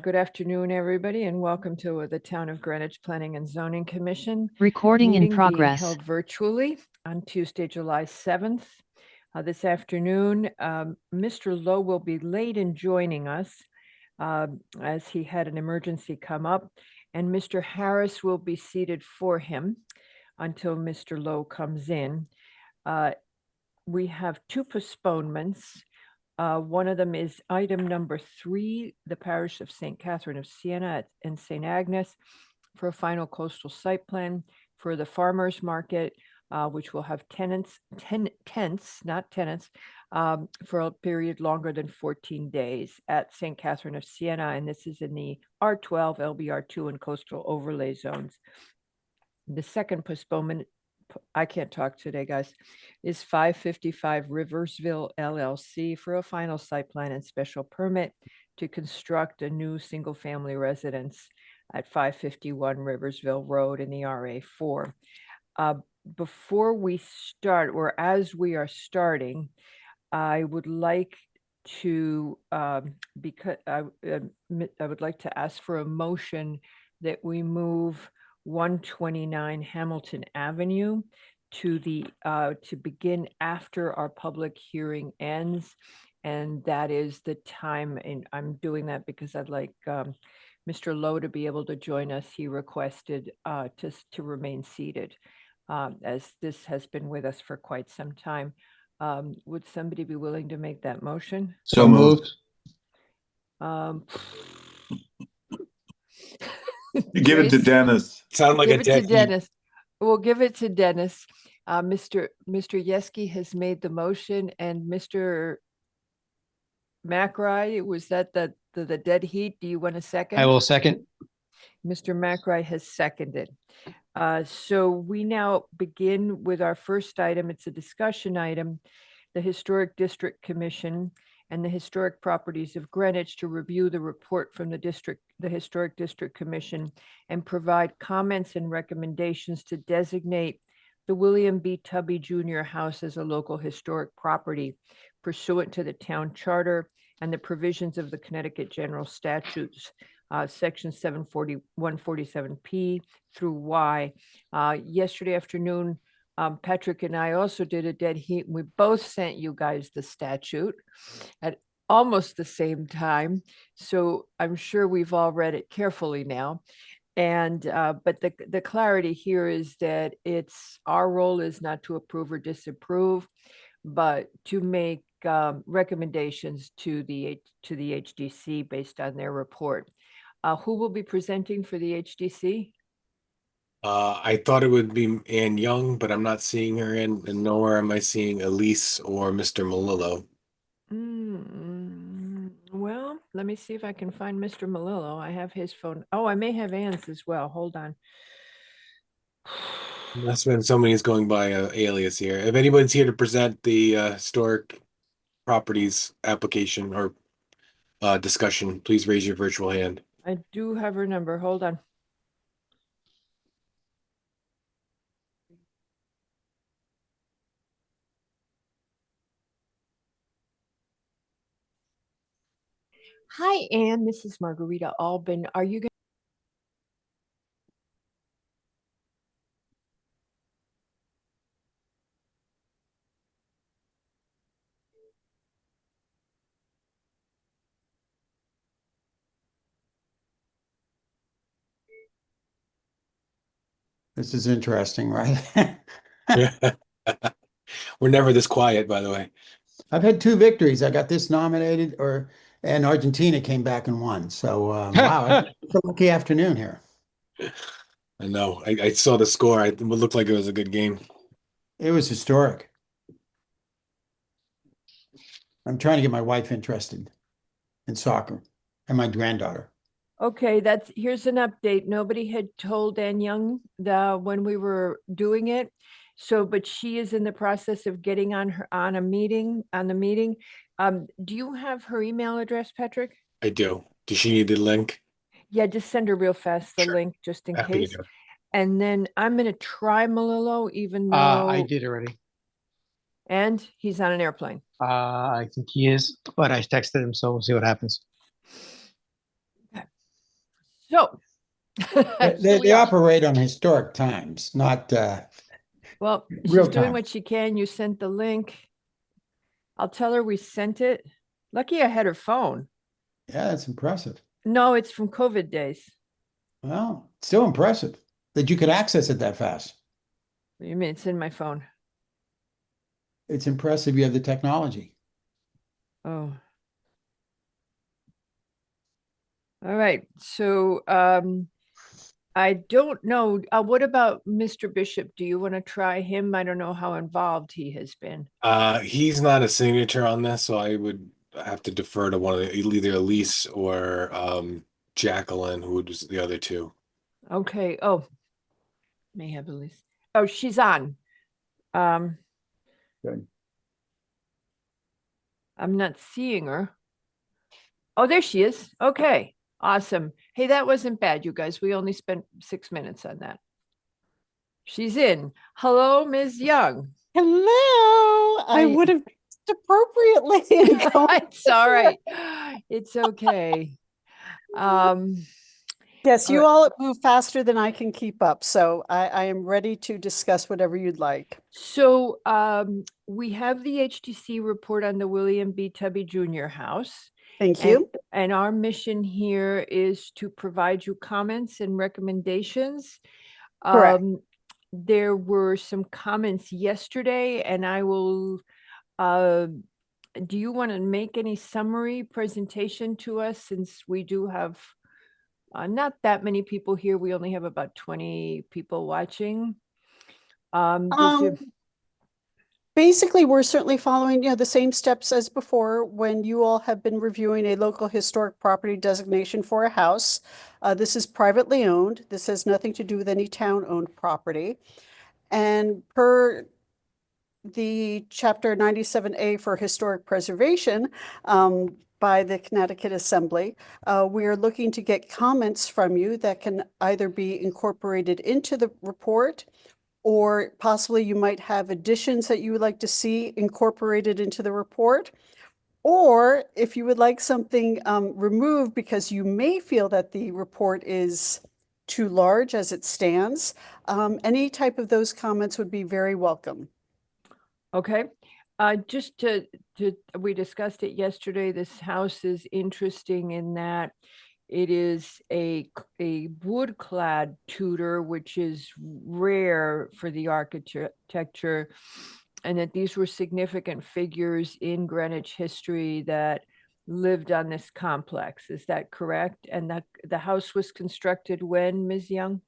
Good afternoon, everybody, and welcome to the Town of Greenwich Planning and Zoning Commission Recording in meeting being progress. held virtually on Tuesday, July 7th. This afternoon, Mr. Lowe will be late in joining us as he had an emergency come up, and Mr. Harris will be seated for him until Mr. Lowe comes in. We have two postponements. One of them is item number 3, the parish of St. Catherine of Siena and St. Agnes for a final coastal site plan for the farmers market, which will have tents, not tenants, for a period longer than 14 days at St. Catherine of Siena. And this is in the R12, LBR2, and coastal overlay zones. The second postponement, I can't talk today, guys, is 555 Riversville LLC for a final site plan and special permit to construct a new single-family residence at 551 Riversville Road in the RA4. Before we start, or as we are starting, I would like to, I would like to ask for a motion that we move 129 Hamilton Avenue to begin after our public hearing ends. And that is the time, and I'm doing that because I'd like Mr. Lowe to be able to join us. He requested to remain seated as this has been with us for quite some time. Would somebody be willing to make that motion? So moved. Give it to Dennis. Sound like Give a it to dead heat. Dennis. We'll give it to Dennis. Mr. Yeski has made the motion, and Mr. McRae, was that the dead heat? Do you want a second? I will second. Mr. McRae has seconded. So we now begin with our first item. It's a discussion item. The Historic District Commission and the Historic Properties of Greenwich to review the report from the Historic District Commission and provide comments and recommendations to designate the William B. Tubby Jr. House as a local historic property pursuant to the town charter and the provisions of the Connecticut General Statutes, section 147P through Y. Yesterday afternoon, Patrick and I also did a dead heat. And we both sent you guys the statute at almost the same time. So I'm sure we've all read it carefully now. And but the clarity here is that our role is not to approve or disapprove, but to make recommendations to the HDC based on their report. Who will be presenting for the HDC? I thought it would be Ann Young, but I'm not seeing her in, and nor am I seeing Elise or Mr. Malillo. Well, let me see if I can find Mr. Malillo. I have his phone. Oh, I may have Ann's as well. Hold on. That's when somebody's going by alias here. If anybody's here to present the historic properties application or discussion, please raise your virtual hand. I do have her number. Hold on. Hi, Anne. This is Margarita Albin. Are you going? This is interesting, right? We're never this quiet, by the way. I've had 2 victories. I got this nominated, and Argentina came back and won. So, wow, it's a lucky afternoon here. I know. I saw the score. It looked like it was a good game. It was historic. I'm trying to get my wife interested in soccer and my granddaughter. Okay, here's an update. Nobody had told Ann Young when we were doing it. So, but she is in the process of getting on the meeting. Do you have her email address, Patrick? I do. Does she need the link? Yeah, just send her real fast the Sure. link just in Happy to case. do it. And then I'm going to try Malillo, even though I did already. and he's on an airplane. I think he is, but I texted him, so we'll see what happens. So. They, here we they are. operate on historic times, not Well, real she's doing time. what she can. You sent the link. I'll tell her we sent it. Lucky I had her phone. Yeah, that's impressive. No, it's from COVID days. Well, still impressive that you could access it that fast. What do you mean? It's in my phone. It's impressive you have the technology. Oh. All right. So I don't know. What about Mr. Bishop? Do you want to try him? I don't know how involved he has been. He's not a signature on this, so I would have to defer to one of the, either Elise or Jacqueline, who was the other two. Okay. Oh, may have Elise. Oh, she's on. Good. I'm not seeing her. Oh, there she is. Okay. Awesome. Hey, that wasn't bad, you guys. We only spent 6 minutes on that. She's in. Hello, Ms. Young. Hello. I Hi. would have dressed appropriately. and go- It's all right. It's okay. Yes, all you right. all move faster than I can keep up. So I am ready to discuss whatever you'd like. So we have the HTC report on the William B. Tubby Jr. house. Thank you. And our mission here is to provide you comments and recommendations. Correct. There were some comments yesterday, and I will, do you want to make any summary presentation to us, since we do have not that many people here. We only have about 20 people watching. Basically, we're certainly following, the same steps as before when you all have been reviewing a local historic property designation for a house. This is privately owned. This has nothing to do with any town-owned property. And per the Chapter 97A for historic preservation by the Connecticut Assembly, we are looking to get comments from you that can either be incorporated into the report, or possibly you might have additions that you would like to see incorporated into the report. Or if you would like something removed because you may feel that the report is too large as it stands, any type of those comments would be very welcome. Okay. Just we discussed it yesterday. This house is interesting in that it is a wood clad Tudor, which is rare for the architecture, and that these were significant figures in Greenwich history that lived on this complex. Is that correct? And that the house was constructed when, Ms. Young?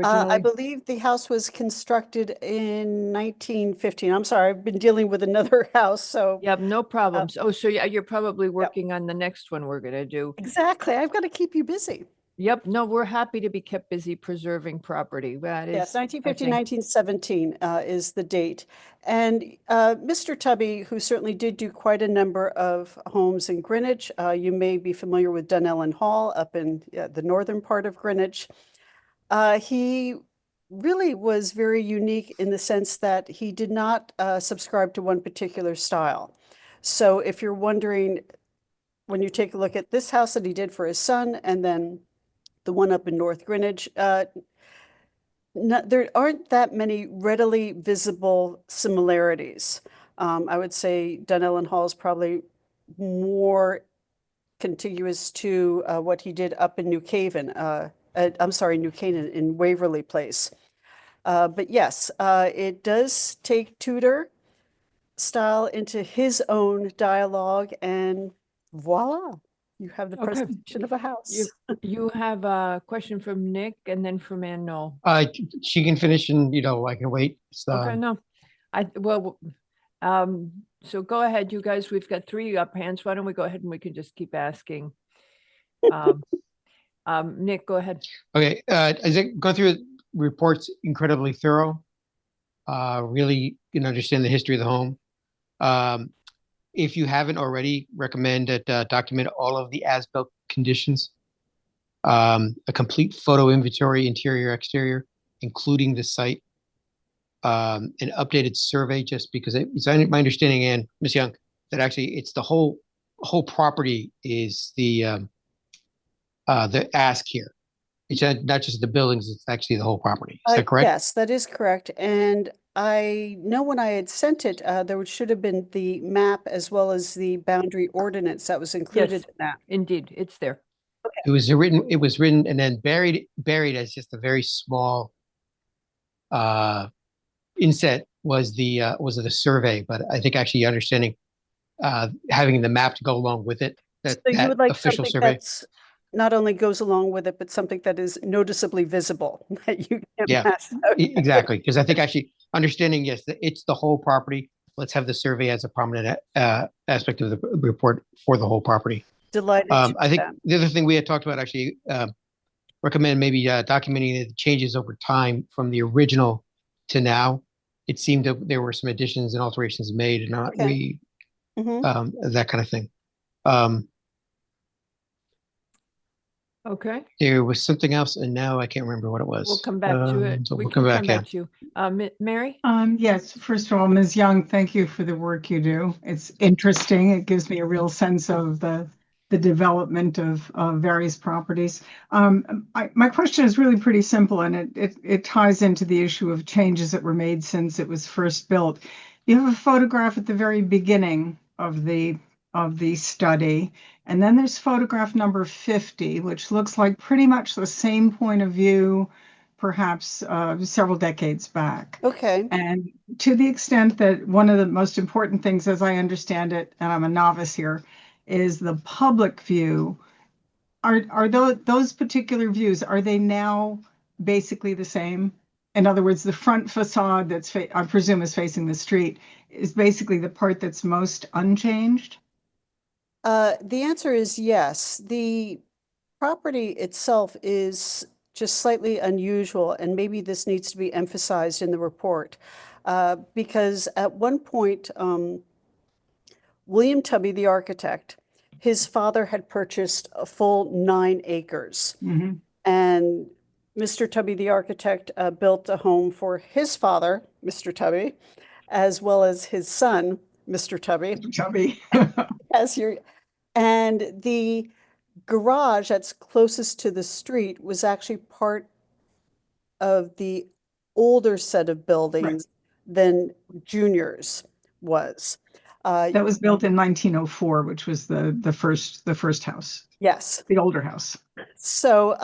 I believe the house was constructed in 1915. I'm sorry, I've been dealing with another house, so. Yep, no problems. Oh, so yeah, you're probably working on the next one we're gonna do. Exactly, I've got to keep you busy. Yep, no, we're happy to be kept busy preserving property. That is, Yes, I 1950, think- 1917 is the date. And Mr. Tubby, who certainly did do quite a number of homes in Greenwich, you may be familiar with Dunellen Hall up in the northern part of Greenwich. He really was very unique in the sense that he did not subscribe to one particular style. So if you're wondering, when you take a look at this house that he did for his son, and then the one up in North Greenwich, there aren't that many readily visible similarities. I would say Dunellen Hall is probably more contiguous to what he did up in New Haven. I'm sorry, New Canaan in Waverly Place. But yes, it does take Tudor style into his own dialogue, and voila, you have the Okay. presentation of a house. You have a question from Nick and then from Ann Knoll. She can finish and, I can wait. Okay, no, so go ahead, you guys. We've got 3 up hands. Why don't we go ahead and we can just keep asking. Nick, go ahead. Okay, as I go through the reports, incredibly thorough. Really, understand the history of the home. If you haven't already, recommend that document all of the as-built conditions. A complete photo inventory, interior, exterior, including the site. An updated survey, just because it's my understanding, and Ms. Young, that actually it's the whole property is the the ask here. It's not just the buildings, it's actually the whole property. Is that correct? Yes, that is correct. And I know when I had sent it, should have been the map as well as the boundary ordinance that was included Yes. in that. Indeed, it's there. It was written and then buried as just a very small inset was the survey, but I think actually understanding having the map to go along with it, So you that would like official something survey. that's not only goes along with it, but something that is noticeably visible that you can Yeah, pass out. Exactly, because I think actually understanding, yes, that it's the whole property. Let's have the survey as a prominent aspect of the report for the whole property. Delighted to I do think that. the other thing we had talked about actually recommend maybe documenting the changes over time from the original to now. It seemed that there were some additions and alterations made, and Okay. Mhm. that kind of thing. Okay, There was something else, and now I can't remember what it was. we'll come back to it. So We we'll can come come back. back to you. Mary? Yes, first of all, Ms. Young, thank you for the work you do. It's interesting. It gives me a real sense of the development of various properties. My question is really pretty simple, and it ties into the issue of changes that were made since it was first built. You have a photograph at the very beginning of the study, and then there's photograph number 50, which looks like pretty much the same point of view, perhaps several decades back. Okay. And to the extent that one of the most important things, as I understand it, and I'm a novice here, is the public view. Are those particular views, are they now basically the same? In other words, the front facade that's, I presume, is facing the street is basically the part that's most unchanged? The answer is yes. The property itself is just slightly unusual, and maybe this needs to be emphasized in the report. Because at one point, William Tubby, the architect, his father had purchased a full 9 acres. Mm-hmm. And Mr. Tubby, the architect, built a home for his father, Mr. Tubby, as well as his son, Mr. Tubby. Chubby. And the garage that's closest to the street was actually part of the older set of buildings than Junior's was. That was built in 1904, which was the first house, Yes. the older house. So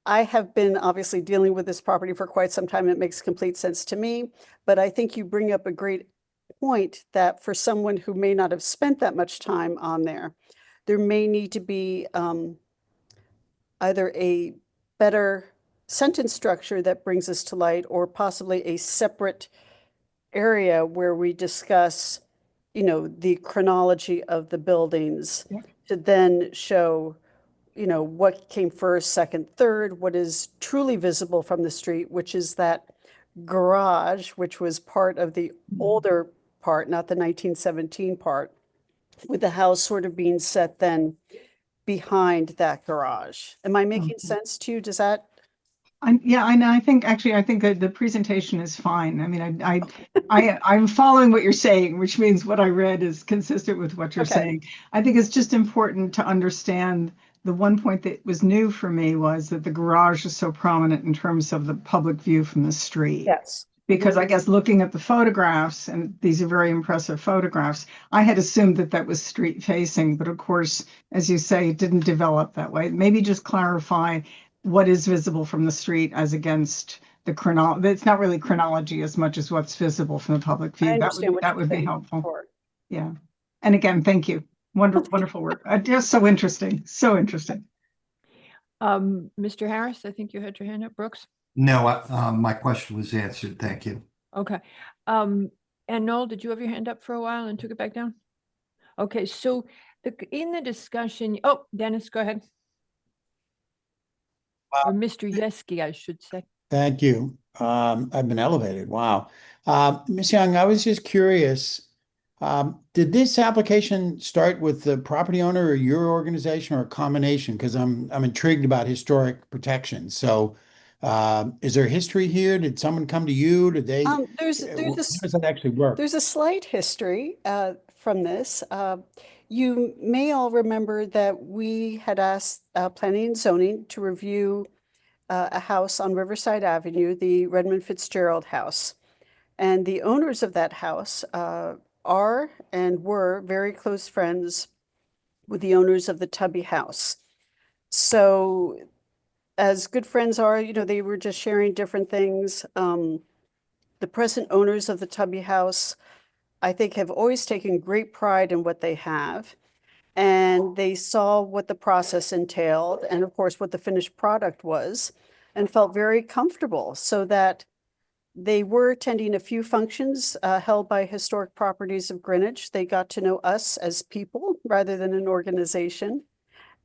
I have been obviously dealing with this property for quite some time. It makes complete sense to me, but I think you bring up a great point that for someone who may not have spent that much time on there may need to be either a better sentence structure that brings us to light, or possibly a separate area where we discuss, the chronology of the buildings to then show, what came first, second, third, what is truly visible from the street, which is that garage, which was part of the older part, not the 1917 part, with the house sort of being set then behind that garage. Am I making sense to you? Does that? Yeah, I know. I think that the presentation is fine. I mean, I'm following what you're saying, which means what I read is consistent with what you're saying. I think it's just important to understand the one point that was new for me was that the garage is so prominent in terms of the public view from the street. Yes. Because I guess looking at the photographs, and these are very impressive photographs, I had assumed that was street facing, but of course, as you say, it didn't develop that way. Maybe just clarify what is visible from the street as against the chronology. It's not really chronology as much as what's visible from the public view. That would be helpful. Sure. Yeah. And again, thank you. Wonderful work. Just so interesting. So interesting. Mr. Harris, I think you had your hand up. Brooks? No, my question was answered. Thank you. Okay. And Noel, did you have your hand up for a while and took it back down? Okay, so in the discussion, Dennis, go ahead. Or Mr. Yeski, I should say. Thank you. I've been elevated. Wow. Ms. Young, I was just curious, did this application start with the property owner or your organization, or a combination? Because I'm intrigued about historic protection. So is there history here? Did someone come to you? Did they? How does that actually work? There's a slight history from this. You may all remember that we had asked Planning and Zoning to review a house on Riverside Avenue, the Redmond Fitzgerald House. And the owners of that house are and were very close friends with the owners of the Tubby House. So as good friends are, you know, they were just sharing different things. The present owners of the Tubby House, I think, have always taken great pride in what they have. And they saw what the process entailed and of course what the finished product was and felt very comfortable, so that they were attending a few functions held by Historic Properties of Greenwich. They got to know us as people rather than an organization.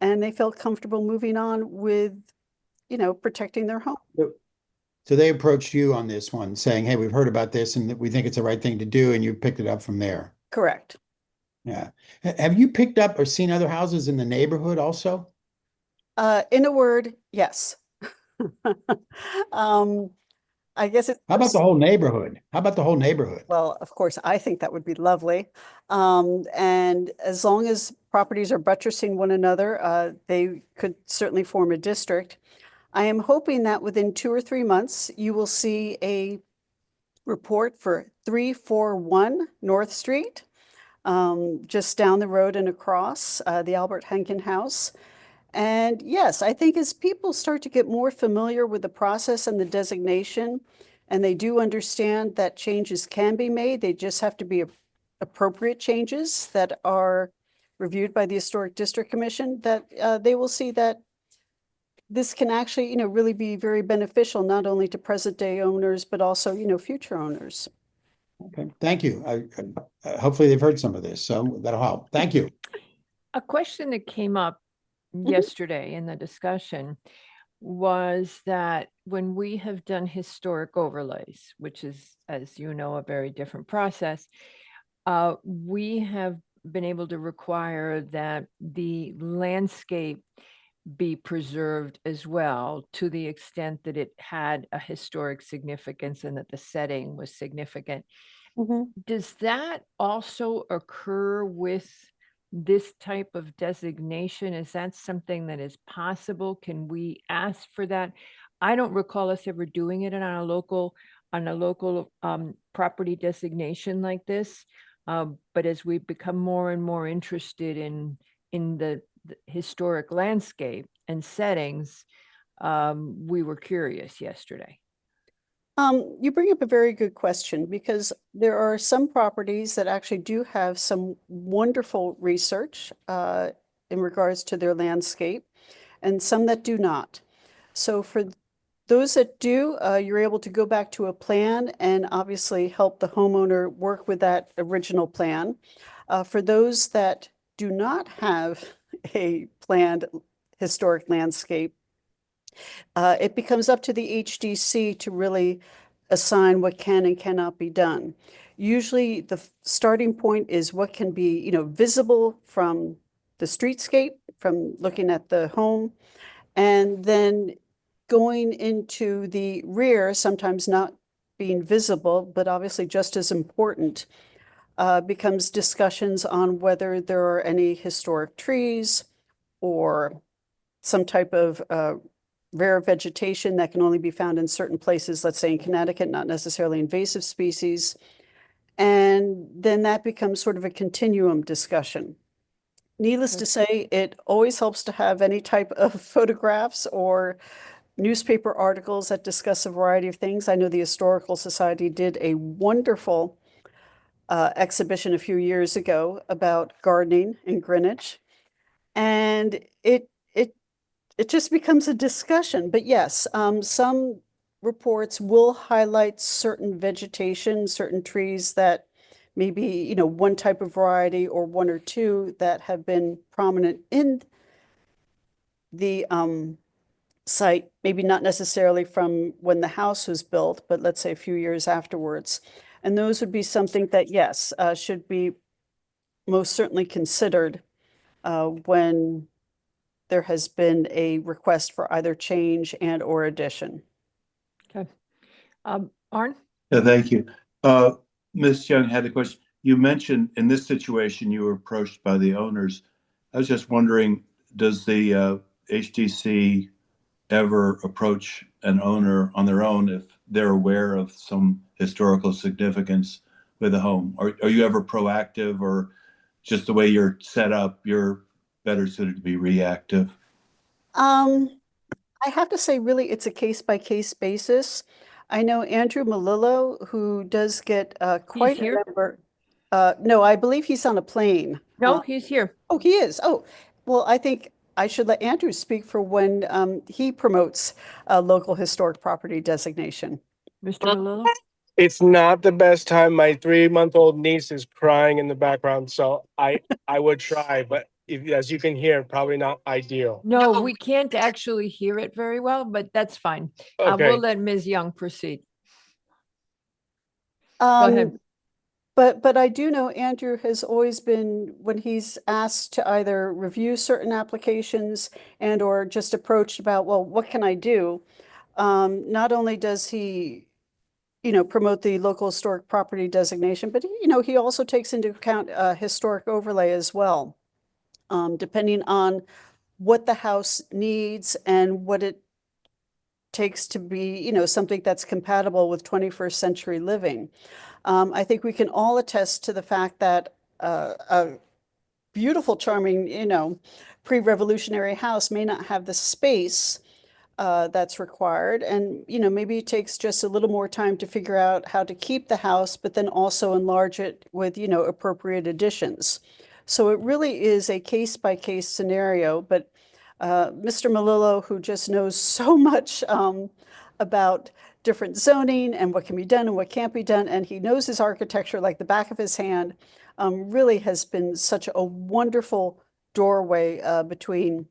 And they felt comfortable moving on with, you know, protecting their home. So they approached you on this one saying, hey, we've heard about this and that we think it's the right thing to do, and you picked it up from there. Correct. Yeah. Have you picked up or seen other houses in the neighborhood also? In a word, yes. I guess it's. How about the whole neighborhood? How about the whole neighborhood? Well, of course, I think that would be lovely. And as long as properties are buttressing one another, they could certainly form a district. I am hoping that within 2 or 3 months, you will see a report for 341 North Street, just down the road and across the Albert Henkin House. And yes, I think as people start to get more familiar with the process and the designation, and they do understand that changes can be made, they just have to be appropriate changes that are reviewed by the Historic District Commission, that they will see that this can actually, you know, really be very beneficial, not only to present day owners, but also, you know, future owners. Okay, thank you. Hopefully they've heard some of this, so that'll help. Thank you. A question that came up Mhm. yesterday in the discussion was that when we have done historic overlays, which is, as you know, a very different process, we have been able to require that the landscape be preserved as well, to the extent that it had a historic significance and that the setting was significant. Does that also occur with this type of designation? Is that something that is possible? Can we ask for that? I don't recall us ever doing it on a local property designation like this. But as we become more and more interested in the historic landscape and settings, we were curious yesterday. You bring up a very good question, because there are some properties that actually do have some wonderful research in regards to their landscape, and some that do not. So for those that do, you're able to go back to a plan and obviously help the homeowner work with that original plan. For those that do not have a planned historic landscape, it becomes up to the HDC to really assign what can and cannot be done. Usually the starting point is what can be, you know, visible from the streetscape, from looking at the home, and then going into the rear, sometimes not being visible, but obviously just as important, becomes discussions on whether there are any historic trees or some type of rare vegetation that can only be found in certain places, let's say in Connecticut, not necessarily invasive species. And then that becomes sort of a continuum discussion. Needless to say, it always helps to have any type of photographs or newspaper articles that discuss a variety of things. I know the Historical Society did a wonderful exhibition a few years ago about gardening in Greenwich. And it just becomes a discussion. But yes, some reports will highlight certain vegetation, certain trees that maybe, you know, one type of variety or one or two that have been prominent in the site, maybe not necessarily from when the house was built, but let's say a few years afterwards. And those would be something that, yes, should be most certainly considered when there has been a request for either change and or addition. Okay. Arn? Yeah, thank you. Ms. Young had a question. You mentioned in this situation, you were approached by the owners. I was just wondering, does the HDC ever approach an owner on their own if they're aware of some historical significance with a home? Are you ever proactive, or just the way you're set up, you're better suited to be reactive? I have to say, really, it's a case-by-case basis. I know Andrew Melillo, who does get quite a here? number. No, I believe he's on a plane. No, he's here. Oh, he is. Oh, well, I think I should let Andrew speak for when he promotes a local historic property designation. Mr. Melillo? It's not the best time. My 3-month-old niece is crying in the background, so I would try, but as you can hear, probably not ideal. No, we can't actually hear it very well, but that's fine. Okay. We'll let Ms. Young proceed. Go ahead. But I do know Andrew has always been, when he's asked to either review certain applications and or just approached about, well, what can I do? Not only does he, promote the local historic property designation, but, he also takes into account historic overlay as well, depending on what the house needs and what it takes to be, something that's compatible with 21st century living. I think we can all attest to the fact that a beautiful, charming, pre-revolutionary house may not have the space that's required. And, maybe it takes just a little more time to figure out how to keep the house, but then also enlarge it with, appropriate additions. So it really is a case-by-case scenario, but Mr. Melillo, who just knows so much about different zoning and what can be done and what can't be done, and he knows his architecture like the back of his hand, really has been such a wonderful doorway between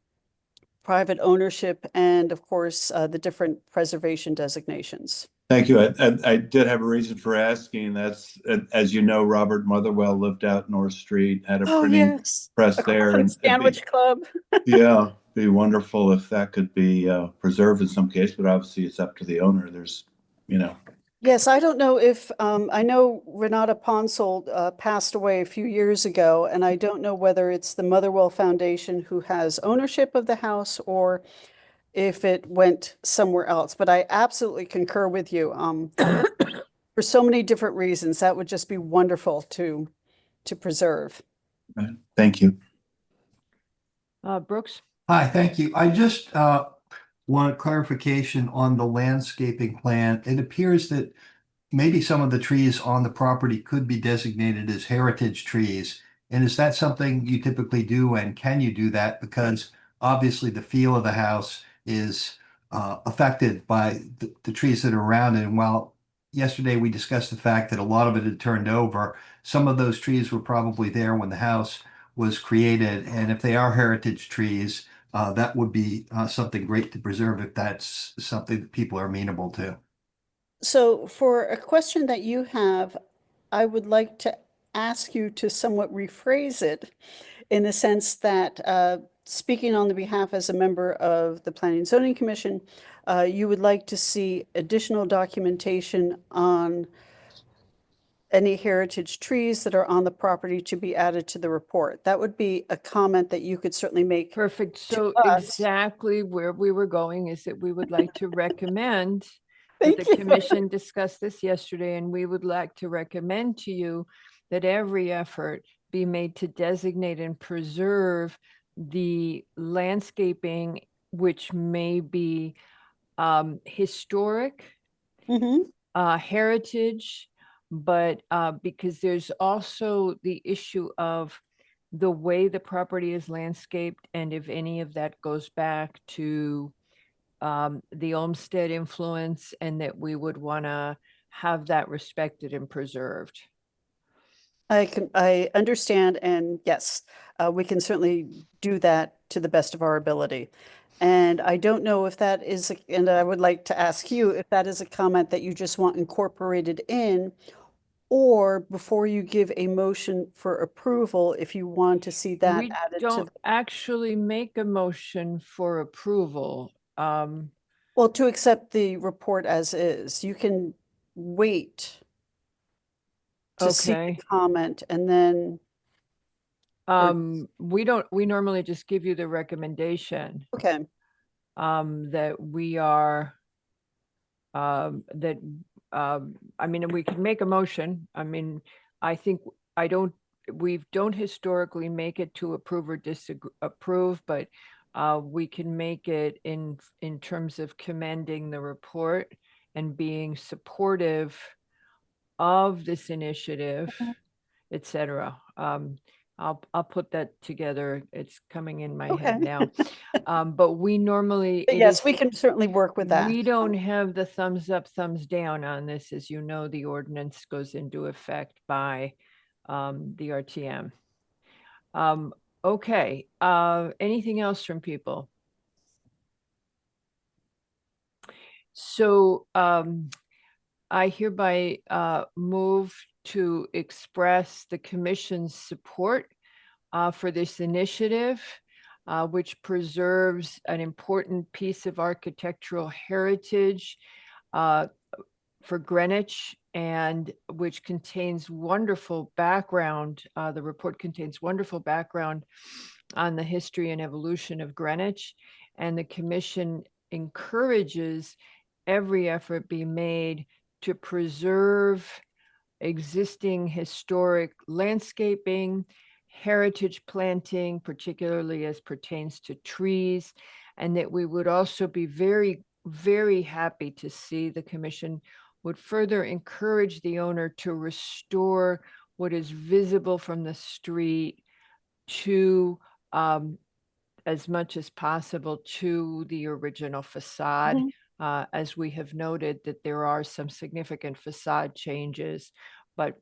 private ownership and, of course, the different preservation designations. Thank you. I did have a reason for asking. That's, as you know, Robert Motherwell lived out North Street, had a printing press there. And sandwich club. Yeah, be wonderful if that could be preserved in some case, but obviously it's up to the owner. There's, Yes, I don't know if, I know Renata Ponsel passed away a few years ago, and I don't know whether it's the Motherwell Foundation who has ownership of the house or if it went somewhere else. But I absolutely concur with you. For so many different reasons, that would just be wonderful to preserve. Thank you. Brooks? Hi, thank you. I just want clarification on the landscaping plan. It appears that maybe some of the trees on the property could be designated as heritage trees. And is that something you typically do, and can you do that? Because obviously the feel of the house is affected by the trees that are around it. And while yesterday we discussed the fact that a lot of it had turned over, some of those trees were probably there when the house was created. And if they are heritage trees, that would be something great to preserve if that's something that people are amenable to. So for a question that you have, I would like to ask you to somewhat rephrase it in the sense that speaking on the behalf as a member of the Planning and Zoning Commission, you would like to see additional documentation on any heritage trees that are on the property to be added to the report. That would be a comment that you could certainly make. Perfect. So us. exactly where we were going is that we would like to recommend that Thank the you. commission discussed this yesterday, and we would like to recommend to you that every effort be made to designate and preserve the landscaping, which may be historic, heritage, but because there's also the issue of the way the property is landscaped, and if any of that goes back to the Olmsted influence, and that we would want to have that respected and preserved. I understand, and yes, we can certainly do that to the best of our ability. And I don't know if that is, and I would like to ask you if that is a comment that you just want incorporated in, or before you give a motion for approval, if you want to see that We added to. don't actually make a motion for approval. Well, to accept the report as is, you can wait. to see Okay. the comment and then, We normally just give you the recommendation, okay, that we are, that, I mean, we can make a motion. I mean, I think, we don't historically make it to approve or disapprove, but we can make it in terms of commending the report and being supportive of this initiative, et cetera. I'll put that together. It's coming in my head Okay. now. But we normally, but it yes, is- we can certainly work with that. we don't have the thumbs up, thumbs down on this. As you know, the ordinance goes into effect by the RTM. Okay, anything else from people? So I hereby move to express the commission's support for this initiative, which preserves an important piece of architectural heritage for Greenwich, and which contains wonderful background. The report contains wonderful background on the history and evolution of Greenwich, and the commission encourages every effort be made to preserve existing historic landscaping, heritage planting, particularly as pertains to trees, and that we would also be very, very happy to see the commission would further encourage the owner to restore what is visible from the street to, as much as possible, to the original facade. As we have noted that there are some significant facade changes, but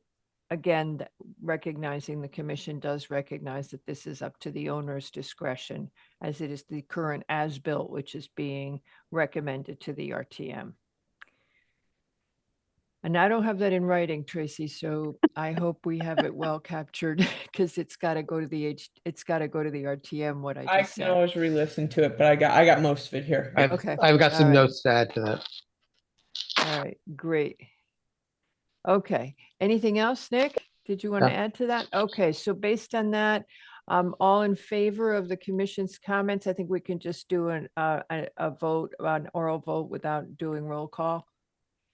again, recognizing the commission does recognize that this is up to the owner's discretion, as it is the current as-built, which is being recommended to the RTM. And I don't have that in writing, Tracy, so I hope we have it well captured, because it's got to go to the RTM, what I I just can said. always re-listen to it, but I got most of it here. Okay. I've got All some right. notes to add to that. All right, great. Okay, anything else, Nick? Did you want to No. add to that? Okay, so based on that, all in favor of the commission's comments, I think we can just do a vote, an oral vote without doing roll call.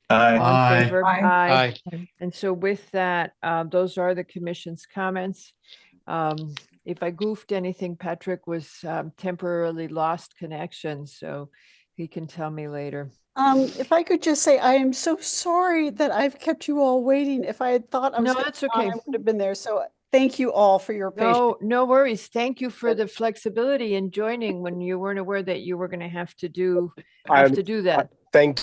Aye. All in Aye. favor? Aye. Aye. And so with that, those are the commission's comments. If I goofed anything, Patrick was temporarily lost connection, so he can tell me later. If I could just say, I am so sorry that I've kept you all waiting. If I had thought I was No, gonna that's be on, okay. I would have been there. So thank you all for your patience. No worries. Thank you for the flexibility in joining when you weren't aware that you were going to have to do that. Thank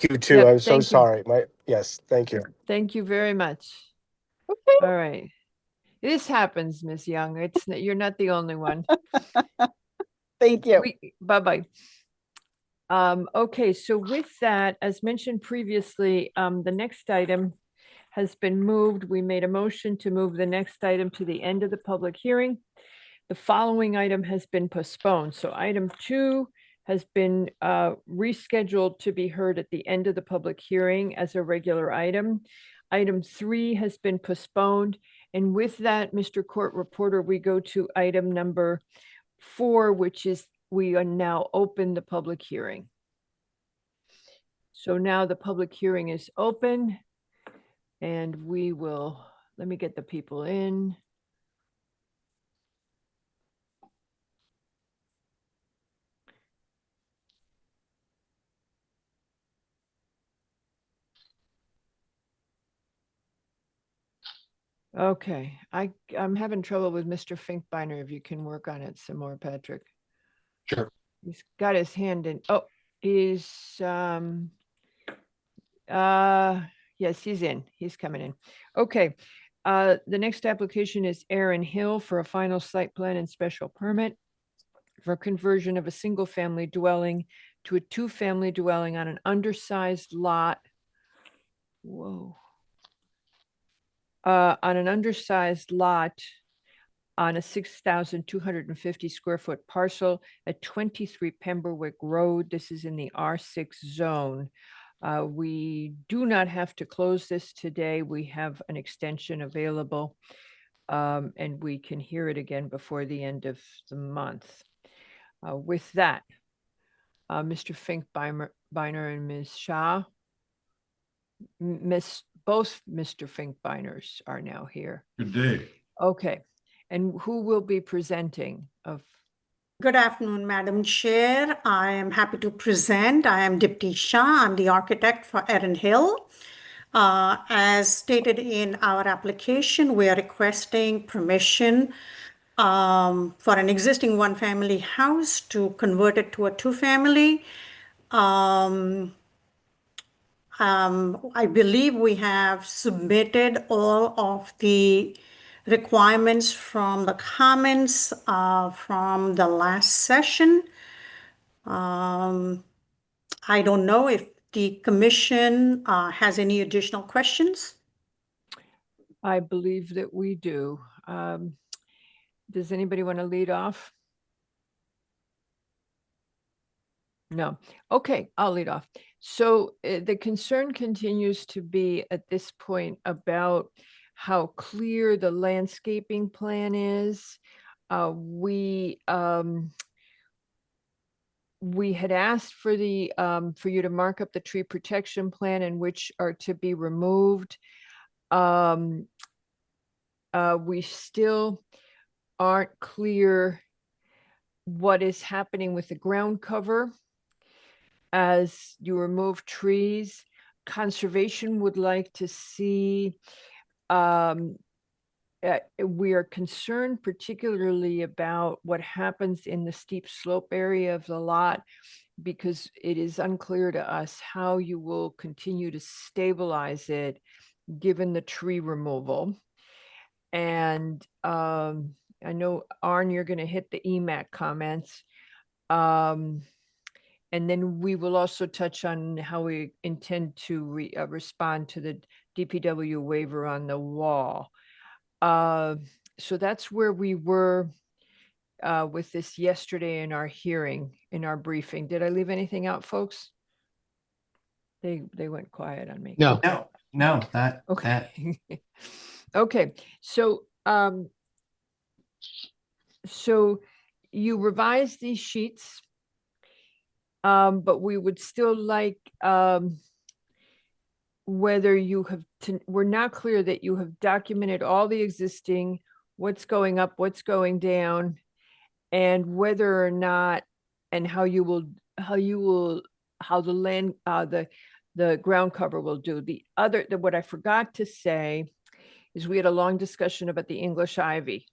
you too. Yep, I'm so thank you. sorry. Yes, thank you. Thank you very much. Okay. All right. This happens, Ms. Young. You're not the only one. Thank you. Bye-bye. Okay, so with that, as mentioned previously, the next item has been moved. We made a motion to move the next item to the end of the public hearing. The following item has been postponed. So item 2 has been rescheduled to be heard at the end of the public hearing as a regular item. Item 3 has been postponed. And with that, Mr. Court Reporter, we go to item number 4, which is we are now open the public hearing. So now the public hearing is open, and we will, let me get the people in. Okay, I'm having trouble with Mr. Finkbeiner. If you can work on it some more, Patrick. Sure. He's got his hand in. Oh, he's yes, he's in. He's coming in. Okay. The next application is Aaron Hill for a final site plan and special permit for conversion of a single-family dwelling to a two-family dwelling on an undersized lot. Whoa. On an undersized lot on a 6,250 square foot parcel at 23 Pemberwick Road. This is in the R6 zone. We do not have to close this today. We have an extension available, and we can hear it again before the end of the month. With that, Mr. Finkbeiner and Ms. Shah, both Mr. Finkbeiners are now here. Good day. Okay, and who will be presenting of? Good afternoon, Madam Chair. I am happy to present. I am Dipti Shah. I'm the architect for Erin Hill. As stated in our application, we are requesting permission for an existing one-family house to convert it to a two-family. I believe we have submitted all of the requirements from the comments from the last session. I don't know if the commission has any additional questions. I believe that we do. Does anybody want to lead off? No. Okay, I'll lead off. So the concern continues to be at this point about how clear the landscaping plan is. We had asked for you to mark up the tree protection plan and which are to be removed. We still aren't clear what is happening with the ground cover as you remove trees. Conservation would like to see, we are concerned particularly about what happens in the steep slope area of the lot, because it is unclear to us how you will continue to stabilize it given the tree removal. And I know, Arn, you're going to hit the EMAC comments. And then we will also touch on how we intend to respond to the DPW waiver on the wall. So that's where we were with this yesterday in our hearing, in our briefing. Did I leave anything out, folks? They went quiet on me. No. No, that. Okay. Okay. So, so you revised these sheets, but we would still like whether you have we're not clear that you have documented all the existing, what's going up, what's going down, and whether or not, and how the land, the ground cover will do. What I forgot to say is we had a long discussion about the English ivy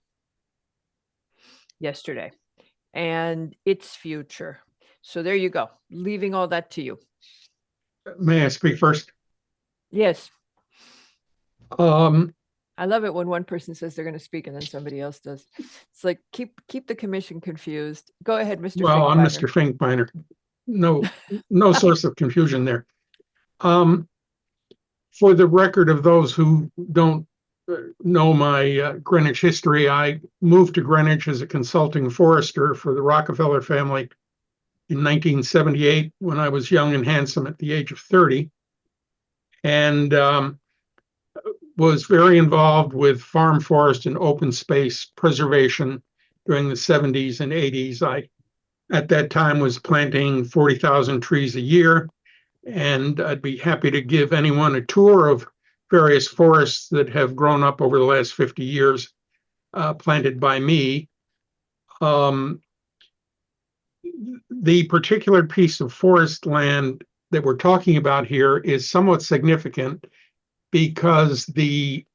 yesterday and its future. So there you go, leaving all that to you. May I speak first? Yes. I love it when one person says they're going to speak and then somebody else does. It's like, keep the commission confused. Go ahead, Mr. Well, I'm Finkbeiner. Mr. Finkbeiner. No source of confusion there. For the record of those who don't know my Greenwich history, I moved to Greenwich as a consulting forester for the Rockefeller family in 1978 when I was young and handsome at the age of 30, and was very involved with farm forest and open space preservation during the 70s and 80s. I, at that time, was planting 40,000 trees a year, and I'd be happy to give anyone a tour of various forests that have grown up over the last 50 years, planted by me. The particular piece of forest land that we're talking about here is somewhat significant because the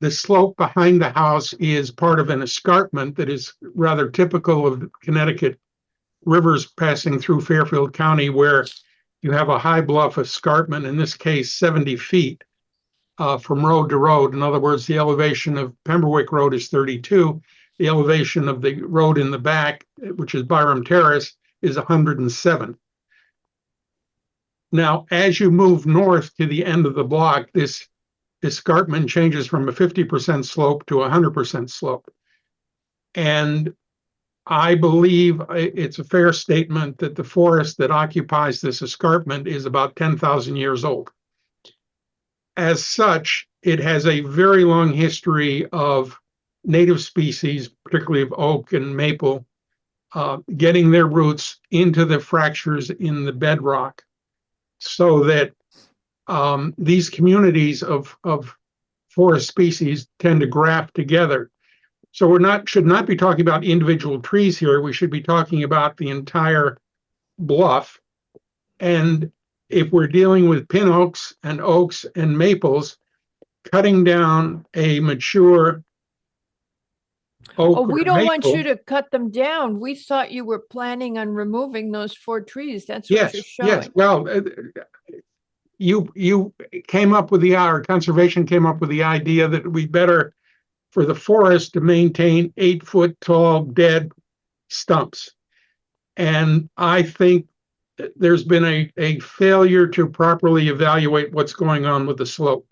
slope behind the house is part of an escarpment that is rather typical of Connecticut rivers passing through Fairfield County, where you have a high bluff escarpment, in this case 70 feet from road to road. In other words, the elevation of Pemberwick Road is 32. The elevation of the road in the back, which is Byram Terrace, is 107. Now, as you move north to the end of the block, this escarpment changes from a 50% slope to a 100% slope. And I believe it's a fair statement that the forest that occupies this escarpment is about 10,000 years old. As such, it has a very long history of native species, particularly of oak and maple, getting their roots into the fractures in the bedrock, so that these communities of forest species tend to graft together. So should not be talking about individual trees here. We should be talking about the entire bluff. And if we're dealing with pin oaks and maples, cutting down a mature oak Oh, we or don't want you maple. to cut them down. We thought you were planning on removing those 4 trees. That's what you're Yes. showing. Well, you came up with our conservation came up with the idea that we better for the forest to maintain 8-foot tall dead stumps. And I think that there's been a failure to properly evaluate what's going on with the slope.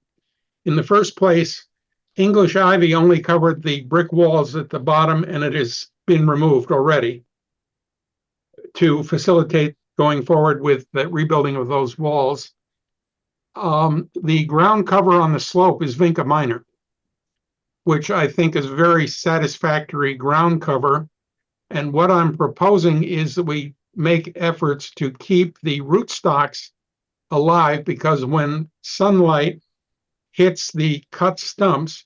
In the first place, English ivy only covered the brick walls at the bottom, and it has been removed already to facilitate going forward with the rebuilding of those walls. The ground cover on the slope is Vinca minor, which I think is very satisfactory ground cover. And what I'm proposing is that we make efforts to keep the rootstocks alive, because when sunlight hits the cut stumps,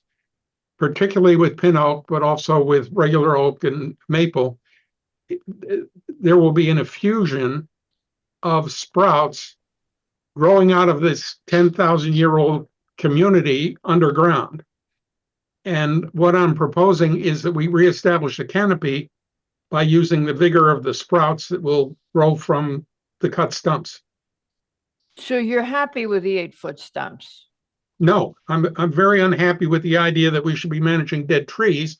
particularly with pin oak, but also with regular oak and maple, there will be an effusion of sprouts growing out of this 10,000-year-old community underground. And what I'm proposing is that we reestablish a canopy by using the vigor of the sprouts that will grow from the cut stumps. So you're happy with the 8-foot stumps? No, I'm very unhappy with the idea that we should be managing dead trees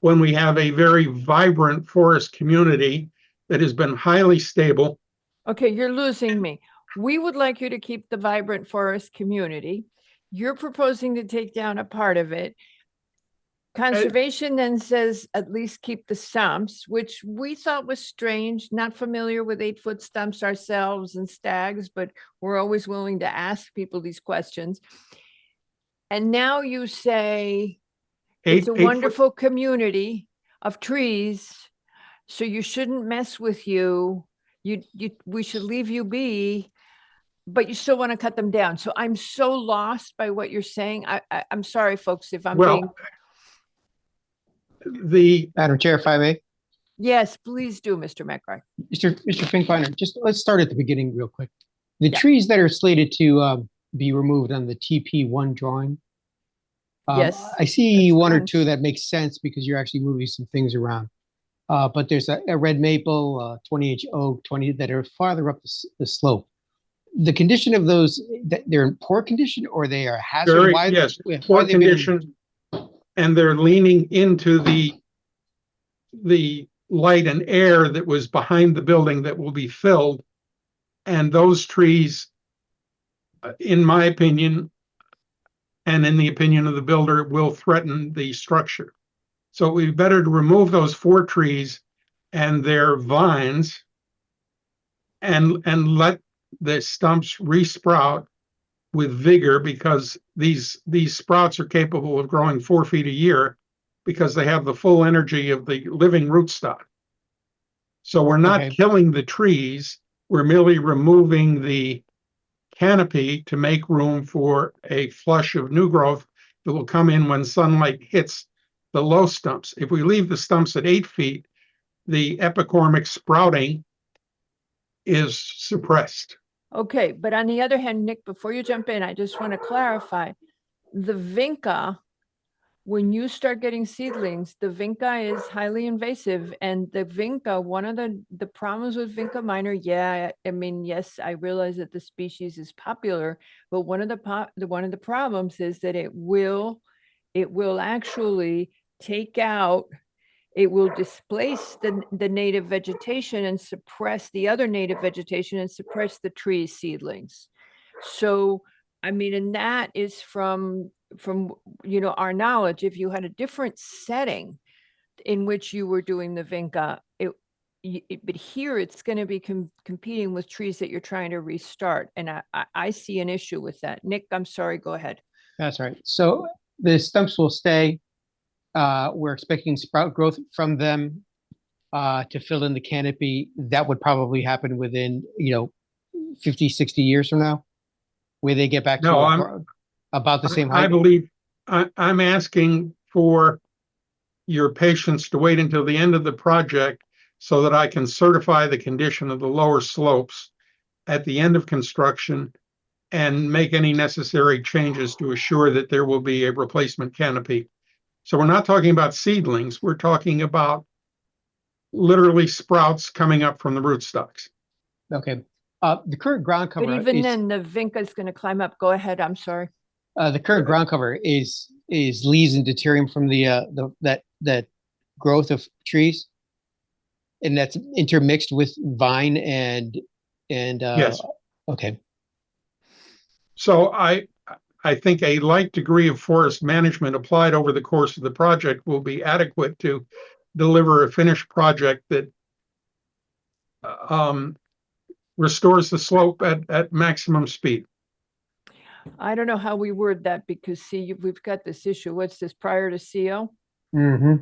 when we have a very vibrant forest community that has been highly stable. Okay, you're losing me. We would like you to keep the vibrant forest community. You're proposing to take down a part of it. Conservation then says at least keep the stumps, which we thought was strange, not familiar with 8-foot stumps ourselves and stags, but we're always willing to ask people these questions. And now you say it's a wonderful community of trees, so you shouldn't mess with you. We should leave you be, but you still want to cut them down. So I'm so lost by what you're saying. I'm sorry, folks, if I'm being. Madam Chair, if I may. Yes, please do, Mr. McGrath. Mr. Finkbeiner, just let's start at the beginning real quick. The trees that are slated to be removed on the TP1 drawing. Yes. I see one or two that makes sense because you're actually moving some things around. But there's a red maple, 20-inch oak, 20 that are farther up the slope. The condition of those, they're in poor condition or they are hazard? Yes, poor condition. And they're leaning into the light and air that was behind the building that will be filled. And those trees, in my opinion, and in the opinion of the builder, will threaten the structure. So we'd better to remove those 4 trees and their vines and let the stumps resprout with vigor, because these sprouts are capable of growing 4 feet a year because they have the full energy of the living rootstock. So we're not killing the trees, we're merely removing the canopy to make room for a flush of new growth that will come in when sunlight hits the low stumps. If we leave the stumps at 8 feet, the epicormic sprouting is suppressed. Okay, but on the other hand, Nick, before you jump in, I just want to clarify, the Vinca, when you start getting seedlings, the Vinca is highly invasive, and the Vinca, one of the problems with Vinca minor, I mean, yes, I realize that the species is popular, but one of the problems is that it will actually take out, it will displace the native vegetation and suppress the other native vegetation and suppress the tree seedlings. So, I mean, and that is from our knowledge. If you had a different setting, in which you were doing the vinca, but here it's going to be competing with trees that you're trying to restart. And I see an issue with that. Nick, I'm sorry, go ahead. That's right. So the stumps will stay. We're expecting sprout growth from them to fill in the canopy. That would probably happen within, 50, 60 years from now, where they get back to No, about the same I height. believe, I'm asking for your patience to wait until the end of the project so that I can certify the condition of the lower slopes at the end of construction and make any necessary changes to assure that there will be a replacement canopy. So we're not talking about seedlings, we're talking about literally sprouts coming up from the rootstocks. Okay. The current ground cover But even is, then, the vinca is going to climb up. Go ahead. I'm sorry. the current ground cover is leaves and deuterium from that growth of trees, and that's intermixed with vine and Yes. Okay. So I think a light degree of forest management applied over the course of the project will be adequate to deliver a finished project that restores the slope at maximum speed. I don't know how we word that because see, we've got this issue. What's this prior to CO? Mm-hmm.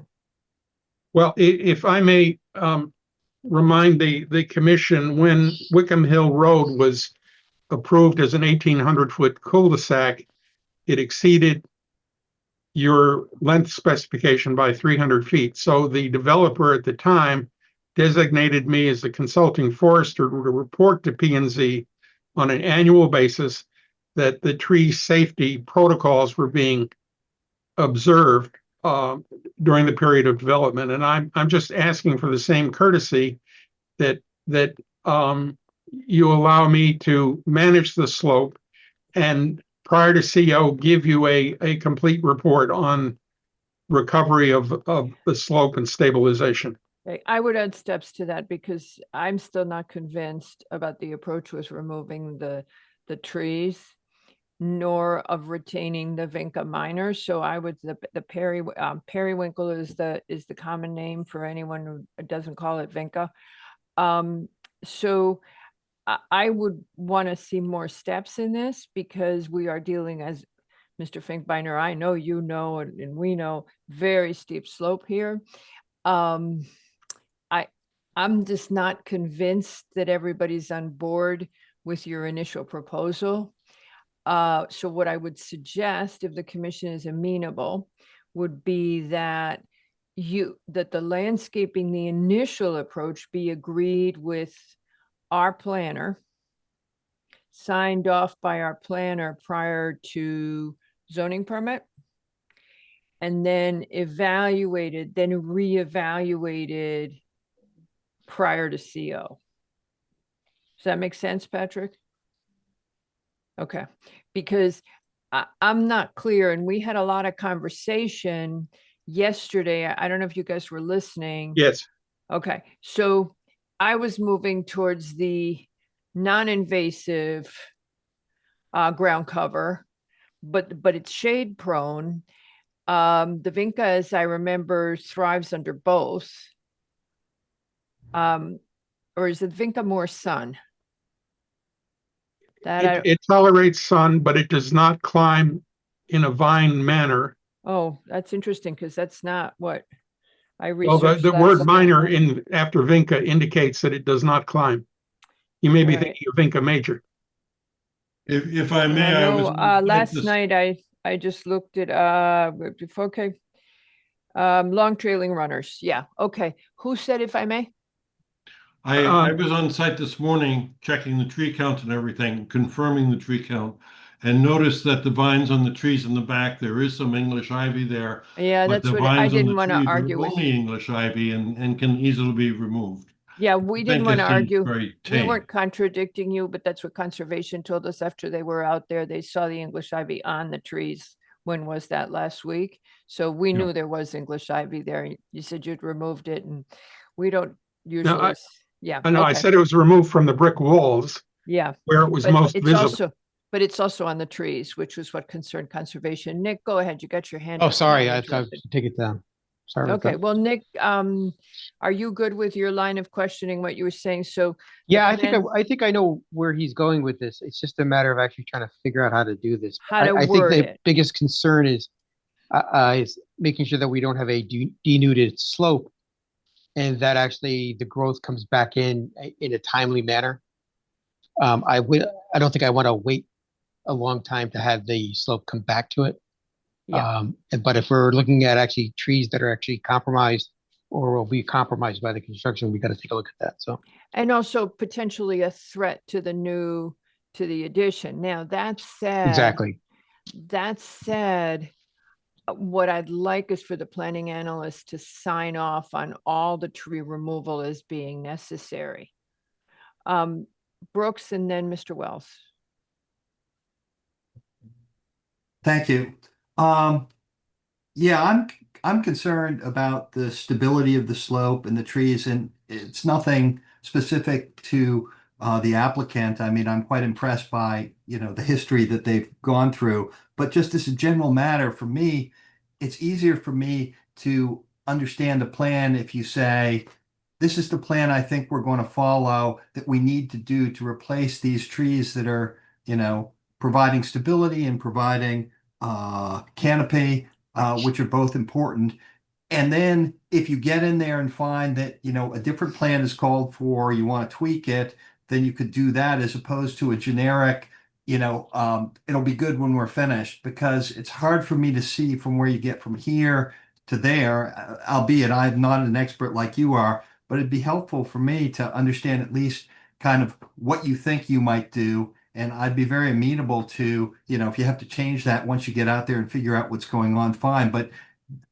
Well, if I may remind the commission, when Wickham Hill Road was approved as an 1,800-foot cul-de-sac, it exceeded your length specification by 300 feet. So the developer at the time designated me as the consulting forester to report to P&Z on an annual basis that the tree safety protocols were being observed during the period of development. And I'm just asking for the same courtesy that you allow me to manage the slope and prior to CO give you a complete report on recovery of the slope and stabilization. Okay, I would add steps to that because I'm still not convinced about the approach with removing the trees nor of retaining the vinca minor. So I would, the periwinkle is the common name for anyone who doesn't call it vinca. So I would want to see more steps in this because we are dealing, as Mr. Finkbeiner, I know you know, and we know, very steep slope here. I'm just not convinced that everybody's on board with your initial proposal. So what I would suggest, if the commission is amenable, would be that the landscaping, the initial approach be agreed with our planner, signed off by our planner prior to zoning permit, and then evaluated, then reevaluated prior to CO. Does that make sense, Patrick? Okay, because I'm not clear, and we had a lot of conversation yesterday. I don't know if you guys were listening. Yes. Okay, so I was moving towards the non-invasive ground cover, but it's shade prone. The vinca, as I remember, thrives under both. Or is the vinca more sun? It tolerates sun, but it does not climb in a vine manner. Oh, that's interesting because that's not what I Well, researched. the word minor after vinca indicates that it does not climb. You may be thinking of vinca major. If I may, I I know, was last night I just looked at okay. Long trailing runners. Yeah. Okay. Who said if I may? I was on site this morning checking the tree count and everything, confirming the tree count, and noticed that the vines on the trees in the back, there is some English ivy there. Yeah, but that's the what I vines on didn't the want to trees are argue with. only English ivy and can easily be removed. Yeah, we I didn't think want to it seems argue. very We tame. weren't contradicting you, but that's what conservation told us after they were out there. They saw the English ivy on the trees. When was that, last week? So we Yeah. knew there was English ivy there. You said you'd removed it, and we don't usually. Yeah. I know. I okay. said it was removed from the brick walls Yeah. where it was But most it's visible. but it's also on the trees, which was what concerned conservation. Nick, go ahead. You got your hand Oh, up and sorry, I interrupted. take it down. Sorry about Okay, that. well, Nick, are you good with your line of questioning what you were saying? So Yeah, plan- I think I know where he's going with this. It's just a matter of actually trying to figure out how to do this. How to I think word the it. biggest concern is making sure that we don't have a denuded slope, and that actually the growth comes back in a timely manner. I don't think I want to wait a long time to have the slope come back to it. Yeah. But if we're looking at actually trees that are actually compromised or will be compromised by the construction, we got to take a look at that. So, And also potentially a threat to the addition. Now, that said, exactly. What I'd like is for the planning analyst to sign off on all the tree removal as being necessary. Brooks and then Mr. Wells. Thank you. Yeah, I'm concerned about the stability of the slope and the trees, and it's nothing specific to the applicant. I mean, I'm quite impressed by, the history that they've gone through. But just as a general matter, for me, it's easier for me to understand the plan if you say, this is the plan I think we're going to follow that we need to do to replace these trees that are, providing stability and providing canopy, which are both important. And then if you get in there and find that, a different plan is called for, you want to tweak it, then you could do that as opposed to a generic, it'll be good when we're finished, because it's hard for me to see from where you get from here to there, albeit I'm not an expert like you are, but it'd be helpful for me to understand at least kind of what you think you might do. And I'd be very amenable to, if you have to change that once you get out there and figure out what's going on, fine. But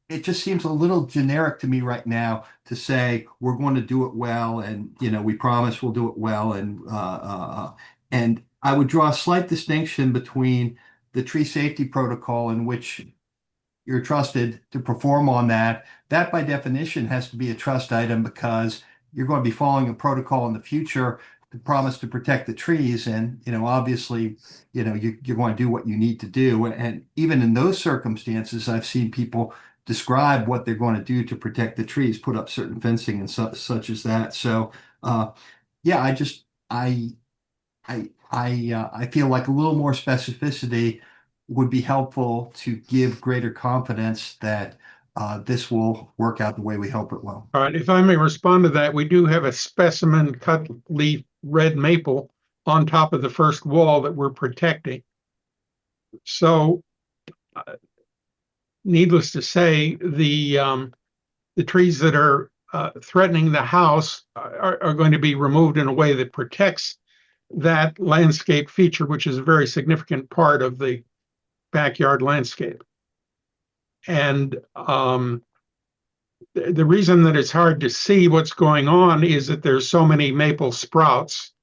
it just seems a little generic to me right now to say we're going to do it well, and we promise we'll do it well, and I would draw a slight distinction between the tree safety protocol in which you're trusted to perform on that. That by definition has to be a trust item because you're going to be following a protocol in the future to promise to protect the trees, and obviously you're going to do what you need to do, and even in those circumstances I've seen people describe what they're going to do to protect the trees, put up certain fencing and such as that. So yeah, I feel like a little more specificity would be helpful to give greater confidence that this will work out the way we hope it will. All right, if I may respond to that, we do have a specimen cut leaf red maple on top of the first wall that we're protecting. So needless to say, the trees that are threatening the house are going to be removed in a way that protects that landscape feature, which is a very significant part of the backyard landscape. And the reason that it's hard to see what's going on is that there's so many maple sprouts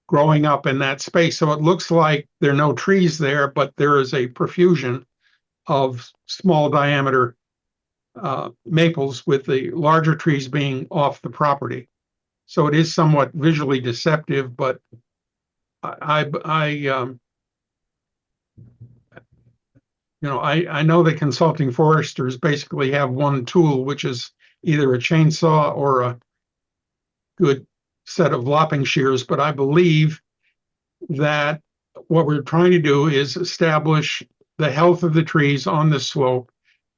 growing up in that space. So it looks like there are no trees there, but there is a profusion of small diameter maples, with the larger trees being off the property. So it is somewhat visually deceptive, but I know that consulting foresters basically have one tool, which is either a chainsaw or a good set of lopping shears. But I believe that what we're trying to do is establish the health of the trees on the slope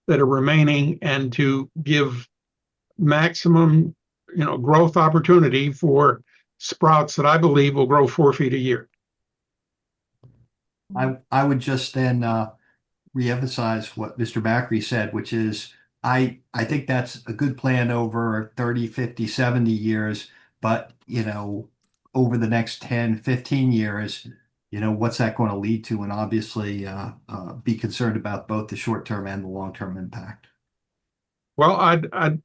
that are remaining, and to give maximum, growth opportunity for sprouts that I believe will grow 4 feet a year. I would just then reemphasize what Mr. Bakri said, which is I think that's a good plan over 30, 50, 70 years, but over the next 10, 15 years, what's that going to lead to? And obviously be concerned about both the short-term and the long-term impact. Well, I'd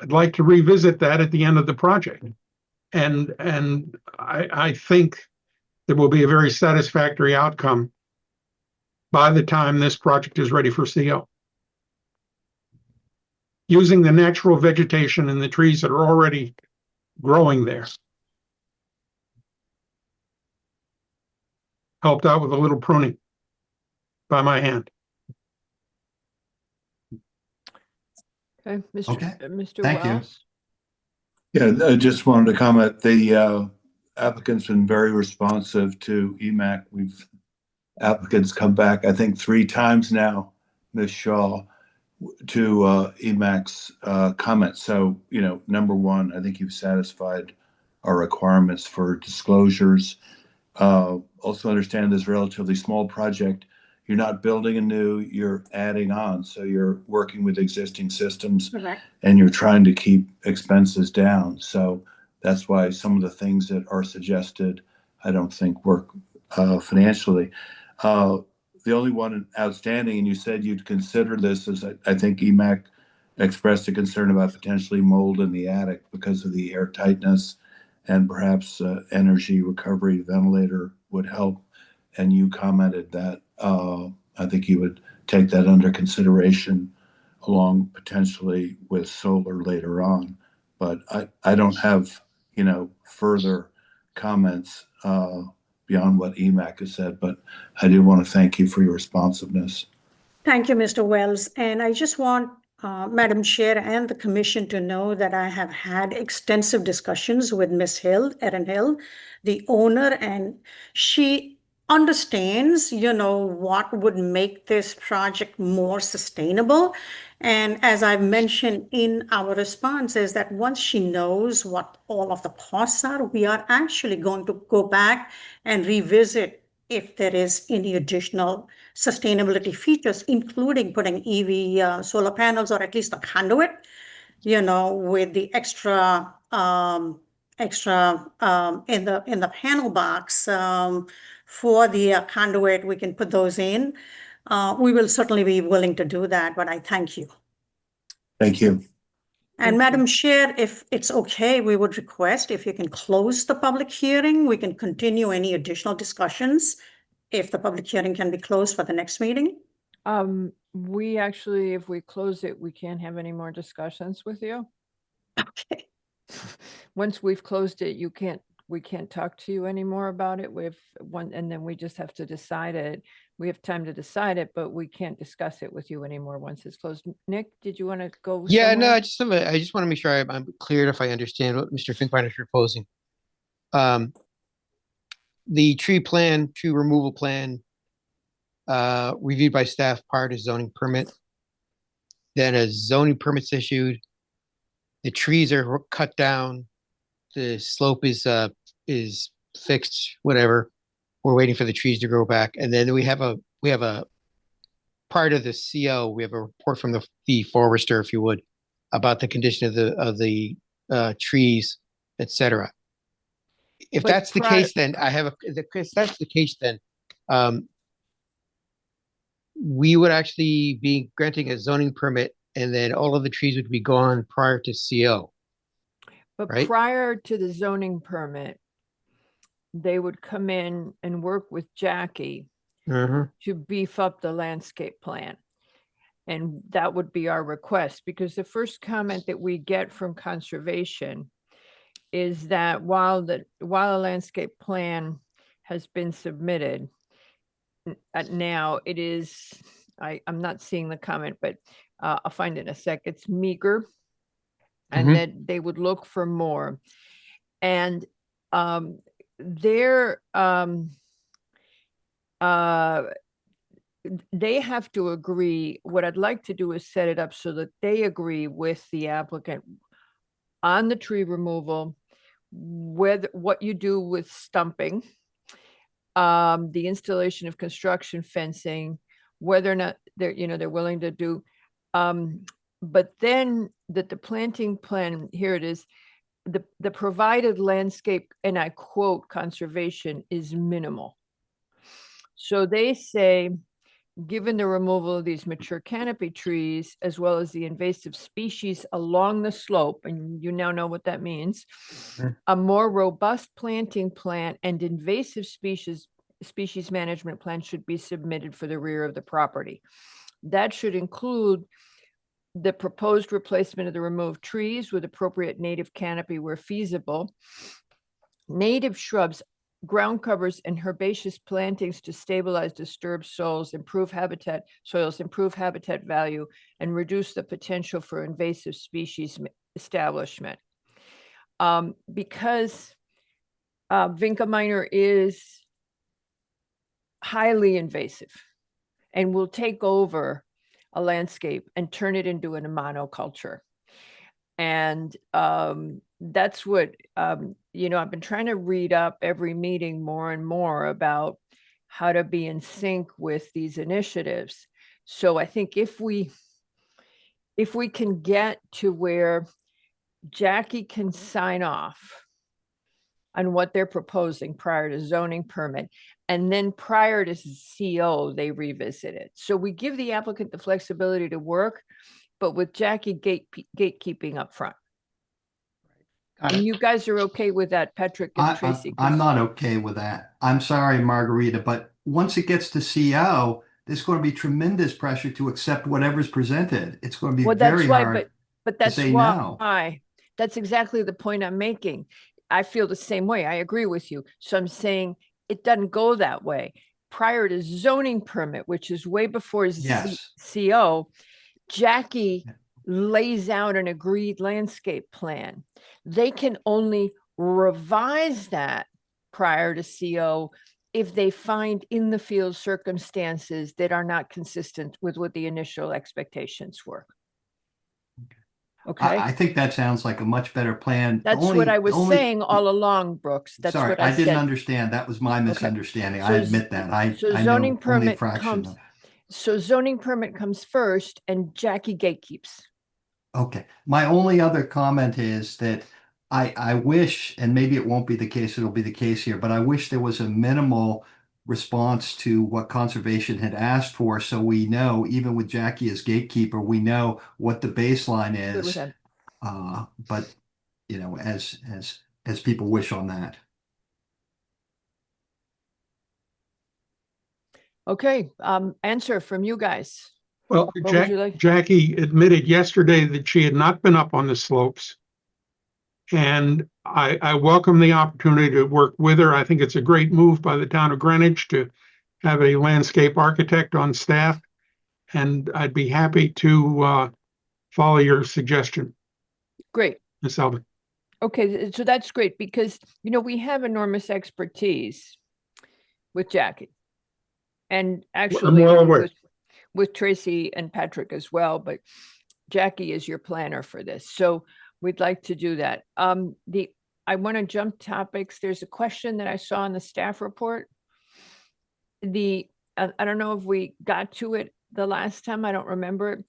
like to revisit that at the end of the project. And I think there will be a very satisfactory outcome by the time this project is ready for CO. Using the natural vegetation and the trees that are already growing there. Helped out with a little pruning by my hand. Okay, Okay, Mr. thank you. Wells? Yeah, I just wanted to comment, the applicant's been very responsive to EMAC. Applicants come back, I think 3 times now, Ms. Shaw, to EMAC's comments. So, number one, I think you've satisfied our requirements for disclosures. Also understand this relatively small project. You're not building anew, you're adding on. So you're working with existing systems. Correct. And you're trying to keep expenses down. So that's why some of the things that are suggested, I don't think work financially. The only one outstanding, and you said you'd consider this, is I think EMAC expressed a concern about potentially mold in the attic because of the air tightness, and perhaps energy recovery ventilator would help. And you commented that I think you would take that under consideration, along potentially with solar later on. But I don't have, further comments beyond what EMAC has said, but I do want to thank you for your responsiveness. Thank you, Mr. Wells. And I just want Madam Chair and the Commission to know that I have had extensive discussions with Ms. Hill, Erin Hill, the owner, and she understands, what would make this project more sustainable. And as I've mentioned in our response, is that once she knows what all of the costs are, we are actually going to go back and revisit if there is any additional sustainability features, including putting EV solar panels, or at least a conduit, with the extra in the panel box for the conduit. We can put those in. We will certainly be willing to do that, but I thank you. Thank you. And Madam Chair, if it's okay, we would request if you can close the public hearing, we can continue any additional discussions if the public hearing can be closed for the next meeting. We actually, if we close it, we can't have any more discussions with you. Okay. Once we've closed it, we can't talk to you anymore about it. And then we just have to decide it. We have time to decide it, but we can't discuss it with you anymore once it's closed. Nick, did you want to go? Yeah, no, somewhere? I just want to make sure I'm clear if I understand what Mr. Finkbeiner is proposing. The tree removal plan, reviewed by staff prior to zoning permit. Then a zoning permit's issued. The trees are cut down. The slope is fixed, whatever. We're waiting for the trees to grow back. And then we have a part of the CO, we have a report from the forester, if you would, about the condition of the trees, etc. If But that's the case, then if that's the case, then we would actually be granting a zoning permit, and then all of the trees would be gone prior to CO. But right? prior to the zoning permit, they would come in and work with Jackie to beef up the landscape plan. And that would be our request, because the first comment that we get from conservation is that while a landscape plan has been submitted, now it is, I'm not seeing the comment, but I'll find it in a sec. It's meager, and that they would look for more. And they have to agree. What I'd like to do is set it up so that they agree with the applicant on the tree removal, what you do with stumping, the installation of construction fencing, whether or not they're willing to do, but then that the planting plan, here it is, the provided landscape, and I quote conservation, is minimal. So they say, given the removal of these mature canopy trees, as well as the invasive species along the slope, and you now know what that means, a more robust planting plan and invasive species management plan should be submitted for the rear of the property. That should include the proposed replacement of the removed trees with appropriate native canopy where feasible. Native shrubs ground covers and herbaceous plantings to stabilize disturbed soils, improve habitat value, and reduce the potential for invasive species establishment. Because Vinca minor is highly invasive and will take over a landscape and turn it into a monoculture. And that's what, I've been trying to read up every meeting more and more about how to be in sync with these initiatives. So I think if we can get to where Jackie can sign off on what they're proposing prior to zoning permit, and then prior to CO, they revisit it. So we give the applicant the flexibility to work, but with Jackie gatekeeping up front. Got And it. you guys are okay with that, Patrick and Tracy? I'm not okay with that. I'm sorry, Margarita, but once it gets to CO, there's going to be tremendous pressure to accept whatever's presented. It's going to be Well, that's very why, hard but to that's say no. why. That's exactly the point I'm making. I feel the same way. I agree with you. So I'm saying it doesn't go that way. Prior to zoning permit, which is way before Yes. CO, Jackie lays out an agreed landscape plan. They can only revise that prior to CO if they find in the field circumstances that are not consistent with what the initial expectations were. Okay. I think that sounds like a much better plan. That's what I was saying all along, Brooks. That's Sorry, what I didn't said. understand. That was my misunderstanding. So I admit that. so I zoning know only a permit fraction comes, of- so zoning permit comes first and Jackie gatekeeps. Okay. My only other comment is that I wish, and maybe it won't be the case, it'll be the case here, but I wish there was a minimal response to what conservation had asked for. So we know, even with Jackie as gatekeeper, we know what the baseline Good with is. that. But as people wish on that. Okay, answer from you guys. Well, What would you like? Jackie admitted yesterday that she had not been up on the slopes. And I welcome the opportunity to work with her. I think it's a great move by the town of Greenwich to have a landscape architect on staff. And I'd be happy to follow your suggestion, Great. Ms. Albert. Okay, so that's great because, we have enormous expertise with Jackie. And actually well aware. with Tracy and Patrick as well, but Jackie is your planner for this. So we'd like to do that. I want to jump topics. There's a question that I saw in the staff report. I don't know if we got to it the last time, I don't remember it.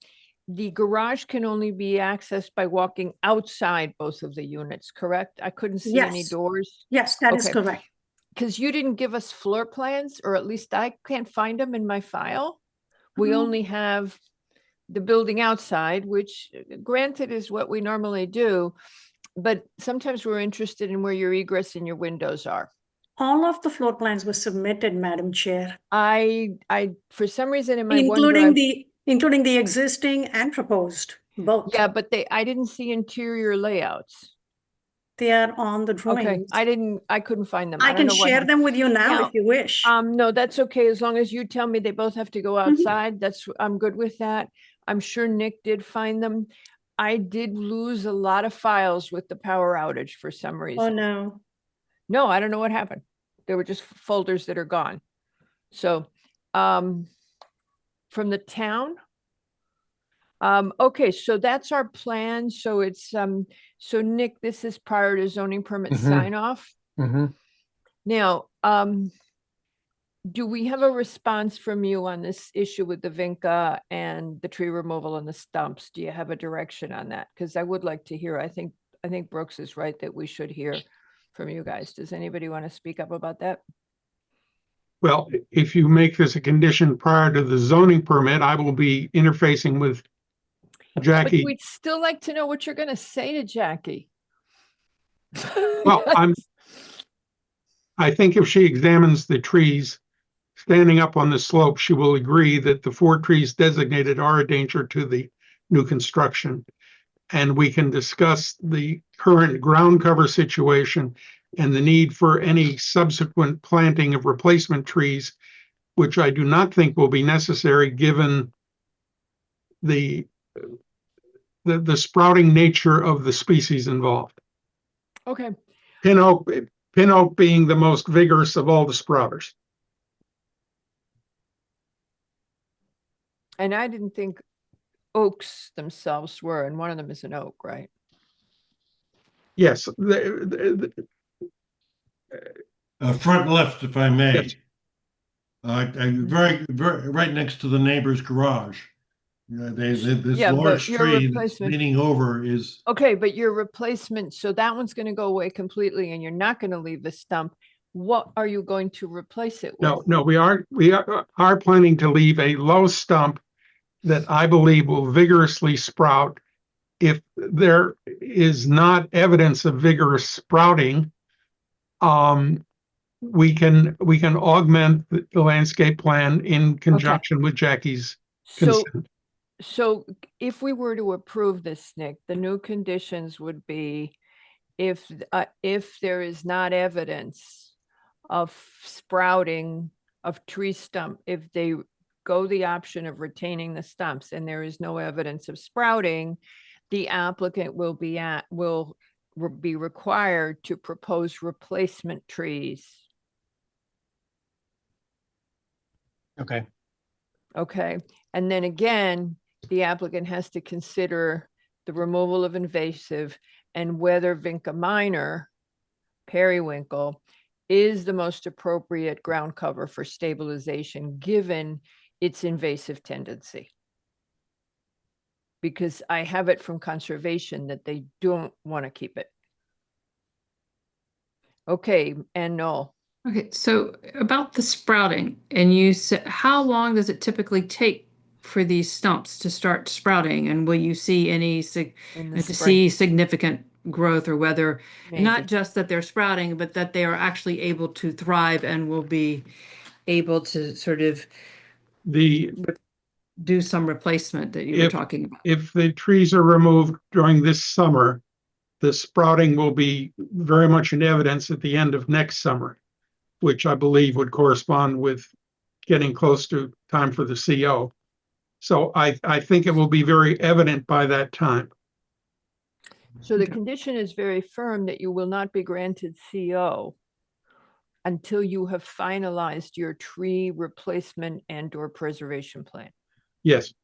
The garage can only be accessed by walking outside both of the units, correct? I couldn't see any Yes. doors. Yes, that is Okay. correct. Because you didn't give us floor plans, or at least I can't find them in my file. We Mhm. only have the building outside, which granted is what we normally do, but sometimes we're interested in where your egress and your windows are. All of the floor plans were submitted, Madam Chair, I for some reason in my OneDrive, including the existing and proposed, both. yeah, but I didn't see interior layouts. They are on the Okay, drawings. I couldn't find them. I don't can know what share happened. them with you now Now, if you wish. No, that's okay. As long as you tell me they both have to go Mm-hmm. outside, I'm good with that. I'm sure Nick did find them. I did lose a lot of files with the power outage for some Oh, reason. no. No, I don't know what happened. They were just folders that are gone. So, from the town. Okay, so that's our plan. So it's, so Nick, this is prior to zoning permit sign off. Now, do we have a response from you on this issue with the Vinca and the tree removal and the stumps? Do you have a direction on that? Because I would like to hear, I think Brooks is right that we should hear from you guys. Does anybody want to speak up about that? Well, if you make this a condition prior to the zoning permit, I will be interfacing with But Jackie. we'd still like to know what you're going to say to Jackie. Well, I think if she examines the trees standing up on the slope, she will agree that the 4 trees designated are a danger to the new construction. And we can discuss the current ground cover situation and the need for any subsequent planting of replacement trees, which I do not think will be necessary given the sprouting nature of the species involved. Okay. Pin oak being the most vigorous of all the sprouters. And I didn't think oaks themselves were, and one of them is an oak, right? Yes, Front left, if I may. Yes. Very, very, right next to the neighbor's garage. This Yeah, but large your tree that's replacement- leaning over is, Okay, but your replacement, so that one's going to go away completely and you're not going to leave the stump. What are you going to replace it with? no, we are planning to leave a low stump that I believe will vigorously sprout. If there is not evidence of vigorous sprouting, we can augment the landscape plan in conjunction with Jackie's So, consent. so if we were to approve this, Nick, the new conditions would be if there is not evidence of sprouting of tree stump, if they go the option of retaining the stumps and there is no evidence of sprouting, the applicant will be required to propose replacement trees. Okay. Okay, and then again, the applicant has to consider the removal of invasive and whether Vinca minor, periwinkle, is the most appropriate ground cover for stabilization given its invasive tendency. Because I have it from conservation that they don't want to keep it. Okay, and no. Okay, so about the sprouting, and you said, how long does it typically take for these stumps to start sprouting? And will you see any significant growth, or whether not just that they're sprouting, but that they are actually able to thrive and will be able to sort of do some replacement that you were talking about? If the trees are removed during this summer, the sprouting will be very much in evidence at the end of next summer, which I believe would correspond with getting close to time for the CO. So I think it will be very evident by that time. So the condition is very firm that you will not be granted CO until you have finalized your tree replacement and/or preservation plan. Yes.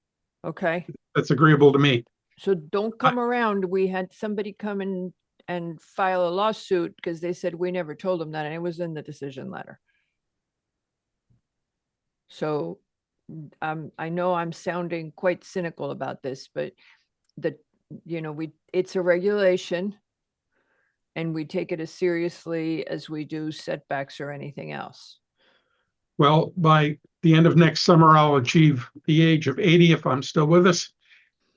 Okay. That's agreeable to me. So don't come around. We had somebody come in and file a lawsuit because they said we never told them that, and it was in the decision letter. So I know I'm sounding quite cynical about this, but it's a regulation and we take it as seriously as we do setbacks or anything else. Well, by the end of next summer, I'll achieve the age of 80 if I'm still with us.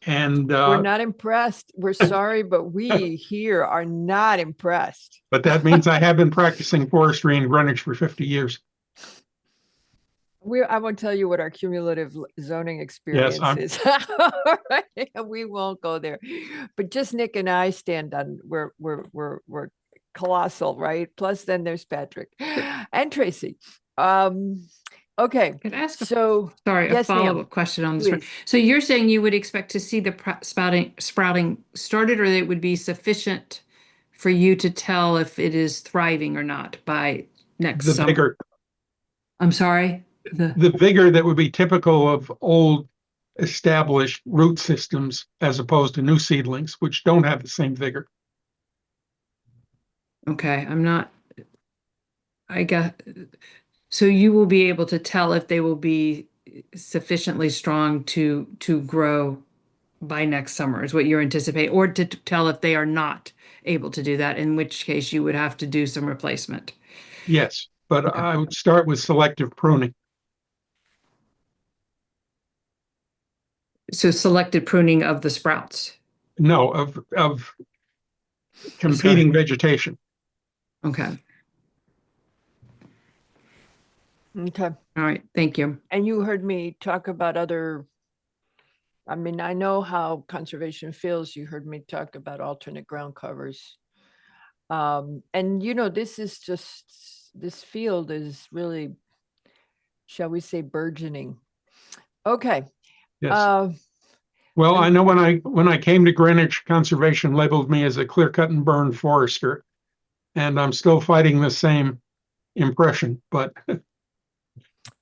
And we're not impressed. We're sorry, but we here are not impressed. But that means I have been practicing forestry in Greenwich for 50 years. I won't tell you what our cumulative zoning experience is. We won't go there. But just Nick and I stand on, we're colossal, right? Plus then there's Patrick and Tracy. Okay. Could I ask a follow-up question on this? So you're saying you would expect to see the sprouting started, or it would be sufficient for you to tell if it is thriving or not by next summer? Vigor. I'm sorry? The vigor that would be typical of old established root systems as opposed to new seedlings, which don't have the same vigor. Okay, I guess, so you will be able to tell if they will be sufficiently strong to grow by next summer is what you're anticipating, or to tell if they are not able to do that, in which case you would have to do some replacement. Yes, but I would start with selective pruning. So selected pruning of the sprouts? No, of competing vegetation. Okay. Okay. All right. Thank you. And you heard me talk about I know how conservation feels. You heard me talk about alternate ground covers. And you know, this is just, this field is really, shall we say, burgeoning. Okay. Yes. Well, I know when I came to Greenwich, conservation labeled me as a clear cut and burn forester, and I'm still fighting the same impression, but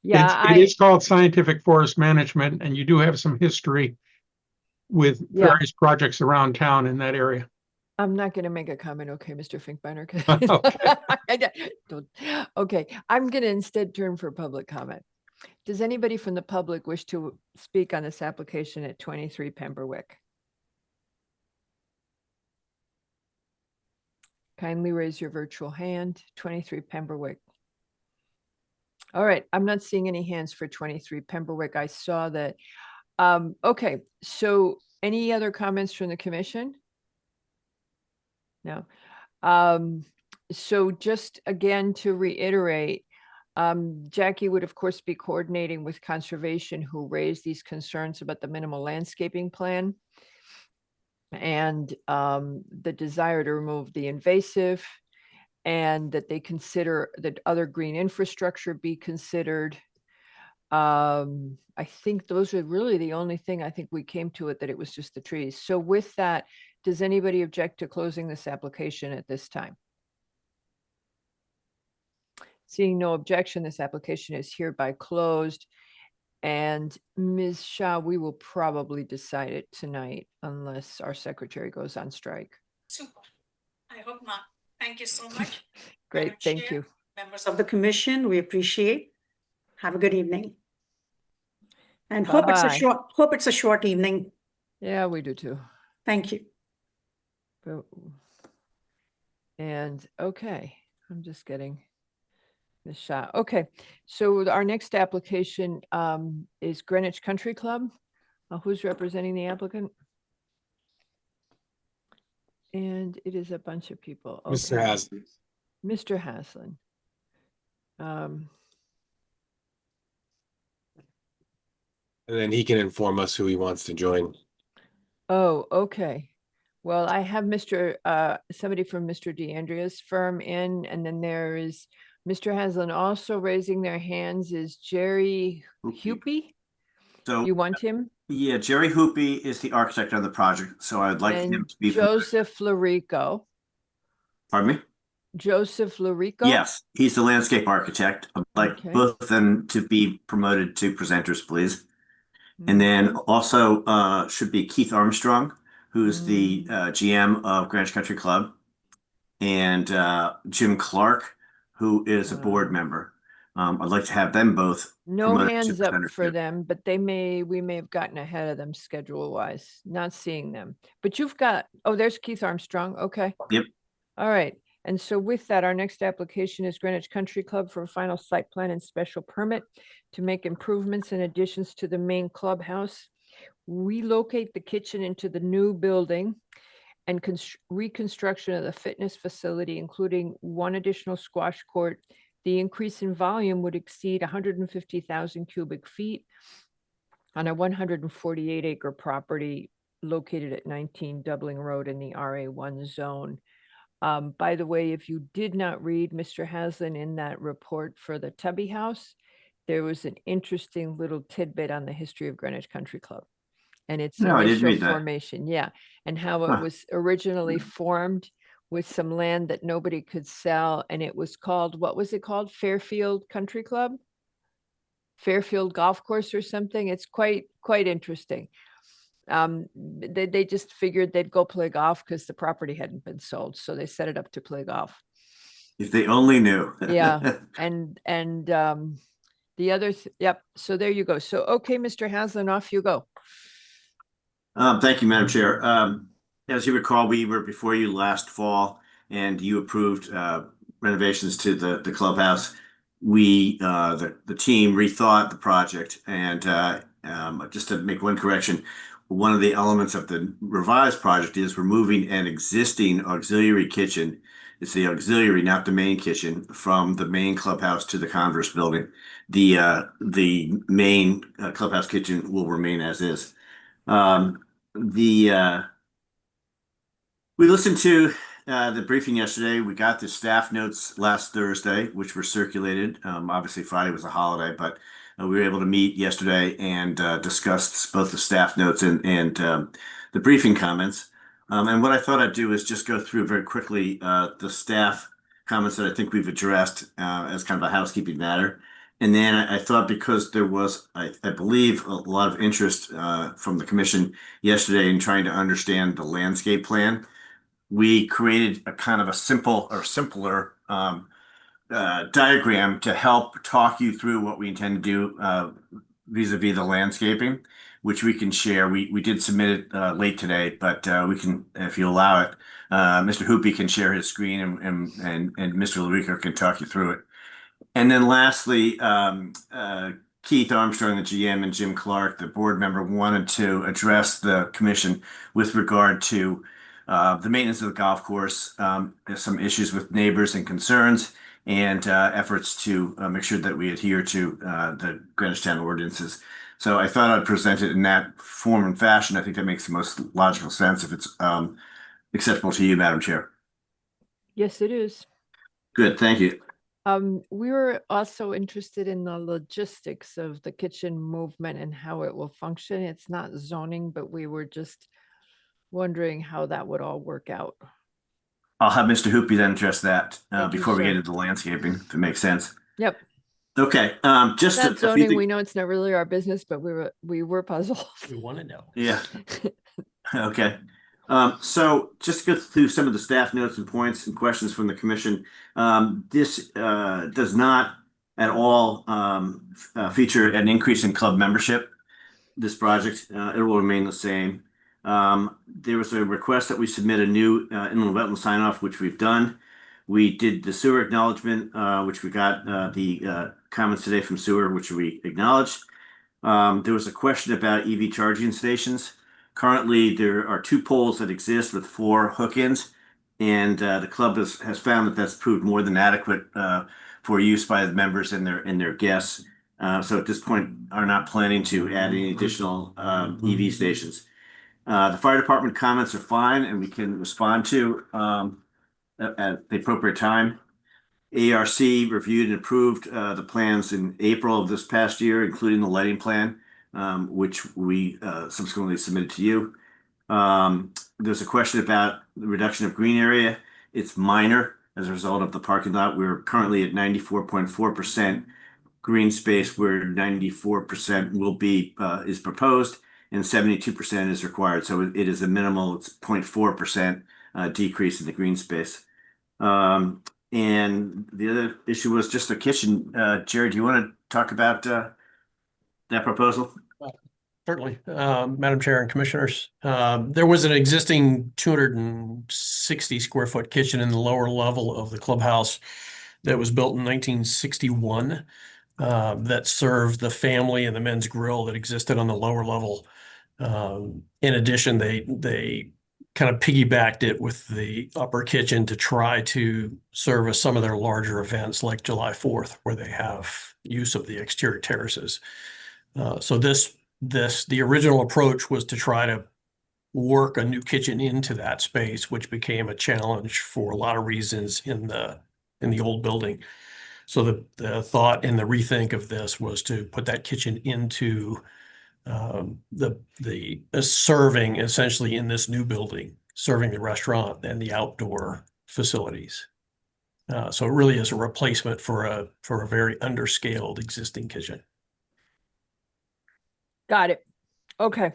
yeah, it is called scientific forest management, and you do have some history with various projects around town in that area. I'm not going to make a comment, okay, Mr. Finkbeiner? Okay. Okay, I'm going to instead turn for public comment. Does anybody from the public wish to speak on this application at 23 Pemberwick? Kindly raise your virtual hand, 23 Pemberwick. All right, I'm not seeing any hands for 23 Pemberwick. I saw that. Okay, so any other comments from the commission? No. So just again, to reiterate, Jackie would of course be coordinating with conservation, who raised these concerns about the minimal landscaping plan and the desire to remove the invasive, and that they consider that other green infrastructure be considered. I think those are really the only thing I think we came to it, that it was just the trees. So with that, does anybody object to closing this application at this time? Seeing no objection, this application is hereby closed. And Ms. Shah, we will probably decide it tonight unless our secretary goes on strike. Super. I hope not. Thank you so much. Great, Madam thank Chair, you. members of the commission, we appreciate. Have a good evening. And hope it's a short evening. Yeah, we do too. Thank you. And okay, I'm just getting Ms. Shah. Okay, so our next application is Greenwich Country Club. Who's representing the applicant? And it is a bunch of people. Okay. Mr. Haslam. Mr. Haslam. And then he can inform us who he wants to join. Oh, okay. Well, I have somebody from Mr. DeAndrea's firm in, and then there is Mr. Haslam. Also raising their hands is Jerry Hupy. So you want him? Yeah, Jerry Hupy is the architect on the project, so I'd like him to be Joseph Larico. Pardon me? Joseph Larico? Yes, he's the landscape architect. I'd like both of them to be promoted to presenters, please. And then also should be Keith Armstrong, who's the GM of Greenwich Country Club, and Jim Clark, who is a board member. I'd like to have them both. No hands up for them, but we may have gotten ahead of them schedule wise, not seeing them. But you've got, there's Keith Armstrong. Okay. Yep. All right. And so with that, our next application is Greenwich Country Club for a final site plan and special permit to make improvements and additions to the main clubhouse, relocate the kitchen into the new building, and reconstruction of the fitness facility, including one additional squash court. The increase in volume would exceed 150,000 cubic feet on a 148-acre property located at 19 Dublin Road in the RA1 zone. By the way, if you did not read Mr. Haslam in that report for the Tubby House, there was an interesting little tidbit on the history of Greenwich Country Club and its initial formation. Yeah, and how it was originally formed with some land that nobody could sell, and it was called, what was it called? Fairfield Country Club? Fairfield Golf Course or something. It's quite interesting. They just figured they'd go play golf because the property hadn't been sold, so they set it up to play golf. If they only knew. Yeah, and the others, yep. So there you go. So okay, Mr. Haslam, off you go. Thank you, Madam Chair. As you recall, we were before you last fall, and you approved renovations to the clubhouse. We, the team, rethought the project, and just to make one correction, one of the elements of the revised project is removing an existing auxiliary kitchen. It's the auxiliary, not the main kitchen, from the main clubhouse to the Converse building. The main clubhouse kitchen will remain as is. We listened to the briefing yesterday. We got the staff notes last Thursday, which were circulated. Obviously Friday was a holiday, but we were able to meet yesterday and discussed both the staff notes and the briefing comments. And what I thought I'd do is just go through very quickly the staff comments that I think we've addressed as kind of a housekeeping matter. And then I thought, because there was, I believe, a lot of interest from the commission yesterday in trying to understand the landscape plan, we created a kind of a simple or simpler diagram to help talk you through what we intend to do vis-a-vis the landscaping, which we can share. We did submit it late today, but we can, if you allow it, Mr. Hoopy can share his screen and Mr. LaRico can talk you through it. And then lastly, Keith Armstrong, the GM, and Jim Clark, the board member, wanted to address the commission with regard to the maintenance of the golf course, some issues with neighbors and concerns, and efforts to make sure that we adhere to the Greenwich Town ordinances. So I thought I'd present it in that form and fashion. I think that makes the most logical sense if it's acceptable to you, Madam Chair. Yes, it is. Good, thank you. We were also interested in the logistics of the kitchen movement and how it will function. It's not zoning, but we were just wondering how that would all work out. I'll have Mr. Hoopy then address that Thank you, before we sir. get into the landscaping, if it makes sense. Yep. Okay, just That a few zoning, things. we know it's not really our business, but we were puzzled. We want to know. Yeah. Okay. So just to go through some of the staff notes and points and questions from the commission. This does not at all feature an increase in club membership. This project, it will remain the same. There was a request that we submit a new inland wetland sign off, which we've done. We did the sewer acknowledgement, which we got the comments today from sewer, which we acknowledged. There was a question about EV charging stations. Currently, there are 2 poles that exist with 4 hook-ins, and the club has found that that's proved more than adequate for use by the members and their guests. So at this point, are not planning to add any additional EV stations. The fire department comments are fine, and we can respond to at the appropriate time. ARC reviewed and approved the plans in April of this past year, including the lighting plan, which we subsequently submitted to you. There's a question about the reduction of green area. It's minor as a result of the parking lot. We're currently at 94.4% green space, where 94% will be is proposed and 72% is required. So it is a minimal, it's 0.4% decrease in the green space. And the other issue was just the kitchen. Jerry, do you want to talk about that proposal? Certainly, Madam Chair and Commissioners. There was an existing 260 square foot kitchen in the lower level of the clubhouse that was built in 1961 that served the family and the men's grill that existed on the lower level. In addition, they kind of piggybacked it with the upper kitchen to try to service some of their larger events like July 4th, where they have use of the exterior terraces. So the original approach was to try to work a new kitchen into that space, which became a challenge for a lot of reasons in the old building. So the thought and the rethink of this was to put that kitchen into the serving essentially in this new building, serving the restaurant and the outdoor facilities. So it really is a replacement for a very underscaled existing kitchen. Got it. Okay.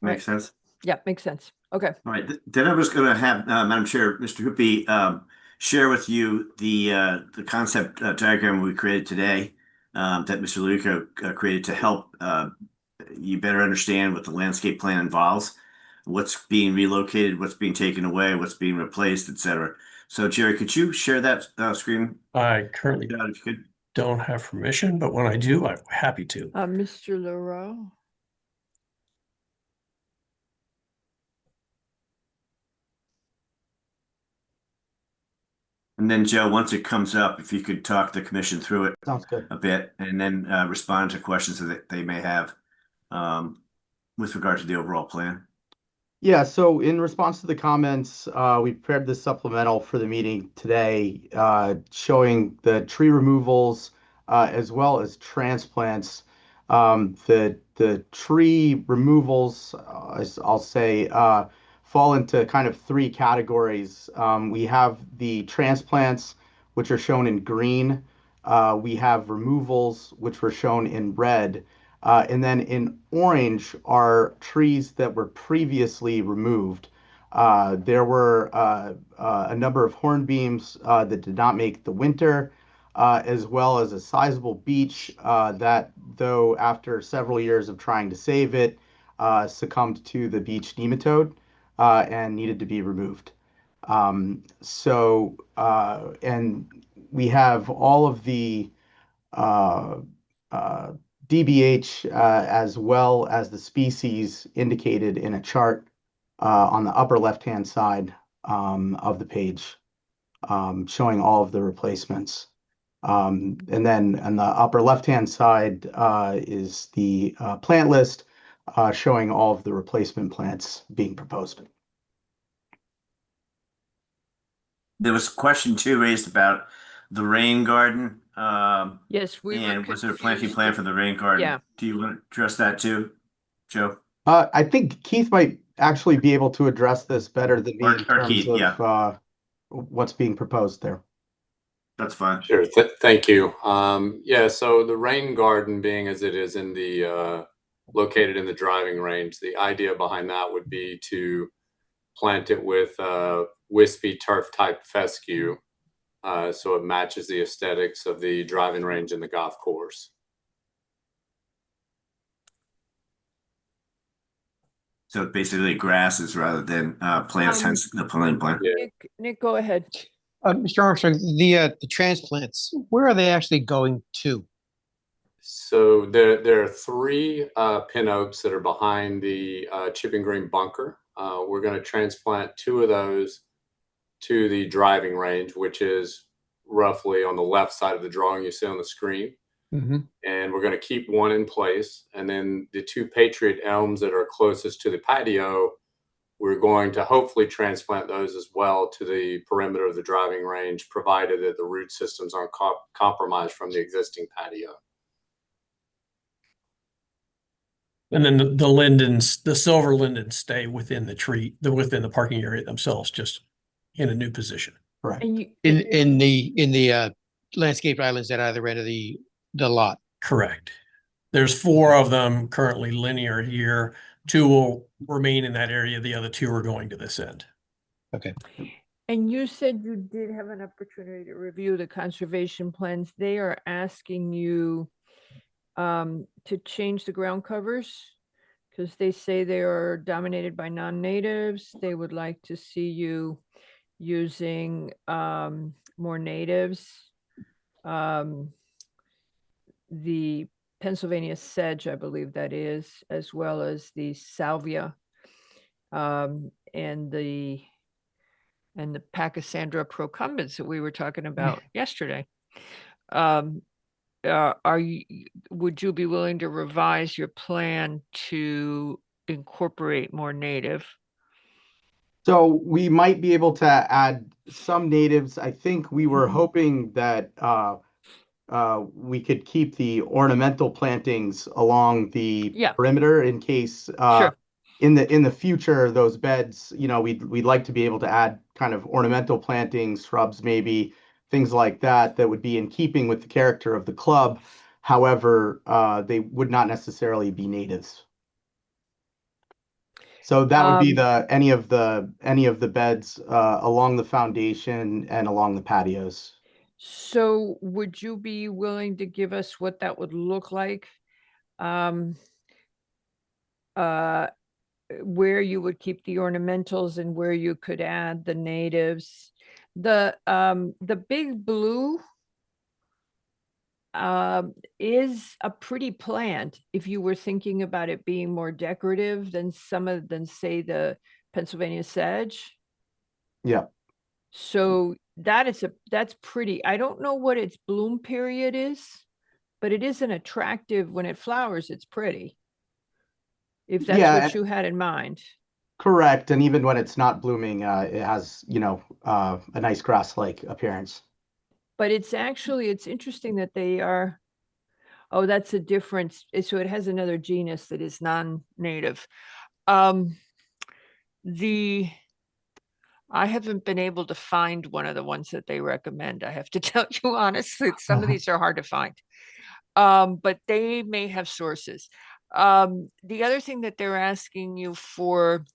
Makes sense. Yeah, makes sense. Okay. All right. Then I was going to have Madam Chair, Mr. Hoopy, share with you the concept diagram we created today that Mr. LaRico created to help you better understand what the landscape plan involves, what's being relocated, what's being taken away, what's being replaced, etc. So, Jerry, could you share that screen? I currently if you could. Don't have permission, but when I do, I'm happy to. Mr. Leroux. And then, Joe, once it comes up, if you could talk the commission through it. Sounds good. A bit, and then respond to questions that they may have with regard to the overall plan. Yeah, so in response to the comments, we prepared this supplemental for the meeting today, showing the tree removals as well as transplants. The tree removals, as I'll say, fall into kind of three categories. We have the transplants, which are shown in green. We have removals, which were shown in red. And then in orange are trees that were previously removed. There were a number of hornbeams that did not make the winter, as well as a sizable beech that, though after several years of trying to save it, succumbed to the beech nematode and needed to be removed. And we have all of the DBH as well as the species indicated in a chart on the upper left-hand side of the page, showing all of the replacements. And then on the upper left-hand side is the plant list showing all of the replacement plants being proposed. There was question too raised about the rain garden. Yes, we were and was there a planting confused. plan for the rain garden? Yeah. Do you want to address that too, Joe? I think Keith might actually be able to address this better than me in terms Keith, of yeah. What's being proposed there. That's fine. Sure. Thank you. Yeah, so the rain garden being as it is in the located in the driving range, the idea behind that would be to plant it with wispy turf type fescue, so it matches the aesthetics of the driving range and the golf course. So basically grasses rather than plants, hence the planting plan. Nick, go ahead. Mr. Armstrong, the transplants, where are they actually going to? So there are three pin oaks that are behind the chipping green bunker. We're going to transplant two of those to the driving range, which is roughly on the left side of the drawing you see on the screen. Mm-hmm. And we're going to keep one in place. And then the two Patriot elms that are closest to the patio, we're going to hopefully transplant those as well to the perimeter of the driving range, provided that the root systems aren't compromised from the existing patio. And then the lindens, the silver lindens stay within the tree, within the parking area themselves, just in a new position. Right. In the landscaped islands at either end of the lot. Correct. There's 4 of them currently linear here. 2 will remain in that area. The other 2 are going to this end. Okay. And you said you did have an opportunity to review the conservation plans. They are asking you to change the ground covers because they say they are dominated by non-natives. They would like to see you using more natives. The Pennsylvania sedge, I believe that is, as well as the salvia and the Pachysandra procumbens that we were talking about yesterday. Would you be willing to revise your plan to incorporate more native? So we might be able to add some natives. I think we were hoping that we could keep the ornamental plantings along the perimeter in case in the future those beds, we'd like to be able to add kind of ornamental plantings, shrubs, maybe things like that would be in keeping with the character of the club. However, they would not necessarily be natives. So that would be any of the beds along the foundation and along the patios. So would you be willing to give us what that would look like? Where you would keep the ornamentals and where you could add the natives. The big blue is a pretty plant if you were thinking about it being more decorative than say the Pennsylvania sedge. Yeah. So that's pretty. I don't know what its bloom period is, but it is an attractive, when it flowers, it's pretty. If that's what you had in mind. Correct. And even when it's not blooming, it has, you know, a nice grass-like appearance. But it's actually, it's interesting that they are, oh, that's a difference. So it has another genus that is non-native. I haven't been able to find one of the ones that they recommend. I have to tell you honestly, some of these are hard to find. But they may have sources. The other thing that they're asking you for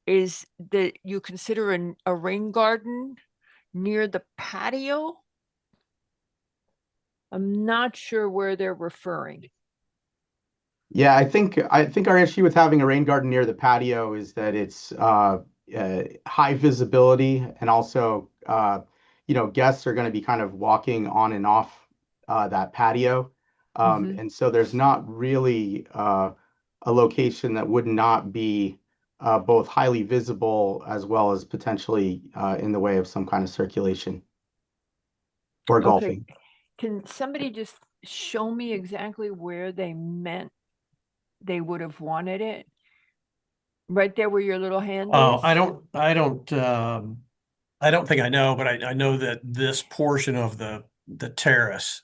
is that you consider a rain garden near the patio. I'm not sure where they're referring. Yeah, I think our issue with having a rain garden near the patio is that it's high visibility, and also you know, guests are going to be kind of walking on and off that patio. And so there's not really a location that would not be both highly visible as well as potentially in the way of some kind of circulation or golfing. Can somebody just show me exactly where they meant they would have wanted it? Right there where your little hand Oh, is? I don't think I know, but I know that this portion of the terrace,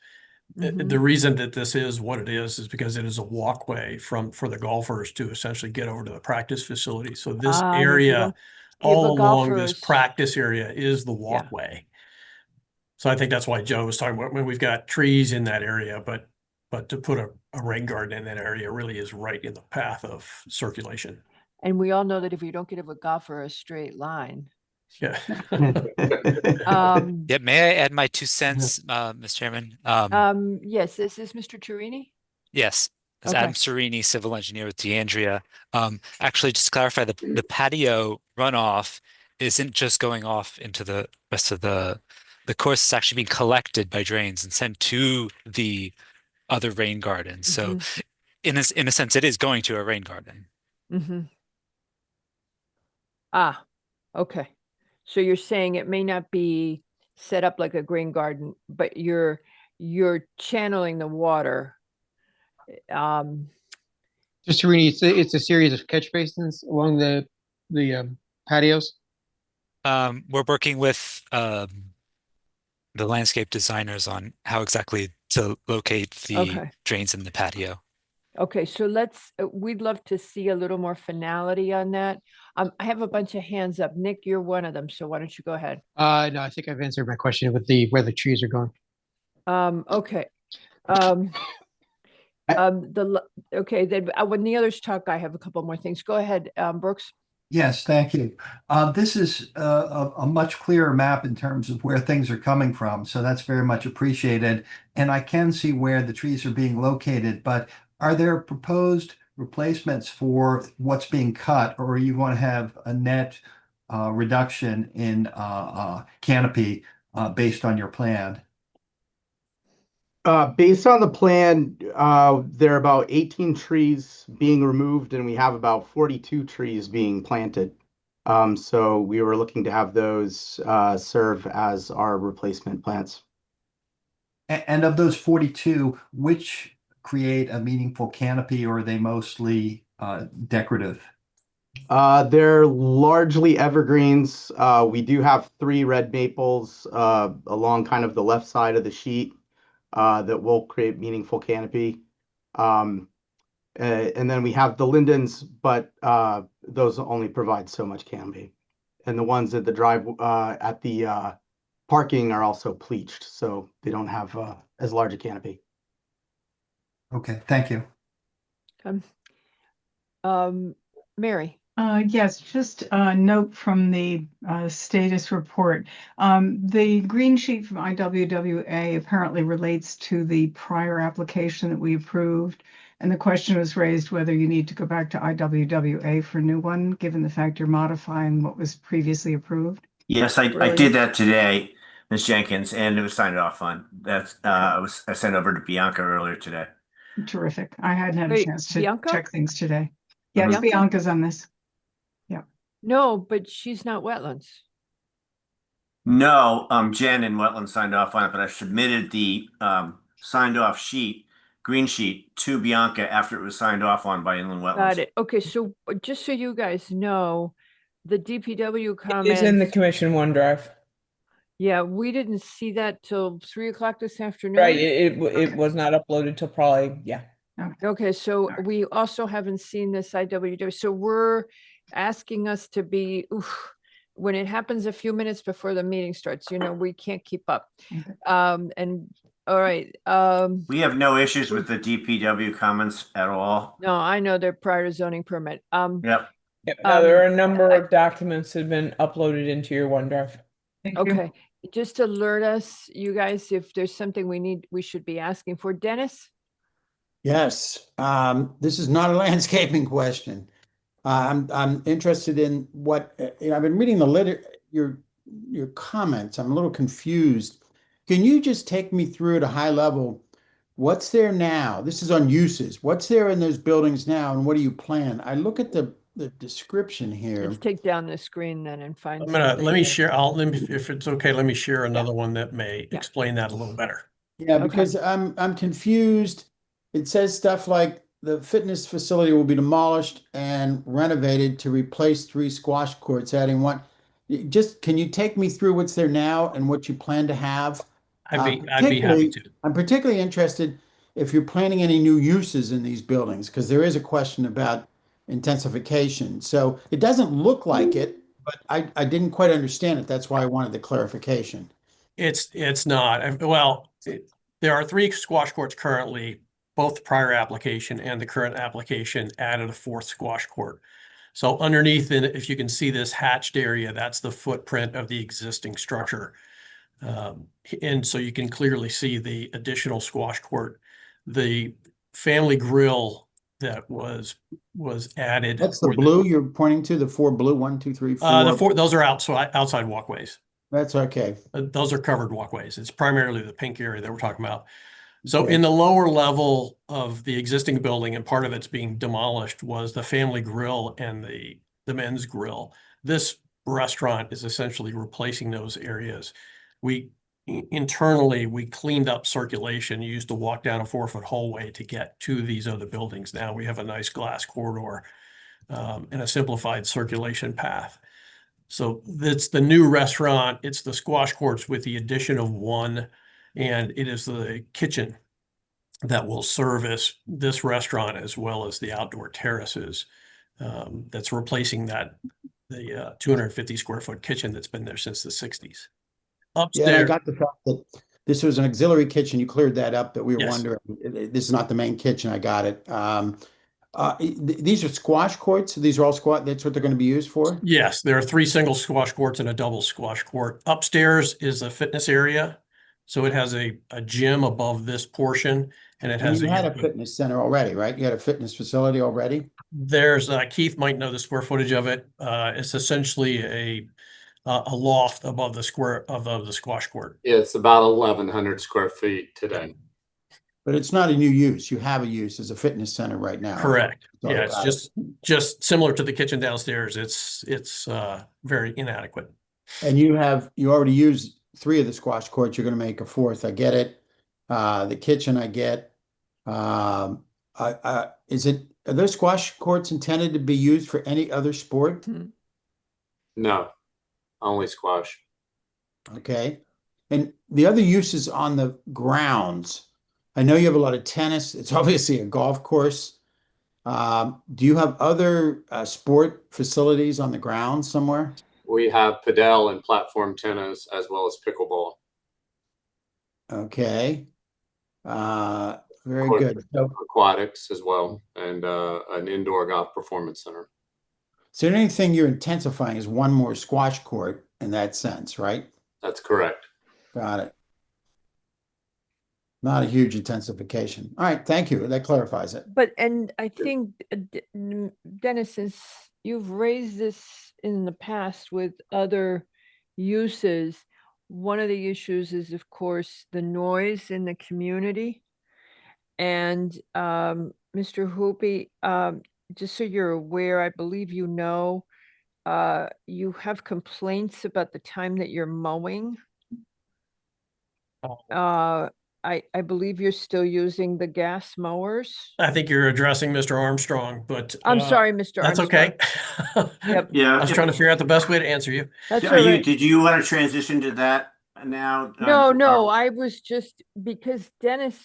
the reason that this is what it is because it is a walkway for the golfers to essentially get over to the practice facility. So this area all along this practice area is the walkway. So I think that's why Joe was talking about when we've got trees in that area, but to put a rain garden in that area really is right in the path of circulation. And we all know that if you don't get a golfer a straight line. Yeah. Yeah, may I add my 2 cents, Ms. Chairman? Yes, this is Mr. Turini? Yes, it's Adam Serini, civil engineer with DeAndrea. Actually, just to clarify, the patio runoff isn't just going off into the rest of the course. It's actually being collected by drains and sent to the other rain gardens. So in a sense, it is going to a rain garden. Ah, okay. So you're saying it may not be set up like a green garden, but you're channeling the water. Just to read, it's a series of catch basins along the patios. We're working with the landscape designers on how exactly to locate the drains in the patio. Okay, so we'd love to see a little more finality on that. I have a bunch of hands up. Nick, you're one of them, so why don't you go ahead? No, I think I've answered my question with where the trees are going. Okay. Then when the others talk, I have a couple more things. Go ahead, Brooks. Yes, thank you. This is a much clearer map in terms of where things are coming from, so that's very much appreciated. And I can see where the trees are being located, but are there proposed replacements for what's being cut, or you want to have a net reduction in canopy based on your plan? Based on the plan, there are about 18 trees being removed, and we have about 42 trees being planted. So we were looking to have those serve as our replacement plants. And of those 42, which create a meaningful canopy, or are they mostly decorative? They're largely evergreens. We do have 3 red maples along kind of the left side of the sheet that will create meaningful canopy. And then we have the lindens, but those only provide so much canopy. And the ones at the drive at the parking are also pleached, so they don't have as large a canopy. Okay, thank you. Mary. Yes, just a note from the status report. The green sheet from IWWA apparently relates to the prior application that we approved. And the question was raised whether you need to go back to IWWA for a new one, given the fact you're modifying what was previously approved. Yes, I did that today, Ms. Jenkins, and it was signed off on. That's I sent over to Bianca earlier today. Terrific. I hadn't had a chance to Bianca? check things today. Yes, Bianca's on this. Yeah. No, but she's not wetlands. No, Jen and Wetland signed off on it, but I submitted the signed off sheet green sheet to Bianca after it was signed off on by Inland Wetlands. Got it. Okay, so just so you guys know, the DPW It's in the comments, commission OneDrive. yeah, we didn't see that till 3 o'clock this afternoon. Right. It was not uploaded till probably, yeah. Okay, so we also haven't seen this IWW, so we're asking us to be, when it happens a few minutes before the meeting starts, we can't keep up. And all right. We have no issues with the DPW comments at all. No, I know they're prior to zoning permit. Yep. No, there are a number of documents that have been uploaded into your OneDrive. Okay, just alert us, you guys, if there's something we should be asking for. Dennis? Yes, this is not a landscaping question. I'm interested in what, I've been reading your comments. I'm a little confused. Can you just take me through at a high level? What's there now? This is on uses. What's there in those buildings now, and what do you plan? I look at the description here. Let's take down the screen then and find. Let me share. If it's okay, let me share another one that may explain that a little better. Yeah, because I'm confused. It says stuff like the fitness facility will be demolished and renovated to replace 3 squash courts, adding 1. Just, can you take me through what's there now and what you plan to have? I'd be happy to. I'm particularly interested if you're planning any new uses in these buildings, because there is a question about intensification. So it doesn't look like it, but I didn't quite understand it. That's why I wanted the clarification. It's not. Well, there are 3 squash courts currently. Both the prior application and the current application added a 4th squash court. So underneath, if you can see this hatched area, that's the footprint of the existing structure. And so you can clearly see the additional squash court. The family grill that was added. That's the blue you're pointing to, the 4 blue, 1, 2, 3, 4. The 4, those are outside walkways. That's okay. Those are covered walkways. It's primarily the pink area that we're talking about. So in the lower level of the existing building, and part of it's being demolished, was the family grill and the men's grill. This restaurant is essentially replacing those areas. Internally, we cleaned up circulation, used to walk down a 4-foot hallway to get to these other buildings. Now we have a nice glass corridor and a simplified circulation path. So it's the new restaurant. It's the squash courts with the addition of 1. And it is the kitchen that will service this restaurant as well as the outdoor terraces. That's replacing the 250 square foot kitchen that's been there since the 60s. Upstairs. Yeah, I got the fact that this was an auxiliary kitchen. You cleared that up, that we were wondering. This is not the main kitchen. I got it. These are squash courts. These are all that's what they're going to be used for? Yes, there are 3 single squash courts and a double squash court. Upstairs is a fitness area. So it has a gym above this portion, and it has. You had a fitness center already, right? You had a fitness facility already? There's Keith might know the square footage of it. It's essentially a loft above the squash court. Yeah, it's about 1,100 square feet today. But it's not a new use. You have a use as a fitness center right now. Correct. So, Yeah, it's just similar to the kitchen downstairs. It's very inadequate. And you already used 3 of the squash courts. You're going to make a 4th. I get it. The kitchen, I get. Are those squash courts intended to be used for any other sport? No, only squash. Okay. And the other uses on the grounds, I know you have a lot of tennis. It's obviously a golf course. Do you have other sport facilities on the grounds somewhere? We have padel and platform tennis as well as pickleball. Okay. Very good. So, aquatics as well, and an indoor golf performance center. So the only thing you're intensifying is 1 more squash court in that sense, right? That's correct. Got it. Not a huge intensification. All right, thank you. That clarifies it. And I think, Dennis, since you've raised this in the past with other uses, one of the issues is, of course, the noise in the community. And Mr. Hoopy, just so you're aware, I believe you know, you have complaints about the time that you're mowing. I believe you're still using the gas mowers. I think you're addressing Mr. Armstrong, but I'm sorry, Mr. that's Armstrong. okay. Yep. Yeah. I was trying to figure out the best way to answer you. That's Are all you, right. did you want to transition to that now? No, I was just because Dennis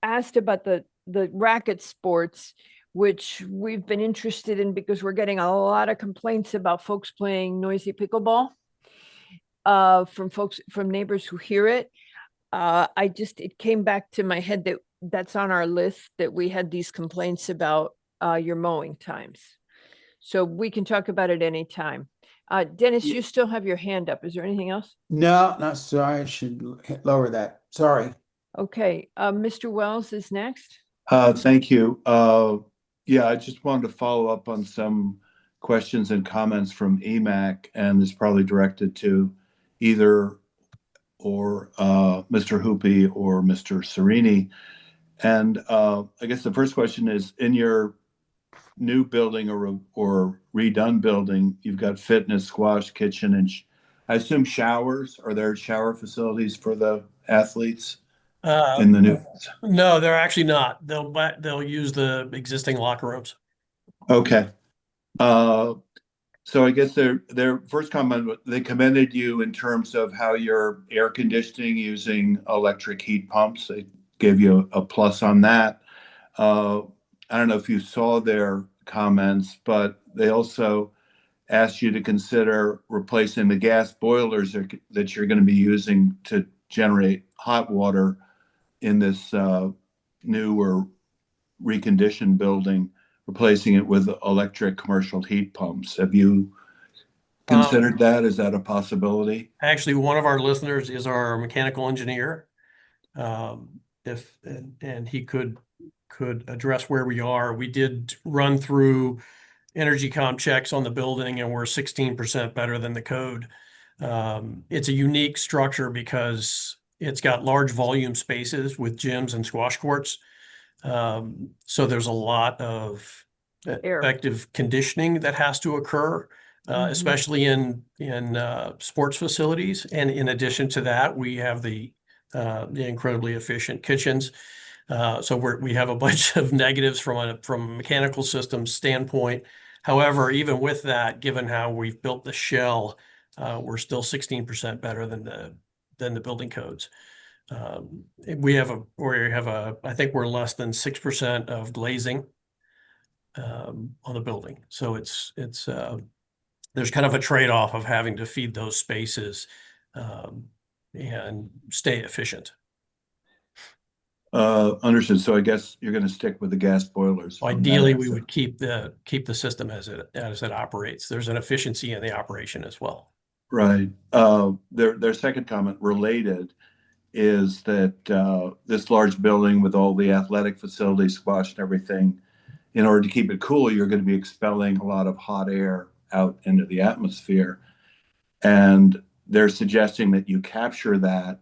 asked about the racket sports, which we've been interested in because we're getting a lot of complaints about folks playing noisy pickleball from neighbors who hear it. It came back to my head that that's on our list, that we had these complaints about your mowing times. So we can talk about it anytime. Dennis, you still have your hand up. Is there anything else? No, not sorry. I should lower that. Sorry. Okay, Mr. Wells is next. Thank you. Yeah, I just wanted to follow up on some questions and comments from EMAC, and it's probably directed to either or Mr. Hoopy or Mr. Serini. And I guess the first question is, in your new building or redone building, you've got fitness, squash, kitchen, and I assume showers. Are there shower facilities for the athletes in the new? No, they're actually not. They'll use the existing locker rooms. Okay. So I guess their first comment, they commended you in terms of how you're air conditioning using electric heat pumps. They gave you a plus on that. I don't know if you saw their comments, but they also asked you to consider replacing the gas boilers that you're going to be using to generate hot water in this new or reconditioned building, replacing it with electric commercial heat pumps. Have you considered that? Is that a possibility? Actually, one of our listeners is our mechanical engineer. And he could address where we are. We did run through energy comm checks on the building, and we're 16% better than the code. It's a unique structure because it's got large volume spaces with gyms and squash courts. So there's a lot of effective conditioning that has to occur, especially in sports facilities. And in addition to that, we have the incredibly efficient kitchens. So we have a bunch of negatives from a mechanical systems standpoint. However, even with that, given how we've built the shell, we're still 16% better than the building codes. I think we're less than 6% of glazing on the building. So it's there's kind of a trade-off of having to feed those spaces and stay efficient. Understood. So I guess you're going to stick with the gas boilers. Ideally, we would keep the system as it operates. There's an efficiency in the operation as well. Right. Their second comment related is that this large building with all the athletic facilities, squash and everything, in order to keep it cool, you're going to be expelling a lot of hot air out into the atmosphere. And they're suggesting that you capture that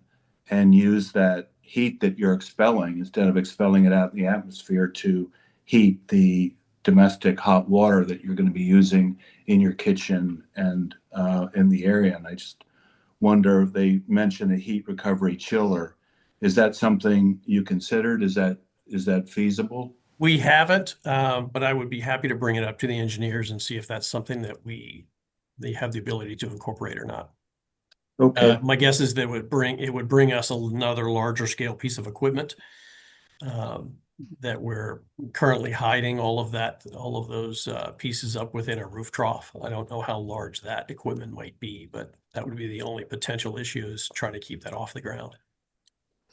and use that heat that you're expelling, instead of expelling it out in the atmosphere, to heat the domestic hot water that you're going to be using in your kitchen and in the area. And I just wonder, if they mentioned a heat recovery chiller. Is that something you considered? Is that feasible? We haven't, but I would be happy to bring it up to the engineers and see if that's something that they have the ability to incorporate or not. Okay. My guess is that it would bring us another larger scale piece of equipment that we're currently hiding all of those pieces up within a roof trough. I don't know how large that equipment might be, but that would be the only potential issue, is trying to keep that off the ground.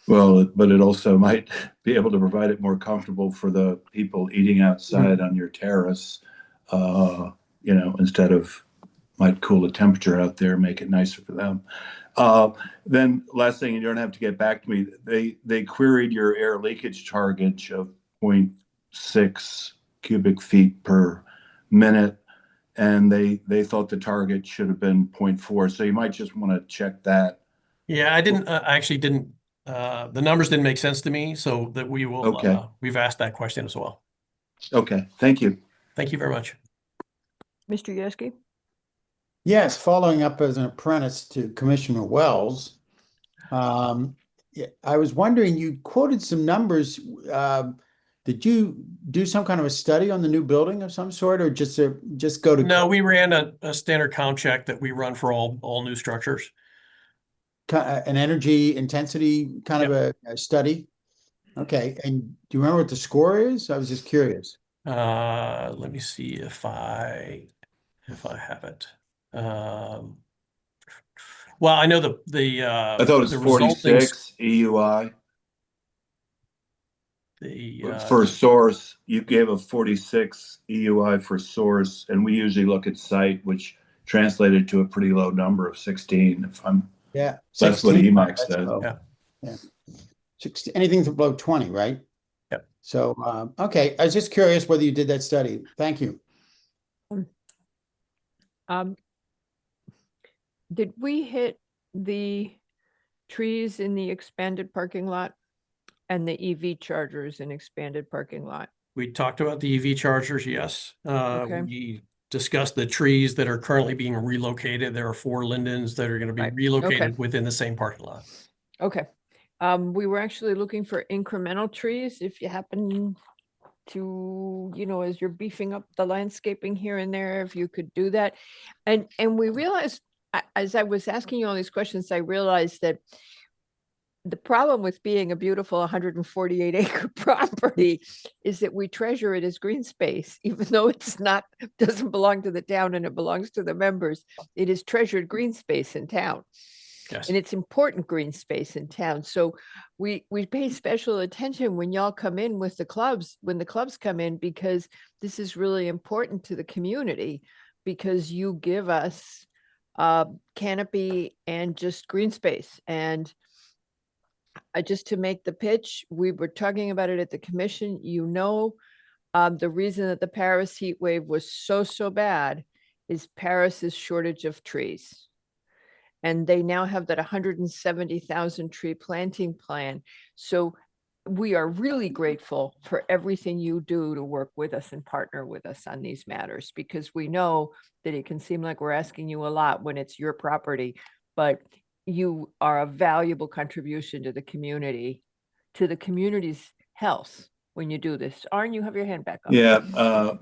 Well, but it also might be able to provide it more comfortable for the people eating outside on your terrace, instead of, might cool the temperature out there, make it nicer for them. Then last thing, you don't have to get back to me. They queried your air leakage target of 0.6 cubic feet per minute, and they thought the target should have been 0.4. So you might just want to check that. Yeah, I actually didn't. The numbers didn't make sense to me, so that we will. Okay. We've asked that question as well. Okay, thank you. Thank you very much. Mr. Yeski? Yes, following up as an apprentice to Commissioner Wells, Yeah, I was wondering, you quoted some numbers. Did you do some kind of a study on the new building of some sort, or just go to No, we ran a standard comp check that we run for all new structures. an energy intensity kind of a study? Okay, and do you remember what the score is? I was just curious. Let me see if I have it. Well, I know I thought it was the 46 EUI. For source, you gave a 46 EUI for source, and we usually look at site, which translated to a pretty low number of 16. If I'm Yeah, that's what 16, EMAC said. low. Yeah. 60, anything below 20, right? Yep. So, okay, I was just curious whether you did that study. Thank you. Did we hit the trees in the expanded parking lot and the EV chargers in expanded parking lot? We talked about the EV chargers, yes. Okay. We discussed the trees that are currently being relocated. There are 4 lindens that are going to be Right. relocated Okay. within the same parking lot. Okay. We were actually looking for incremental trees. If you happen to, as you're beefing up the landscaping here and there, if you could do that. And we realized, as I was asking you all these questions, I realized that the problem with being a beautiful 148 acre property is that we treasure it as green space, even though doesn't belong to the town and it belongs to the members. It is treasured green space in town. Yes. And it's important green space in town. So we pay special attention when y'all come in with the clubs, when the clubs come in, because this is really important to the community, because you give us canopy and just green space. And just to make the pitch, we were talking about it at the commission, the reason that the Paris heat wave was so bad is Paris's shortage of trees. And they now have that 170,000 tree planting plan. So we are really grateful for everything you do to work with us and partner with us on these matters, because we know that it can seem like we're asking you a lot when it's your property, but you are a valuable contribution to the community, to the community's health when you do this. Arn, you have your hand back up. Yeah,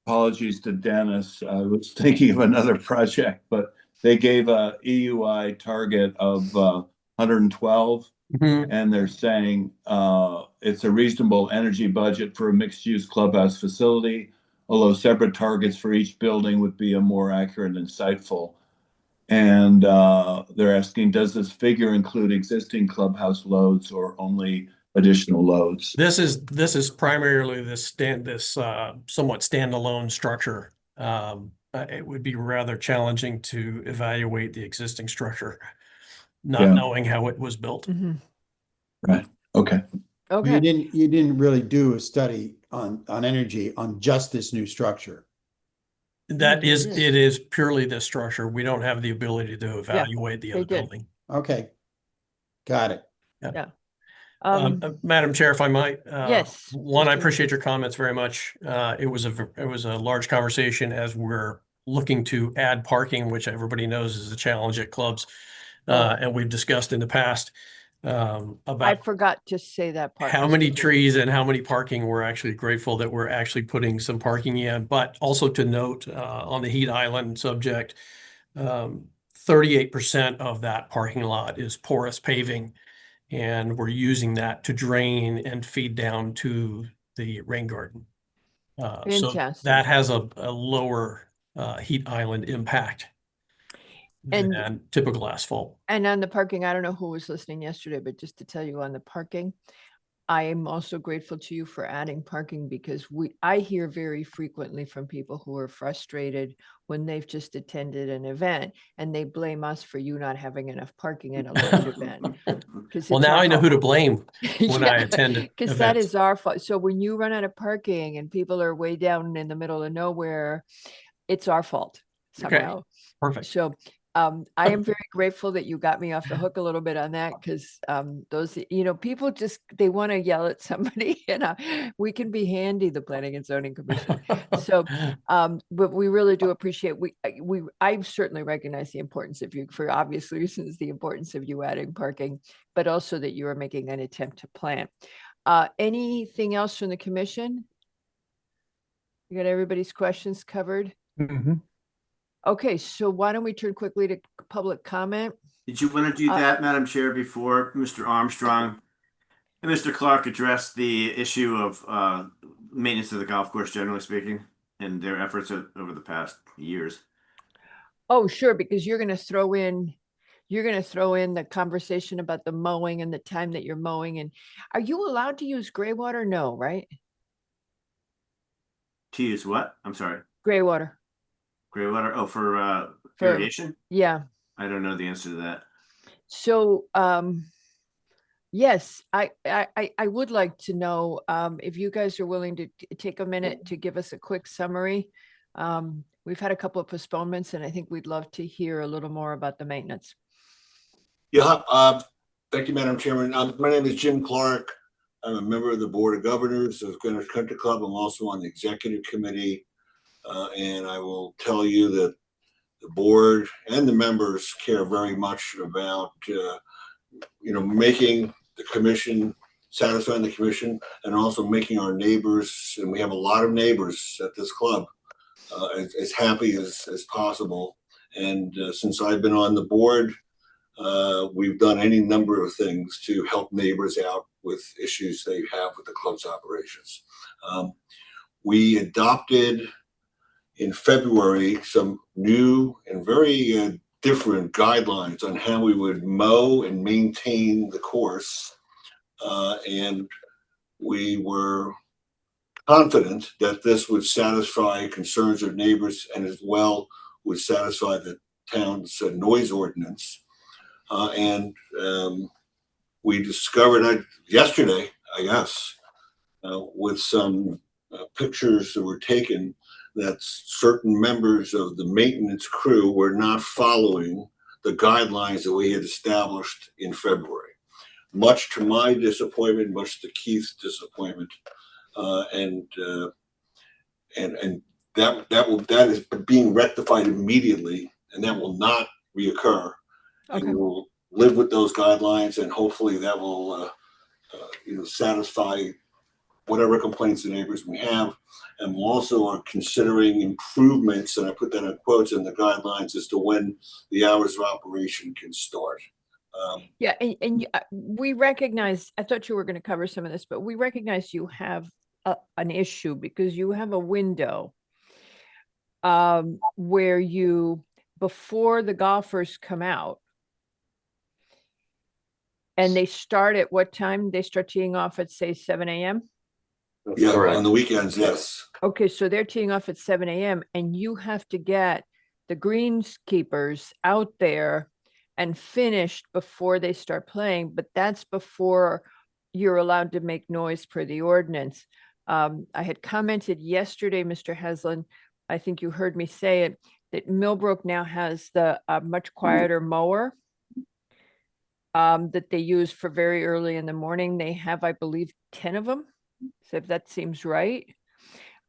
apologies to Dennis. I was thinking of another project, but they gave a EUI target of 112, and they're saying it's a reasonable energy budget for a mixed-use clubhouse facility, although separate targets for each building would be a more accurate and insightful. And they're asking, does this figure include existing clubhouse loads or only additional loads? This is primarily this somewhat standalone structure. It would be rather challenging to evaluate the existing structure, not knowing how it was built. Mm-hmm. Right. Okay. Okay. You didn't really do a study on energy on just this new structure. It is purely this structure. We don't have the ability to evaluate the other building. Okay. Got it. Yeah. Madam Chair, if I might. Yes. One, I appreciate your comments very much. It was a large conversation as we're looking to add parking, which everybody knows is a challenge at clubs. And we've discussed in the past about I forgot to say that part. how many trees and how many parking. We're actually grateful that we're actually putting some parking in, but also to note on the heat island subject, 38% of that parking lot is porous paving. And we're using that to drain and feed down to the rain garden. So that has a lower heat island impact than typical asphalt. And on the parking, I don't know who was listening yesterday, but just to tell you on the parking, I am also grateful to you for adding parking, because I hear very frequently from people who are frustrated when they've just attended an event and they blame us for you not having enough parking at a large event. Well, now I know who to blame when I attend events. Because that is our fault. So when you run out of parking and people are way down in the middle of nowhere, it's our fault somehow. Okay. Perfect. So I am very grateful that you got me off the hook a little bit on that because those, people just, they want to yell at somebody and we can be handy, the Planning and Zoning Commission. So, but we really do appreciate, I certainly recognize the importance of you, for obvious reasons, the importance of you adding parking, but also that you are making an attempt to plan. Anything else from the commission? You got everybody's questions covered? Mm-hmm. Okay, so why don't we turn quickly to public comment? Did you want to do that, Madam Chair, before Mr. Armstrong and Mr. Clark address the issue of maintenance of the golf course, generally speaking, and their efforts over the past years? Oh, sure, because you're going to throw in the conversation about the mowing and the time that you're mowing. And are you allowed to use gray water? No, right? To use what? I'm sorry. Gray water. Gray water. Oh, for irrigation? Yeah. I don't know the answer to that. So, yes, I would like to know if you guys are willing to take a minute to give us a quick summary. We've had a couple of postponements, and I think we'd love to hear a little more about the maintenance. Yeah, thank you, Madam Chairman. My name is Jim Clark. I'm a member of the Board of Governors of Greenwich Country Club. I'm also on the executive committee. And I will tell you that the board and the members care very much about, making the commission, satisfying the commission, and also making our neighbors, and we have a lot of neighbors at this club, as happy as possible. And since I've been on the board, we've done any number of things to help neighbors out with issues they have with the club's operations. We adopted in February some new and very different guidelines on how we would mow and maintain the course. And we were confident that this would satisfy concerns of neighbors and as well would satisfy the town's noise ordinance. And we discovered yesterday, I guess, with some pictures that were taken, that certain members of the maintenance crew were not following the guidelines that we had established in February. Much to my disappointment, much to Keith's disappointment, and that is being rectified immediately, and that will not reoccur. Okay. And we'll live with those guidelines, and hopefully that will satisfy whatever complaints the neighbors may have. And we also are considering improvements, and I put that in quotes in the guidelines, as to when the hours of operation can start. Yeah, and we recognize, I thought you were going to cover some of this, but we recognize you have an issue because you have a window where you, before the golfers come out, and they start at what time? They start teeing off at, say, 7 a.m.? Yeah, on the weekends, yes. Okay, so they're teeing off at 7 a.m. and you have to get the greenskeepers out there and finished before they start playing, but that's before you're allowed to make noise per the ordinance. I had commented yesterday, Mr. Heslin, I think you heard me say it, that Millbrook now has the much quieter mower that they use for very early in the morning. They have, I believe, 10 of them. So if that seems right.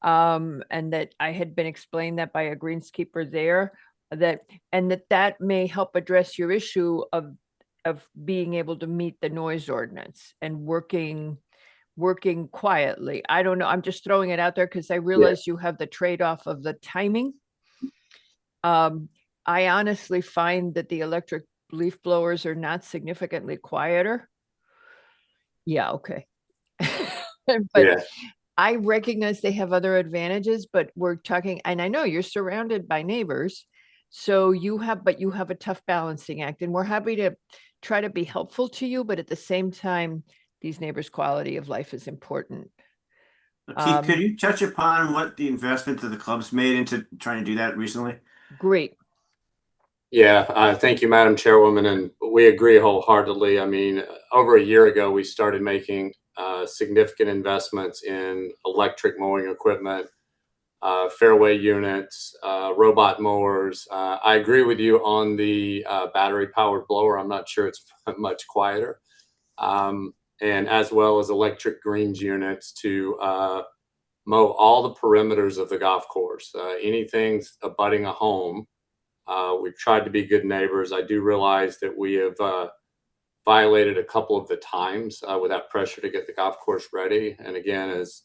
And that I had been explained that by a greenskeeper there, that may help address your issue of being able to meet the noise ordinance and working quietly. I don't know. I'm just throwing it out there because I realize you have the trade-off of the timing. I honestly find that the electric leaf blowers are not significantly quieter. Yeah, okay. But I recognize they have other advantages, but we're talking, and I know you're surrounded by neighbors, so you have a tough balancing act, and we're happy to try to be helpful to you, but at the same time, these neighbors' quality of life is important. Keith, could you touch upon what the investment that the club's made into trying to do that recently? Great. Yeah, thank you, Madam Chairwoman, and we agree wholeheartedly. I mean, over a year ago, we started making significant investments in electric mowing equipment, fairway units, robot mowers. I agree with you on the battery powered blower. I'm not sure it's much quieter. And as well as electric greens units to mow all the perimeters of the golf course. Anything abutting a home. We've tried to be good neighbors. I do realize that we have violated a couple of the times with that pressure to get the golf course ready. And again, as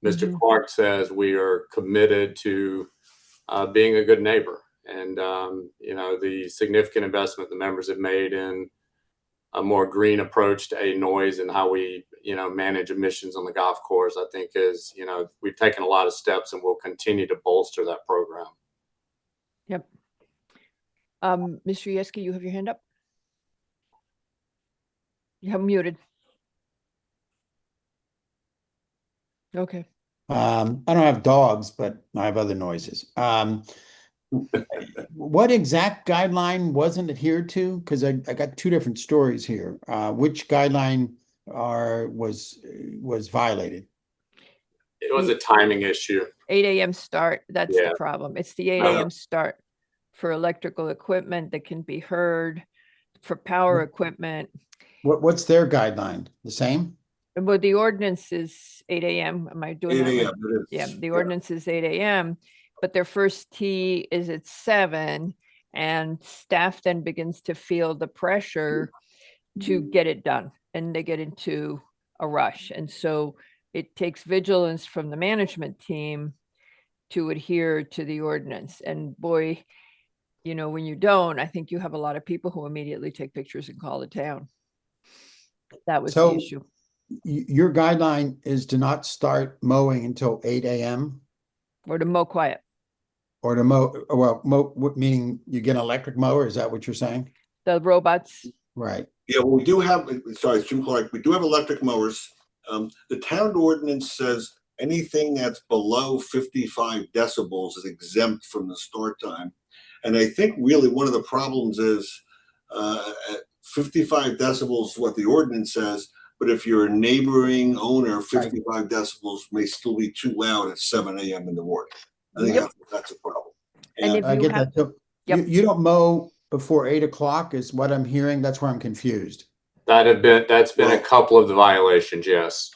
Mr. Clark says, we are committed to being a good neighbor. And, you know, the significant investment the members have made in a more green approach to a noise and how we, you know, manage emissions on the golf course, I think is, you know, we've taken a lot of steps and we'll continue to bolster that program. Yep. Mr. Yeski, you have your hand up? You have muted. Okay. I don't have dogs, but I have other noises. What exact guideline wasn't adhered to? Because I got two different stories here. Which guideline was violated? It was a timing issue. 8 a.m. start. That's Yeah. the problem. It's the 8 a.m. start for electrical equipment that can be heard, for power equipment. What's their guideline? The same? Well, the ordinance is 8 a.m. Am I doing 8 that? a.m. right? it is. Yeah, the ordinance is 8 a.m., but their first tee is at 7, and staff then begins to feel the pressure to get it done, and they get into a rush. And so it takes vigilance from the management team to adhere to the ordinance. And boy, you know, when you don't, I think you have a lot of people who immediately take pictures and call the town. That was the issue. Your guideline is to not start mowing until 8 a.m. Or to mow quiet. Or to mow, well, meaning you get an electric mower, is that what you're saying? The robots. Right. Yeah, well, we do have, sorry, it's Jim Clark, we do have electric mowers. The town ordinance says anything that's below 55 decibels is exempt from the start time. And I think really one of the problems is 55 decibels is what the ordinance says, but if you're a neighboring owner, 55 decibels may still be too loud at 7 a.m. in the morning. I think that's a problem. And if I you get have- that. So you don't mow before 8 o'clock is what I'm hearing. That's where I'm confused. That's been a couple of the violations, yes.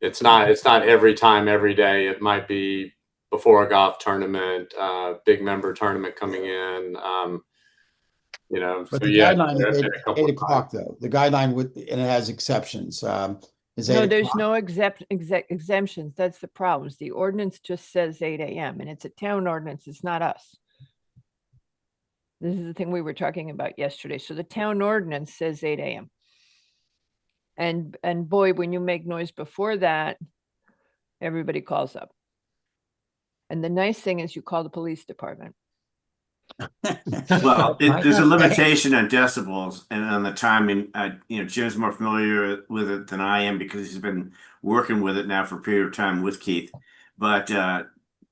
It's not every time, every day. It might be before a golf tournament, big member tournament coming in. You know, But so the yeah, guideline there's is been a couple 8 of o'clock though. The guideline and it has exceptions. Is 8 No, there's o'clock? no exemptions. That's the problem. The ordinance just says 8 a.m. and it's a town ordinance. It's not us. This is the thing we were talking about yesterday. So the town ordinance says 8 a.m. And boy, when you make noise before that, everybody calls up. And the nice thing is you call the police department. Well, there's a limitation on decibels and on the timing. You know, Jim's more familiar with it than I am because he's been working with it now for a period of time with Keith. But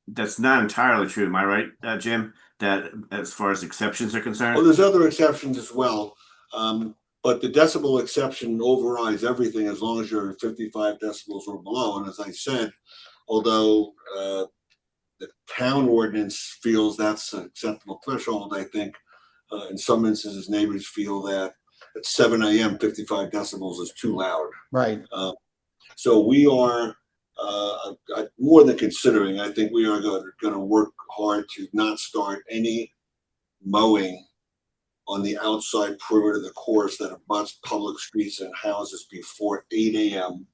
that's not entirely true. Am I right, Jim? That as far as exceptions are concerned? Well, there's other exceptions as well. But the decibel exception overrides everything as long as you're 55 decibels or below. And as I said, although the town ordinance feels that's an acceptable threshold, I think in some instances neighbors feel that at 7 a.m. 55 decibels is too loud. Right. So we are more than considering. I think we are going to work hard to not start any mowing on the outside perimeter of the course that abuts public streets and houses before 8 a.m.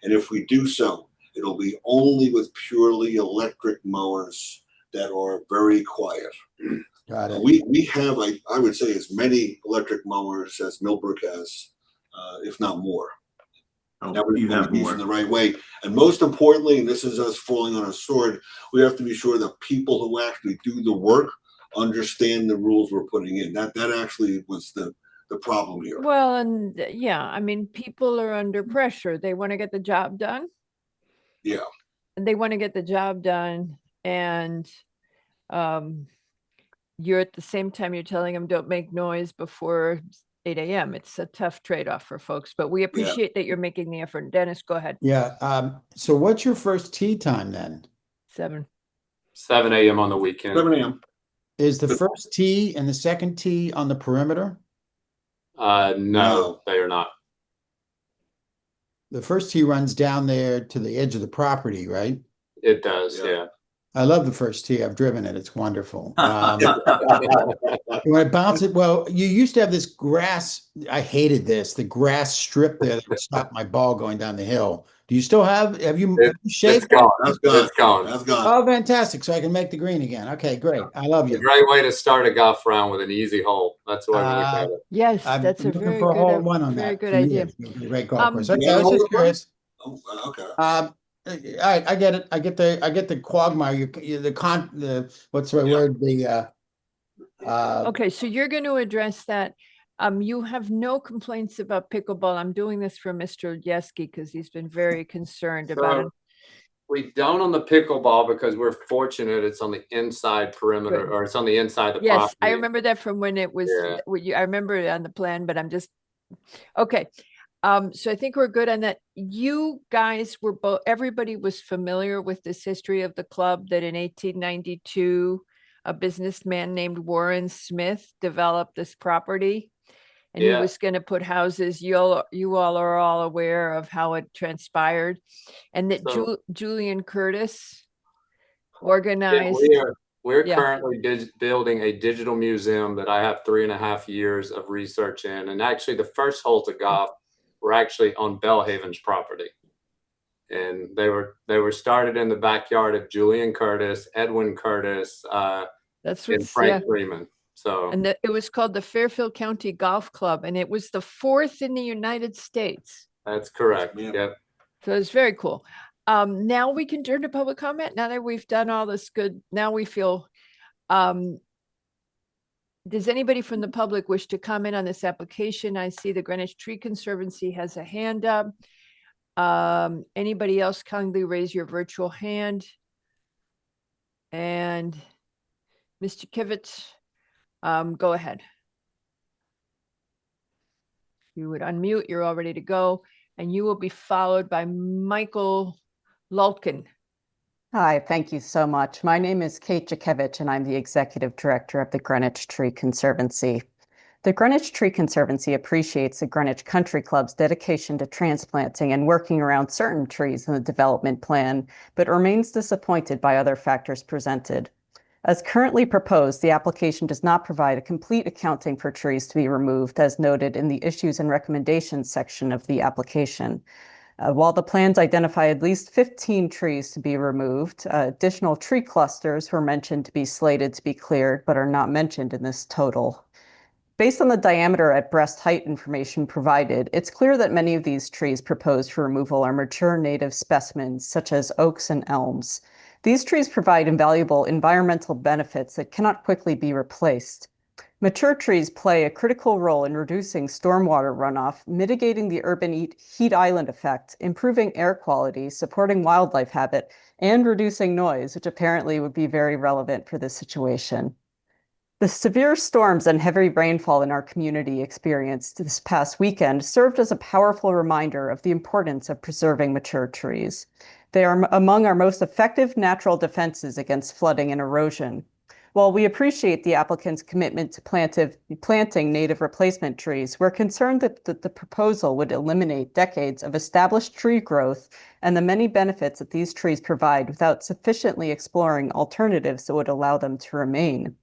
And if we do so, it'll be only with purely electric mowers that are very quiet. Got it. We have, I would say, as many electric mowers as Millbrook has, if not more. Now we're you have using more. the right way. And most importantly, and this is us falling on our sword, we have to be sure that people who actually do the work understand the rules we're putting in. That actually was the problem here. Well, and yeah, I mean, people are under pressure. They want to get the job done. Yeah. And they want to get the job done. And you're at the same time, you're telling them don't make noise before 8 a.m. It's a tough trade-off for folks, but we appreciate that you're making the effort. Dennis, go ahead. Yeah. So what's your first tee time then? 7. 7 a.m. on the weekend. 7 a.m. Is the first tee and the second tee on the perimeter? No, they are not. The first tee runs down there to the edge of the property, right? It does, yeah. I love the first tee. I've driven it. It's wonderful. When I bounce it, well, you used to have this grass. I hated this, the grass strip there that would stop my ball going down the hill. Do you still have you shaved? It's gone. That's gone. It's gone. That's gone. Oh, fantastic. So I can make the green again. Okay, great. I love you. Great way to start a golf round with an easy hole. That's why we look at it. Yes, I'm that's a looking very for a hole good, in one on very that good for idea. years. Great golf course. Okay, You I got a was just hole in one? curious. Oh, okay. All right, I get it. I get the quagmire. What's the right word? Okay, so you're going to address that. You have no complaints about pickleball. I'm doing this for Mr. Yeski because he's been very concerned about it. We don't on the pickleball because we're fortunate it's on the inside perimeter, Good. or it's on the inside of the Yes, property. I remember that from when it was, Yeah. I remember it on the plan, but I'm just, okay. So I think we're good on that. You guys were both, everybody was familiar with this history of the club that in 1892, a businessman named Warren Smith developed this property. And he Yeah. was going to put houses. You all are all aware of how it transpired, and that So- Julian Curtis Yeah, organized. we're Yeah. currently building a digital museum that I have 3.5 years of research in. And actually the first holes of golf were actually on Bellhaven's property. And they were started in the backyard of Julian Curtis, Edwin Curtis, That's and what's Frank Freeman. So And it was called the Fairfield County Golf Club, and it was the 4th in the United States. that's correct. Yep. So it's very cool. Now we can turn to public comment. Now that we've done all this good, now we feel. Does anybody from the public wish to comment on this application? I see the Greenwich Tree Conservancy has a hand up. Anybody else, kindly raise your virtual hand. And Mr. Kivitz, go ahead. You would unmute, you're all ready to go, and you will be followed by Michael Lulkin. Hi, thank you so much. My name is Kate Jakevich, and I'm the Executive Director of the Greenwich Tree Conservancy. The Greenwich Tree Conservancy appreciates the Greenwich Country Club's dedication to transplanting and working around certain trees in the development plan, but remains disappointed by other factors presented. As currently proposed, the application does not provide a complete accounting for trees to be removed, as noted in the issues and recommendations section of the application. While the plans identify at least 15 trees to be removed, additional tree clusters were mentioned to be slated to be cleared, but are not mentioned in this total. Based on the diameter at breast height information provided, it's clear that many of these trees proposed for removal are mature native specimens, such as oaks and elms. These trees provide invaluable environmental benefits that cannot quickly be replaced. Mature trees play a critical role in reducing stormwater runoff, mitigating the urban heat island effect, improving air quality, supporting wildlife habit, and reducing noise, which apparently would be very relevant for this situation. The severe storms and heavy rainfall in our community experienced this past weekend served as a powerful reminder of the importance of preserving mature trees. They are among our most effective natural defenses against flooding and erosion. While we appreciate the applicant's commitment to planting native replacement trees, we're concerned that the proposal would eliminate decades of established tree growth and the many benefits that these trees provide without sufficiently exploring alternatives that would allow them to remain.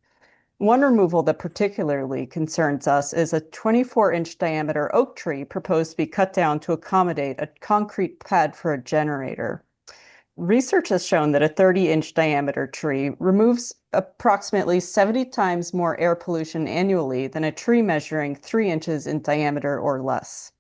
One removal that particularly concerns us is a 24-inch diameter oak tree proposed to be cut down to accommodate a concrete pad for a generator. Research has shown that a 30-inch diameter tree removes approximately 70 times more air pollution annually than a tree measuring 3 inches in diameter or less.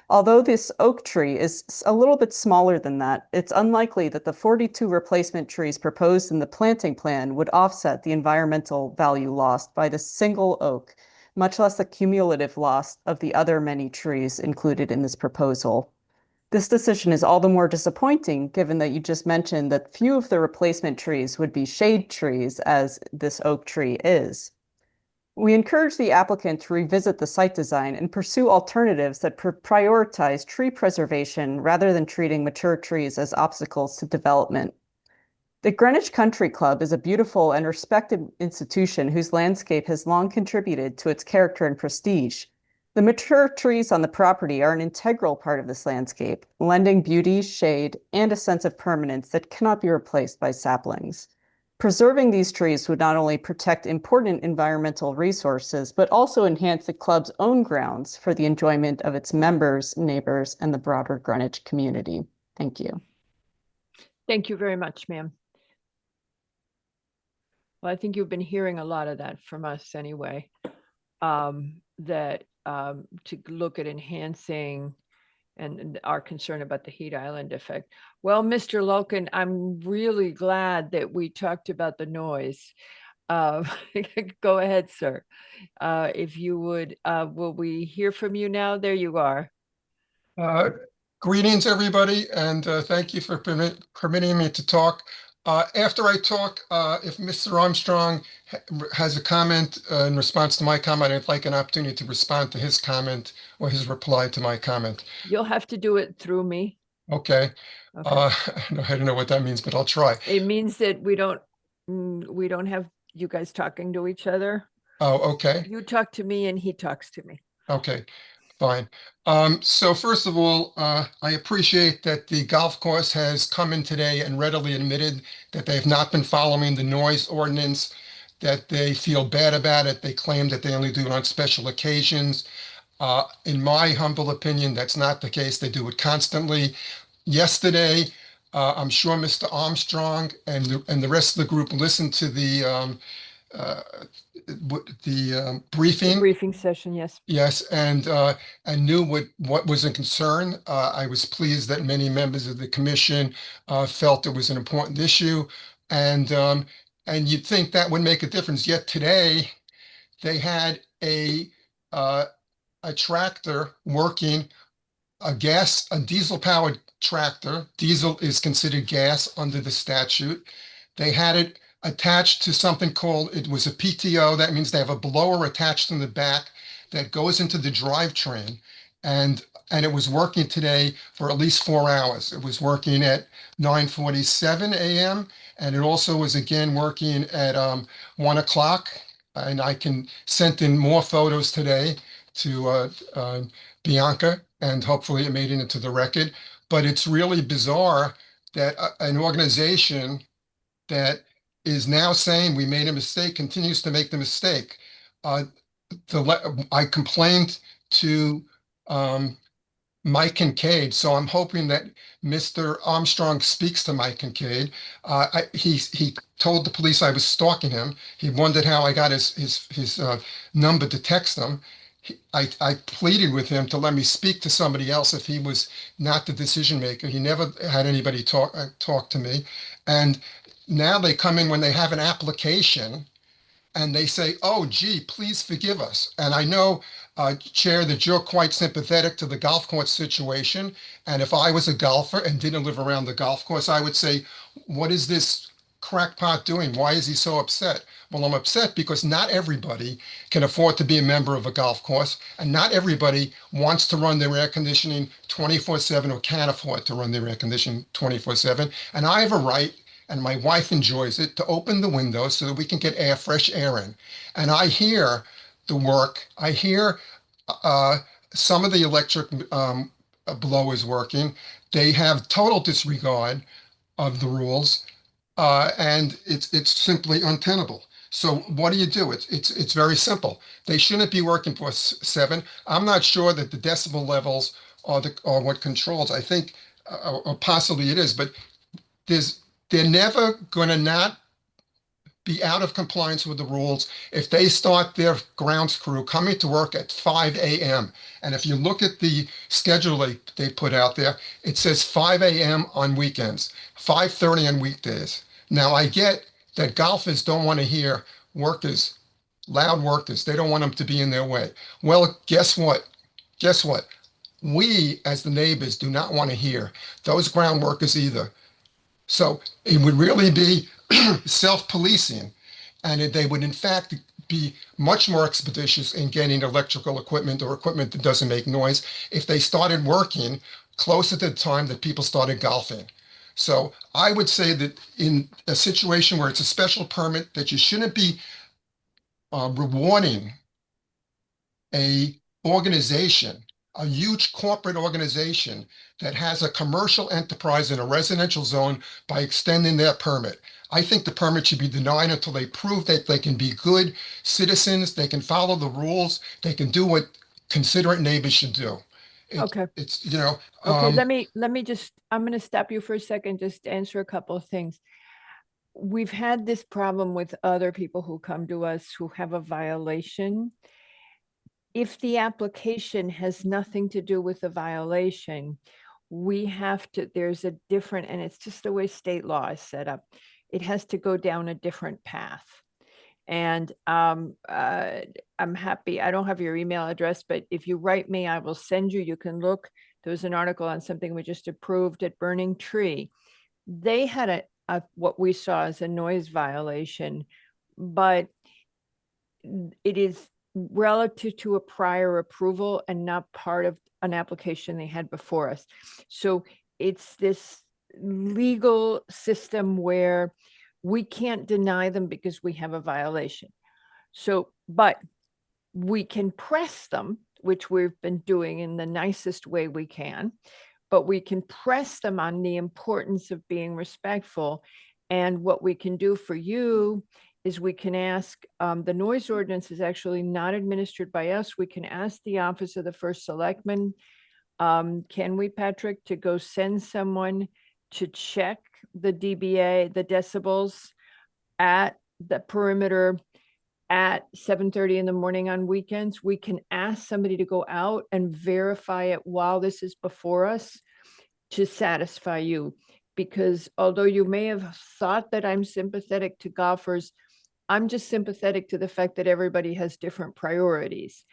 Although this oak tree is a little bit smaller than that, it's unlikely that the 42 replacement trees proposed in the planting plan would offset the environmental value lost by the single oak, much less the cumulative loss of the other many trees included in this proposal. This decision is all the more disappointing given that you just mentioned that few of the replacement trees would be shade trees, as this oak tree is. We encourage the applicant to revisit the site design and pursue alternatives that prioritize tree preservation rather than treating mature trees as obstacles to development. The Greenwich Country Club is a beautiful and respected institution whose landscape has long contributed to its character and prestige. The mature trees on the property are an integral part of this landscape, lending beauty, shade, and a sense of permanence that cannot be replaced by saplings. Preserving these trees would not only protect important environmental resources, but also enhance the club's own grounds for the enjoyment of its members, neighbors, and the broader Greenwich community. Thank you. Thank you very much, ma'am. Well, I think you've been hearing a lot of that from us anyway, to look at enhancing and our concern about the heat island effect. Well, Mr. Loken, I'm really glad that we talked about the noise. Go ahead, sir. If you would, will we hear from you now? There you are. Greetings, everybody, and thank you for permitting me to talk. After I talk, if Mr. Armstrong has a comment in response to my comment, I'd like an opportunity to respond to his comment or his reply to my comment. You'll have to do it through me. Okay. I don't know what that means, but I'll try. It means that we don't have you guys talking to each other. Oh, okay. You talk to me and he talks to me. Okay, fine. So first of all, I appreciate that the golf course has come in today and readily admitted that they have not been following the noise ordinance, that they feel bad about it. They claim that they only do it on special occasions. In my humble opinion, that's not the case. They do it constantly. Yesterday, I'm sure Mr. Armstrong and the rest of the group listened to the briefing. The briefing session, yes. Yes, and knew what was a concern. I was pleased that many members of the commission felt it was an important issue, and you'd think that would make a difference. Yet today, they had a tractor working, a diesel-powered tractor. Diesel is considered gas under the statute. They had it attached to something called, it was a PTO. That means they have a blower attached in the back that goes into the drivetrain. And it was working today for at least 4 hours. It was working at 9:47 a.m. And it also was again working at 1 o'clock. And I can send in more photos today to Bianca, and hopefully it made it into the record. But it's really bizarre that an organization that is now saying we made a mistake continues to make the mistake. I complained to Mike Kincaid, so I'm hoping that Mr. Armstrong speaks to Mike Kincaid. He told the police I was stalking him. He wondered how I got his number to text him. I pleaded with him to let me speak to somebody else if he was not the decision maker. He never had anybody talk to me. And now they come in when they have an application and they say, oh, gee, please forgive us. And I know, Chair, that you're quite sympathetic to the golf course situation. And if I was a golfer and didn't live around the golf course, I would say, what is this crackpot doing? Why is he so upset? Well, I'm upset because not everybody can afford to be a member of a golf course, and not everybody wants to run their air conditioning 24/7 or can afford to run their air conditioning 24/7. And I have a right, and my wife enjoys it, to open the windows so that we can get fresh air in. And I hear the work. I hear some of the electric blowers working. They have total disregard of the rules, and it's simply untenable. So what do you do? It's very simple. They shouldn't be working for 7. I'm not sure that the decibel levels are what controls. I think, or possibly it is, but they're never going to not be out of compliance with the rules if they start their grounds crew coming to work at 5 a.m. And if you look at the schedule they put out there, it says 5 a.m. on weekends, 5:30 on weekdays. Now, I get that golfers don't want to hear loud workers. They don't want them to be in their way. Well, guess what? We, as the neighbors, do not want to hear those ground workers either. So it would really be self-policing, and they would in fact be much more expeditious in getting electrical equipment or equipment that doesn't make noise if they started working closer to the time that people started golfing. So I would say that in a situation where it's a special permit, that you shouldn't be rewarding a organization, a huge corporate organization that has a commercial enterprise in a residential zone by extending their permit. I think the permit should be denied until they prove that they can be good citizens, they can follow the rules, they can do what considerate neighbors should do. Okay. It's, Okay, let me just, I'm going to stop you for a second, just to answer a couple of things. We've had this problem with other people who come to us who have a violation. If the application has nothing to do with the violation, we have to, there's a different, and it's just the way state law is set up. It has to go down a different path. And I'm happy, I don't have your email address, but if you write me, I will send you, you can look. There was an article on something we just approved at Burning Tree. They had a what we saw as a noise violation, but it is relative to a prior approval and not part of an application they had before us. So it's this legal system where we can't deny them because we have a violation. So, but we can press them, which we've been doing in the nicest way we can, but we can press them on the importance of being respectful. And what we can do for you is we can ask, the noise ordinance is actually not administered by us. We can ask the Office of the First Selectman, can we, Patrick, to go send someone to check the DBA, the decibels at the perimeter at 7:30 in the morning on weekends? We can ask somebody to go out and verify it while this is before us to satisfy you. Because although you may have thought that I'm sympathetic to golfers, I'm just sympathetic to the fact that everybody has different priorities.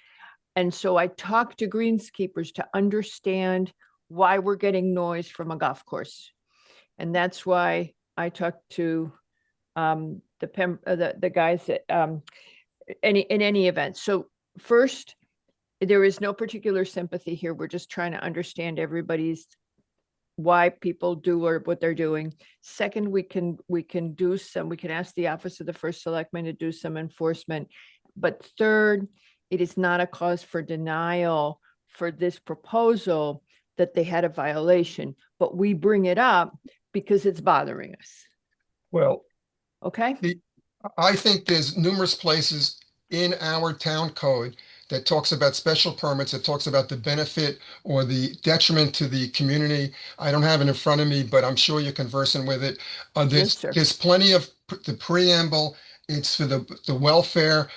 And so I talk to greenskeepers to understand why we're getting noise from a golf course. And that's why I talked to the guys that in any event. So first, there is no particular sympathy here. We're just trying to understand everybody's why people do or what they're doing. Second, we can ask the Office of the First Selectman to do some enforcement. But third, it is not a cause for denial for this proposal that they had a violation, but we bring it up because it's bothering us. Well, okay. I think there's numerous places in our town code that talks about special permits, that talks about the benefit or the detriment to the community. I don't have it in front of me, but I'm sure you're conversant with it. There's plenty of the preamble. It's for the welfare.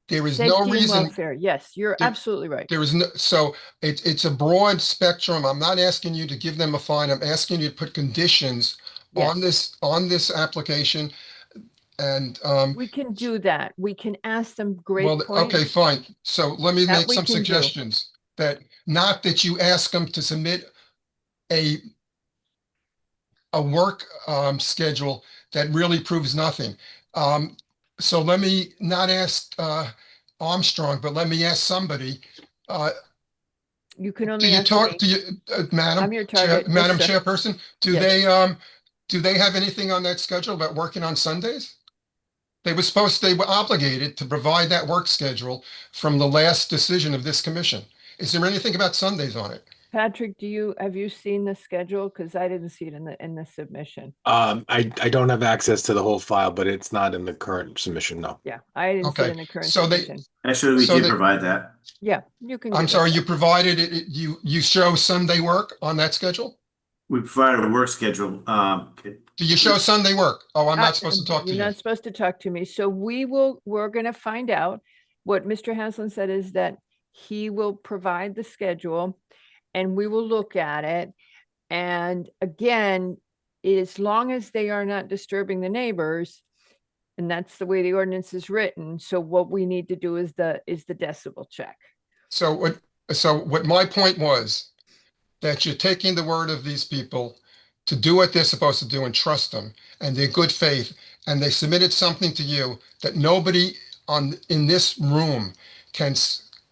There is no reason. Welfare. Yes, you're absolutely right. There is no, so it's a broad spectrum. I'm not asking you to give them a fine. I'm asking you to put conditions on this application. And we can do that. We can ask them great points. Okay, fine. So let me make some suggestions. That not that you ask them to submit a work schedule that really proves nothing. So let me not ask Armstrong, but let me ask somebody. You can only ask me. Madam? I'm your target. Madam Chairperson, do they have anything on that schedule about working on Sundays? They were obligated to provide that work schedule from the last decision of this commission. Is there anything about Sundays on it? Patrick, have you seen the schedule? Because I didn't see it in the submission. I don't have access to the whole file, but it's not in the current submission. No. Yeah, I didn't see it in the current So submission. Actually, we did provide that. Yeah, you can. I'm sorry, you provided it. You show Sunday work on that schedule? We provided a work schedule. Do you show Sunday work? Oh, I'm not supposed to talk to you. You're not supposed to talk to me. So we're going to find out. What Mr. Haslam said is that he will provide the schedule and we will look at it. And again, as long as they are not disturbing the neighbors, and that's the way the ordinance is written. So what we need to do is the decibel check. So what my point was, that you're taking the word of these people to do what they're supposed to do and trust them and their good faith. And they submitted something to you that nobody in this room can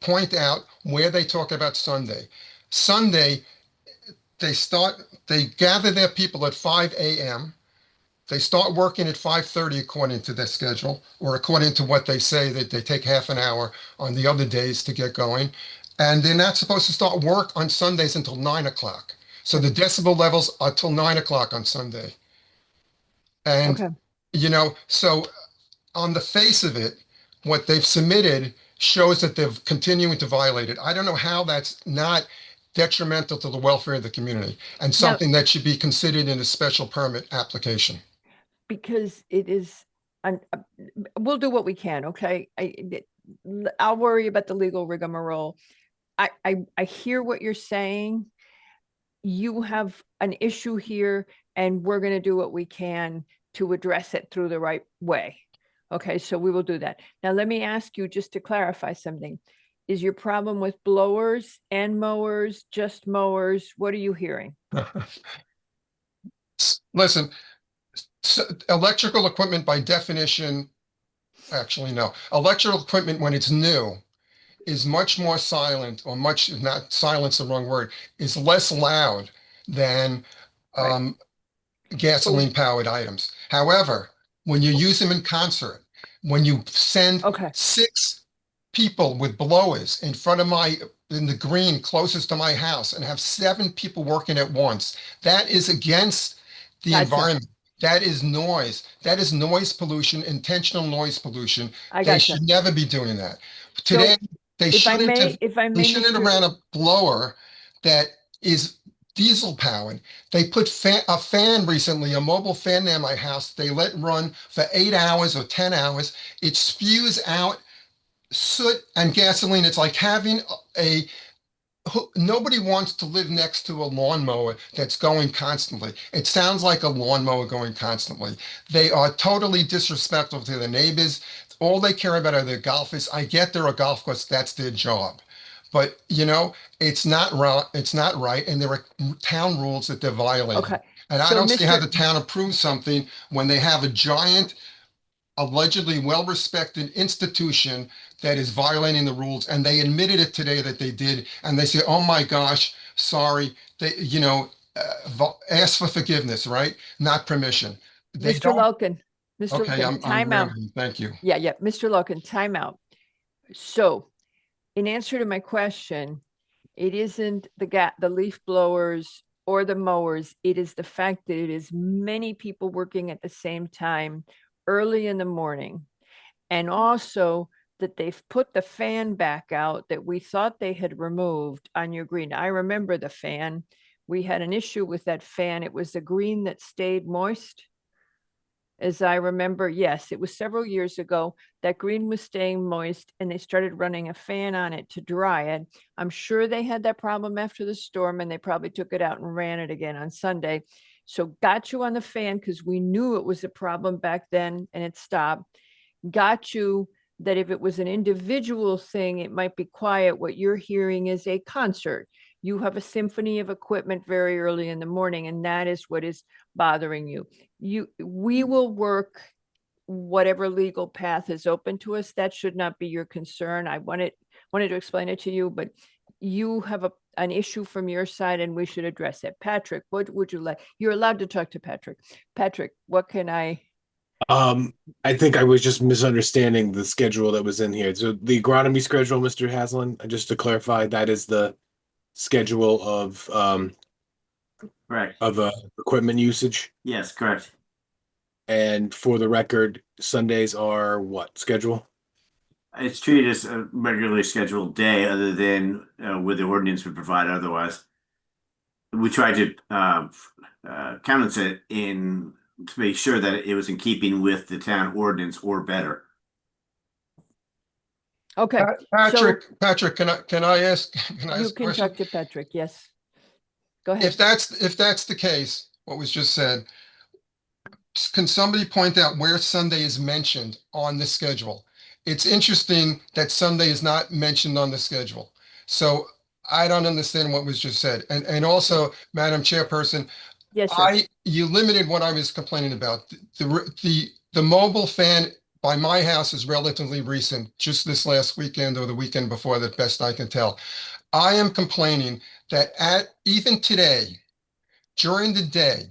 point out where they talk about Sunday. Sunday, they gather their people at 5 a.m. They start working at 5:30 according to their schedule, or according to what they say, that they take half an hour on the other days to get going. And they're not supposed to start work on Sundays until 9 o'clock. So the decibel levels are till 9 o'clock on Sunday. And, Okay. So on the face of it, what they've submitted shows that they're continuing to violate it. I don't know how that's not detrimental to the welfare of the community and something that should be considered in a special permit application. Because it is, we'll do what we can, okay? I'll worry about the legal rigmarole. I hear what you're saying. You have an issue here, and we're going to do what we can to address it through the right way. Okay, so we will do that. Now, let me ask you, just to clarify something. Is your problem with blowers and mowers, just mowers? What are you hearing? Listen, electrical equipment by definition, actually, no. Electrical equipment, when it's new, is much more silent, or not silent's the wrong word, is less loud than gasoline-powered items. However, when you use them in concert, when you send 6 people with blowers in the green closest to my house and have 7 people working at once, that is against the environment. That is noise. That is noise pollution, intentional noise pollution. They should never be doing that. Today, they shouldn't have ran a blower that is diesel powered. They put a fan recently, a mobile fan near my house. They let it run for 8 hours or 10 hours. It spews out soot and gasoline. It's like having nobody wants to live next to a lawnmower that's going constantly. It sounds like a lawnmower going constantly. They are totally disrespectful to their neighbors. All they care about are their golfers. I get they're a golf course, that's their job. But it's not right. It's not right, and there are town rules that they're violating. Okay. And I don't see how the town approves something when they have a giant, allegedly well-respected institution that is violating the rules, and they admitted it today that they did, and they say, "Oh my gosh, sorry." They, ask for forgiveness, right? Not permission. Mr. Loken, Okay, I'm time out. rambling. Thank you. Yeah, Mr. Loken, time out. So, in answer to my question, it isn't the leaf blowers or the mowers. It is the fact that it is many people working at the same time early in the morning, and also that they've put the fan back out that we thought they had removed on your green. I remember the fan. We had an issue with that fan. It was the green that stayed moist. As I remember, yes, it was several years ago. That green was staying moist, and they started running a fan on it to dry it. I'm sure they had that problem after the storm, and they probably took it out and ran it again on Sunday. So got you on the fan because we knew it was a problem back then, and it stopped. Got you that if it was an individual thing, it might be quiet. What you're hearing is a concert. You have a symphony of equipment very early in the morning, and that is what is bothering you. We will work whatever legal path is open to us. That should not be your concern. I wanted to explain it to you, but you have an issue from your side, and we should address it. Patrick, what would you like? You're allowed to talk to Patrick. Patrick, what can I? I think I was just misunderstanding the schedule that was in here. So the agronomy schedule, Mr. Haslam, just to clarify, that is the schedule of Correct. Of equipment usage. Yes, correct. And for the record, Sundays are what schedule? It's treated as a regularly scheduled day, other than where the ordinance would provide otherwise. We tried to countenance it to make sure that it was in keeping with the town ordinance or better. Okay, Patrick, can I ask? You can talk to Patrick. Yes, go ahead. If that's the case, what was just said, can somebody point out where Sunday is mentioned on the schedule? It's interesting that Sunday is not mentioned on the schedule. So I don't understand what was just said. And also, Madam Chairperson, yes, sir. You limited what I was complaining about. The mobile fan by my house is relatively recent, just this last weekend or the weekend before, the best I can tell. I am complaining that even today, during the day,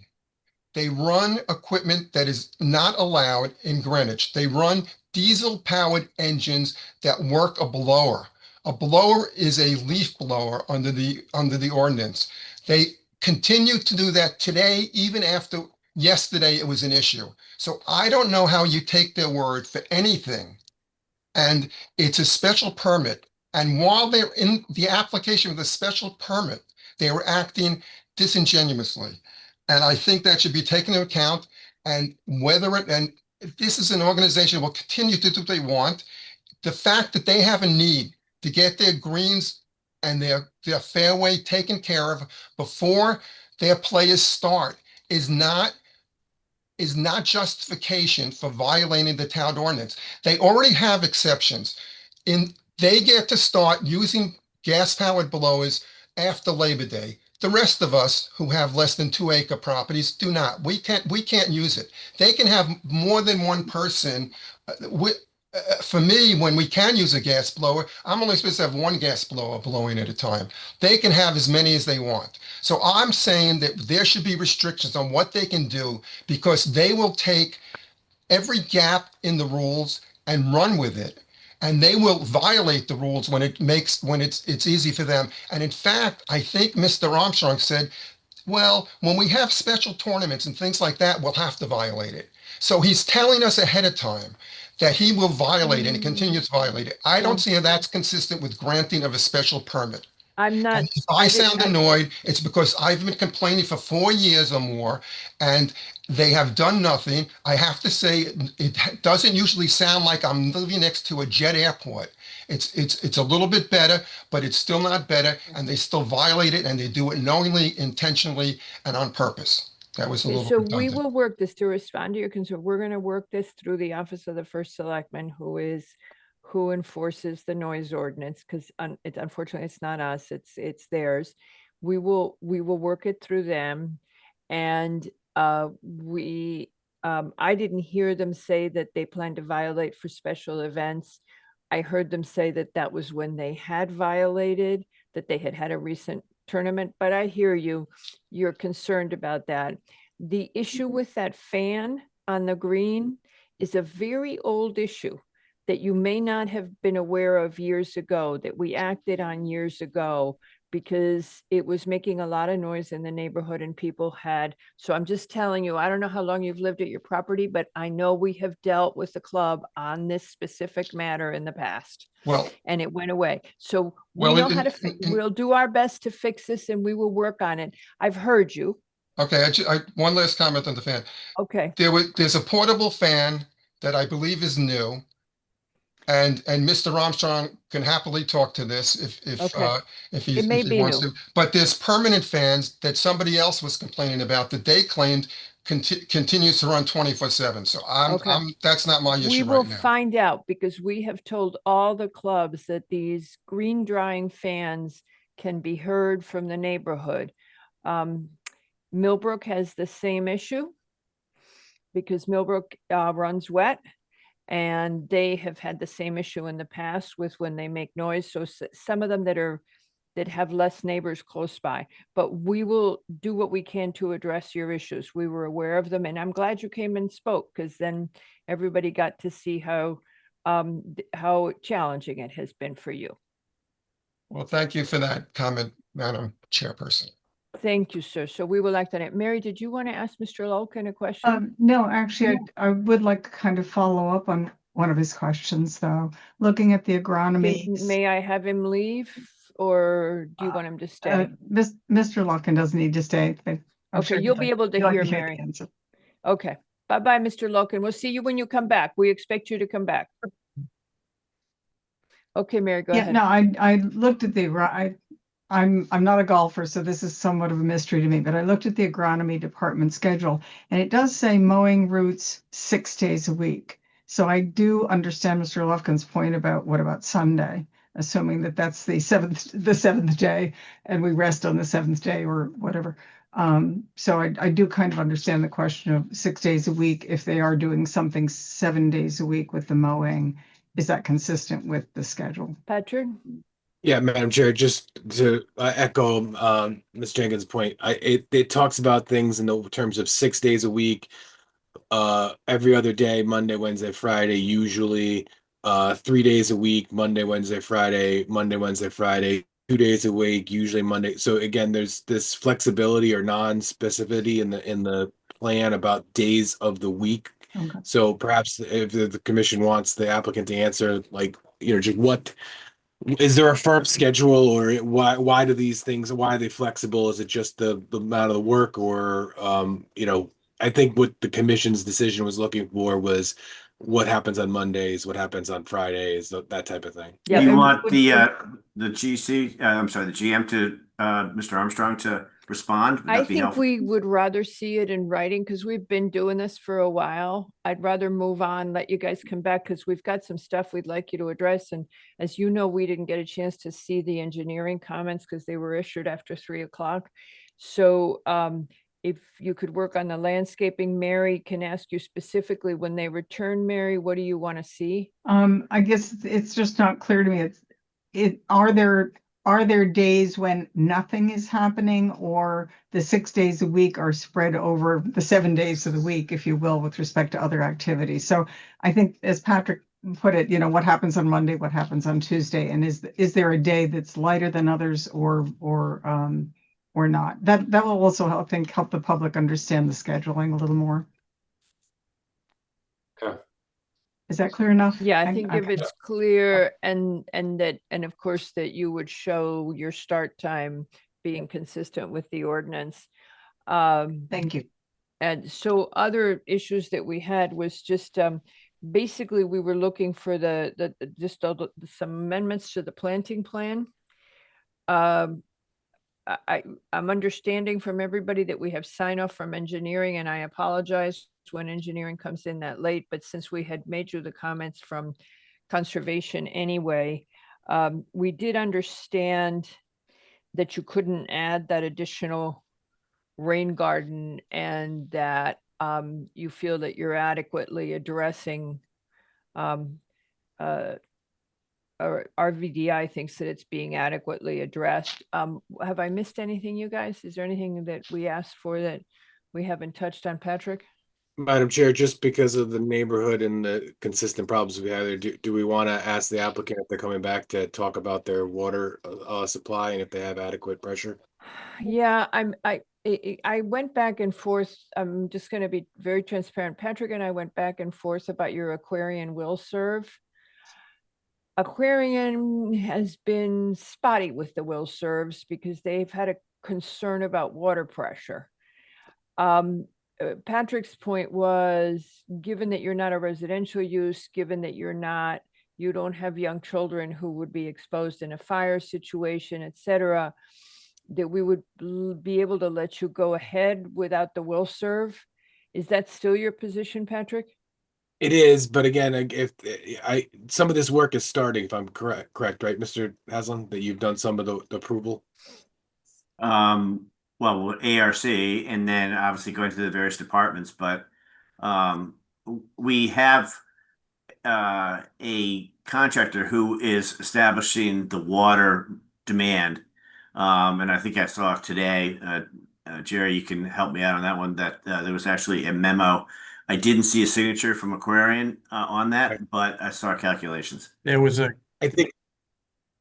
they run equipment that is not allowed in Greenwich. They run diesel-powered engines that work a blower. A blower is a leaf blower under the ordinance. They continue to do that today, even after yesterday it was an issue. So I don't know how you take their word for anything. And it's a special permit. And while they're in the application of the special permit, they were acting disingenuously. And I think that should be taken into account. And if this is an organization that will continue to do what they want, the fact that they have a need to get their greens and their fairway taken care of before their players start is not justification for violating the town ordinance. They already have exceptions. They get to start using gas-powered blowers after Labor Day. The rest of us who have less than 2-acre properties do not. We can't use it. They can have more than one person. For me, when we can use a gas blower, I'm only supposed to have one gas blower blowing at a time. They can have as many as they want. So I'm saying that there should be restrictions on what they can do, because they will take every gap in the rules and run with it. And they will violate the rules when it's easy for them. And in fact, I think Mr. Armstrong said, well, when we have special tournaments and things like that, we'll have to violate it. So he's telling us ahead of time that he will violate it and continue to violate it. I don't see how that's consistent with granting of a special permit. I'm not. And if I sound annoyed, it's because I've been complaining for 4 years or more, and they have done nothing. I have to say, it doesn't usually sound like I'm living next to a jet airport. It's a little bit better, but it's still not better, and they still violate it, and they do it knowingly, intentionally, and on purpose. That was a little So we redundant. will work this to respond to your concern. We're going to work this through the Office of the First Selectman, who enforces the noise ordinance, because unfortunately it's not us, it's theirs. We will work it through them. And I didn't hear them say that they plan to violate for special events. I heard them say that that was when they had violated, that they had a recent tournament, but I hear you're concerned about that. The issue with that fan on the green is a very old issue that you may not have been aware of years ago, that we acted on years ago, because it was making a lot of noise in the neighborhood and people so I'm just telling you, I don't know how long you've lived at your property, but I know we have dealt with the club on this specific matter in the past. Well, and it went away. So we know how to we'll do our best to fix this, and we will work on it. I've heard you. Okay, one last comment on the fan. Okay. There's a portable fan that I believe is new. And Mr. Armstrong can happily talk to this if he wants to. But there's permanent fans that somebody else was complaining about that they claimed continues to run 24/7. So that's not my issue right now. We will find out, because we have told all the clubs that these green drying fans can be heard from the neighborhood. Millbrook has the same issue, because Millbrook runs wet. And they have had the same issue in the past with when they make noise. So some of them that have less neighbors close by, but we will do what we can to address your issues. We were aware of them, and I'm glad you came and spoke, because then everybody got to see how challenging it has been for you. Well, thank you for that comment, Madam Chairperson. Thank you, sir. So we will act on it. Mary, did you want to ask Mr. Lolkin a question? No, actually, I would like to kind of follow up on one of his questions, though. Looking at the agronomy. May I have him leave, or do you want him to stay? Mr. Lolkin doesn't need to stay. Okay, you'll be able to hear Mary. Okay. Bye-bye, Mr. Lolkin. We'll see you when you come back. We expect you to come back. Okay, Mary, go ahead. No, I looked at I'm not a golfer, so this is somewhat of a mystery to me, but I looked at the agronomy department schedule, and it does say mowing routes 6 days a week. So I do understand Mr. Lufkin's point about what about Sunday, assuming that that's the seventh day, and we rest on the 7th day or whatever. So I do kind of understand the question of 6 days a week. If they are doing something 7 days a week with the mowing, is that consistent with the schedule? Patrick? Yeah, Madam Chair, just to echo Ms. Jenkins' point, it talks about things in the terms of 6 days a week, every other day, Monday, Wednesday, Friday, usually 3 days a week, Monday, Wednesday, Friday, Monday, Wednesday, Friday, 2 days a week, usually Monday. So again, there's this flexibility or non-specificity in the plan about days of the week. Okay. So perhaps if the commission wants the applicant to answer, like, just what is there a firm schedule, or why do these things, why are they flexible? Is it just the amount of the work, or I think what the commission's decision was looking for was what happens on Mondays, what happens on Fridays, that type of thing. Do you want the GC, I'm sorry, the GM to Mr. Armstrong to respond? Would I that be think helpful? we would rather see it in writing because we've been doing this for a while. I'd rather move on, let you guys come back because we've got some stuff we'd like you to address. And as you know, we didn't get a chance to see the engineering comments because they were issued after 3 o'clock. So if you could work on the landscaping, Mary can ask you specifically when they return. Mary, what do you want to see? I guess it's just not clear to me. Are there days when nothing is happening, or the 6 days a week are spread over the 7 days of the week, if you will, with respect to other activities? So I think, as Patrick put it, what happens on Monday, what happens on Tuesday, and is there a day that's lighter than others, or not? That will also help the public understand the scheduling a little more. Okay. Is that clear enough? Yeah, I think if okay. it's clear and of course that you would show your start time being consistent with the ordinance. Thank you. And so other issues that we had was just basically we were looking for some amendments to the planting plan. I'm understanding from everybody that we have sign off from engineering, and I apologize when engineering comes in that late, but since we had made you the comments from conservation anyway, we did understand that you couldn't add that additional rain garden, and that you feel that you're adequately addressing or RVDI thinks that it's being adequately addressed. Have I missed anything, you guys? Is there anything that we asked for that we haven't touched on, Patrick? Madam Chair, just because of the neighborhood and the consistent problems we have there, do we want to ask the applicant if they're coming back to talk about their water supply and if they have adequate pressure? Yeah, I went back and forth. I'm just going to be very transparent. Patrick and I went back and forth about your Aquarian will serve. Aquarian has been spotty with the will serves because they've had a concern about water pressure. Patrick's point was, given that you're not a residential use, given that you don't have young children who would be exposed in a fire situation, et cetera, that we would be able to let you go ahead without the will serve. Is that still your position, Patrick? It is, but again, if some of this work is starting, if I'm correct, right, Mr. Haslam, that you've done some of the approval? Well, ARC, and then obviously going to the various departments, but we have a contractor who is establishing the water demand. And I think I saw today, Jerry, you can help me out on that one, that there was actually a memo. I didn't see a signature from Aquarian on that, but I saw calculations. There was I think.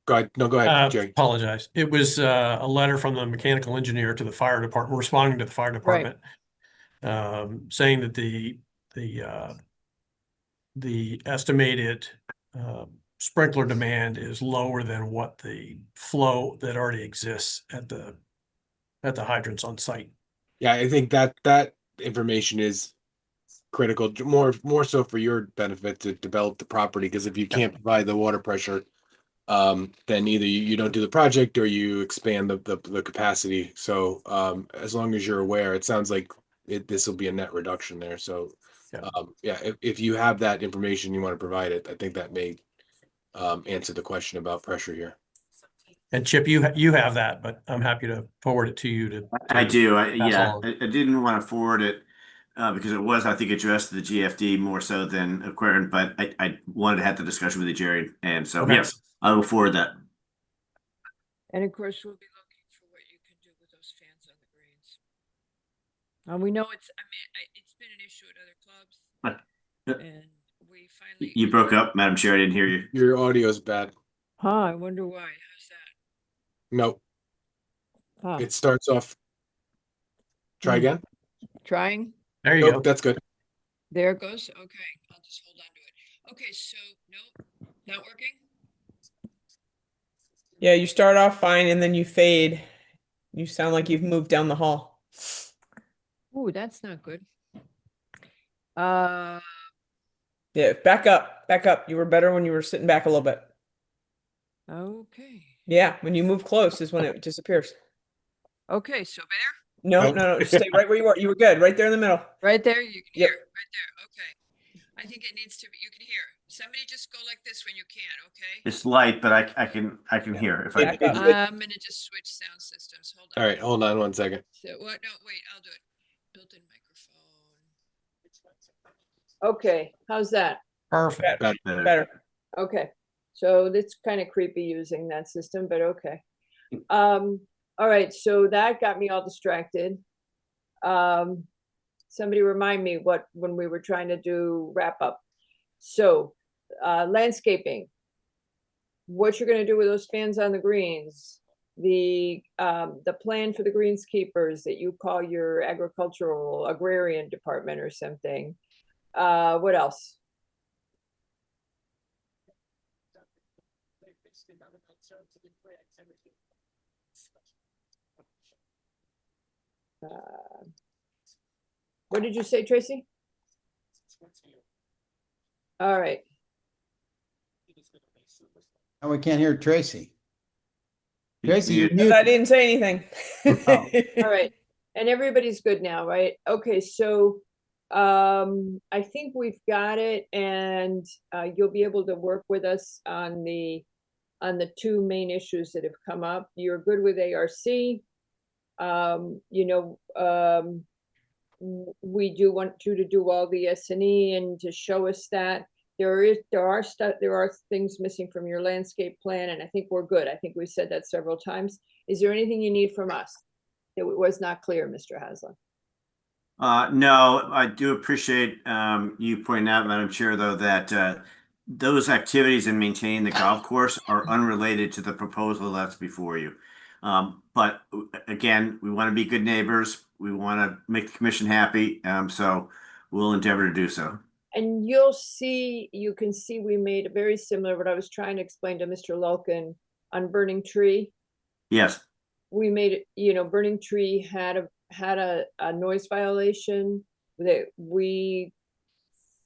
Go ahead. No, go ahead, Jerry. Apologize. It was a letter from the mechanical engineer to the fire department, responding to the fire department, saying that the estimated sprinkler demand is lower than what the flow that already exists at the hydrants on site. Yeah, I think that information is critical, more so for your benefit to develop the property, because if you can't provide the water pressure, then either you don't do the project or you expand the capacity. So as long as you're aware, it sounds like this will be a net reduction there. So if you have that information, you want to provide it, I think that may answer the question about pressure here. And Chip, you have that, but I'm happy to forward it to you. I do. I didn't want to forward it because it was, I think, addressed to the GFD more so than Aquarian, but I wanted to have the discussion with you, Jerry. And so, yes, I will forward that. And of course, we'll be looking for what you can do with those fans on the greens. We know it's, I mean, it's been an issue at other clubs. And we finally. You broke up, Madam Chair. I didn't hear you. Your audio is bad. Huh, I wonder why. How's that? No. Huh. It starts off. Try again. Trying? There you Nope, go. that's good. There it goes. Okay, I'll just hold on to it. Okay, so no, not working. Yeah, you start off fine and then you fade. You sound like you've moved down the hall. Ooh, that's not good. Yeah, back up, back up. You were better when you were sitting back a little bit. Okay. Yeah, when you move close is when it disappears. Okay, so better? No, no, no. Stay right where you were. You were good. Right there in the middle. Right there, you can Yep. hear it. Right there. Okay. I think it needs to be. You can hear. Somebody just go like this when you can. Okay. It's light, but I can hear if I. I'm gonna just switch sound systems. Hold on. All right, hold on 1 second. So what? No, wait. I'll do it. Built-in microphone. Okay. How's that? Perfect. Better. Okay. So it's kind of creepy using that system, but okay. All right. So that got me all distracted. Somebody remind me when we were trying to do wrap up. So landscaping, what you're going to do with those fans on the greens, the plan for the greenskeepers that you call your agricultural agrarian department or something. What else? What did you say, Tracy? All right. Oh, we can't hear Tracy. Tracy, you're I muted. didn't say anything. All right. And everybody's good now, right? Okay, so I think we've got it, and you'll be able to work with us on the two main issues that have come up. You're good with ARC. We do want you to do all the S&E and to show us that there are things missing from your landscape plan, and I think we're good. I think we said that several times. Is there anything you need from us that was not clear, Mr. Haslam? No, I do appreciate you pointing out, Madam Chair, though, that those activities in maintaining the golf course are unrelated to the proposal that's before you. But again, we want to be good neighbors. We want to make the commission happy. So we'll endeavor to do so. And you can see we made a very similar, what I was trying to explain to Mr. Lulkin on Burning Tree. Yes. We made it, Burning Tree had a noise violation that we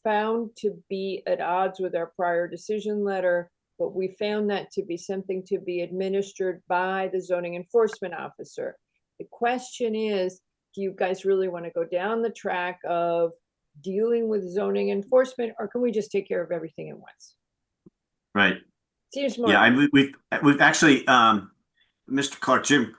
found to be at odds with our prior decision letter, but we found that to be something to be administered by the zoning enforcement officer. The question is, do you guys really want to go down the track of dealing with zoning enforcement, or can we just take care of everything at once? Right. Seems more. Yeah, we've actually, Mr. Clark, Jim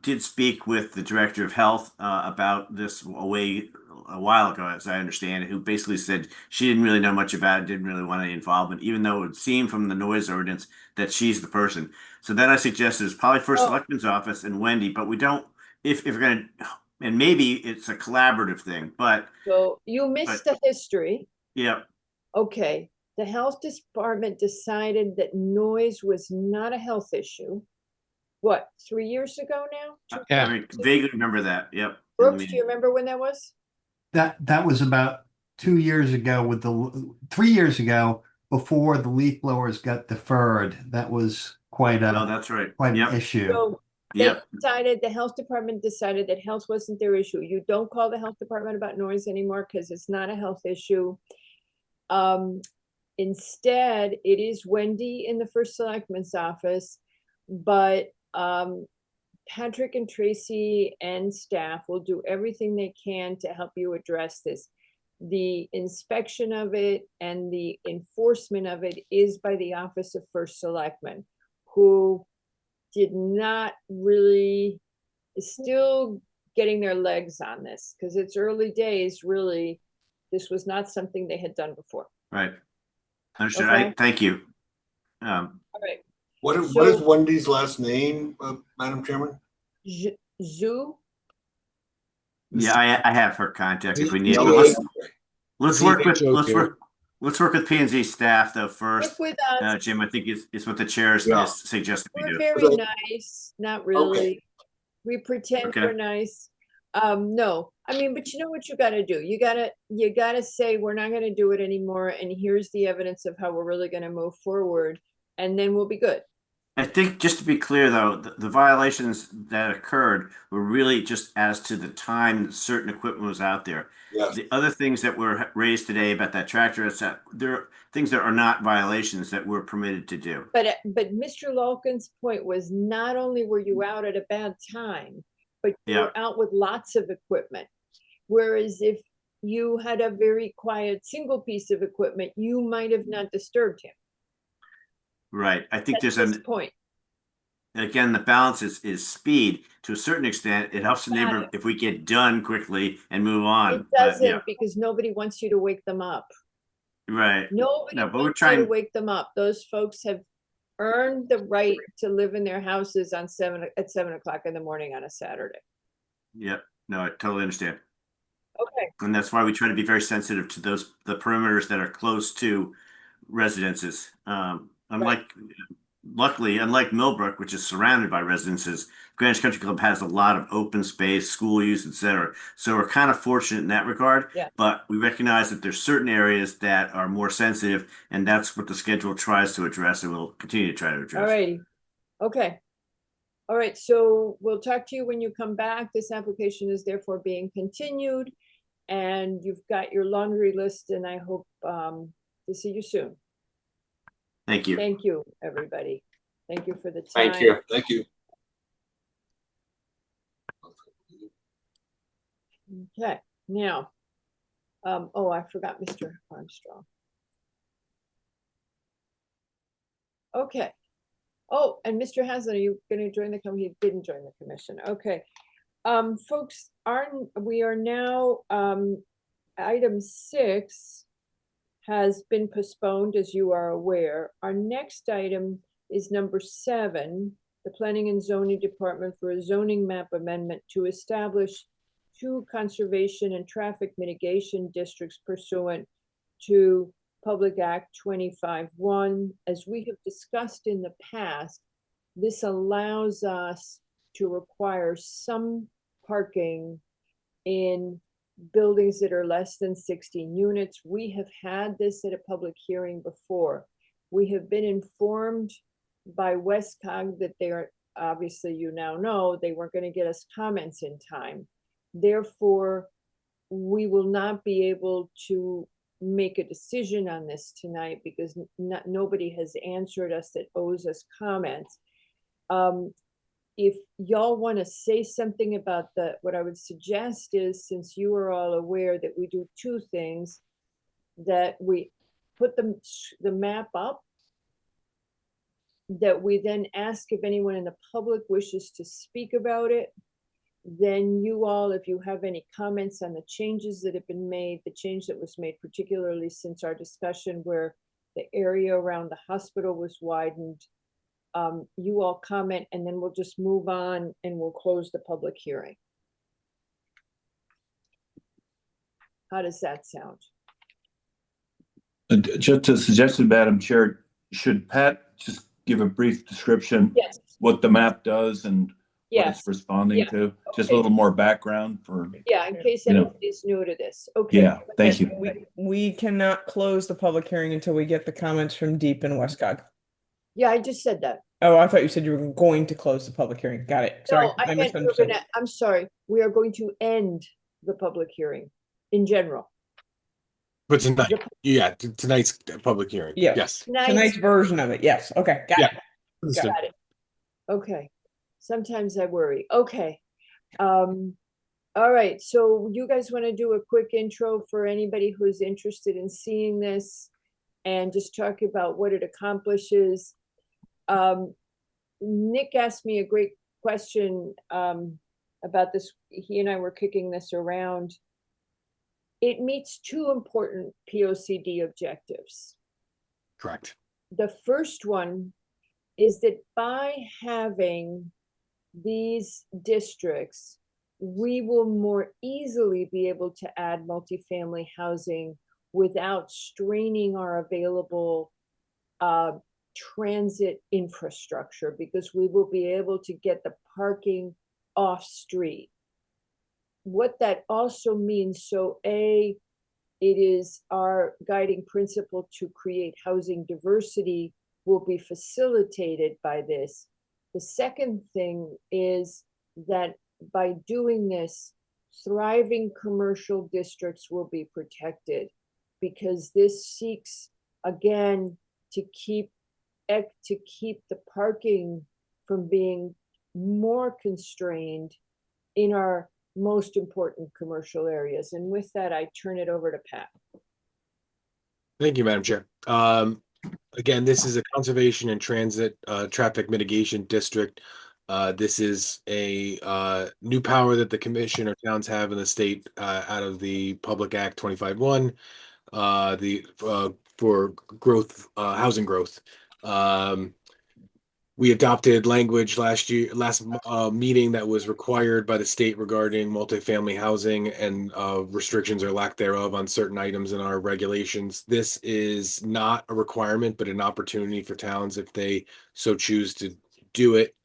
did speak with the director of health about this a while ago, as I understand it, who basically said she didn't really know much about it, didn't really want any involvement, even though it would seem from the noise ordinance that she's the person. So then I suggested it's probably first selectman's office and Wendy, but we don't, if we're going to, and maybe it's a collaborative thing, but. So you missed the history. Yeah. Okay. The health department decided that noise was not a health issue. What, 3 years ago now? Yeah. I vaguely remember that. Yep. Brooks, do you remember when that was? That was about 2 years ago 3 years ago, before the leaf blowers got deferred. That was quite that's right. Quite an issue. So the health department decided that health wasn't their issue. You don't call the health department about noise anymore because it's not a health issue. Instead, it is Wendy in the first selectman's office, but Patrick and Tracy and staff will do everything they can to help you address this. The inspection of it and the enforcement of it is by the Office of First Selectman, who did not really, is still getting their legs on this because it's early days. Really, this was not something they had done before. Right. Understood. Okay. Thank you. All right. What is So- Wendy's last name, Madam Chairman? Zhu? Yeah, I have her contact if we need. No, But okay. let's work with ZHO2. let's work with P&Z staff though first. Work with us. Jim, I think it's what the chair Yeah. is suggesting we We're do. very Okay. nice, not really. We pretend Okay. we're nice. No, I mean, but you know what you gotta do? You gotta say, we're not gonna do it anymore, and here's the evidence of how we're really gonna move forward, and then we'll be good. I think just to be clear though, the violations that occurred were really just as to the time that certain equipment was out there. Yes. The other things that were raised today about that tractor, etc., there are things that are not violations that we're permitted to do. But Mr. Lalkin's point was, not only were you out at a bad time, but you Yeah. were out with lots of equipment. Whereas if you had a very quiet single piece of equipment, you might have not disturbed him. Right. I think That's there's his point. again, the balance is speed to a certain extent. It helps the Got neighbor it. if we get done quickly and move on. It But doesn't, yeah, because nobody wants you to wake them up. right. Nobody No, but we're wants you to trying. wake them up. Those folks have earned the right to live in their houses on at 7 o'clock in the morning on a Saturday. Yep. No, I totally understand. Okay. And that's why we try to be very sensitive to the perimeters that are close to residences. Unlike Millbrook, which is surrounded by residences, Greenwich Country Club has a lot of open space, school use, etc. So we're kind of fortunate in that regard. Yeah. But we recognize that there's certain areas that are more sensitive, and that's what the schedule tries to address, and we'll continue to try to address. All righty. Okay. All right, so we'll talk to you when you come back. This application is therefore being continued, and you've got your laundry list, and I hope to see you soon. Thank you. Thank you, everybody. Thank you for the time. Thank you. Thank you. Okay, now, oh, I forgot Mr. Armstrong. Okay. Oh, and Mr. Haslett, are you going to join the committee? He didn't join the commission. Okay. Folks, we are now, item 6 has been postponed, as you are aware. Our next item is number 7, the Planning and Zoning Department for a zoning map amendment to establish 2 conservation and traffic mitigation districts pursuant to Public Act 25-1. As we have discussed in the past, this allows us to require some parking in buildings that are less than 16 units. We have had this at a public hearing before. We have been informed by Westcog that they are, obviously you now know, they weren't going to get us comments in time. Therefore, we will not be able to make a decision on this tonight because nobody has answered us that owes us comments. If y'all want to say something about what I would suggest is, since you are all aware that we do 2 things, that we put the map up, that we then ask if anyone in the public wishes to speak about it. Then you all, if you have any comments on the changes that have been made, the change that was made particularly since our discussion where the area around the hospital was widened, you all comment, and then we'll just move on and we'll close the public hearing. How does that sound? Just a suggestion, Madam Chair, should Pat just give a brief description? Yes. What the map does and what Yes. it's responding Yeah. to? Just a Okay. little more background for, Yeah, in case You know. anybody's new to this. Okay. yeah, thank you. We cannot close the public hearing until we get the comments from Deep and Westcog. Yeah, I just said that. Oh, I thought you said you were going to close the public hearing. Got it. Sorry, No, I meant we're misunderstood. gonna, I'm sorry, we are going to end the public hearing in general. But tonight, yeah, tonight's public hearing. Yes. Yes. Tonight's version of it. Yes. Okay. Got Yeah. it. Got it. Okay. Sometimes I worry. Okay. All right. So you guys want to do a quick intro for anybody who's interested in seeing this and just talk about what it accomplishes? Nick asked me a great question about this. He and I were kicking this around. It meets 2 important POCD objectives. Correct. The first one is that by having these districts, we will more easily be able to add multifamily housing without straining our available transit infrastructure, because we will be able to get the parking off street. What that also means, so it is our guiding principle to create housing diversity will be facilitated by this. The second thing is that by doing this, thriving commercial districts will be protected, because this seeks, again, to keep the parking from being more constrained in our most important commercial areas. And with that, I turn it over to Pat. Thank you, Madam Chair. Again, this is a conservation and transit traffic mitigation district. This is a new power that the commission or towns have in the state out of the Public Act 25-1, for growth, housing growth. We adopted language last meeting that was required by the state regarding multifamily housing and restrictions or lack thereof on certain items in our regulations. This is not a requirement, but an opportunity for towns, if they so choose to do it,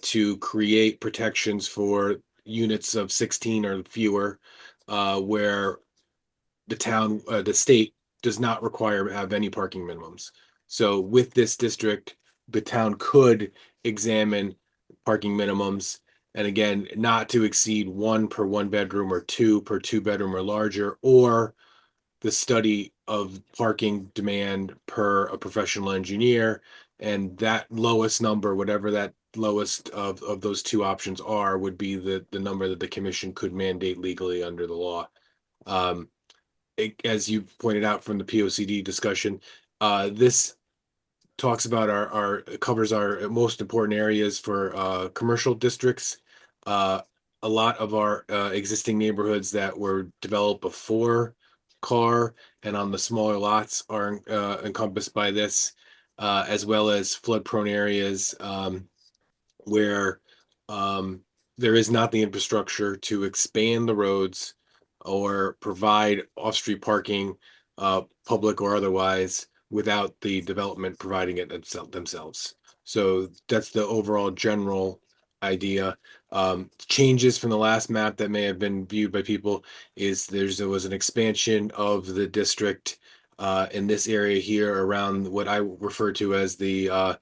to create protections for units of 16 or fewer, where the state does not require have any parking minimums. So with this district, the town could examine parking minimums, and again, not to exceed 1 per 1 bedroom or 2 per 2 bedroom or larger, or the study of parking demand per a professional engineer. And that lowest number, whatever that lowest of those two options are, would be the number that the commission could mandate legally under the law. As you pointed out from the POCD discussion, this talks about covers our most important areas for commercial districts. A lot of our existing neighborhoods that were developed before CAR and on the smaller lots are encompassed by this, as well as flood prone areas where there is not the infrastructure to expand the roads or provide off-street parking, public or otherwise, without the development providing it themselves. So that's the overall general idea. Changes from the last map that may have been viewed by people is there was an expansion of the district in this area here around what I refer to as the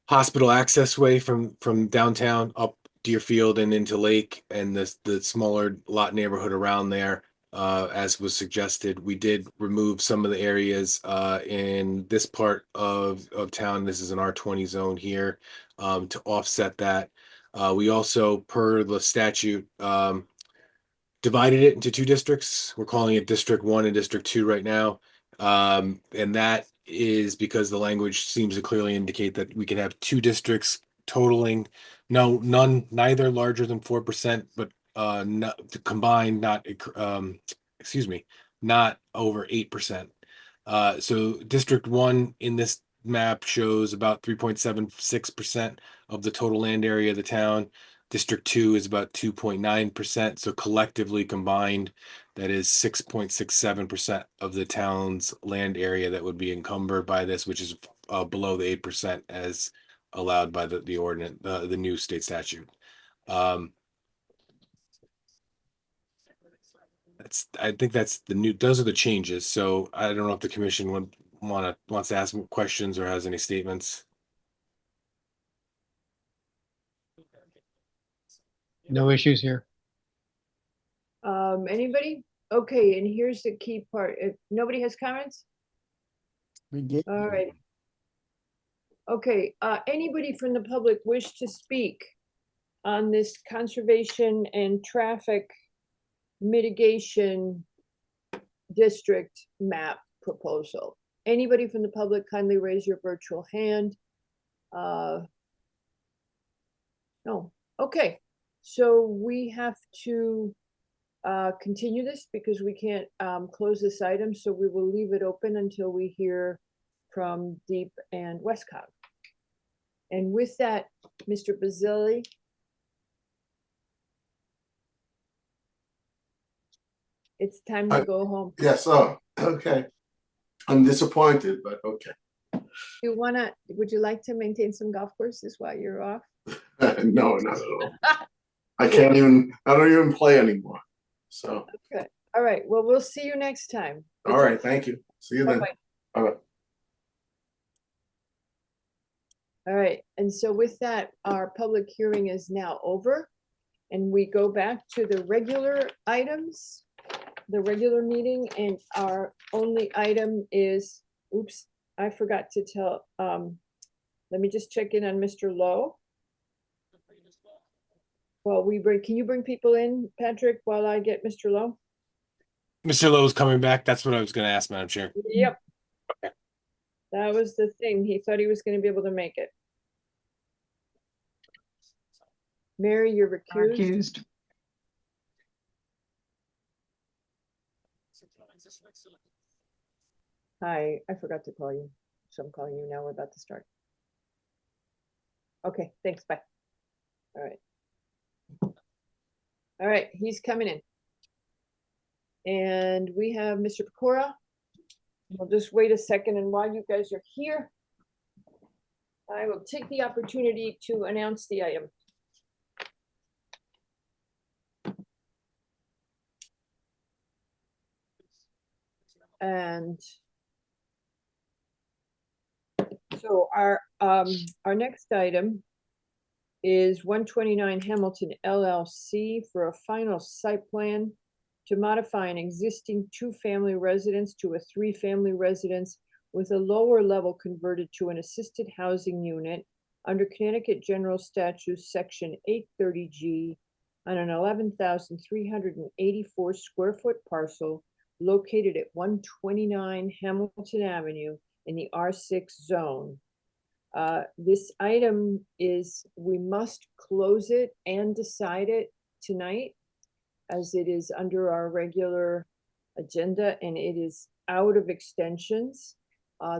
hospital access way from downtown up Deerfield and into Lake, and the smaller lot neighborhood around there. As was suggested, we did remove some of the areas in this part of town. This is an R20 zone here, to offset that. We also, per the statute, divided it into two districts. We're calling it District 1 and District 2 right now. And that is because the language seems to clearly indicate that we can have two districts totaling neither larger than 4%, but combined, not over 8%. So District 1 in this map shows about 3.76% of the total land area of the town. District 2 is about 2.9%. So collectively combined, that is 6.67% of the town's land area that would be encumbered by this, which is below the 8% as allowed by the ordinance, the new state statute. I think that's those are the changes. So I don't know if the commission wants to ask questions or has any statements. No issues here. Anybody? Okay, and here's the key part. If nobody has comments? All right. Okay, anybody from the public wish to speak on this conservation and traffic mitigation district map proposal? Anybody from the public, kindly raise your virtual hand. No, okay. So we have to continue this because we can't close this item. So we will leave it open until we hear from Deep and Westcott. And with that, Mr. Bazili, it's time to go home. Yes, okay. I'm disappointed, but okay. Would you like to maintain some golf courses while you're off? No, not at all. I don't even play anymore. So. Okay. All right. Well, we'll see you next time. All right. Thank you. See you then. Bye-bye. Bye-bye. All right. And so with that, our public hearing is now over. And we go back to the regular items, the regular meeting, and our only item is, oops, I forgot to tell, let me just check in on Mr. Lowe. Well, can you bring people in, Patrick, while I get Mr. Lowe? Mr. Lowe's coming back. That's what I was going to ask, Madam Chair. Yep. Okay. That was the thing. He thought he was going to be able to make it. Mary, you're recused. Hi, I forgot to call you. So I'm calling you now. We're about to start. Okay, thanks. Bye. All right. All right, he's coming in. And we have Mr. Pecora. We'll just wait a second, and while you guys are here, I will take the opportunity to announce the item. And so our next item is 129 Hamilton LLC for a final site plan to modify an existing 2-family residence to a 3-family residence with a lower level converted to an assisted housing unit under Connecticut General Statutes Section 830G on an 11,384 square foot parcel located at 129 Hamilton Avenue in the R6 zone. This item is, we must close it and decide it tonight, as it is under our regular agenda and it is out of extensions.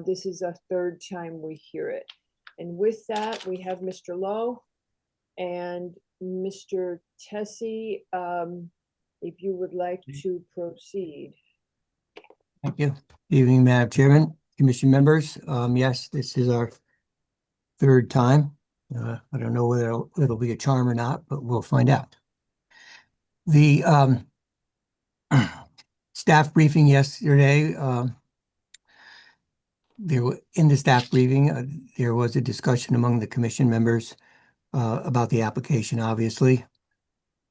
This is a third time we hear it. And with that, we have Mr. Lowe and Mr. Tessie, if you would like to proceed. Thank you. Good evening, Madam Chairman, Commission members. Yes, this is our third time. I don't know whether it'll be a charm or not, but we'll find out. The staff briefing yesterday, in the staff briefing, there was a discussion among the commission members about the application, obviously.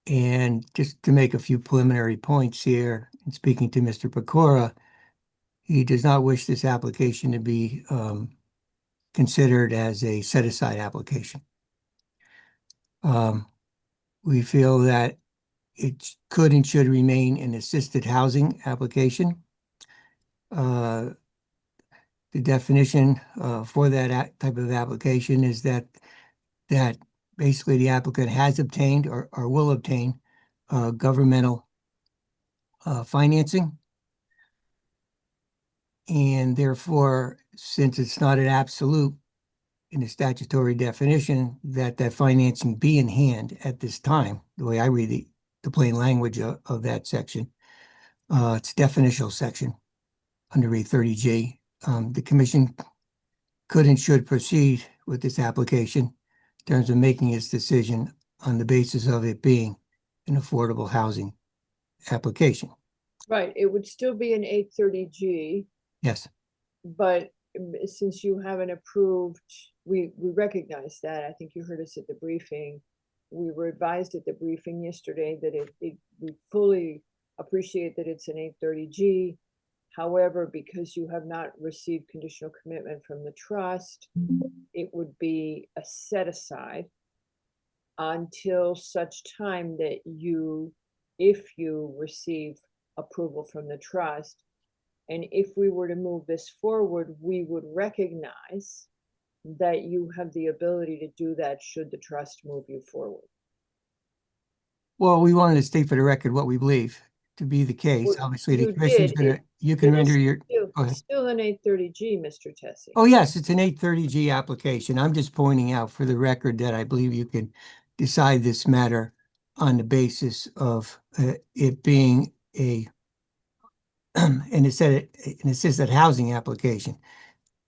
And just to make a few preliminary points here, in speaking to Mr. Pecora, he does not wish this application to be considered as a set-aside application. We feel that it could and should remain an assisted housing application. The definition for that type of application is that basically the applicant has obtained or will obtain governmental financing. And therefore, since it's not an absolute in the statutory definition, that financing be in hand at this time, the way I read the plain language of that section, it's definitional section under 830G. The commission could and should proceed with this application in terms of making its decision on the basis of it being an affordable housing application. Right, it would still be an 830G. Yes. But since you haven't approved, we recognize that. I think you heard us at the briefing. We were advised at the briefing yesterday that we fully appreciate that it's an 830G. However, because you have not received conditional commitment from the trust, it would be a set aside until such time that if you receive approval from the trust. And if we were to move this forward, we would recognize that you have the ability to do that should the trust move you forward. Well, we wanted to state for the record what we believe to be the case. Well, Obviously, the you commission's did. you can render your, Go ahead. still an 830G, Mr. Tessie. Oh, yes, it's an 830G application. I'm just pointing out for the record that I believe you can decide this matter on the basis of it being an assisted housing application.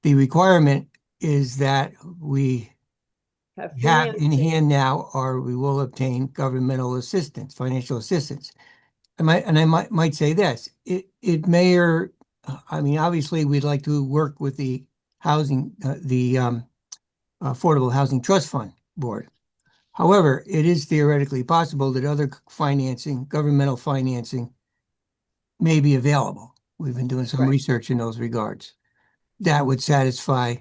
The requirement is that we have in financing. hand now, or we will obtain governmental assistance, financial assistance. I might say this, it may, or, I mean, obviously we'd like to work with the housing, Affordable Housing Trust Fund Board. However, it is theoretically possible that other financing, governmental financing may be available. We've been doing some research in those regards. That would satisfy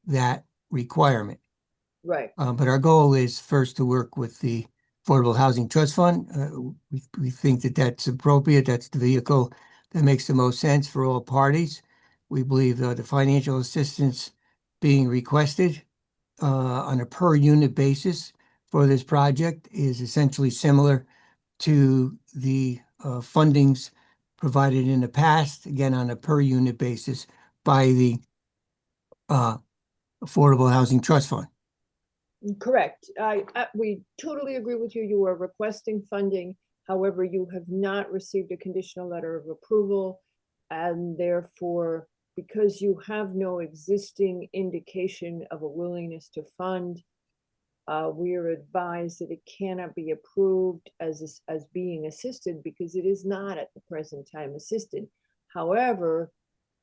that requirement. Right. But our goal is first to work with the Affordable Housing Trust Fund. We think that that's appropriate. That's the vehicle that makes the most sense for all parties. We believe the financial assistance being requested on a per unit basis for this project is essentially similar to the fundings provided in the past, again, on a per unit basis by the Affordable Housing Trust Fund. Correct. We totally agree with you. You are requesting funding. However, you have not received a conditional letter of approval. And therefore, because you have no existing indication of a willingness to fund, we are advised that it cannot be approved as being assisted because it is not at the present time assisted. However,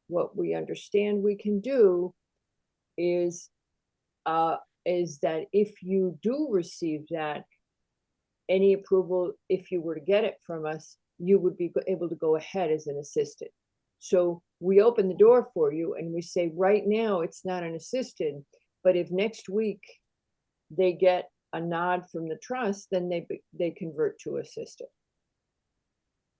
what we understand we can do is that if you do receive that, any approval, if you were to get it from us, you would be able to go ahead as an assisted. So we open the door for you and we say, right now it's not an assisted, but if next week they get a nod from the trust, then they convert to assisted.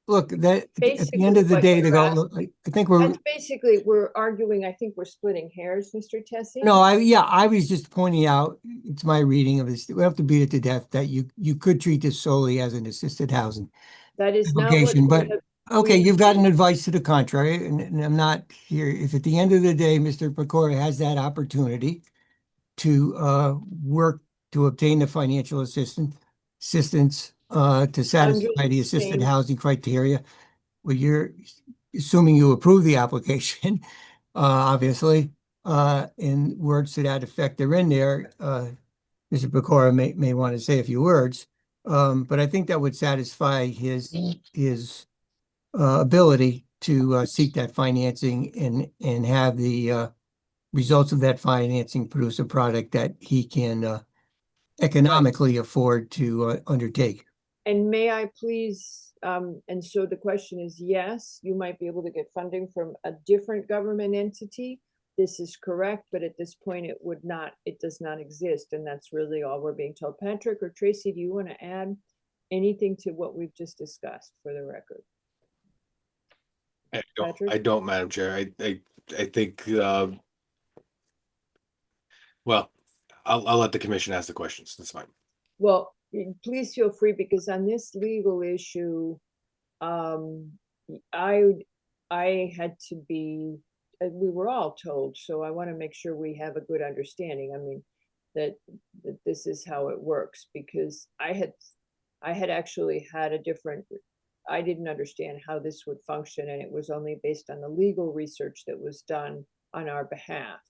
Look, that at the end of the day, to go, look, I think that's basically, we're arguing, I think we're splitting hairs, Mr. Tessie. No, I was just pointing out, it's my reading of this. We have to beat it to death that you could treat this solely as an assisted housing that is application, not what but okay, you've gotten advice to the contrary, and I'm not here. If at the end of the day, Mr. Pecora has that opportunity to work to obtain the financial assistance to satisfy the assisted housing criteria, well, you're assuming you approve the application, obviously, and words to that effect are in there. Mr. Pecora may want to say a few words, but I think that would satisfy his ability to seek that financing and have the results of that financing produce a product that he can economically afford to undertake. And may I please, and so the question is, yes, you might be able to get funding from a different government entity. This is correct, but at this point it does not exist. And that's really all we're being told. Patrick or Tracy, do you want to add anything to what we've just discussed for the record? I don't, Madam Chair. I think, well, I'll let the commission ask the questions. That's fine. Well, please feel free, because on this legal issue, I had to be, we were all told, so I want to make sure we have a good understanding. I mean, that this is how it works, because I had actually had a different, I didn't understand how this would function, and it was only based on the legal research that was done on our behalf.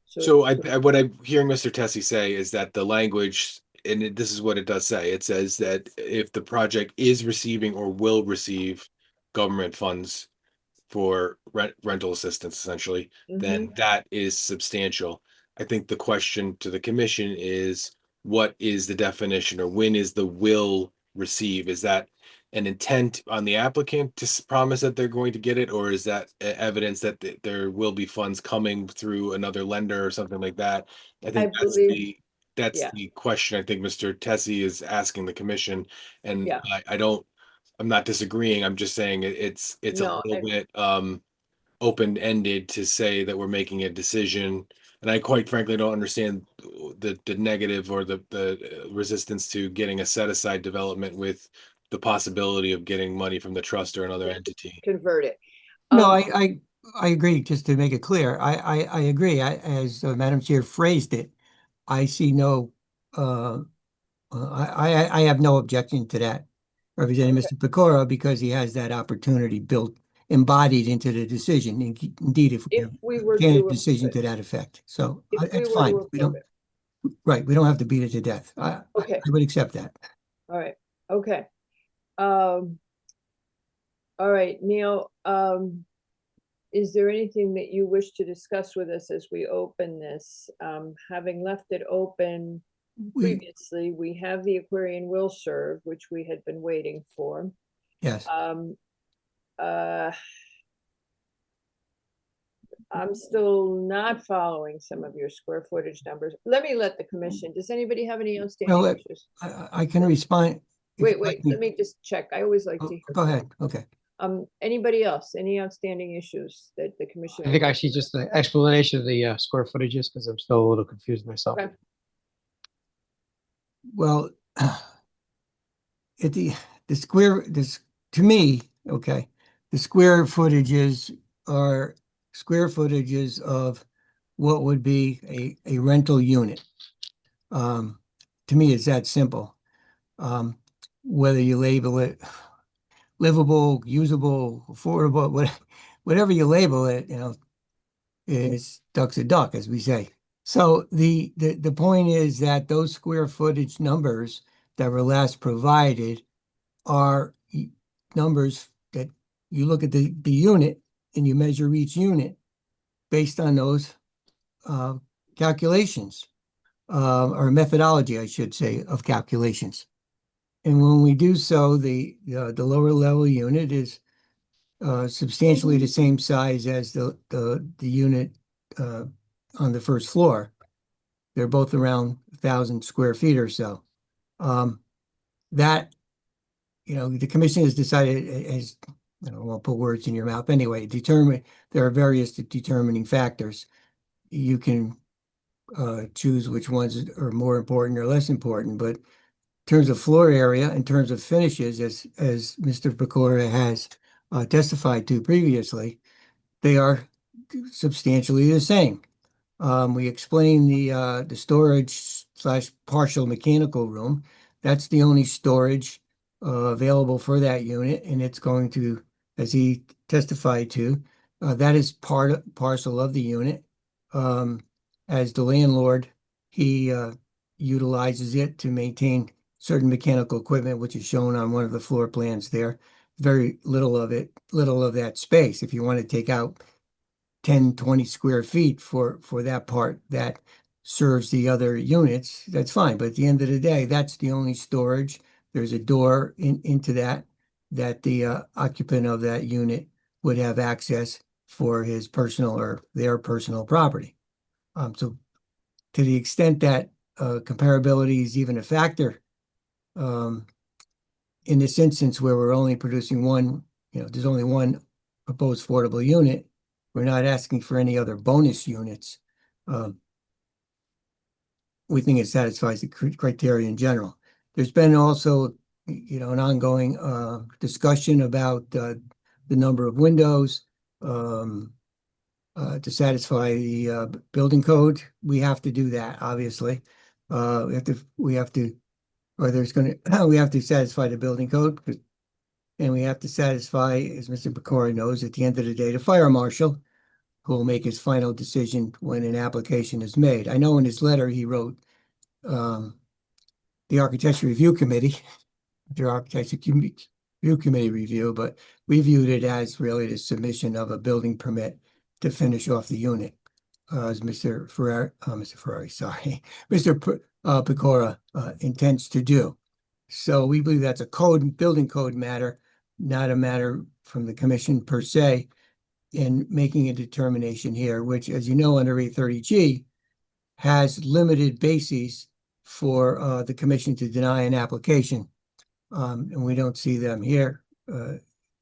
So what I'm hearing Mr. Tessie say is that the language, and this is what it does say, it says that if the project is receiving or will receive government funds for rental assistance, essentially, then that is substantial. I think the question to the commission is, what is the definition, or when is the will receive? Is that an intent on the applicant to promise that they're going to get it, or is that evidence that there will be funds coming through another lender or something like that? I think that's the question I think Mr. Tessie is asking the commission, and I'm not disagreeing. I'm just saying it's a little bit open-ended to say that we're making a decision, and I quite frankly don't understand the negative or the resistance to getting a set-aside development with the possibility of getting money from the trust or another entity. Convert it. No, I agree, just to make it clear. I agree. As Madam Chair phrased it, I see no, I have no objection to that. Representing Mr. Pecora, because he has that opportunity built, embodied into the decision. Indeed, if If we were can a to decision approve to it. that effect. So If we it's were fine. to We approve don't, it. right, we don't have to beat it to death. Okay. I would accept that. All right, okay. All right, Neil, is there anything that you wish to discuss with us as we open this? Having left it open previously, we have the Aquarian will serve, which we had been waiting for. Yes. I'm still not following some of your square footage numbers. Let me let the commission, does anybody have any outstanding Well, issues? I can respond. if Wait, you'd like wait, me- let me just check. I always like to hear. Go ahead. Okay. Anybody else, any outstanding issues that the commission? I think actually just the explanation of the square footages, because I'm still a little confused myself. Okay. Well, the square, to me, okay, the square footages are square footages of what would be a rental unit. To me, it's that simple. Whether you label it livable, usable, affordable, whatever you label it, it's duck's a duck, as we say. So the point is that those square footage numbers that were last provided are numbers that you look at the unit and you measure each unit based on those calculations, or methodology, I should say, of calculations. And when we do so, the lower level unit is substantially the same size as the unit on the first floor. They're both around 1,000 square feet or so. That, the commission has decided, as I won't put words in your mouth anyway, there are various determining factors. You can choose which ones are more important or less important, but in terms of floor area, in terms of finishes, as Mr. Pecora has testified to previously, they are substantially the same. We explained the storage / partial mechanical room. That's the only storage available for that unit, and it's going to, as he testified to, that is parcel of the unit. As the landlord, he utilizes it to maintain certain mechanical equipment, which is shown on one of the floor plans there. Very little of that space. If you want to take out 10, 20 square feet for that part that serves the other units, that's fine. But at the end of the day, that's the only storage. There's a door into that the occupant of that unit would have access for his personal or their personal property. So to the extent that comparability is even a factor, in this instance where we're only producing one, there's only one proposed affordable unit, we're not asking for any other bonus units. We think it satisfies the criteria in general. There's been also, an ongoing discussion about the number of windows to satisfy the building code. We have to do that, obviously. We have to satisfy the building code, and we have to satisfy, as Mr. Pecora knows, at the end of the day, the fire marshal, who will make his final decision when an application is made. I know in his letter he wrote the Architecture Review Committee, the Architecture Review Committee review, but we viewed it as really the submission of a building permit to finish off the unit, as Mr. Pecora intends to do. So we believe that's a building code matter, not a matter from the commission per se, in making a determination here, which, as you know, under 830G has limited bases for the commission to deny an application. And we don't see them here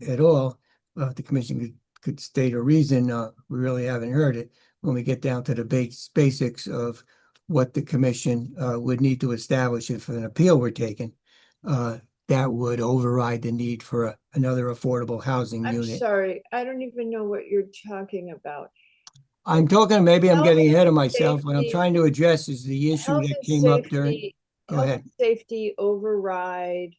at all. The commission could state a reason. We really haven't heard it when we get down to the basics of what the commission would need to establish if an appeal were taken. that would override the need for another affordable housing I'm unit. sorry, I don't even know what you're talking about. I'm talking, maybe I'm Health getting ahead of and myself. What I'm safety- trying to address is the issue Health that and came up during, safety, go health ahead. and safety override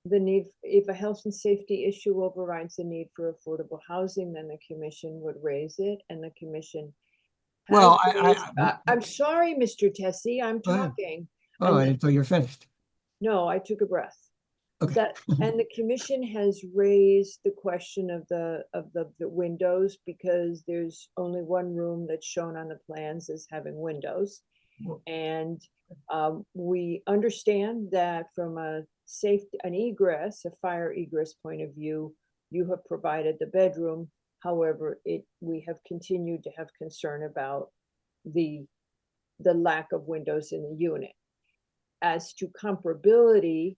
the need, if a health and safety issue overrides the need for affordable housing, then the commission would raise it, and the commission. Well, I'm sorry, Mr. Tessie, I'm Go ahead. talking. Oh, And until you're finished. No, I took a breath. Okay. That, and the commission has raised the question of the windows, because there's only one room that's shown on the plans as having windows. And we understand that from a safety, an egress, a fire egress point of view, you have provided the bedroom. However, we have continued to have concern about the lack of windows in the unit. As to comparability,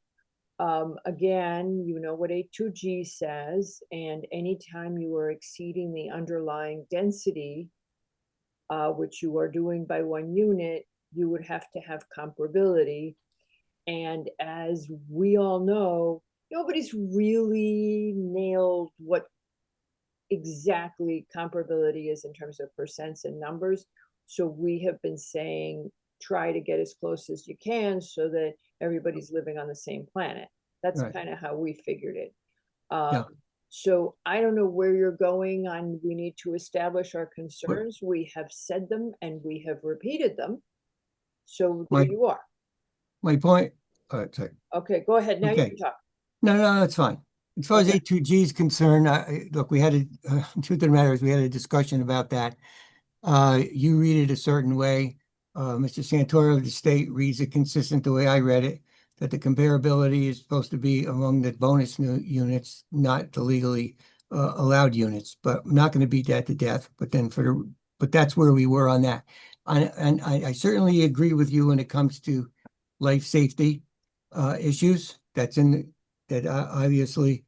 again, you know what A2G says, and anytime you are exceeding the underlying density, which you are doing by one unit, you would have to have comparability. And as we all know, nobody's really nailed what exactly comparability is in terms of percents and numbers. So we have been saying, try to get as close as you can so that everybody's living on the same planet. That's Right. kind of how we figured it. Yeah. So I don't know where you're going on. We need to establish our concerns. We have said them and we have repeated them. So there you are. My point, sorry. Okay, go ahead. Now you Okay. can talk. No, that's fine. As far as A2G is concerned, look, we had truth of the matter is we had a discussion about that. You read it a certain way. Mr. Santoro of the state reads it consistent the way I read it, that the comparability is supposed to be among the bonus units, not the legally allowed units. But I'm not going to beat that to death. But then but that's where we were on that. And I certainly agree with you when it comes to life safety issues. That obviously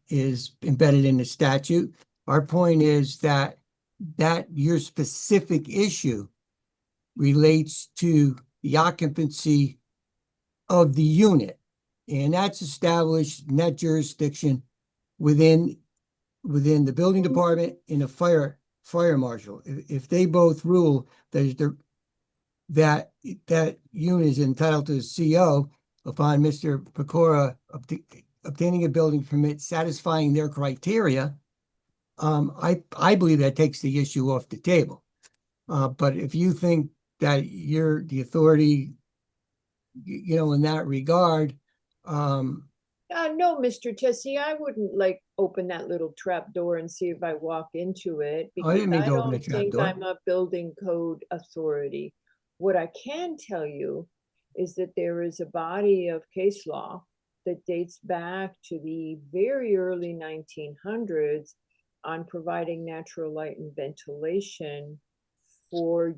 is embedded in the statute. Our point is that your specific issue relates to the occupancy of the unit, and that's established in that jurisdiction within the building department and the fire marshal. If they both rule that unit is entitled to a CO upon Mr. Pecora obtaining a building permit satisfying their criteria, I believe that takes the issue off the table. But if you think that you're the authority, in that regard, no, Mr. Tessie, I wouldn't open that little trap door and see if I walk into it, because I didn't mean to open the don't trap think door. I'm a building code authority. What I can tell you is that there is a body of case law that dates back to the very early 1900s on providing natural light and ventilation for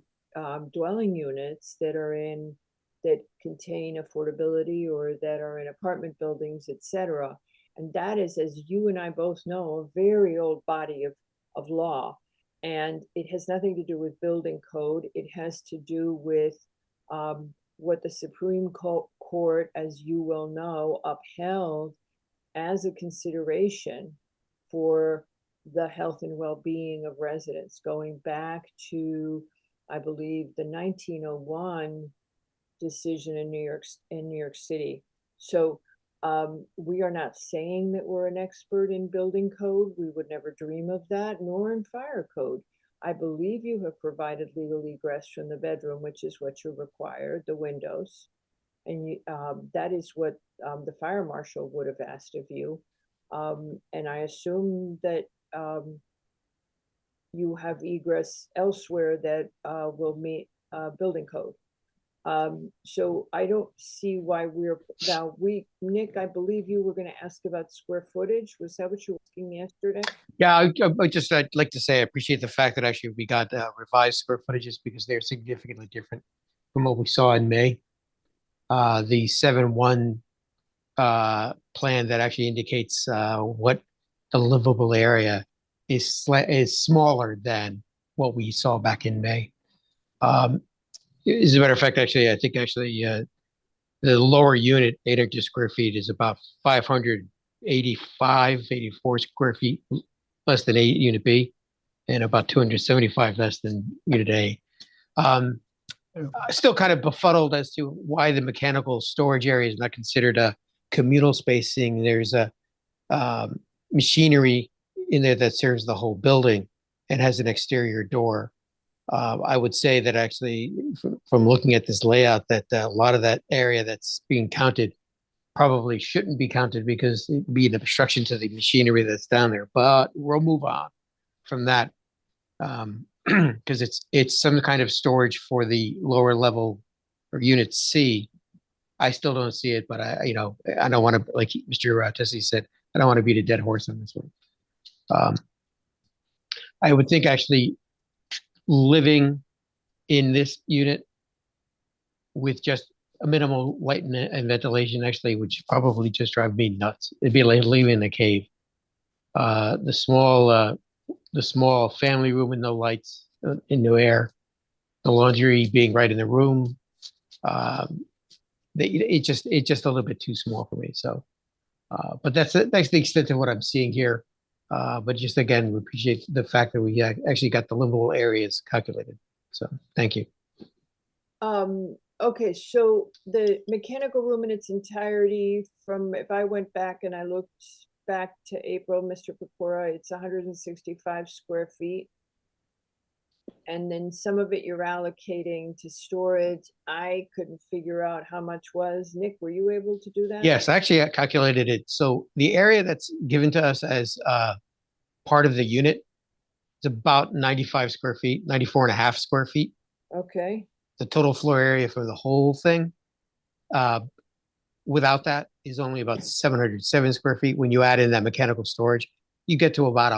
dwelling units that contain affordability or that are in apartment buildings, etc. And that is, as you and I both know, a very old body of law. And it has nothing to do with building code. It has to do with what the Supreme Court, as you will know, upheld as a consideration for the health and well-being of residents, going back to, I believe, the 1901 decision in New York City. So we are not saying that we're an expert in building code. We would never dream of that, nor in fire code. I believe you have provided legal egress from the bedroom, which is what you required, the windows. And that is what the fire marshal would have asked of you. And I assume that you have egress elsewhere that will meet building code. So I don't see why Nick, I believe you were going to ask about square footage. Was that what you were asking yesterday? Yeah, I'd like to say I appreciate the fact that actually we got revised square footages, because they're significantly different from what we saw in May. The 7-1 plan that actually indicates what the livable area is smaller than what we saw back in May. As a matter of fact, actually, I think The lower unit, 800 square feet, is about 585, 84 square feet less than unit B, and about 275 less than unit A. Still kind of befuddled as to why the mechanical storage area is not considered a communal spacing. There's a machinery in there that serves the whole building and has an exterior door. I would say that actually, from looking at this layout, that a lot of that area that's being counted probably shouldn't be counted because it'd be an obstruction to the machinery that's down there. But we'll move on from that because it's some kind of storage for the lower level or unit C. I still don't see it, but I don't want to, like Mr. Tessie said, I don't want to beat a dead horse on this one. I would think actually living in this unit with just a minimal light and ventilation actually would probably just drive me nuts. It'd be like living in a cave. The small family room with no lights, in no air, the laundry being right in the room. It's just a little bit too small for me. So, but that's the extent of what I'm seeing here. But just again, we appreciate the fact that we actually got the livable areas calculated. So thank you. Okay, so the mechanical room in its entirety, if I went back and I looked back to April, Mr. Pecora, it's 165 square feet. And then some of it you're allocating to storage. I couldn't figure out how much was. Nick, were you able to do that? Yes, actually I calculated it. So the area that's given to us as part of the unit is about 95 square feet, 94 and a half square feet. Okay. The total floor area for the whole thing without that is only about 707 square feet. When you add in that mechanical storage, you get to about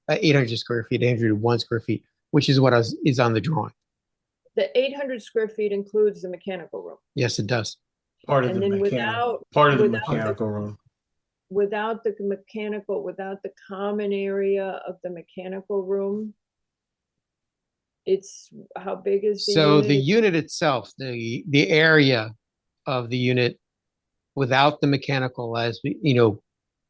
800 square feet, 801 square feet, which is what is on the drawing. The 800 square feet includes the mechanical room. Yes, it does. Part of And the then mechanical, room. Without the common area of the mechanical room, it's how big is the So unit? the unit itself, the area of the unit without the mechanical, as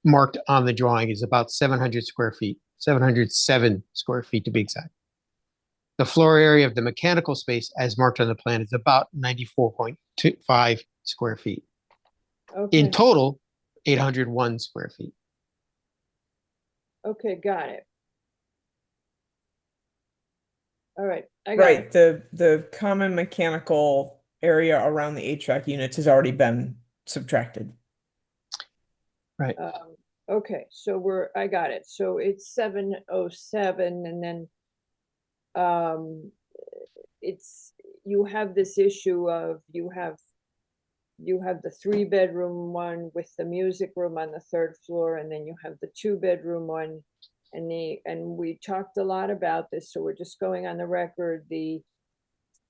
marked on the drawing, is about 700 square feet, 707 square feet to be exact. The floor area of the mechanical space, as marked on the plan, is about 94.25 square feet. Okay. In total, 801 square feet. Okay, got it. All right, I got Right, it. the common mechanical area around the HVAC units has already been subtracted. Right. Okay, so I got it. So it's 707, and then you have this issue of you have the 3-bedroom one with the music room on the 3rd floor, and then you have the 2-bedroom one. And we talked a lot about this, so we're just going on the record. The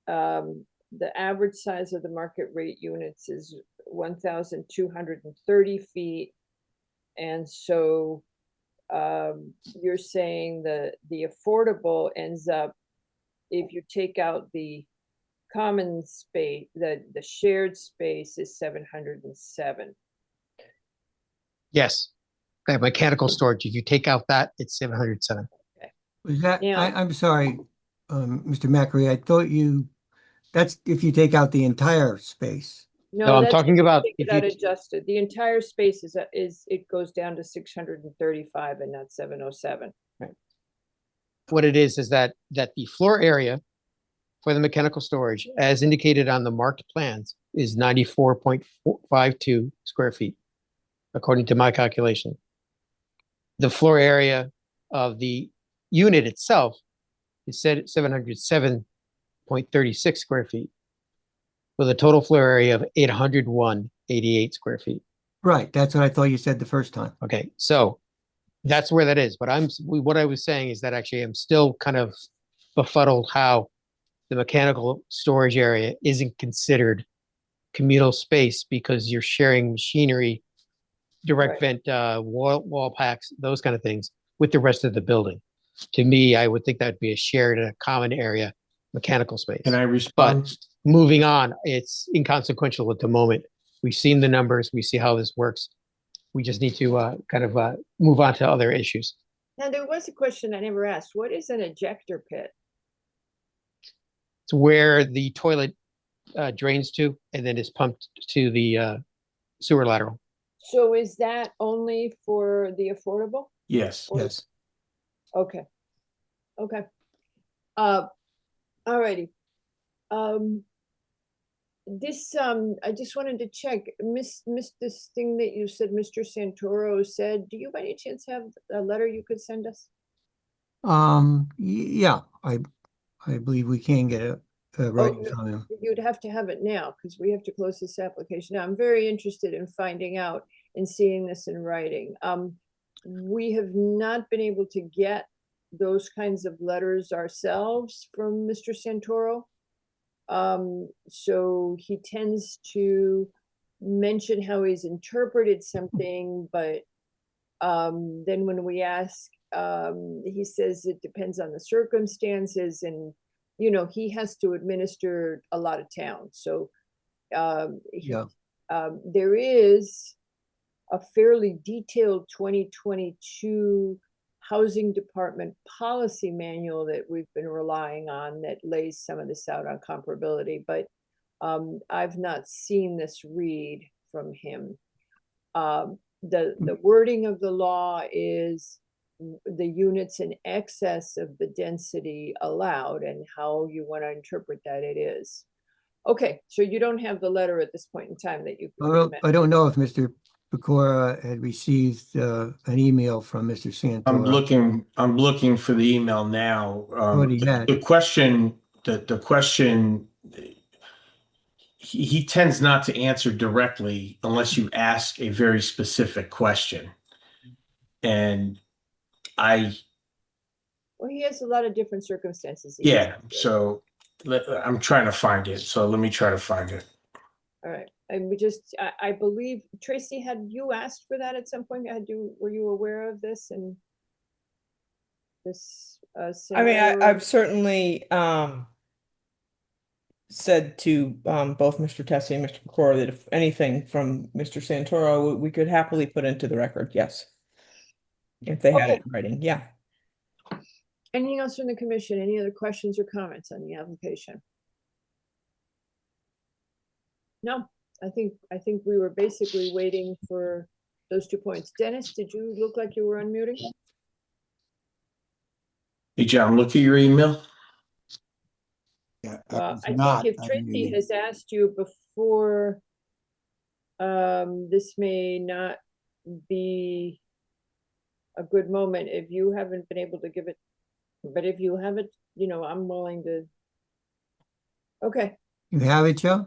average size of the market rate units is 1,230 feet. And so you're saying the affordable ends up, if you take out the common space, the shared space is 707. Yes. That mechanical storage, if you take out that, it's 707. Was that, Now- I'm sorry, Mr. Macri, I thought that's if you take out the entire space. No, I'm that's talking if you about take if it out you- adjusted. The entire space is it goes down to 635 and not 707. What it is that the floor area for the mechanical storage, as indicated on the marked plans, is 94.52 square feet, according to my calculation. The floor area of the unit itself is set at 707.36 square feet, with a total floor area of 801.88 square feet. Right, that's what I thought you said the first time. Okay, so that's where that is. But what I was saying is that actually I'm still kind of befuddled how the mechanical storage area isn't considered communal space because you're sharing machinery, direct vent, wall packs, those kind of things with the rest of the building. To me, I would think that'd be a shared and a common area mechanical space. Can I respond? But moving on, it's inconsequential at the moment We've seen the numbers. We see how this works. We just need to kind of move on to other issues. Now, there was a question I never asked. What is an ejector pit? It's where the toilet drains to and then is pumped to the sewer lateral. So is that only for the affordable? Yes. Yes. Okay. Okay. Alrighty. This, I just wanted to check, this thing that you said, Mr. Santoro said, do you by any chance have a letter you could send us? Yeah, I believe we can get a writing no, from him. You'd have to have it now because we have to close this application. Now, I'm very interested in finding out and seeing this in writing. We have not been able to get those kinds of letters ourselves from Mr. Santoro. So he tends to mention how he's interpreted something, but then when we ask, he says it depends on the circumstances, and you know, he has to administer a lot of towns. So there is a fairly detailed 2022 Housing Department policy manual that we've been relying on that lays some of this out on comparability, but I've not seen this read from him. The wording of the law is the units in excess of the density allowed, and how you want to interpret that it is. Okay, so you don't have the letter at this point in time that you Well, I don't know if Mr. Pecora had received an email from Mr. Santoro. I'm looking for the email now. What he had. The question, he tends not to answer directly unless you ask a very specific question. And well, he has a lot of different circumstances. Yeah, so I'm trying to find it. So let me try to find it. All right. And I believe, Tracy, had you asked for that at some point? Were you aware of this and this? I mean, I've certainly said to both Mr. Tessie and Mr. Pecora that if anything from Mr. Santoro, we could happily put into the record, yes. If they had it in writing, yeah. Anything else from the commission? Any other questions or comments on the application? No, I think we were basically waiting for those 2 points. Dennis, did you look like you were unmuting? Hey, John, look at your email. Yeah, I think if Tracy has asked you before, this may not be a good moment if you haven't been able to give it, but if you have it, you know, I'm willing to. Okay. You have it, Joe?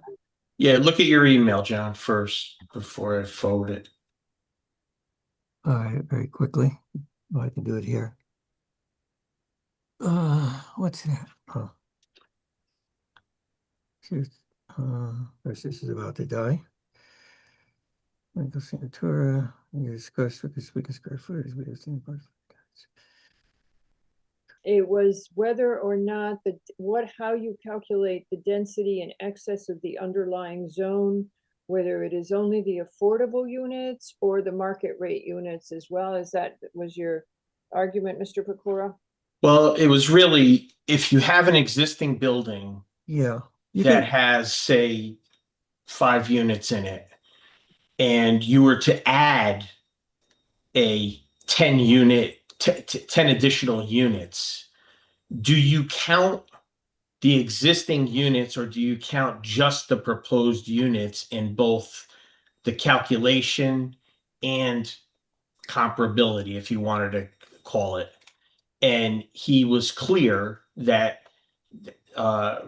Yeah, look at your email, John, first before I forward it. All right, very quickly. Oh, I can do it here. What's that? Oh. First, this is about to die. Michael Santoro, you discussed with this week's square footage. We have seen parts. It was whether or not how you calculate the density in excess of the underlying zone, whether it is only the affordable units or the market rate units as well. As that was your argument, Mr. Pecora? Well, it was really, if you have an existing building that has, say, 5 units in it, and you were to add a 10 additional units, do you count the existing units or do you count just the proposed units in both the calculation and comparability, if you wanted to call it? And he was clear that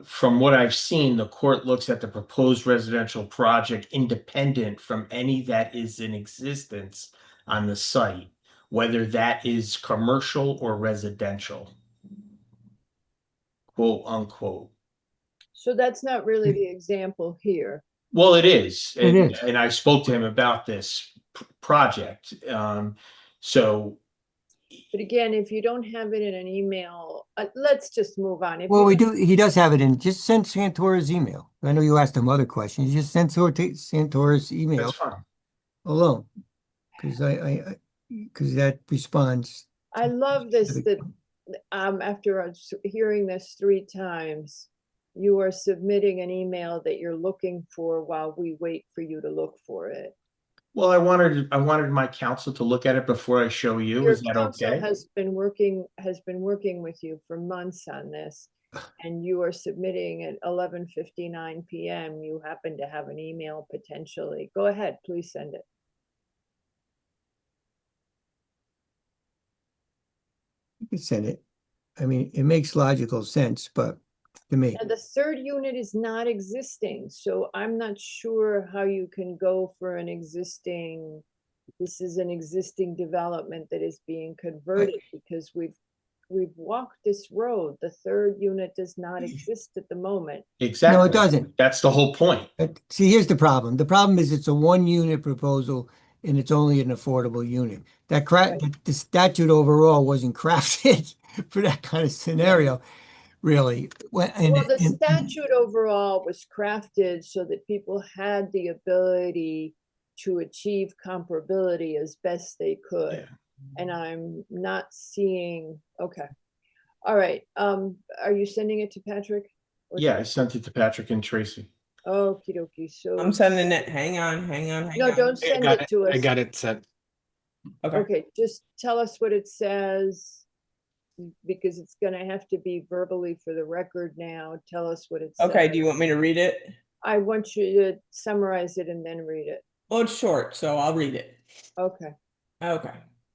from what I've seen, the court looks at the proposed residential project independent from any that is in existence on the site, whether that is commercial or residential, quote unquote. So that's not really the example here. Well, it is. And I spoke to him about this project. So But again, if you don't have it in an email, let's just move on. If Well, you we don't- do, he does have it in, just send Santora's email. I know you asked him other questions. Just send Santora's email That's fine. alone. Because because that responds. I love this, specific- that after hearing this 3 times, you are submitting an email that you're looking for while we wait for you to look for it. Well, I wanted my counsel to look at it before I show you. Your Is that counsel okay? has been working with you for months on this, and you are submitting at 11:59 p.m. You happen to have an email potentially. Go ahead, please send it. You can send it. I mean, it makes logical sense, but to me, And the 3rd unit is not existing, so I'm not sure how you can go for an existing, this is an existing development that is being converted, because we've walked this road. The 3rd unit does not exist at the moment. Exactly. no, it doesn't. That's the whole point. See, here's the problem. The problem is it's a 1-unit proposal and it's only an affordable unit. The statute overall wasn't crafted for that kind of scenario, really. Well, the statute overall was crafted so that people had the ability to achieve comparability as best they could. And I'm not seeing, okay. All right, are you sending it to Patrick? Or Yeah, I sent it to Patrick and Tracy. Okie dokie, so. I'm sending it. Hang on. No, don't Hey, I send got it to us. I got it sent. Okay, just tell us what it says, because it's gonna have to be verbally for the record now. Tell us what it says. Okay, do you want me to read it? I want you to summarize it and then read it. Well, it's short, so I'll read it. Okay. Okay.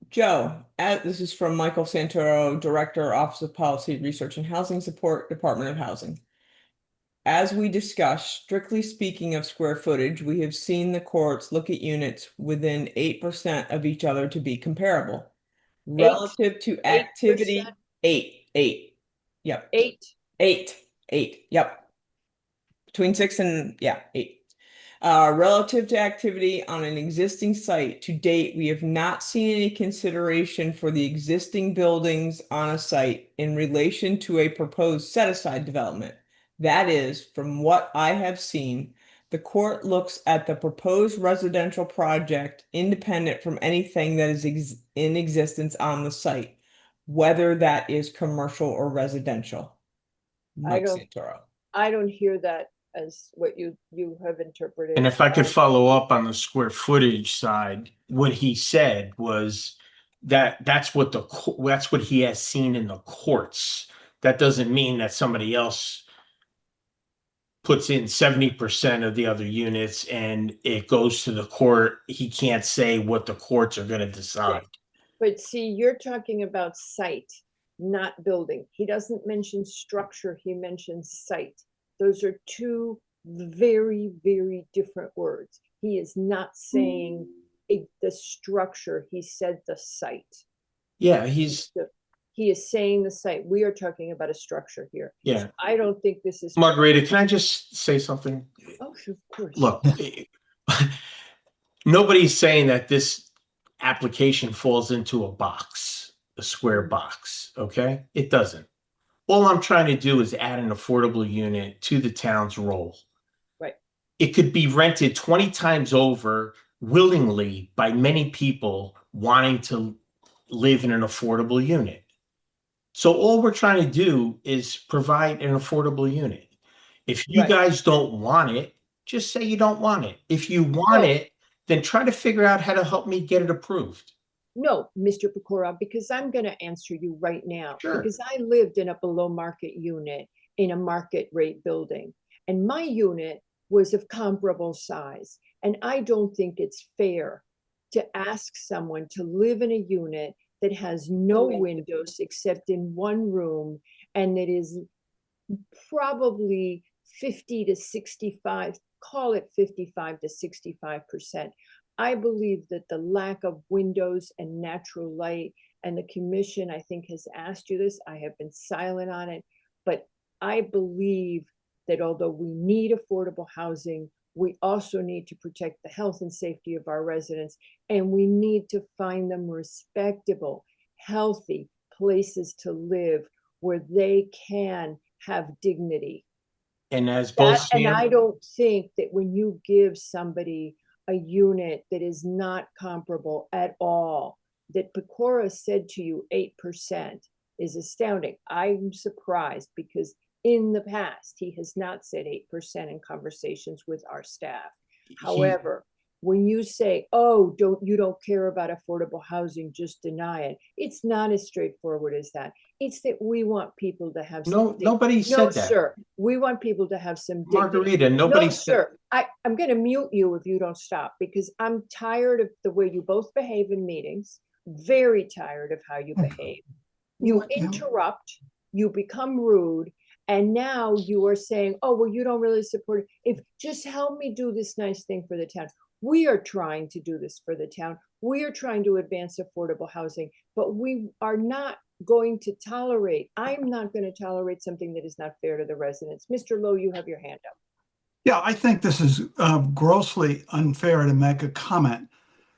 Joe, this is from Michael Santoro, Director, Office of Policy, Research and Housing Support, Department of Housing. As we discussed, strictly speaking of square footage, we have seen the courts look at units within 8% of each other to be comparable. Relative to activity, 8. Yep. 8. Yep. Between 6 and 8. Relative to activity on an existing site, to date, we have not seen any consideration for the existing buildings on a site in relation to a proposed set-aside development. That is, from what I have seen, the court looks at the proposed residential project independent from anything that is in existence on the site, whether that is commercial or residential. Mike Santoro. I don't hear that as what you have interpreted. And if I could follow up on the square footage side, what he said was that that's what he has seen in the courts. That doesn't mean that somebody else puts in 70% of the other units and it goes to the court. He can't say what the courts are going to decide. But see, you're talking about site, not building. He doesn't mention structure, he mentions site. Those are 2 very, very different words. He is not saying the structure, he said the site. Yeah, He is saying the site. We are talking about a structure here. Yeah. I don't think this is. Margarita, can I just say something? Oh, sure, of course. Look, nobody's saying that this application falls into a square box, okay? It doesn't. All I'm trying to do is add an affordable unit to the town's role. Right. It could be rented 20 times over willingly by many people wanting to live in an affordable unit. So all we're trying to do is provide an affordable unit. If you guys don't want it, just say you don't want it. If you want it, then try to figure out how to help me get it approved. No, Mr. Pecora, because I'm going to answer you right now. Sure. Because I lived in a below market unit in a market rate building, and my unit was of comparable size. And I don't think it's fair to ask someone to live in a unit that has no windows except in one room, and that is probably 50 to 65, call it 55 to 65%. I believe that the lack of windows and natural light, and the commission, I think, has asked you this, I have been silent on it, but I believe that although we need affordable housing, we also need to protect the health and safety of our residents, and we need to find them respectable. healthy places to live where they can have dignity. And as both And Sam, I don't think that when you give somebody a unit that is not comparable at all, that Pecora said to you 8% is astounding. I'm surprised because in the past, he has not said 8% in conversations with our staff. However, when you say, oh, you don't care about affordable housing, just deny it. It's not as straightforward as that. It's that we want people to have some nobody said No, that. sir. We want people to have some dignity. Margarita, nobody No, said. sir. I'm going to mute you if you don't stop because I'm tired of the way you both behave in meetings. Very tired of how you behave. You interrupt, you become rude, and now you are saying, oh, well, you don't really support it. If just help me do this nice thing for the town. We are trying to do this for the town. We are trying to advance affordable housing, but we are not going to tolerate, I'm not going to tolerate something that is not fair to the residents. Mr. Lowe, you have your hand up. Yeah, I think this is grossly unfair to make a comment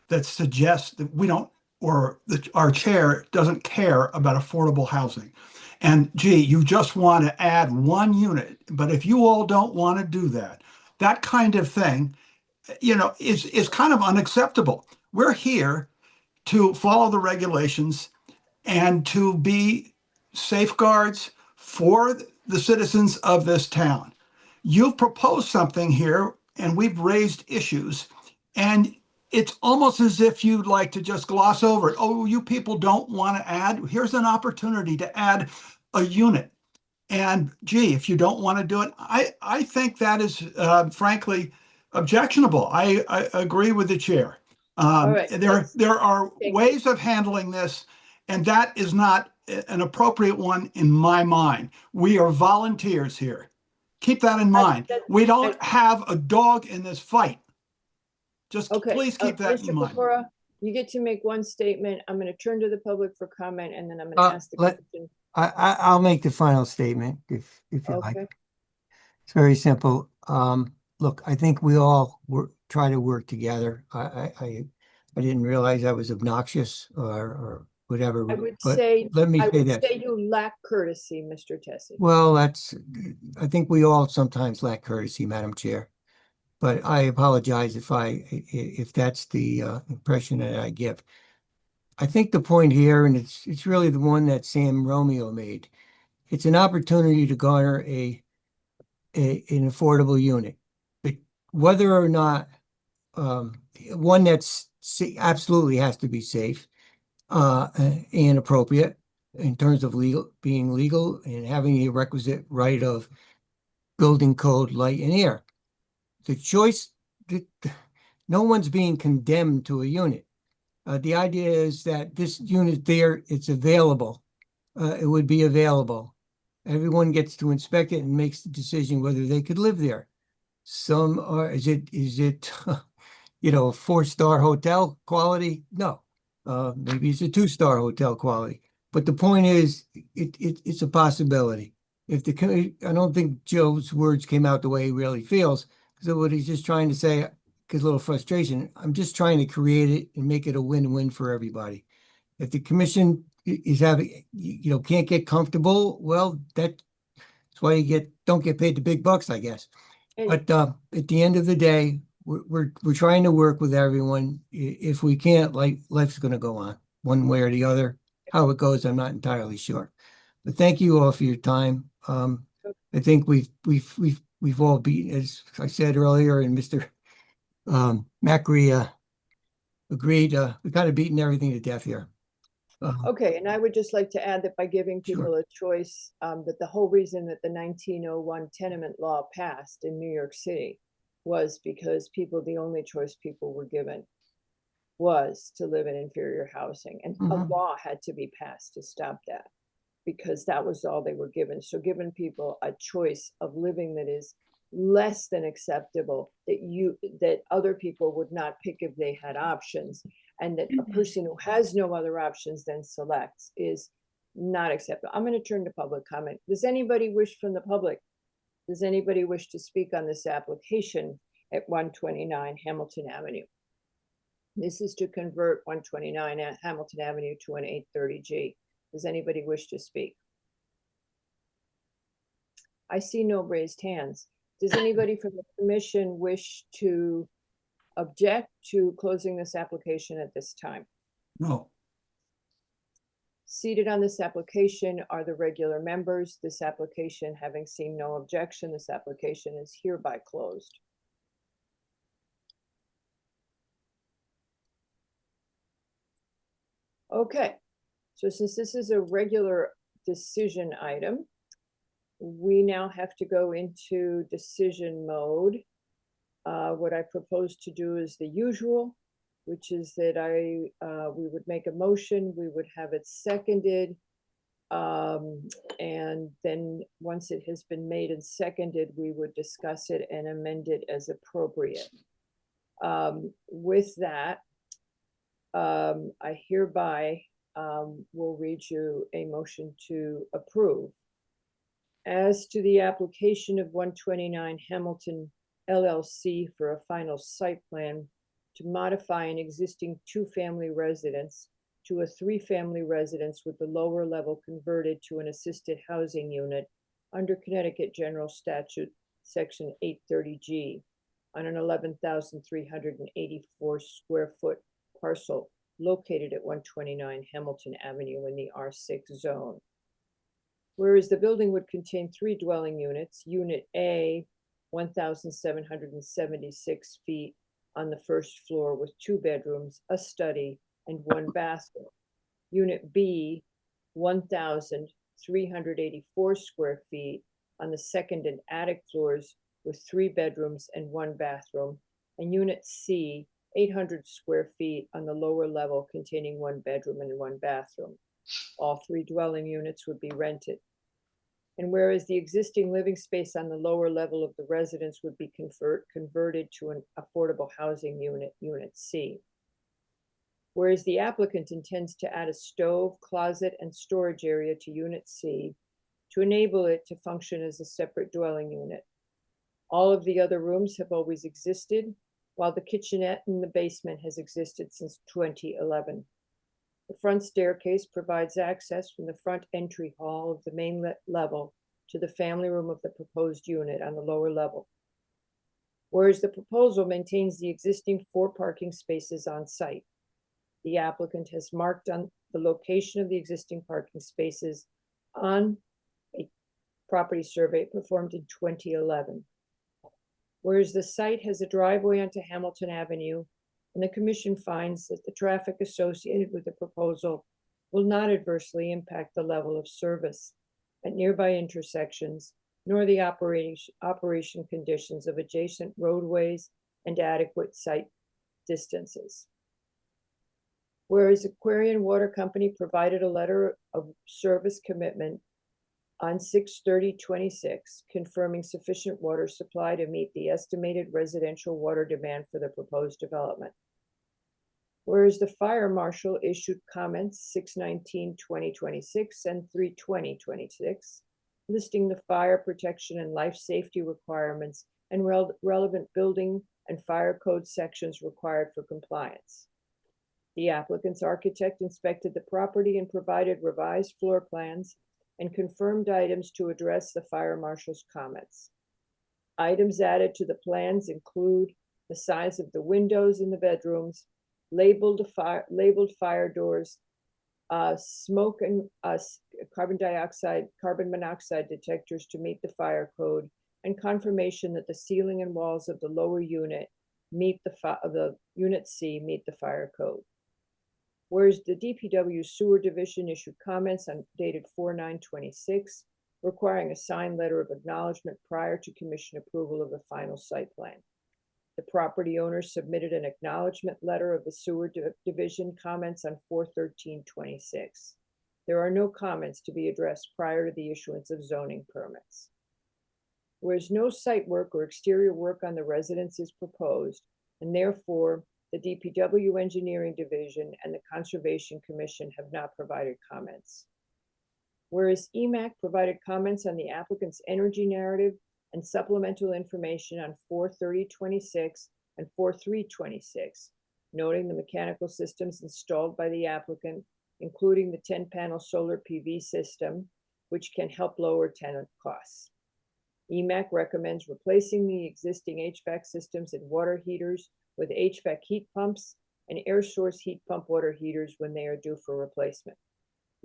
that suggests that we don't, or that our chair doesn't care about affordable housing. And gee, you just want to add one unit, but if you all don't want to do that, that kind of thing, you know, is kind of unacceptable. We're here to follow the regulations and to be safeguards for the citizens of this town. You've proposed something here and we've raised issues, and it's almost as if you'd like to just gloss over it. Oh, you people don't want to add. Here's an opportunity to add a unit. And gee, if you don't want to do it, I think that is frankly objectionable. I agree with the chair. There are ways of handling this, and that is not an appropriate one in my mind. We are volunteers here. Keep that in mind. We don't have a dog in this fight. Just please keep that in mind. Mr. Pecora, you get to make one statement. I'm going to turn to the public for comment, and then I'm going to ask the question. I'll make the final statement if you like. It's very simple. Look, I think we all try to work together. I didn't realize I was obnoxious or whatever. I would but say, let me I say would that. say you lack courtesy, Mr. Tessie. Well, I think we all sometimes lack courtesy, Madam Chair. But I apologize if that's the impression that I give. I think the point here, and it's really the one that Sam Romeo made, it's an opportunity to garner an affordable unit. But whether or not one that's absolutely has to be safe and appropriate in terms of being legal and having a requisite right of building code, light, and air. The choice, no one's being condemned to a unit. The idea is that this unit there, it's available. It would be available. Everyone gets to inspect it and makes the decision whether they could live there. Some are, is it, you know, a 4-star hotel quality? No. Maybe it's a 2-star hotel quality. But the point is, it's a possibility. I don't think Joe's words came out the way he really feels. So what he's just trying to say, because a little frustration, I'm just trying to create it and make it a win-win for everybody. If the commission is having, you know, can't get comfortable, well, that's why you don't get paid the big bucks, I guess. But at the end of the day, we're trying to work with everyone. If we can't, life's going to go on one way or the other. How it goes, I'm not entirely sure. But thank you all for your time. I think we've all beaten, as I said earlier, and Mr. Macri agreed. We kind of beaten everything to death here. Okay, and I would just like to add that by giving people a choice, that the whole reason that the 1901 tenement law passed in New York City was because the only choice people were given was to live in inferior housing. And a law had to be passed to stop that because that was all they were given. So giving people a choice of living that is less than acceptable, that other people would not pick if they had options, and that a person who has no other options than selects is not acceptable. I'm going to turn to public comment. Does anybody wish from the public? Does anybody wish to speak on this application at 129 Hamilton Avenue? This is to convert 129 at Hamilton Avenue to an 830G. Does anybody wish to speak? I see no raised hands. Does anybody from the commission wish to object to closing this application at this time? No. Seated on this application are the regular members. This application, having seen no objection, this application is hereby closed. Okay, so since this is a regular decision item, we now have to go into decision mode. What I propose to do is the usual, which is that we would make a motion, we would have it seconded, and then once it has been made and seconded, we would discuss it and amend it as appropriate. With that, I hereby will read you a motion to approve. As to the application of 129 Hamilton LLC for a final site plan to modify an existing two-family residence to a three-family residence with the lower level converted to an assisted housing unit under Connecticut General Statute, Section 830G, on an 11,384 square foot parcel located at 129 Hamilton Avenue in the R6 zone. Whereas the building would contain 3 dwelling units, Unit A, 1,776 feet on the first floor with 2 bedrooms, a study, and 1 bathroom. Unit B, 1,384 square feet on the second and attic floors with 3 bedrooms and 1 bathroom. And Unit C, 800 square feet on the lower level containing 1 bedroom and 1 bathroom. All 3 dwelling units would be rented. And whereas the existing living space on the lower level of the residence would be converted to an affordable housing unit, Unit C. Whereas the applicant intends to add a stove, closet, and storage area to Unit C to enable it to function as a separate dwelling unit. All of the other rooms have always existed, while the kitchenette in the basement has existed since 2011. The front staircase provides access from the front entry hall of the main level to the family room of the proposed unit on the lower level. Whereas the proposal maintains the existing 4 parking spaces on site. The applicant has marked on the location of the existing parking spaces on a property survey performed in 2011. Whereas the site has a driveway onto Hamilton Avenue, and the commission finds that the traffic associated with the proposal will not adversely impact the level of service at nearby intersections, nor the operation conditions of adjacent roadways and adequate site distances. Whereas Aquarian Water Company provided a letter of service commitment on 6/30/26, confirming sufficient water supply to meet the estimated residential water demand for the proposed development. Whereas the fire marshal issued comments 6/19/2026 and 3/20/26, listing the fire protection and life safety requirements and relevant building and fire code sections required for compliance. The applicant's architect inspected the property and provided revised floor plans and confirmed items to address the fire marshal's comments. Items added to the plans include the size of the windows in the bedrooms, labeled fire doors, smoke and carbon monoxide detectors to meet the fire code, and confirmation that the ceiling and walls of the lower unit meet the Unit C meet the fire code. Whereas the DPW Sewer Division issued comments on dated 4/9/26, requiring a signed letter of acknowledgement prior to commission approval of the final site plan. The property owner submitted an acknowledgement letter of the Sewer Division comments on 4/13/26. There are no comments to be addressed prior to the issuance of zoning permits. Whereas no site work or exterior work on the residence is proposed, and therefore the DPW Engineering Division and the Conservation Commission have not provided comments. Whereas EMAC provided comments on the applicant's energy narrative and supplemental information on 4/30/26 and 4/3/26, noting the mechanical systems installed by the applicant, including the 10-panel solar PV system, which can help lower tenant costs. EMAC recommends replacing the existing HVAC systems and water heaters with HVAC heat pumps and air source heat pump water heaters when they are due for replacement.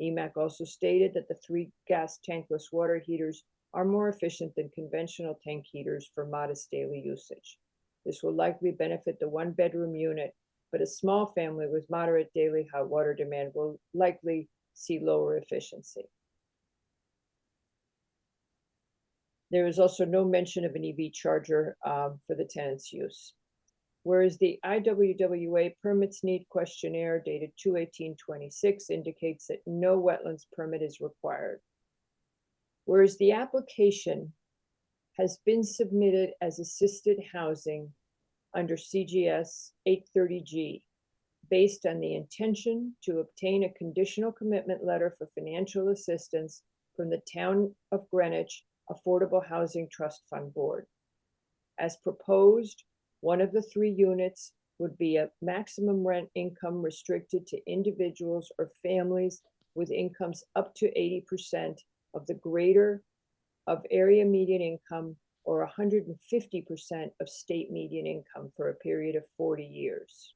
EMAC also stated that the 3 gas tankless water heaters are more efficient than conventional tank heaters for modest daily usage. This will likely benefit the 1-bedroom unit, but a small family with moderate daily hot water demand will likely see lower efficiency. There is also no mention of an EV charger for the tenant's use. Whereas the IWWA permits need questionnaire dated 2/18/26 indicates that no wetlands permit is required. Whereas the application has been submitted as assisted housing under CGS 830G based on the intention to obtain a conditional commitment letter for financial assistance from the Town of Greenwich Affordable Housing Trust Fund Board. As proposed, one of the 3 units would be a maximum rent income restricted to individuals or families with incomes up to 80% of the greater of area median income or 150% of state median income for a period of 40 years.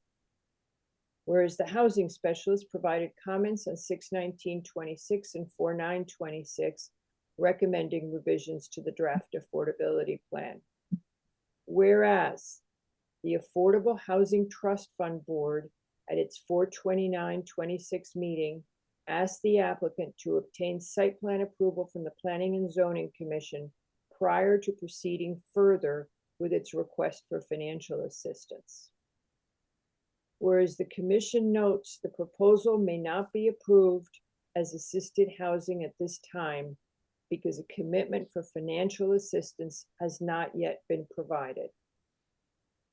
Whereas the housing specialist provided comments on 6/19/26 and 4/9/26, recommending revisions to the draft affordability plan. Whereas the Affordable Housing Trust Fund Board at its 4/29/26 meeting asked the applicant to obtain site plan approval from the Planning and Zoning Commission prior to proceeding further with its request for financial assistance. Whereas the commission notes the proposal may not be approved as assisted housing at this time because a commitment for financial assistance has not yet been provided.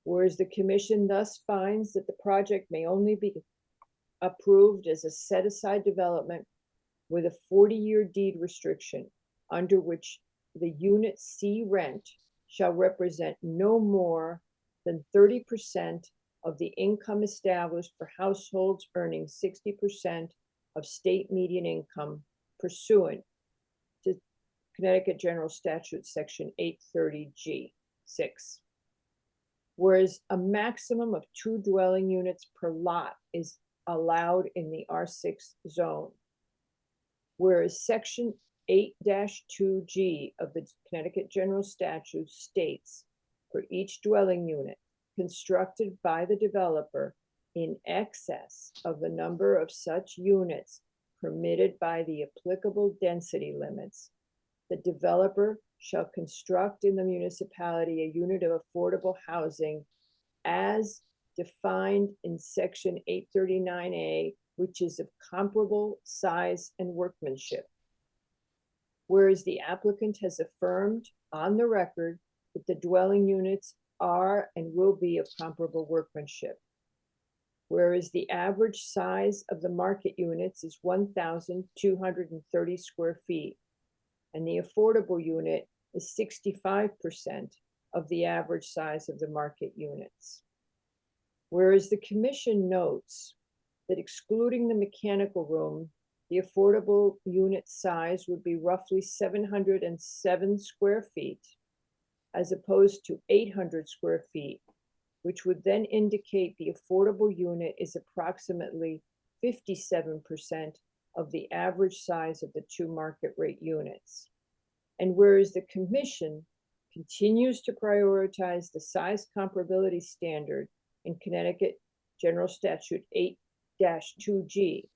Whereas the commission thus finds that the project may only be approved as a set-aside development with a 40-year deed restriction under which the unit C rent shall represent no more than 30% of the income established for households earning 60% of state median income pursuant to Connecticut General Statute Section 830G6. Whereas a maximum of 2 dwelling units per lot is allowed in the R6 zone. Whereas Section 8-2G of the Connecticut General Statute states for each dwelling unit constructed by the developer in excess of the number of such units permitted by the applicable density limits, the developer shall construct in the municipality a unit of affordable housing as defined in Section 839A, which is of comparable size and workmanship. Whereas the applicant has affirmed on the record that the dwelling units are and will be of comparable workmanship. Whereas the average size of the market units is 1,230 square feet, and the affordable unit is 65% of the average size of the market units. Whereas the commission notes that excluding the mechanical room, the affordable unit size would be roughly 707 square feet, as opposed to 800 square feet, which would then indicate the affordable unit is approximately 57% of the average size of the 2 market rate units. And whereas the commission continues to prioritize the size comparability standard in Connecticut General Statute 8-2G,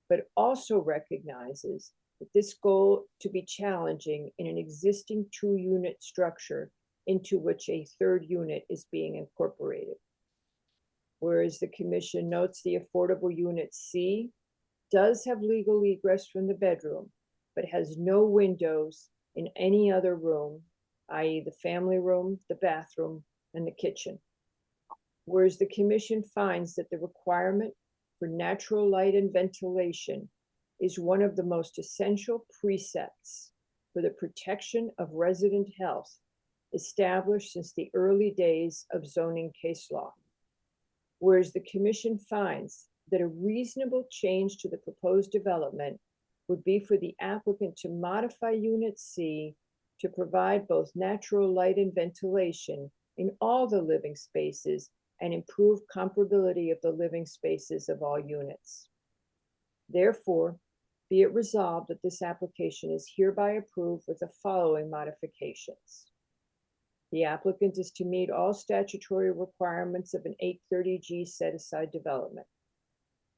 but also recognizes that this goal to be challenging in an existing 2-unit structure into which a 3rd unit is being incorporated. Whereas the commission notes the affordable unit C does have legal egress from the bedroom, but has no windows in any other room, i.e. the family room, the bathroom, and the kitchen. Whereas the commission finds that the requirement for natural light and ventilation is one of the most essential precepts for the protection of resident health established since the early days of zoning case law. whereas the commission finds that a reasonable change to the proposed development would be for the applicant to modify Unit C to provide both natural light and ventilation in all the living spaces and improve comparability of the living spaces of all units. Therefore, be it resolved that this application is hereby approved with the following modifications. The applicant is to meet all statutory requirements of an 830G set-aside development.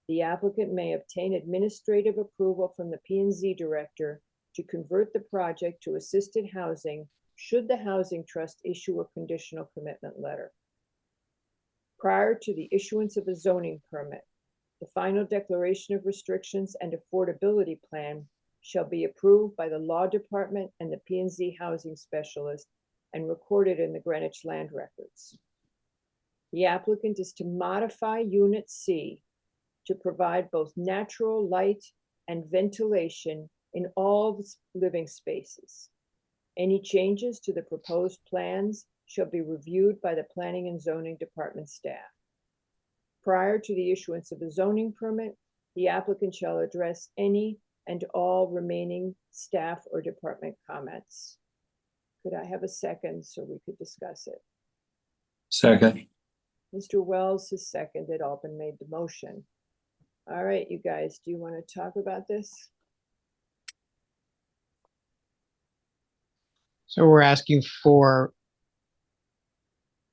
The applicant may obtain administrative approval from the P&Z director to convert the project to assisted housing should the Housing Trust issue a conditional commitment letter. Prior to the issuance of a zoning permit, the final declaration of restrictions and affordability plan shall be approved by the law department and the P&Z housing specialist and recorded in the Greenwich Land Records. The applicant is to modify Unit C to provide both natural light and ventilation in all the living spaces. Any changes to the proposed plans shall be reviewed by the Planning and Zoning Department staff. Prior to the issuance of a zoning permit, the applicant shall address any and all remaining staff or department comments. Could I have a second so we could discuss it? Second. Mr. Wells has seconded. Alban made the motion. All right, you guys, do you want to talk about this? So we're asking for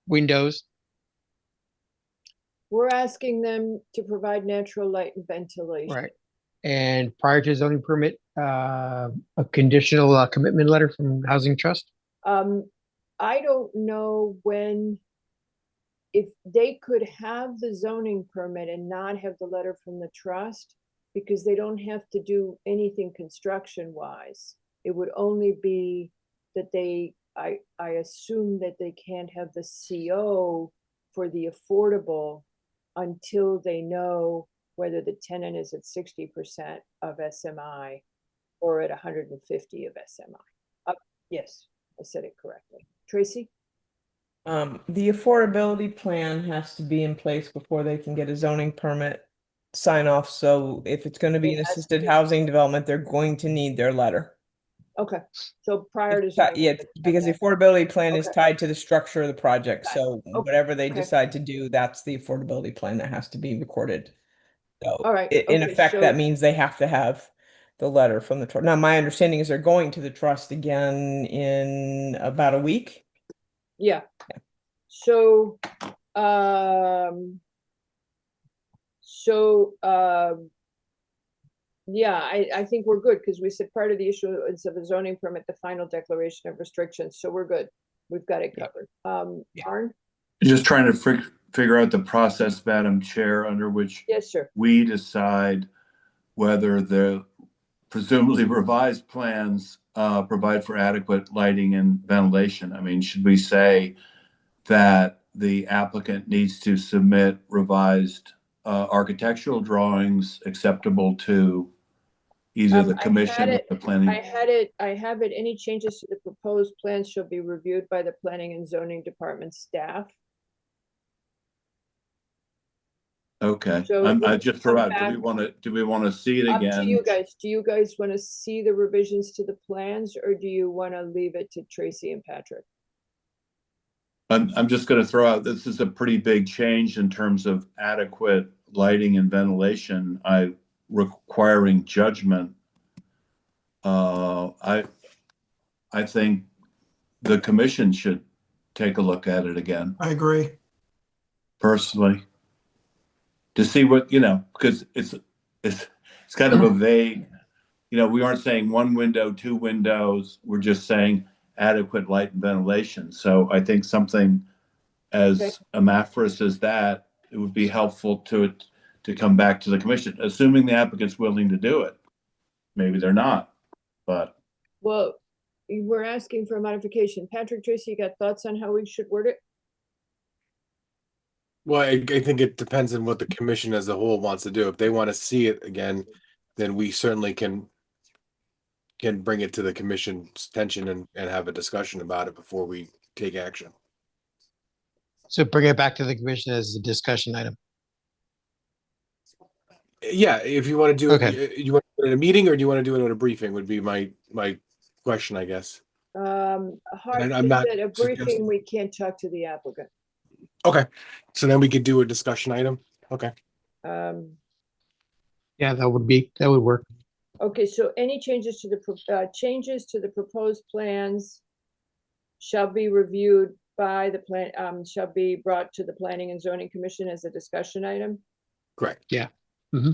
windows. We're asking them to provide natural light and ventilation. Right. And prior to zoning permit, a conditional commitment letter from Housing Trust. I don't know if they could have the zoning permit and not have the letter from the trust, because they don't have to do anything construction wise. It would only be that I assume that they can't have the CO for the affordable until they know whether the tenant is at 60% of SMI or at 150 of SMI. Yes, I said it correctly. Tracy? The affordability plan has to be in place before they can get a zoning permit sign off. So if it's going to be an assisted housing development, they're going to need their letter. Okay, so prior to Yeah, because the affordability plan is tied to the structure of the project. So whatever they decide to do, that's the affordability plan that has to be recorded. So all right, in okay, effect, so- that means they have to have the letter from the trust. Now, my understanding is they're going to the trust again in about a week. Yeah. So, yeah, I think we're good because we said part of the issuance of a zoning permit, the final declaration of restrictions. So we're good. We've got it covered. Arn? Just trying to figure out the process, Madam Chair, under which Yes, sir. we decide whether the presumably revised plans provide for adequate lighting and ventilation. I mean, should we say that the applicant needs to submit revised architectural drawings acceptable to either the commission or the planning? I have it. Any changes to the proposed plans shall be reviewed by the Planning and Zoning Department staff. Okay, So I just throw out, come do we want to see it again? Up to you guys. Do you guys want to see the revisions to the plans, or do you want to leave it to Tracy and Patrick? I'm just going to throw out, this is a pretty big change in terms of adequate lighting and ventilation. Requiring judgment. I think the commission should take a look at it again. I agree. Personally, to see what, because it's kind of a vague, we aren't saying one window, two windows. We're just saying adequate light and ventilation. So I think something as amorphous as that, it would be helpful to come back to the commission, assuming the applicant's willing to do it. Maybe they're not, but. Well, we're asking for a modification. Patrick, Tracy, you got thoughts on how we should word it? Well, I think it depends on what the commission as a whole wants to do. If they want to see it again, then we certainly can bring it to the commission's attention and have a discussion about it before we take action. So bring it back to the commission as a discussion item. Yeah, if you want to do Okay. it, you want to do it in a meeting or do you want to do it in a briefing would be my question, I guess. Hard I'm to not set a suggesting- briefing, we can't talk to the applicant. Okay, so then we could do a discussion item. Okay. Yeah, that would work. Okay, so any changes to the proposed plans shall be reviewed by the plan, shall be brought to the Planning and Zoning Commission as a discussion item? Correct. Yeah. Mm-hmm.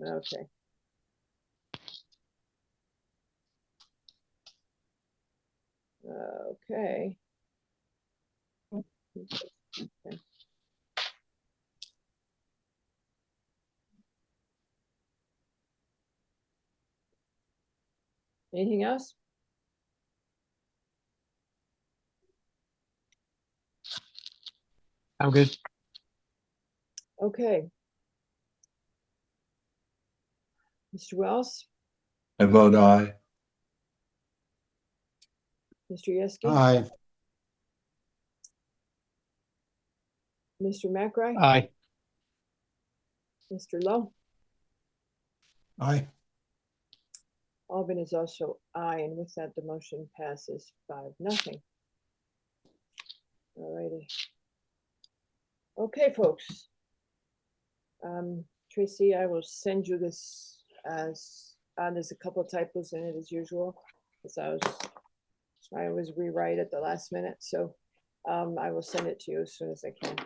Okay. Okay. Okay. Anything else? I'm good. Okay. Mr. Wells, I vote aye. Mr. Yeski, Aye. Mr. McRae, Aye. Mr. Lowe. Aye. Albin is also aye, and with that, the motion passes 5-0. All righty. Okay, folks. Tracy, I will send you this as, there's a couple of typos in it as usual, because I was rewrite at the last minute, so I will send it to you as soon as I can.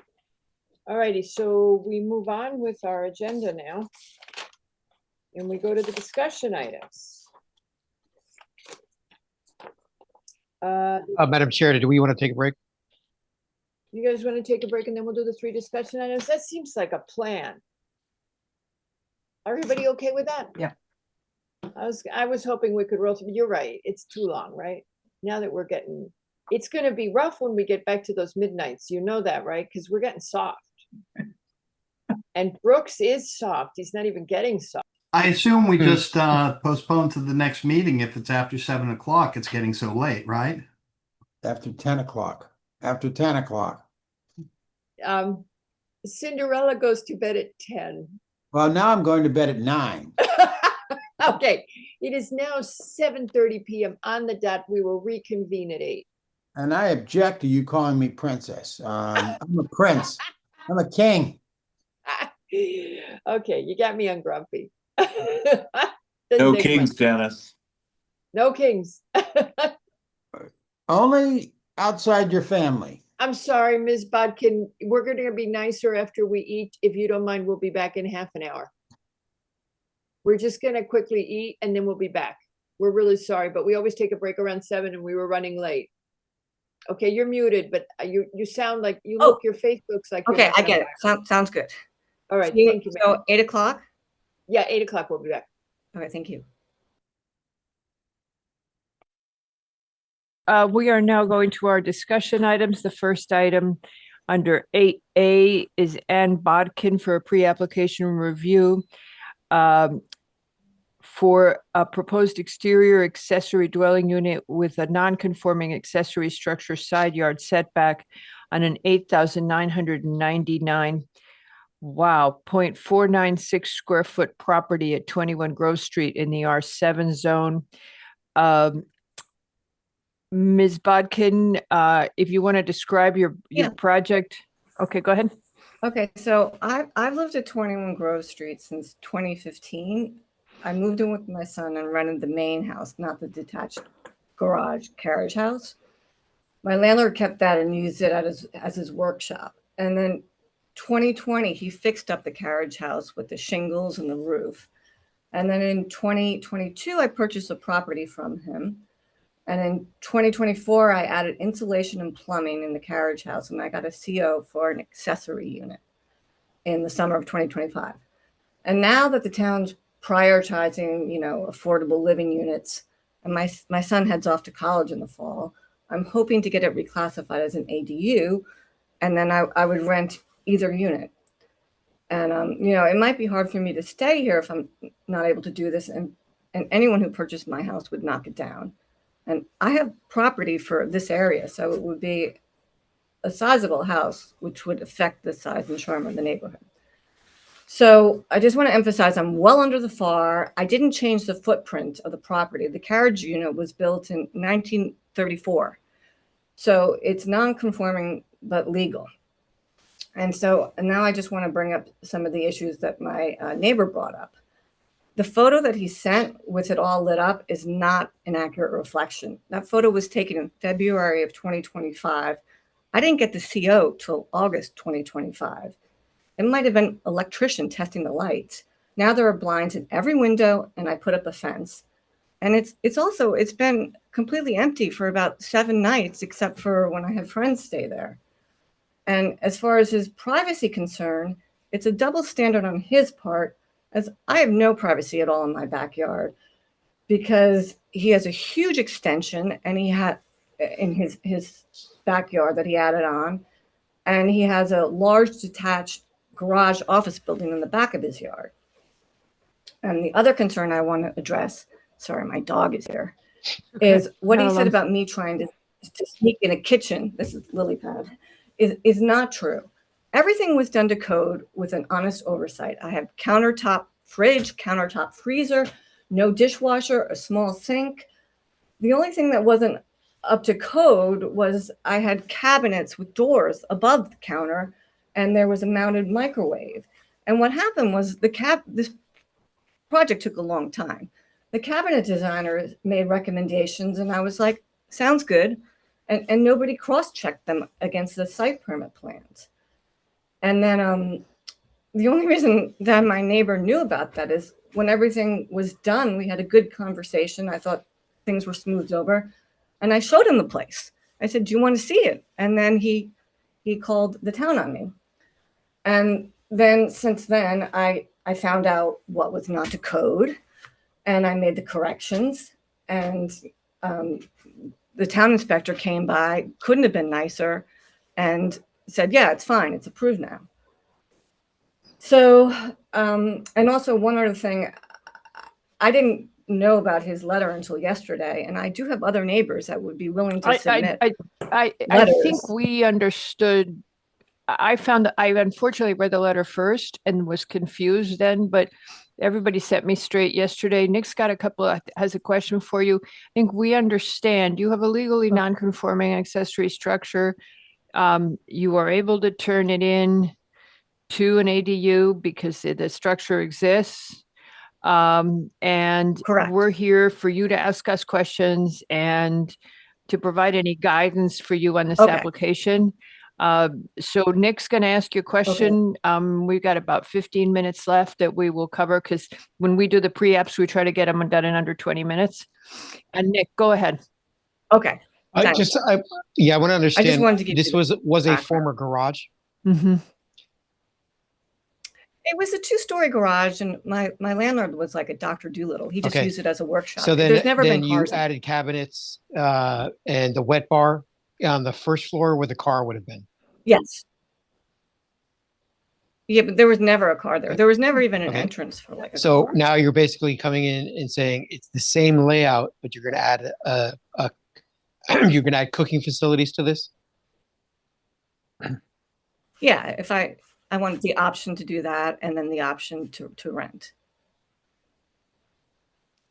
All righty, so we move on with our agenda now, and we go to the discussion items. Madam Chair, do we want to take a break? You guys want to take a break and then we'll do the 3 discussion items? That seems like a plan. Everybody okay with that? Yeah. I was hoping we could roll through. You're right. It's too long, right? Now that we're getting, it's going to be rough when we get back to those midnights. You know that, right? Because we're getting soft. And Brooks is soft. He's not even getting soft. I assume we just postpone to the next meeting if it's after 7 o'clock. It's getting so late, right? After 10 o'clock. After 10 o'clock. Cinderella goes to bed at 10. Well, now I'm going to bed at 9. Okay, it is now 7:30 p.m. on the dot. We will reconvene at 8. And I object to you calling me princess. I'm a prince. I'm a king. Okay, you got me on grumpy. No kings, Dennis. No kings. Only outside your family. I'm sorry, Ms. Bodkin. We're going to be nicer after we eat. If you don't mind, we'll be back in half an hour. We're just going to quickly eat and then we'll be back. We're really sorry, but we always take a break around 7 and we were running late. Okay, you're muted, but you sound like your face looks like. Okay, I get it. Sounds good. All right, So thank you. So 8 o'clock? Yeah, 8 o'clock. We'll be back. Okay, thank you. We are now going to our discussion items. The first item under 8A is Ann Bodkin for a pre-application review for a proposed exterior accessory dwelling unit with a non-conforming accessory structure side yard setback on an 8,999 0.496 square foot property at 21 Grove Street in the R7 zone. Ms. Bodkin, if you want to describe your project. Okay, go ahead. Okay, so I've lived at 21 Grove Street since 2015. I moved in with my son and rented the main house, not the detached garage carriage house. My landlord kept that and used it as his workshop. And then 2020, he fixed up the carriage house with the shingles and the roof. And then in 2022, I purchased a property from him. And in 2024, I added insulation and plumbing in the carriage house, and I got a CO for an accessory unit in the summer of 2025. And now that the town's prioritizing, affordable living units, and my son heads off to college in the fall, I'm hoping to get it reclassified as an ADU, and then I would rent either unit. And, it might be hard for me to stay here if I'm not able to do this, and anyone who purchased my house would knock it down. And I have property for this area, so it would be a sizable house, which would affect the size and charm of the neighborhood. So I just want to emphasize I'm well under the FAR. I didn't change the footprint of the property. The carriage unit was built in 1934. So it's non-conforming but legal. And now I just want to bring up some of the issues that my neighbor brought up. The photo that he sent with it all lit up is not an accurate reflection. That photo was taken in February of 2025. I didn't get the CO till August 2025. It might have been an electrician testing the lights. Now there are blinds in every window, and I put up a fence. And it's been completely empty for about 7 nights, except for when I had friends stay there. And as far as his privacy concern, it's a double standard on his part, as I have no privacy at all in my backyard, because he has a huge extension and he had in his backyard that he added on, and he has a large detached garage office building in the back of his yard. And the other concern I want to address, sorry, my dog is here, is what he said about me trying to sneak in a kitchen. This is lily pad, is not true. Everything was done to code with an honest oversight. I have countertop fridge, countertop freezer, no dishwasher, a small sink. The only thing that wasn't up to code was I had cabinets with doors above the counter, and there was a mounted microwave. And what happened was this project took a long time. The cabinet designer made recommendations, and I was like, sounds good. And nobody cross-checked them against the site permit plans. And then the only reason that my neighbor knew about that is when everything was done, we had a good conversation. I thought things were smoothed over. And I showed him the place. I said, do you want to see it? And then he called the town on me. And then since then, I found out what was not to code, and I made the corrections. And the town inspector came by, couldn't have been nicer, and said, yeah, it's fine. It's approved now. So, and also one other thing, I didn't know about his letter until yesterday, and I do have other neighbors that would be willing to submit I think we understood. I unfortunately read the letter first and was confused then, but everybody set me straight yesterday. Nick's got has a question for you. I think we understand you have a legally non-conforming accessory structure. You are able to turn it in to an ADU because the structure exists. And correct. We're here for you to ask us questions and to provide any guidance for you on this application. So Nick's going to ask you a question. We've got about 15 minutes left that we will cover, because when we do the pre-apps, we try to get them done in under 20 minutes. And Nick, go ahead. Okay. I want to understand. I just wanted to give this was a former garage. Mm-hmm. It was a 2-story garage, and my landlord was like a Dr. Doolittle. He just used it as a workshop. So there's never been you cars added cabinets and the wet bar on the first floor where the car would have been. Yes. Yeah, but there was never a car there. There was never even an entrance for like a So car. now you're basically coming in and saying it's the same layout, but you're going to add you're going to add cooking facilities to this? Yeah, if I wanted the option to do that, and then the option to rent.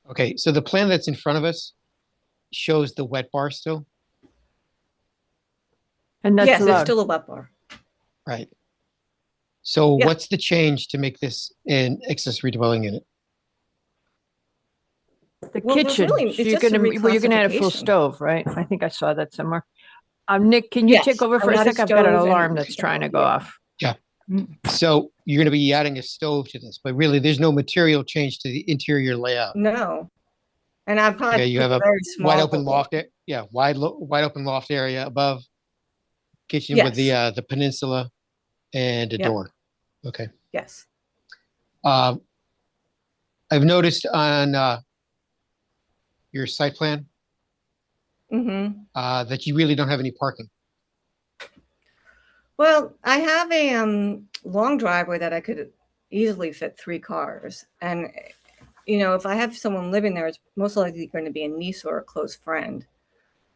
Okay, so the plan that's in front of us shows the wet bar still? And that's yes, allowed. it's still a wet bar. Right. So Yeah. what's the change to make this an accessory dwelling unit? The Well, there's kitchen. really- So it's you're just a gonna add a full reclassification. stove, right? I think I saw that somewhere. Nick, can you Yes, take over for a I'll add a sec? I've got an stove and alarm that's trying to go off. Yeah. So you're going to be adding a stove to this, but really there's no material change to the interior layout. No. And I probably Okay, you put have a very small wide open door. loft. Yeah, wide open loft area above kitchen with Yes. the peninsula and a Yep. door. Okay. Yes. I've noticed on your site plan Mm-hmm. that you really don't have any parking. Well, I have a long driveway that I could easily fit 3 cars. And, if I have someone living there, it's most likely going to be a niece or a close friend.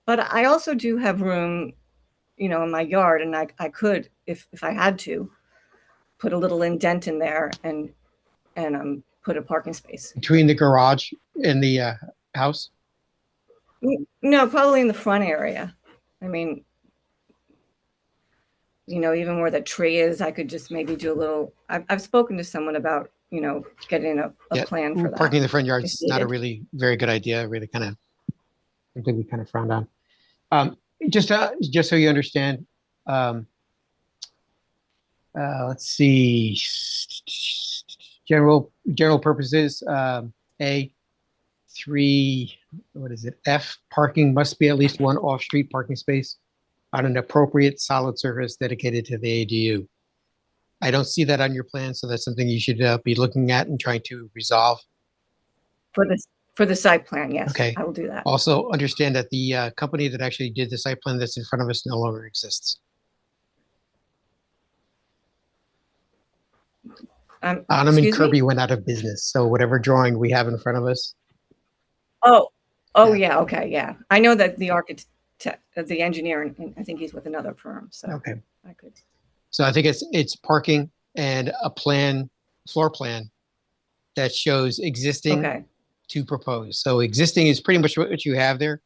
But I also do have room you know, in my yard, and I could, if I had to, put a little indent in there and put a parking space. Between the garage and the house? No, probably in the front area. I mean, you know, even where the tree is, I could just maybe do a little. I've spoken to someone about, you know, getting a plan for that. Parking in the front yard is if not a needed. really very good idea. Really kind of something we kind of frowned on. Just so you understand, let's see, general purposes, A3, what is it? F, parking must be at least one off-street parking space on an appropriate solid surface dedicated to the ADU. I don't see that on your plan, so that's something you should be looking at and trying to resolve. For the site plan, yes. Okay. I will do that. Also understand that the company that actually did the site plan that's in front of us no longer exists. Ottoman Excuse Kirby me? went out of business, so whatever drawing we have in front of us. Oh, yeah. Okay. Yeah. I know that the architect, the engineer, and I think he's with another firm. So Okay. I could. So I think it's parking and a floor plan that shows existing Okay. to propose. So existing is pretty much what you have there,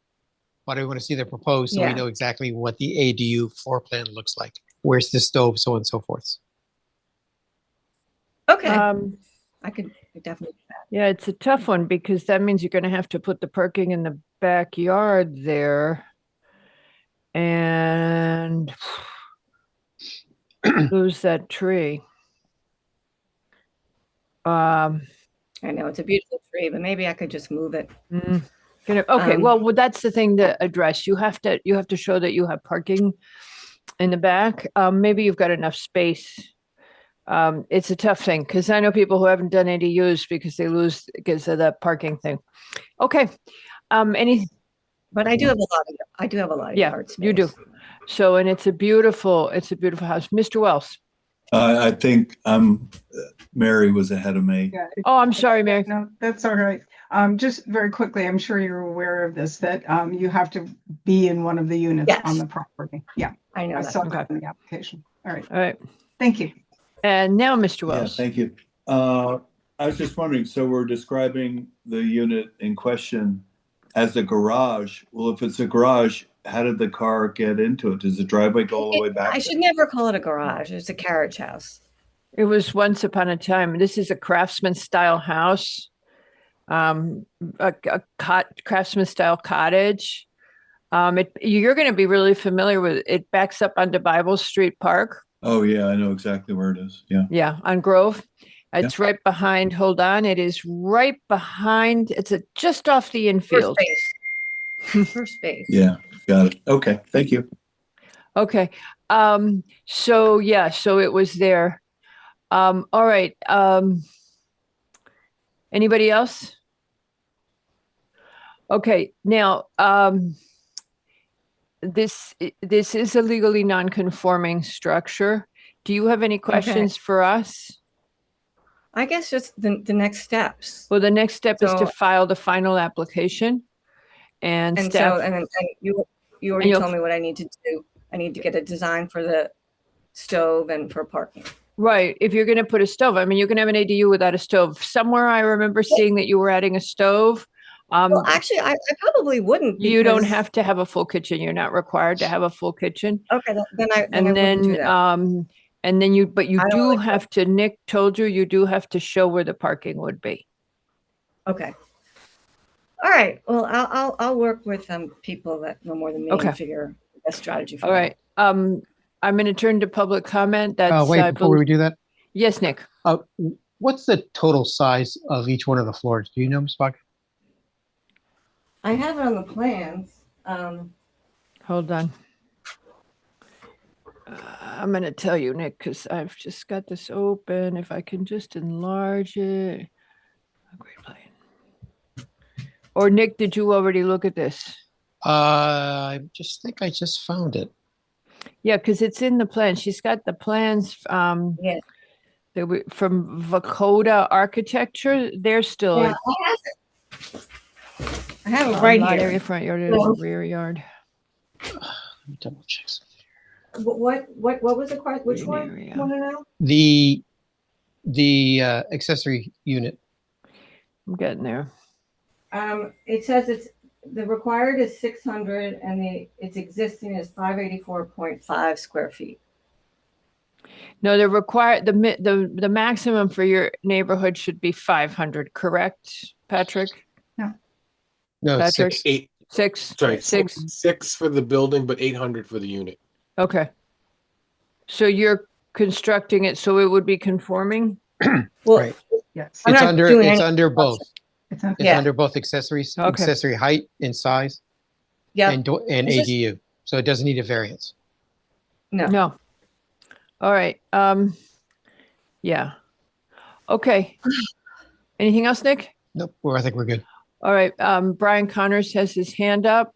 but I want to see the proposed so we Yeah. know exactly what the ADU floor plan looks like. Where's the stove, so on and so forth. Okay. I could definitely do that. Yeah, it's a tough one because that means you're going to have to put the parking in the backyard there and lose that tree. I know it's a beautiful tree, but maybe I could just move it. Okay, well, that's the thing to address. You have to show that you have parking in the back. Maybe you've got enough space. It's a tough thing because I know people who haven't done ADUs because they lose because of the parking thing. Okay. But I do have a lot of Yeah, yard space. you do. So, and it's a beautiful house. Mr. Wells. I think Mary was ahead of me. Yeah. Oh, I'm sorry, Mary. No, that's all right. Just very quickly, I'm sure you're aware of this, that you have to be in one of the units Yes. on the property. Yeah, I know I that. saw that in the application. All right. All right. Thank you. And now, Mr. Yeah, Wells. thank you. I was just wondering, so we're describing the unit in question as a garage. Well, if it's a garage, how did the car get into it? Does the driveway go all the way back? I should never call it a garage. It's a carriage house. It was once upon a time. This is a craftsman style house, a craftsman style cottage. You're going to be really familiar with it. It backs up onto Bible Street Park. Oh, yeah, I know exactly where it is. Yeah. Yeah, on Grove. It's right behind. Hold on. It is right behind. It's just off the infield. First base. Yeah, got it. Okay, thank you. Okay. So yeah, so it was there. All right. Anybody else? Okay. Now, this is a legally non-conforming structure. Do you have any questions for us? I guess just the next steps. Well, the next step is to So- file the final application, and And staff. so, and you already told me what I need to do. I need to get a design for the stove and for parking. Right. If you're going to put a stove, I mean, you can have an ADU without a stove. Somewhere I remember seeing that you were adding a stove. Well, actually, I probably wouldn't. You don't because- have to have a full kitchen. You're not required to have a full kitchen. Okay, then I And wouldn't do then, that. and then you, but you I don't do like have to, Nick told you do have to show where the parking would be. Okay. All right. Well, I'll work with people that know more than me Okay. and figure the best strategy for All that. right. I'm going to turn to public comment. That's Wait, I before we believe- do that, Yes, Nick. what's the total size of each one of the floors? Do you know, Ms. Bach? I have it on the plans. Hold on. I'm going to tell you, Nick, because I've just got this open. If I can just enlarge it. Great plan. Or Nick, did you already look at this? I just think I just found it. Yeah, because it's in the plan. She's got the plans Yeah. from Vakoda Architecture. They're still Yeah, I have it right lot here. area, front yard, Yeah. rear yard. Let me double check something here. what was the question? Which Green one? area. Want to know? The accessory unit. I'm getting there. It says the required is 600 and its existing is 584.5 square feet. No, the required, the maximum for your neighborhood should be 500, correct, Patrick? No, it's Patrick? six. Eight, Six, sorry, six. six for the building, but 800 for the unit. Okay. So you're constructing it so it would be conforming? Well, Right. Yes. I'm It's not under, doing it's any under both. It's not- It's Yeah. under both accessories, Okay. accessory height and size yeah. and Is this- ADU. So it doesn't need a variance. No. No. All right. Yeah. Okay. Anything else, Nick? Nope, well, I think we're good. All right. Brian Connors has his hand up.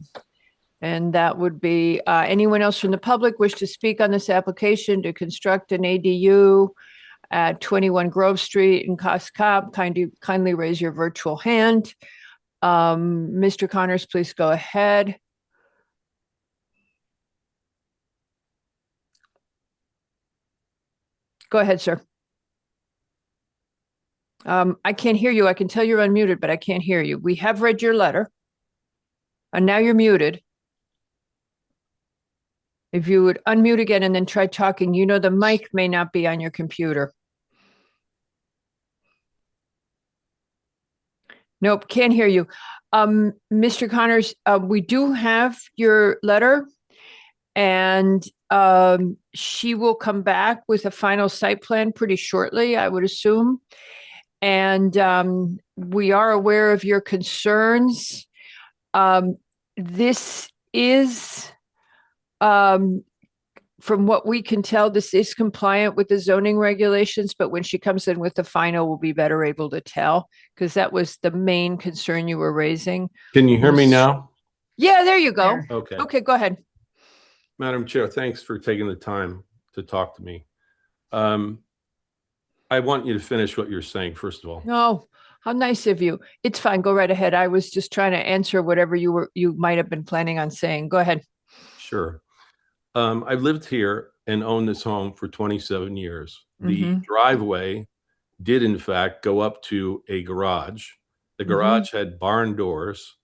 And that would be anyone else from the public wish to speak on this application to construct an ADU at 21 Grove Street in Coscob. Kindly raise your virtual hand. Mr. Connors, please go ahead. Go ahead, sir. I can't hear you. I can tell you're unmuted, but I can't hear you. We have read your letter. And now you're muted. If you would unmute again and then try talking, you know the mic may not be on your computer. Nope, can't hear you. Mr. Connors, we do have your letter and she will come back with a final site plan pretty shortly, I would assume. And we are aware of your concerns. This is, from what we can tell, this is compliant with the zoning regulations, but when she comes in with the final, we'll be better able to tell, because that was the main concern you were raising. Can you hear me now? Yeah, there you go. There. Okay. Okay, go ahead. Madam Chair, thanks for taking the time to talk to me. I want you to finish what you're saying, first of all. No, how nice of you. It's fine. Go right ahead. I was just trying to answer whatever you might have been planning on saying. Go ahead. Sure. I've lived here and owned this home for 27 years. The Mhm. driveway did in fact go up to a garage. The garage had barn doors,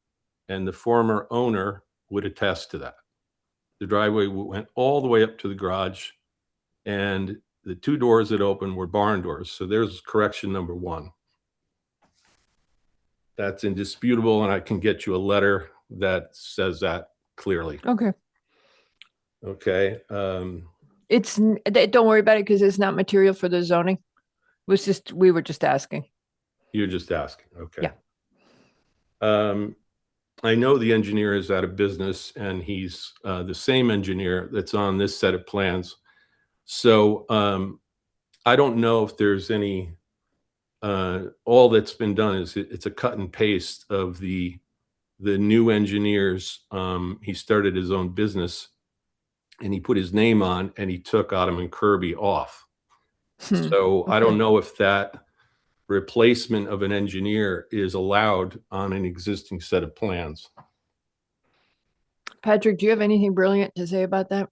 and the former owner would attest to that. The driveway went all the way up to the garage, and the two doors that opened were barn doors. So there's correction number one. That's indisputable, and I can get you a letter that says that clearly. Okay. Okay. Don't worry about it because it's not material for the zoning. We were just asking. You're just asking. Okay. Yeah. I know the engineer is out of business, and he's the same engineer that's on this set of plans. So I don't know if there's any, all that's been done is it's a cut and paste of the new engineers. He started his own business and he put his name on, and he took Ottoman Kirby off. So I don't know if that replacement of an engineer is allowed on an existing set of plans. Patrick, do you have anything brilliant to say about that?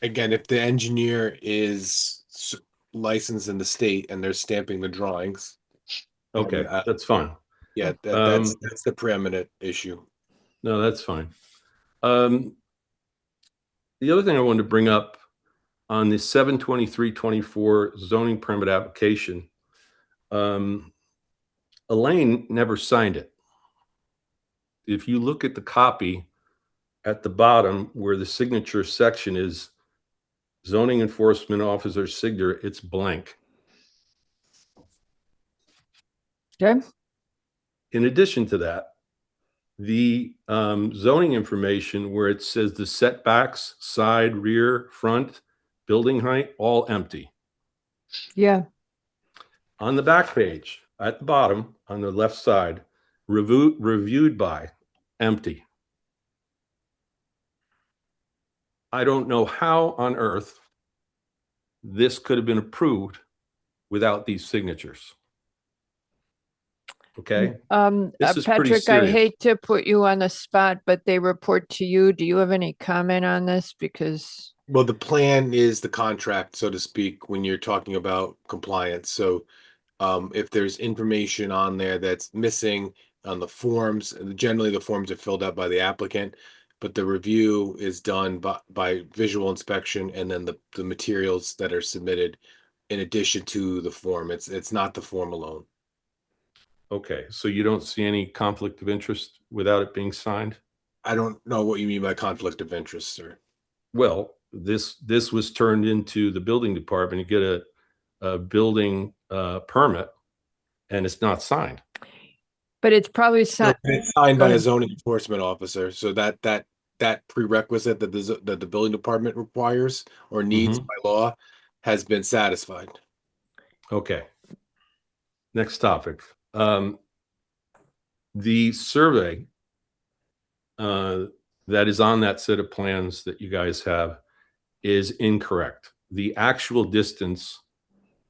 Again, if the engineer is licensed in the state and they're stamping the drawings. Okay, that's fine. Yeah, that's the preeminent issue. No, that's fine. The other thing I wanted to bring up on the 7/23/24 zoning permit application, Elaine never signed it. If you look at the copy at the bottom where the signature section is zoning enforcement officer signature, it's blank. Okay. In addition to that, the zoning information where it says the setbacks, side, rear, front, building height, all empty. Yeah. On the back page, at the bottom, on the left side, reviewed by, empty. I don't know how on earth this could have been approved without these signatures. Okay? This is pretty Patrick, I serious. hate to put you on the spot, but they report to you. Do you have any comment on this? Because Well, the plan is the contract, so to speak, when you're talking about compliance. So if there's information on there that's missing on the forms, generally the forms are filled out by the applicant, but the review is done by visual inspection and then the materials that are submitted in addition to the form. It's not the form alone. Okay, so you don't see any conflict of interest without it being signed? I don't know what you mean by conflict of interest, sir. Well, this was turned into the building department to get a building permit, and it's not signed. But it's probably signed. It's signed by a zoning enforcement officer, so that prerequisite that the building department requires or needs by law has been satisfied. Okay. Next topic. The survey that is on that set of plans that you guys have is incorrect. The actual distance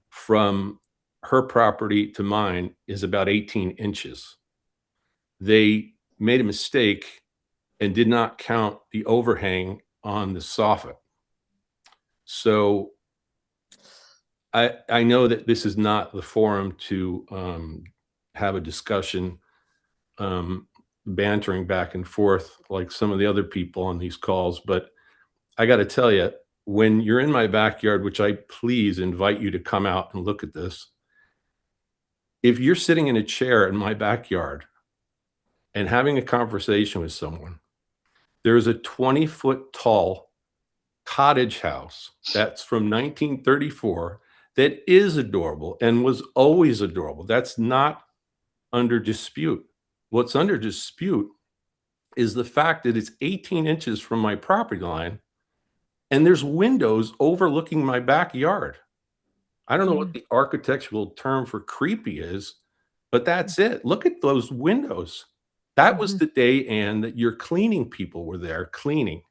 from her property to mine is about 18 inches. They made a mistake and did not count the overhang on the soffit. So I know that this is not the forum to have a discussion, bantering back and forth like some of the other people on these calls, but I got to tell you, when you're in my backyard, which I please invite you to come out and look at this, if you're sitting in a chair in my backyard and having a conversation with someone, there's a 20-foot tall cottage house that's from 1934 that is adorable and was always adorable. That's not under dispute. What's under dispute is the fact that it's 18 inches from my property line and there's windows overlooking my backyard. I don't know what the architectural term for creepy is, but that's it. Look at those windows. That was the day, Ann, that your cleaning people were there cleaning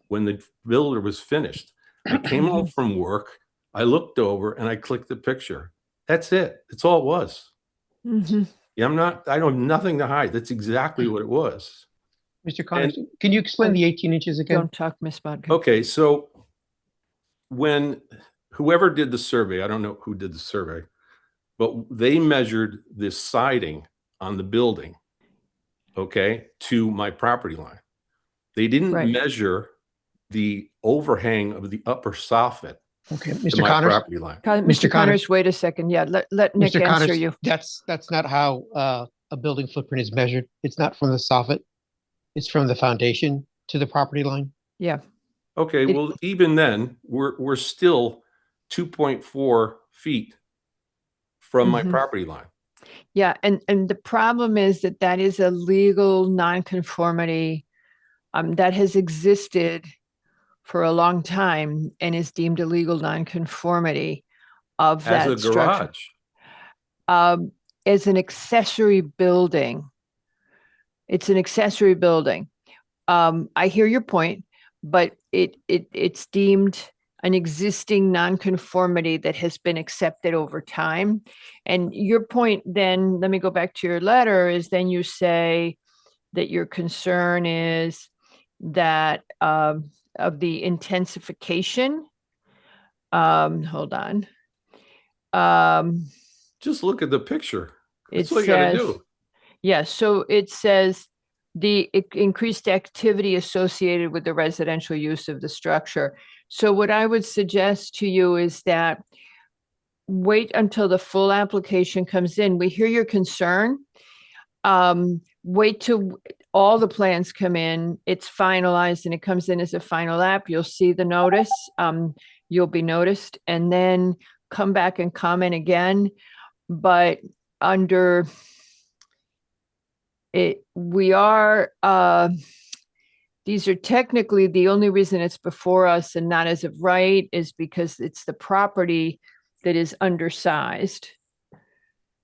when the builder was finished. I came home from work, I looked over and I clicked the picture. That's it. That's all it was. Yeah, I don't have nothing to hide. That's exactly what it was. Mr. Connors, can you explain the 18 inches again? Don't talk, Ms. Bodkin. Okay, so when whoever did the survey, I don't know who did the survey, but they measured the siding on the building, okay, to my property line. They didn't measure the overhang of the upper soffit. Okay, to Mr. my Connors. property line. Mr. Connors, wait a second. Yeah, let Nick Mr. answer Connors, you. That's not how a building footprint is measured. It's not from the soffit. It's from the foundation to the property line. Yeah. Okay, well, even then, we're still 2.4 feet from my property line. Yeah, and the problem is that is a legal nonconformity that has existed for a long time and is deemed a legal nonconformity of that As a structure. garage. As an accessory building. It's an accessory building. I hear your point, but it's deemed an existing nonconformity that has been accepted over time. And your point then, let me go back to your letter, is then you say that your concern is that of the intensification. Hold on. Just look at the picture. It That's what you gotta says, do. yeah, so it says the increased activity associated with the residential use of the structure. So what I would suggest to you is that wait until the full application comes in. We hear your concern. Wait till all the plans come in, it's finalized and it comes in as a final app. You'll see the notice, you'll be noticed, and then come back and comment again. But under it, we are, these are technically, the only reason it's before us and not as of right is because it's the property that is undersized.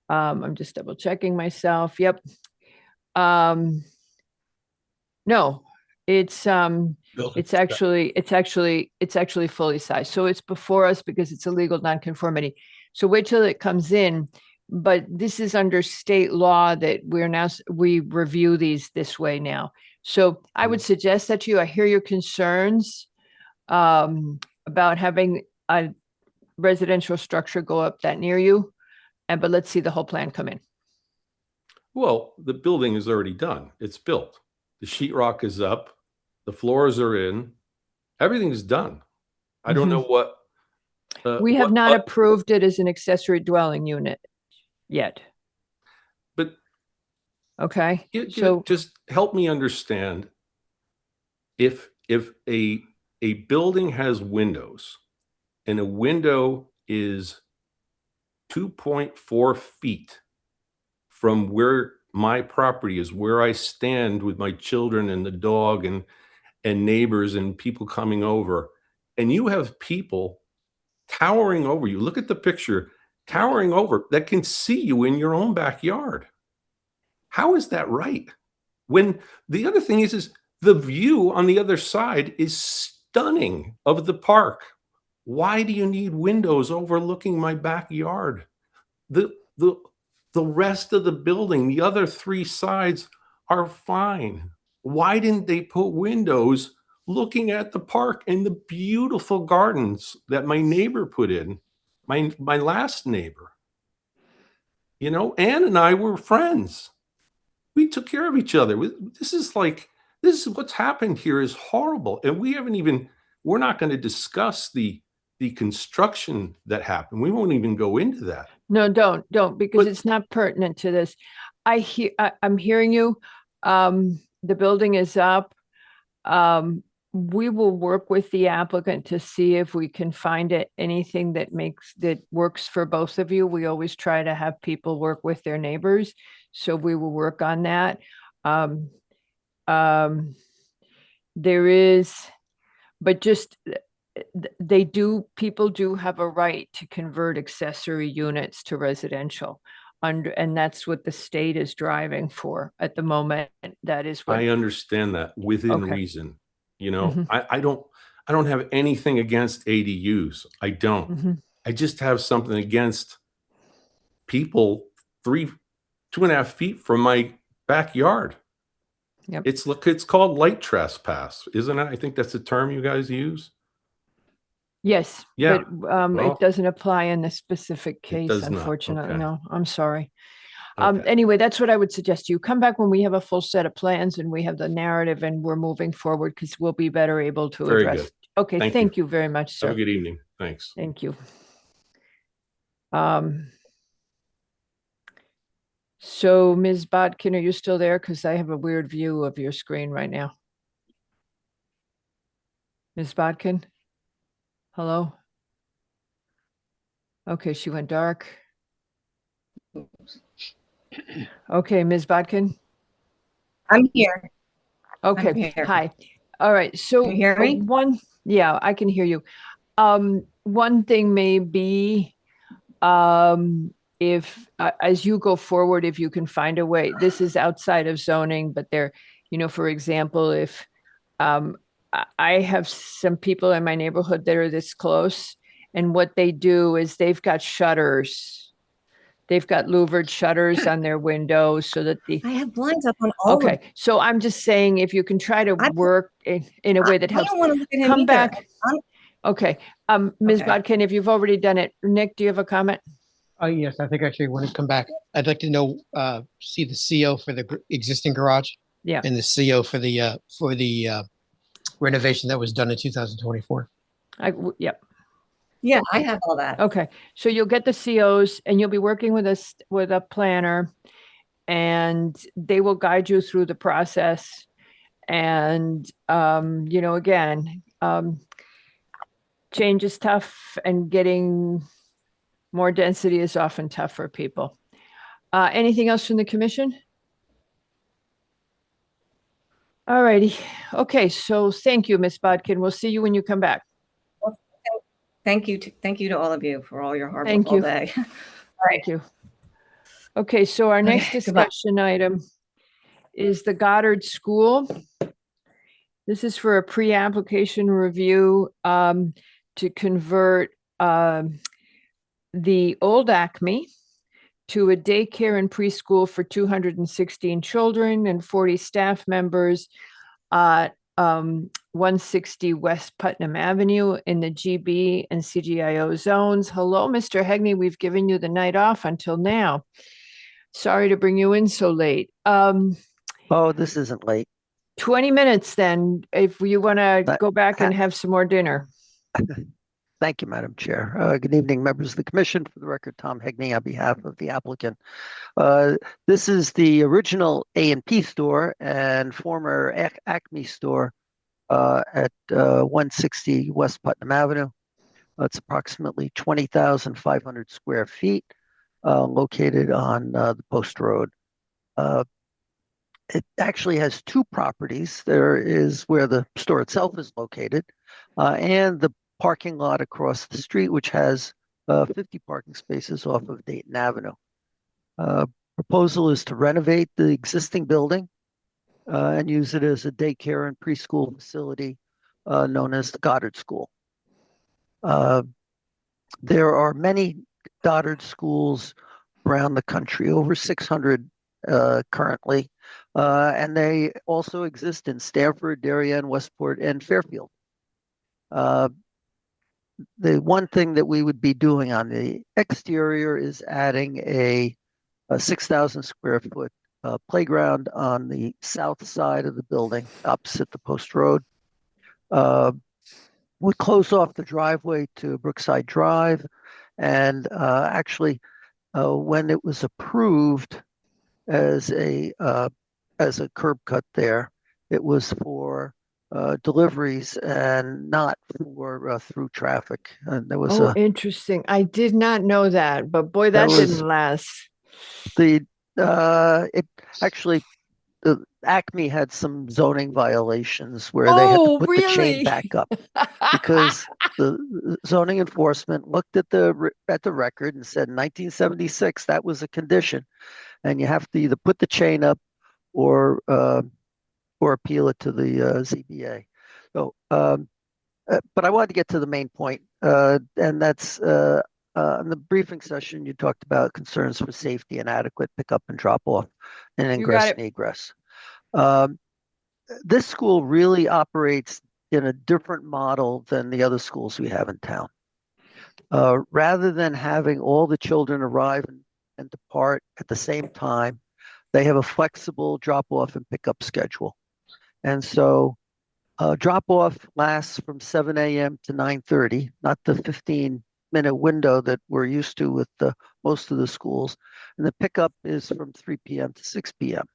I'm just double checking myself. Yep. No, it's actually fully sized. So it's before us because it's a legal nonconformity. So wait till it comes in. But this is under state law that we review these this way now. So I would suggest that to you. I hear your concerns. about having a residential structure go up that near you. But let's see the whole plan come in. Well, the building is already done. It's built. The sheetrock is up. The floors are in. Everything's done. I don't know what. We have what not what- approved it as an accessory dwelling unit yet. But Okay, so just help me understand. If a building has windows and a window is 2.4 feet from where my property is, where I stand with my children and the dog and neighbors and people coming over, and you have people towering over you. Look at the picture, towering over, that can see you in your own backyard. How is that right? When the other thing is the view on the other side is stunning of the park. Why do you need windows overlooking my backyard? The rest of the building, the other three sides are fine. Why didn't they put windows looking at the park and the beautiful gardens that my neighbor put in, my last neighbor? You know, Ann and I were friends. We took care of each other. This is what's happened here is horrible. And we're not going to discuss the construction that happened. We won't even go into that. no, don't, because it's not pertinent to this. I'm hearing you. The building is up. We will work with the applicant to see if we can find anything that works for both of you. We always try to have people work with their neighbors, so we will work on that. People do have a right to convert accessory units to residential. And that's what the state is driving for at the moment. That is what I understand that within Okay. reason. You know, I don't have anything against ADUs. I don't. I just have something against people 2.5 feet from my backyard. Yep. It's called light trespass, isn't it? I think that's the term you guys use. Yes. Yeah. But Well, it doesn't apply in this specific case, does not. unfortunately. Okay. No, I'm sorry. Okay. Anyway, that's what I would suggest. You come back when we have a full set of plans and we have the narrative and we're moving forward, because we'll be better able to Very address. good. Okay, Thank thank you. you very much, sir. Have a good evening. Thanks. Thank you. So Ms. Bodkin, are you still there? Because I have a weird view of your screen right now. Ms. Bodkin? Hello? Okay, she went dark. Okay, Ms. Bodkin? I'm here. Okay, here. hi. All right, so Can you hear me? Yeah, I can hear you. One thing may be, if as you go forward, if you can find a way, this is outside of zoning, but there, for example, if I have some people in my neighborhood that are this close, and what they do is they've got shutters. They've got louvered shutters on their windows so that I have blinds up on all of okay. So I'm just saying, if you can try to work in a way that I helps, don't want to look at him come either. back. Okay. Ms. Okay. Bodkin, if you've already done it, Nick, do you have a comment? Yes, I think actually when it come back, I'd like to know, see the CO for the existing garage. Yeah. And the CO for the renovation that was done in 2024. Yep. Yeah, I have all that. Okay. So you'll get the COs and you'll be working with a planner, and they will guide you through the process. And, again, change is tough, and getting more density is often tough for people. Anything else from the commission? All righty. Okay. So thank you, Ms. Bodkin. We'll see you when you come back. Thank you to all of you for all your hard work Thank all you. day. Thank you. Okay, so our next Okay, goodbye. discussion item is the Goddard School. This is for a pre-application review to convert the old Acme to a daycare and preschool for 216 children and 40 staff members 160 West Putnam Avenue in the GB and CGIO zones. Hello, Mr. Hegney. We've given you the night off until now. Sorry to bring you in so late. Oh, this isn't late. 20 minutes then, if you want to go back and have some more dinner. Thank you, Madam Chair. Good evening, members of the commission. For the record, Tom Hegney on behalf of the applicant. This is the original A&P store and former Acme store at 160 West Putnam Avenue. It's approximately 20,500 square feet, located on the Post Road. It actually has two properties. There is where the store itself is located, and the parking lot across the street, which has 50 parking spaces off of Dayton Avenue. Proposal is to renovate the existing building and use it as a daycare and preschool facility known as the Goddard School. There are many Goddard schools around the country, over 600 currently, and they also exist in Stamford, Darien, Westport, and Fairfield. The one thing that we would be doing on the exterior is adding a 6,000 square foot playground on the south side of the building, opposite the Post Road. We close off the driveway to Brookside Drive, and actually, when it was approved as a curb cut there, it was for deliveries and not for through traffic. And there was Interesting. I did not know that, but boy, that didn't last. It actually, the Acme had some zoning violations where they had to put the chain back up because the zoning enforcement looked at the record and said in 1976 that was a condition, and you have to either put the chain up or appeal it to the ZBA. So, but I wanted to get to the main point, and that's in the briefing session, you talked about concerns for safety and adequate pickup and drop off and ingress and egress. This school really operates in a different model than the other schools we have in town. Rather than having all the children arrive and depart at the same time, they have a flexible drop off and pickup schedule. And so drop off lasts from 7 a.m. to 9:30, not the 15-minute window that we're used to with most of the schools. And the pickup is from 3 p.m. to 6 p.m.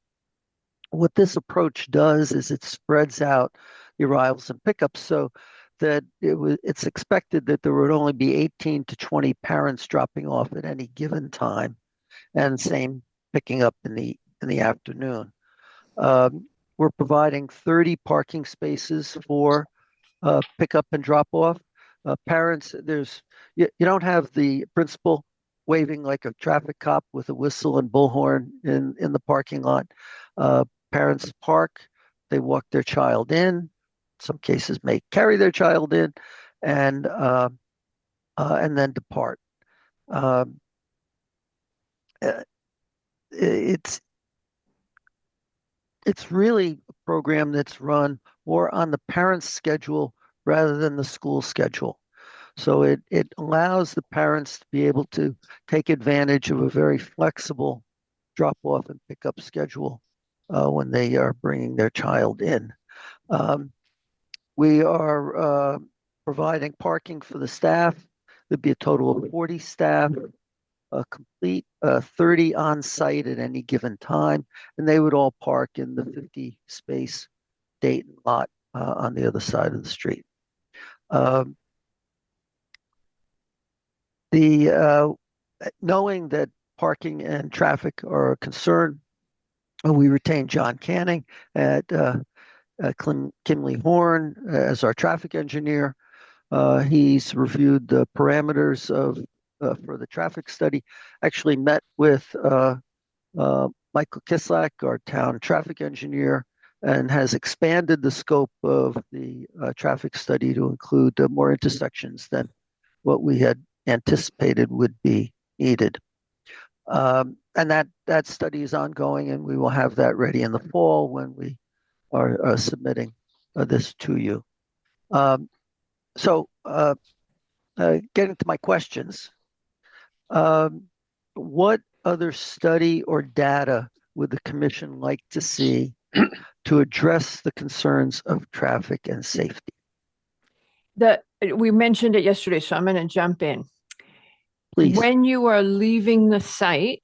What this approach does is it spreads out the arrivals and pickups so that it's expected that there would only be 18 to 20 parents dropping off at any given time, and same picking up in the afternoon. We're providing 30 parking spaces for pickup and drop off. Parents, you don't have the principal waving like a traffic cop with a whistle and bullhorn in the parking lot. Parents park, they walk their child in. Some cases may carry their child in, and then depart. It's really a program that's run more on the parents' schedule rather than the school schedule. So it allows the parents to be able to take advantage of a very flexible drop-off and pickup schedule when they are bringing their child in. We are providing parking for the staff. There'd be a total of 40 staff, a complete 30 on site at any given time, and they would all park in the 50-space Dayton lot on the other side of the street. Knowing that parking and traffic are a concern, we retained John Canning at Kimley Horn as our traffic engineer. He's reviewed the parameters for the traffic study, actually met with Michael Kislak, our town traffic engineer, and has expanded the scope of the traffic study to include more intersections than what we had anticipated would be needed. And that study is ongoing, and we will have that ready in the fall when we are submitting this to you. So getting to my questions, what other study or data would the commission like to see to address the concerns of traffic and safety? We mentioned it yesterday, so I'm going to jump in. Please. When you are leaving the site,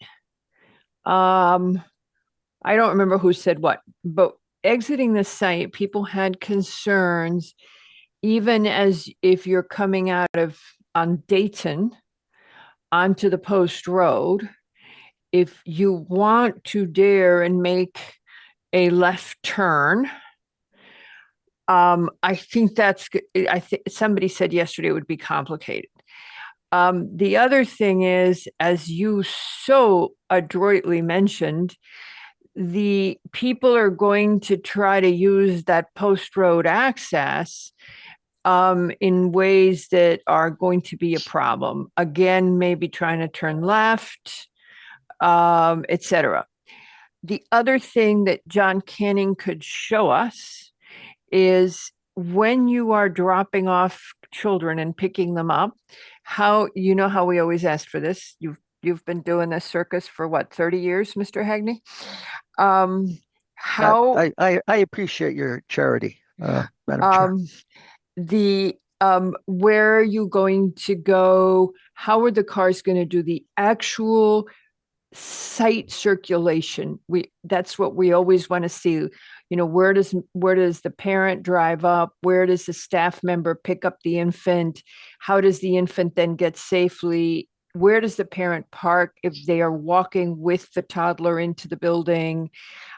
I don't remember who said what, but exiting the site, people had concerns, even as if you're coming out of on Dayton onto the Post Road, if you want to dare and make a left turn, I think somebody said yesterday it would be complicated. The other thing is, as you so adroitly mentioned, the people are going to try to use that Post Road access in ways that are going to be a problem. Again, maybe trying to turn left, etc. The other thing that John Canning could show us is when you are dropping off children and picking them up, how we always ask for this. You've been doing this circus for what, 30 years, Mr. Hagney? I appreciate your charity, Madam Chair. Where are you going to go? How are the cars going to do the actual site circulation? That's what we always want to see. Where does the parent drive up? Where does the staff member pick up the infant? How does the infant then get safely? Where does the parent park if they are walking with the toddler into the building?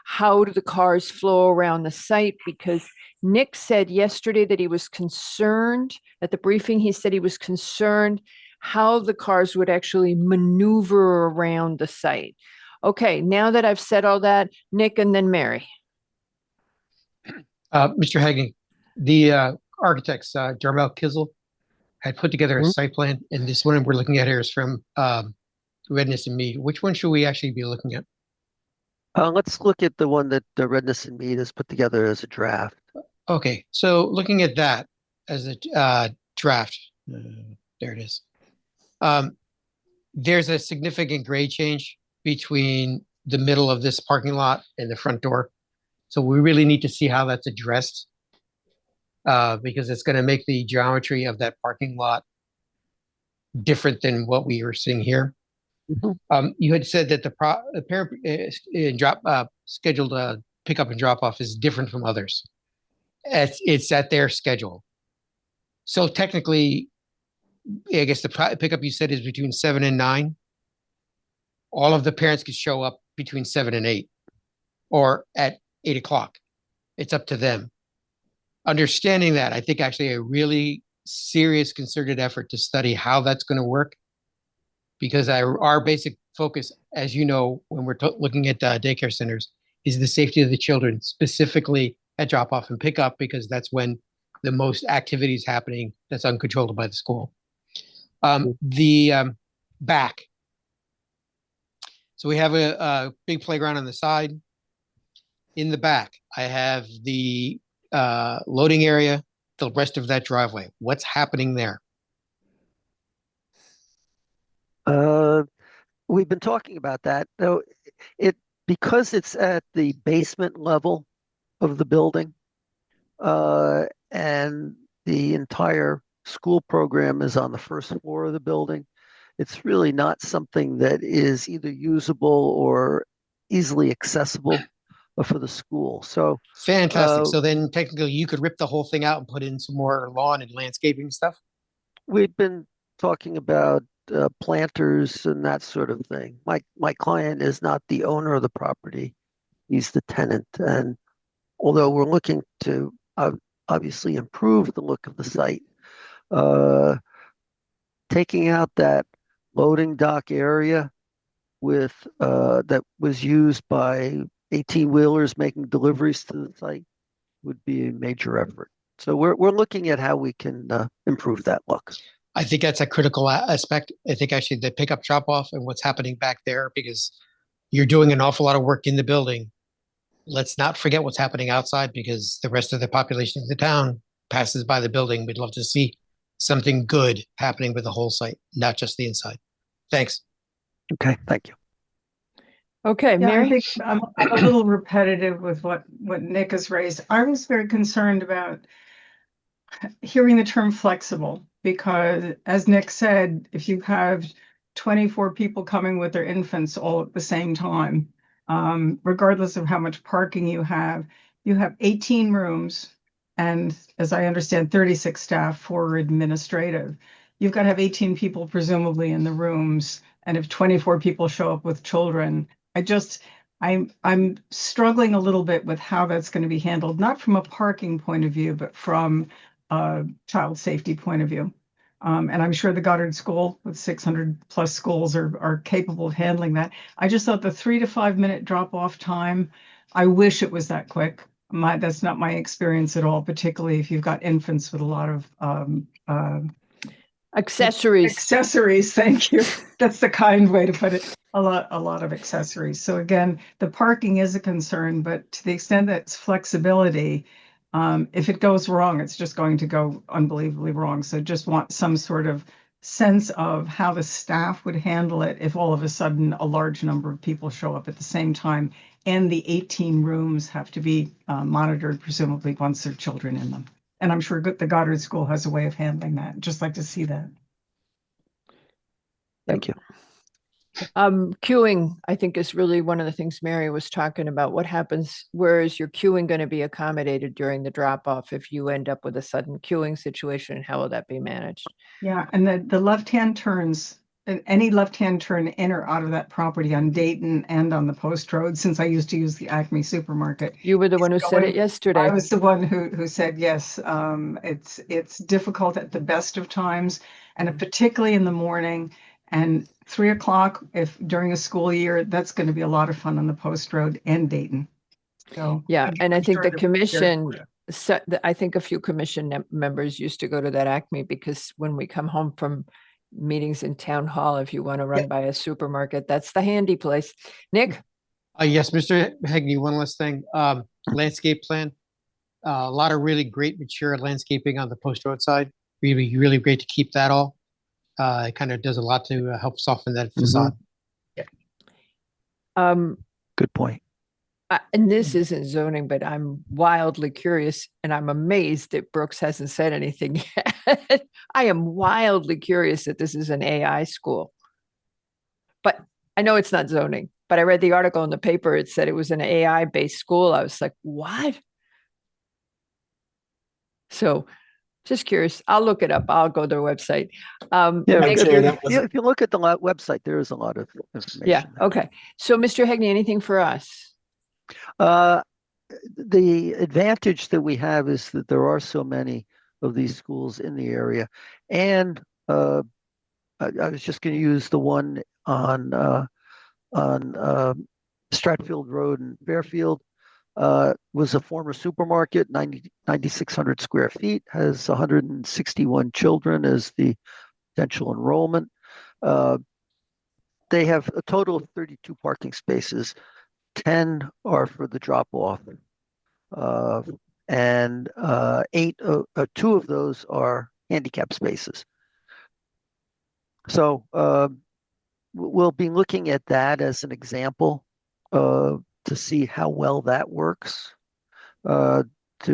How do the cars flow around the site? Because Nick said yesterday that he was concerned at the briefing. He said he was concerned how the cars would actually maneuver around the site. Okay, now that I've said all that, Nick and then Mary. Mr. Hagney, the architects, Jarmel Kizel, had put together a site plan, and this one we're looking at here is from Redness and Mead. Which one should we actually be looking at? Let's look at the one that Redness and Mead has put together as a draft. Okay, so looking at that as a draft, there it is. There's a significant grade change between the middle of this parking lot and the front door. So we really need to see how that's addressed because it's going to make the geometry of that parking lot different than what we were seeing here. Mm-hmm. You had said that the parent scheduled pickup and drop off is different from others. It's at their schedule. So technically, I guess the pickup you said is between 7 and 9. All of the parents could show up between 7 and 8 or at 8 o'clock. It's up to them. Understanding that, I think actually a really serious concerted effort to study how that's going to work, because our basic focus, as you know, when we're looking at daycare centers, is the safety of the children, specifically at drop off and pickup, because that's when the most activity is happening that's uncontrolled by the school. The back. So we have a big playground on the side. In the back, I have the loading area, the rest of that driveway. What's happening there? We've been talking about that. Though because it's at the basement level of the building, and the entire school program is on the first floor of the building, it's really not something that is either usable or easily accessible for the school. So fantastic. So then technically you could rip the whole thing out and put in some more lawn and landscaping stuff? We've been talking about planters and that sort of thing. My client is not the owner of the property. He's the tenant. And although we're looking to obviously improve the look of the site, taking out that loading dock area with that was used by 18-wheelers making deliveries to the site would be a major effort. So we're looking at how we can improve that look. I think that's a critical aspect. I think actually the pickup drop off and what's happening back there, because you're doing an awful lot of work in the building let's not forget what's happening outside because the rest of the population of the town passes by the building. We'd love to see something good happening with the whole site, not just the inside. Thanks. Okay, thank you. Okay, Yeah, I Mary? think I'm a little repetitive with what Nick has raised. I was very concerned about hearing the term flexible because, as Nick said, if you have 24 people coming with their infants all at the same time, regardless of how much parking you have 18 rooms, and as I understand, 36 staff for administrative. You've got to have 18 people presumably in the rooms, and if 24 people show up with children, I'm struggling a little bit with how that's going to be handled, not from a parking point of view, but from a child safety point of view. And I'm sure the Goddard School with 600 plus schools are capable of handling that. I just thought the 3 to 5 minute drop off time, I wish it was that quick. That's not my experience at all, particularly if you've got infants with a lot of accessories. Accessories, thank you. That's the kind way to put it. A lot of accessories. So again, the parking is a concern, but to the extent that it's flexibility, if it goes wrong, it's just going to go unbelievably wrong. So just want some sort of sense of how the staff would handle it if all of a sudden a large number of people show up at the same time and the 18 rooms have to be monitored, presumably once there are children in them. And I'm sure the Goddard School has a way of handling that. Just like to see that. Thank you. Queuing, I think, is really one of the things Mary was talking about. What happens, where is your queuing going to be accommodated during the drop off if you end up with a sudden queuing situation, and how will that be managed? Yeah, and the left-hand turns, any left-hand turn in or out of that property on Dayton and on the Post Road, since I used to use the Acme supermarket. You were the one who said it yesterday. I was the one who said yes. It's difficult at the best of times, and particularly in the morning. And 3 o'clock, if during a school year, that's going to be a lot of fun on the Post Road and Dayton. So yeah, and I think sure the that we're commission, prepared for I think a few commission members used to go to that Acme because when we come home from meetings in town hall, if you want to run by a supermarket, that's the handy place. Nick? Yes, Mr. Hegney, one last thing. Landscape plan. A lot of really great mature landscaping on the Post Road side. Really, really great to keep that all. It kind of does a lot to help soften that facade. Good point. And this isn't zoning, but I'm wildly curious, and I'm amazed that Brooks hasn't said anything yet. I am wildly curious that this is an AI school. But I know it's not zoning, but I read the article in the paper. It said it was an AI-based school. I was like, what? So just curious. I'll look it up. I'll go to their website. If you look at the website, there is a lot of information. Yeah. Okay. So, Mr. Hegney, anything for us? The advantage that we have is that there are so many of these schools in the area, and I was just going to use the one on Stratfield Road in Fairfield. Was a former supermarket, 9,600 square feet, has 161 children as the potential enrollment. They have a total of 32 parking spaces. 10 are for the drop off, and 2 of those are handicap spaces. So we'll be looking at that as an example to see how well that works, to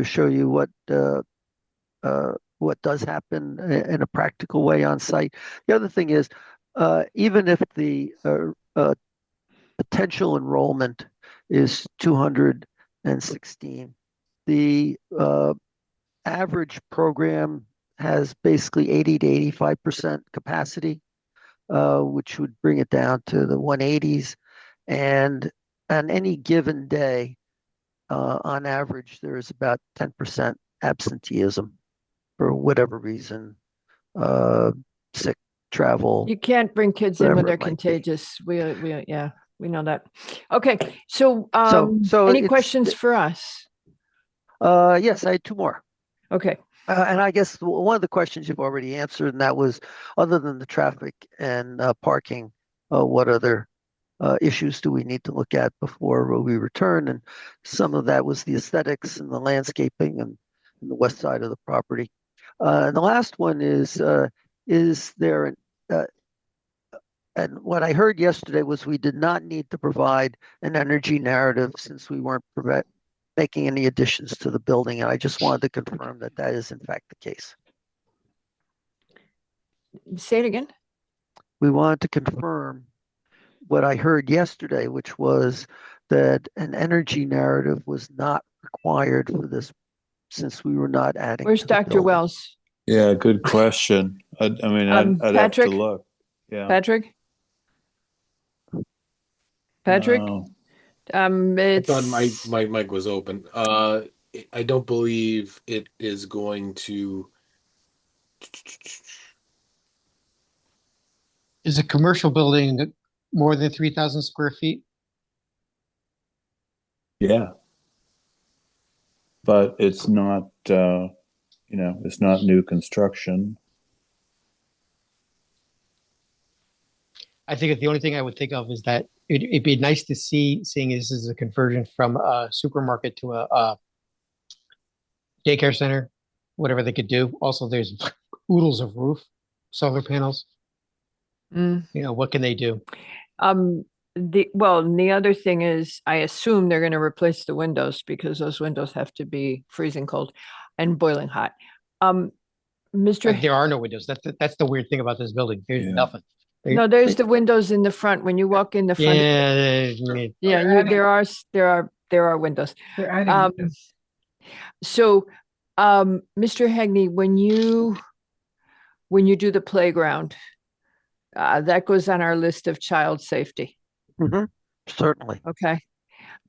show you what does happen in a practical way on site. The other thing is, even if the potential enrollment is 216, the average program has basically 80 to 85% capacity, which would bring it down to the 180s. And on any given day, on average, there is about 10% absenteeism for whatever reason, sick, travel. You can't bring kids in when they're contagious. We know that. Okay. So any questions for us? Yes, I had 2 more. Okay. And I guess one of the questions you've already answered, and that was, other than the traffic and parking, what other issues do we need to look at before we return? And some of that was the aesthetics and the landscaping and the west side of the property. And the last one is there, and what I heard yesterday was we did not need to provide an energy narrative since we weren't making any additions to the building. And I just wanted to confirm that that is in fact the case. Say it again. We wanted to confirm what I heard yesterday, which was that an energy narrative was not required for this since we were not adding. Where's to the Dr. building. Wells? Yeah, good question. I mean, I'd have to Patrick? look. Yeah. Patrick? Patrick? No. I It's thought my mic was open. I don't believe it is going to. Is a commercial building more than 3,000 square feet? Yeah. But it's not, it's not new construction. I think the only thing I would think of is that it'd be nice to see, seeing this is a conversion from a supermarket to a daycare center, whatever they could do. Also, there's oodles of roof, solar panels. What can they do? and the other thing is, I assume they're going to replace the windows because those windows have to be freezing cold and boiling hot. Mr. There are no windows. That's the weird thing about this building. There's nothing. No, there's the windows in the front. When you walk in the front. There are windows. They're adding So, Mr. Hegney, when you do the playground, that goes on our list of child safety. Certainly. Okay.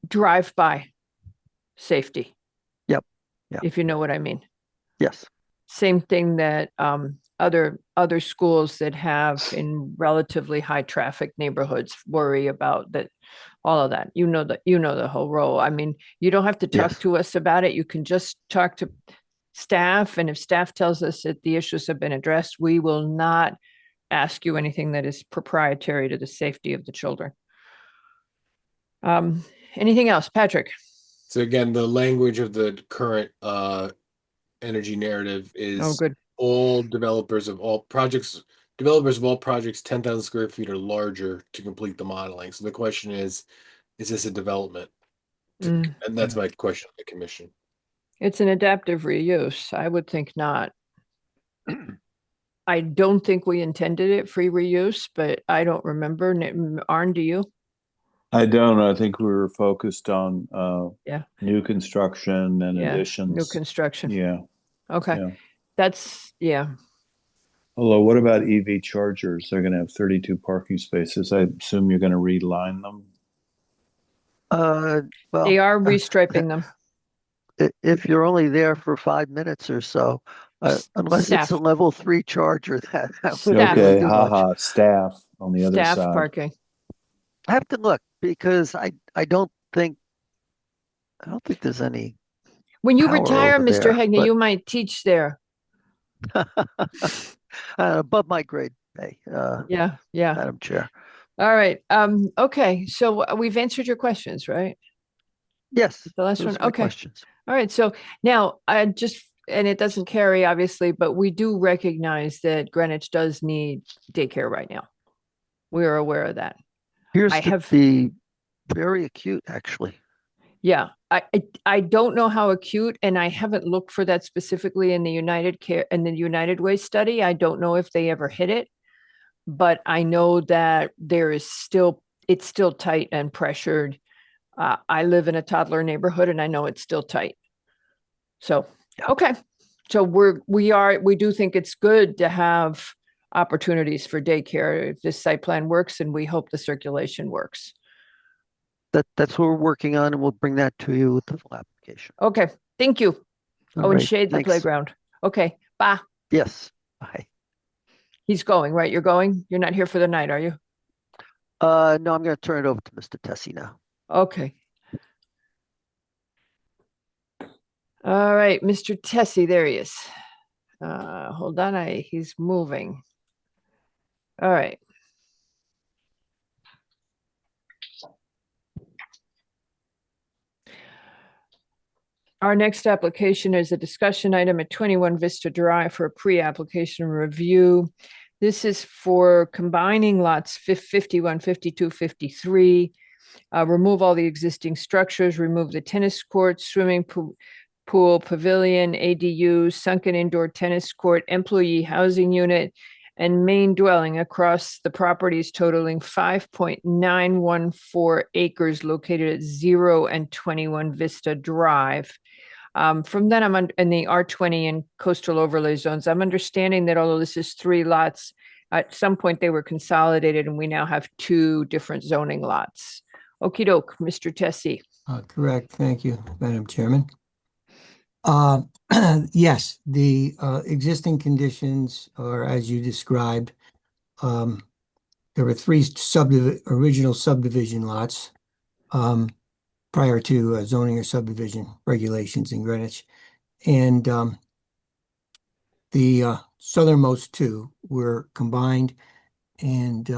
Drive-by safety. Yep. Yeah. If you know what I mean. Yes. Same thing that other schools that have in relatively high traffic neighborhoods worry about, that all of that. You know the whole role. I mean, you don't have to talk to us about it. You can just talk to staff, and if staff tells us that the issues have been addressed, we will not ask you anything that is proprietary to the safety of the children. Anything else, Patrick? So again, the language of the current energy narrative is good. All developers of all projects 10,000 square feet or larger to complete the modeling. So the question is this a development? And that's my question to the commission. It's an adaptive reuse. I would think not. I don't think we intended it free reuse, but I don't remember. Arn, do you? I don't. I think we were focused on new construction and Yeah, additions. new construction. Yeah. Okay. Yeah. That's, Although, what about EV chargers? They're going to have 32 parking spaces. I assume you're going to reline them. Well, they are restriping them. If you're only there for 5 minutes or so, unless it's a level 3 charger, that would Okay, do much. staff on the other Staff side. parking. I have to look because I don't think there's any. When you power retire, over Mr. there, Hegney, but- you might teach there. Above my grade pay. Yeah. Madam Chair. All right. Okay. So we've answered your questions, right? Yes. The last those one. are my Okay. questions. All right. So now and it doesn't carry obviously, but we do recognize that Greenwich does need daycare right now. We are aware of that. Appears to be very acute, actually. Yeah. I don't know how acute, and I haven't looked for that specifically in the United Way study. I don't know if they ever hit it, but I know that it's still tight and pressured. I live in a toddler neighborhood, and I know it's still tight. So, okay. So we do think it's good to have opportunities for daycare if this site plan works, and we hope the circulation works. That's what we're working on, and we'll bring that to you with the full application. Okay, thank you. All And right, shade the thanks. playground. Okay, bye. Yes. Bye. He's going, right? You're going? You're not here for the night, are you? No, I'm going to turn it over to Mr. Tessie now. Okay. All right, Mr. Tessie, there he is. Hold on, he's moving. All right. Our next application is a discussion item at 21 Vista Drive for a pre-application review. This is for combining lots 51, 52, 53. Remove all the existing structures, remove the tennis court, swimming pool, pavilion, ADU, sunken indoor tennis court, employee housing unit, and main dwelling across the properties totaling 5.914 acres located at 0 and 21 Vista Drive. From then I'm in the R20 and coastal overlay zones. I'm understanding that although this is 3 lots, at some point they were consolidated and we now have 2 different zoning lots. Okey doke, Mr. Tessie. Correct. Thank you, Madam Chairman. Yes, the existing conditions are as you described. There were 3 original subdivision lots prior to zoning or subdivision regulations in Greenwich. And the southernmost 2 were combined and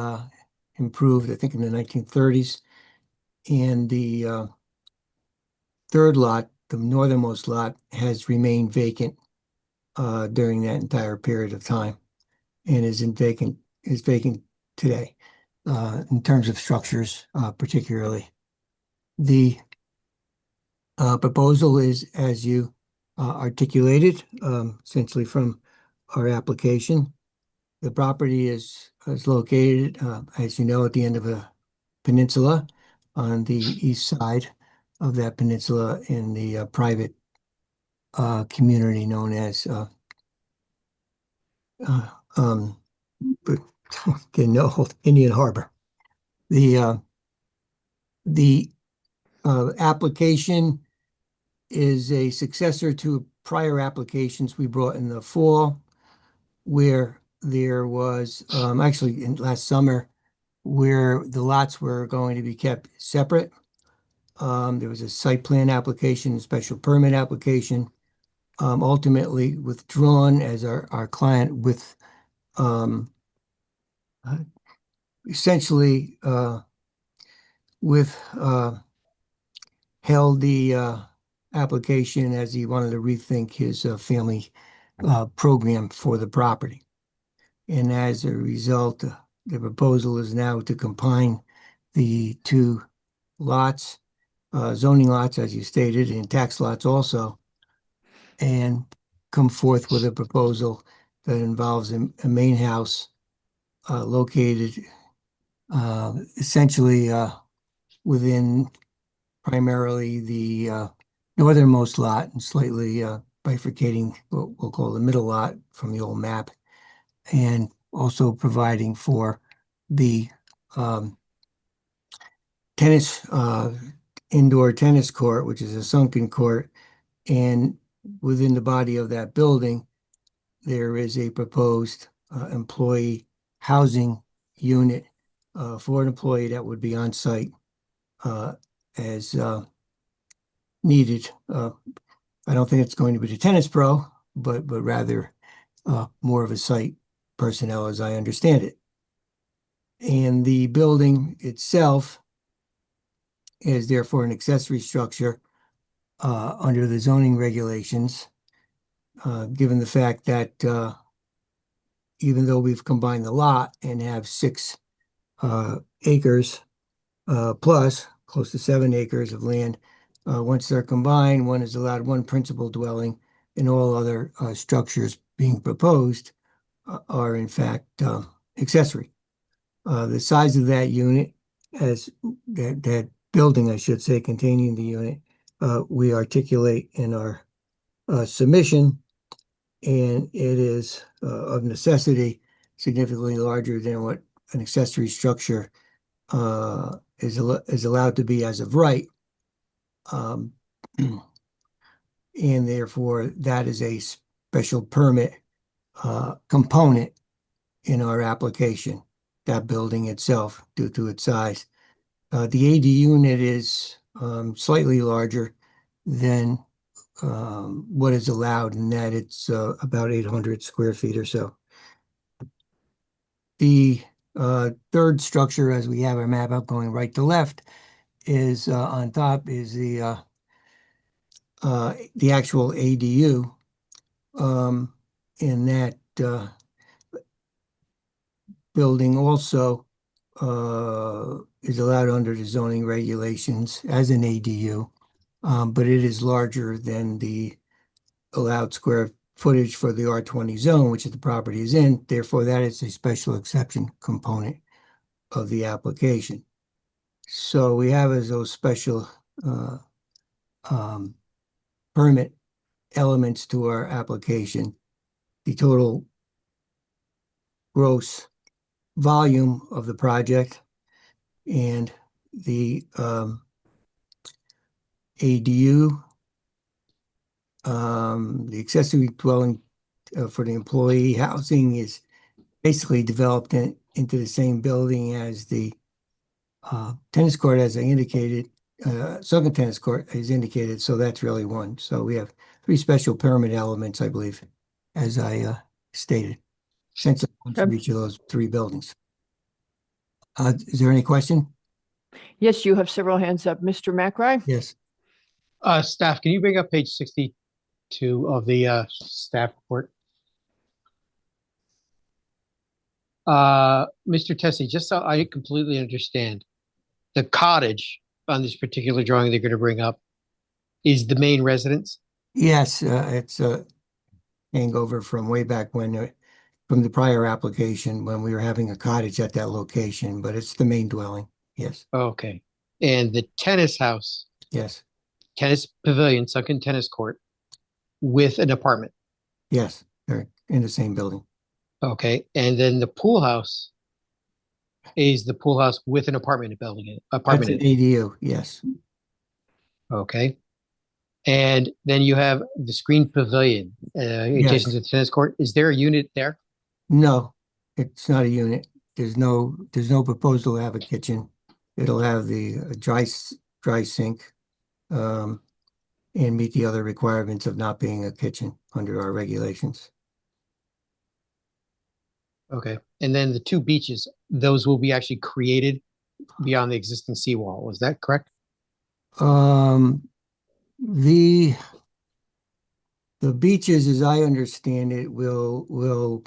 improved, I think, in the 1930s. And the third lot, the northernmost lot, has remained vacant during that entire period of time and is vacant today in terms of structures, particularly. The proposal is, as you articulated, essentially from our application. The property is located, as you know, at the end of a peninsula on the east side of that peninsula in the private community known as Indian Harbor. The application is a successor to prior applications we brought in the fall, where there was actually in last summer, where the lots were going to be kept separate. There was a site plan application, special permit application, ultimately withdrawn as our client with essentially held the application as he wanted to rethink his family program for the property. And as a result, the proposal is now to combine the 2 lots, zoning lots, as you stated, and tax lots also, and come forth with a proposal that involves a main house located essentially within primarily the northernmost lot and slightly bifurcating what we'll call the middle lot from the old map, and also providing for the indoor tennis court, which is a sunken court. And within the body of that building, there is a proposed employee housing unit for an employee that would be on site as needed. I don't think it's going to be the tennis pro, but rather more of a site personnel, as I understand it. And the building itself is therefore an accessory structure under the zoning regulations, given the fact that even though we've combined the lot and have 6 acres plus close to 7 acres of land, once they're combined, one is allowed 1 principal dwelling, and all other structures being proposed are in fact accessory. The size of that unit, as that building, I should say, containing the unit, we articulate in our submission, and it is of necessity significantly larger than what an accessory structure is allowed to be as of right. And therefore, that is a special permit component in our application, that building itself, due to its size. The AD unit is slightly larger than what is allowed, in that it's about 800 square feet or so. The third structure, as we have our map up going right to left, is on top is the the actual ADU, in that building also is allowed under the zoning regulations as an ADU, but it is larger than the allowed square footage for the R20 zone, which the property is in. Therefore, that is a special exception component of the application. So we have as those special permit elements to our application, the total gross volume of the project and the ADU, the accessory dwelling for the employee housing is basically developed into the same building as the tennis court, as I indicated, sunken tennis court is indicated, so that's really one. So we have 3 special permit elements, I believe, as I stated, since for each of those 3 buildings. Is there any question? Yes, you have several hands up. Mr. McRae? Yes. Staff, can you bring up page 62 of the staff report? Mr. Tessie, just so I completely understand, the cottage on this particular drawing they're going to bring up is the main residence? Yes, it's a hangover from way back when, from the prior application when we were having a cottage at that location, but it's the main dwelling. Yes. Okay. And the tennis house? Yes. Tennis pavilion, sunken tennis court with an apartment? Yes, they're in the same building. Okay. And then the pool house is the pool house with an apartment building in it. That's an ADU, yes. Okay. And then you have the screen pavilion adjacent to the tennis court. Is there a unit there? No, it's not a unit. There's no proposal to have a kitchen. It'll have the dry sink, and meet the other requirements of not being a kitchen under our regulations. Okay. And then the 2 beaches, those will be actually created beyond the existing seawall. Is that correct? The beaches, as I understand it, will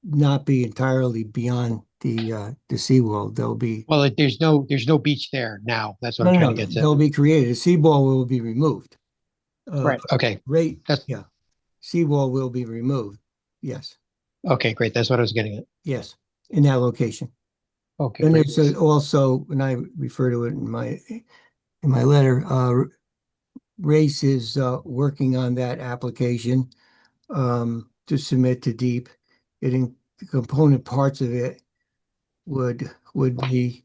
not be entirely beyond the seawall. There'll be there's no beach there now. That's what I'm trying to get to. They'll be created. The seawall will be removed. Right. Okay. Great. Yeah. Seawall will be removed. Yes. Okay, great. That's what I was getting at. Yes, in that location. Okay. And there's also, when I refer to it in my letter, Race is working on that application to submit to DEEP. The component parts of it would be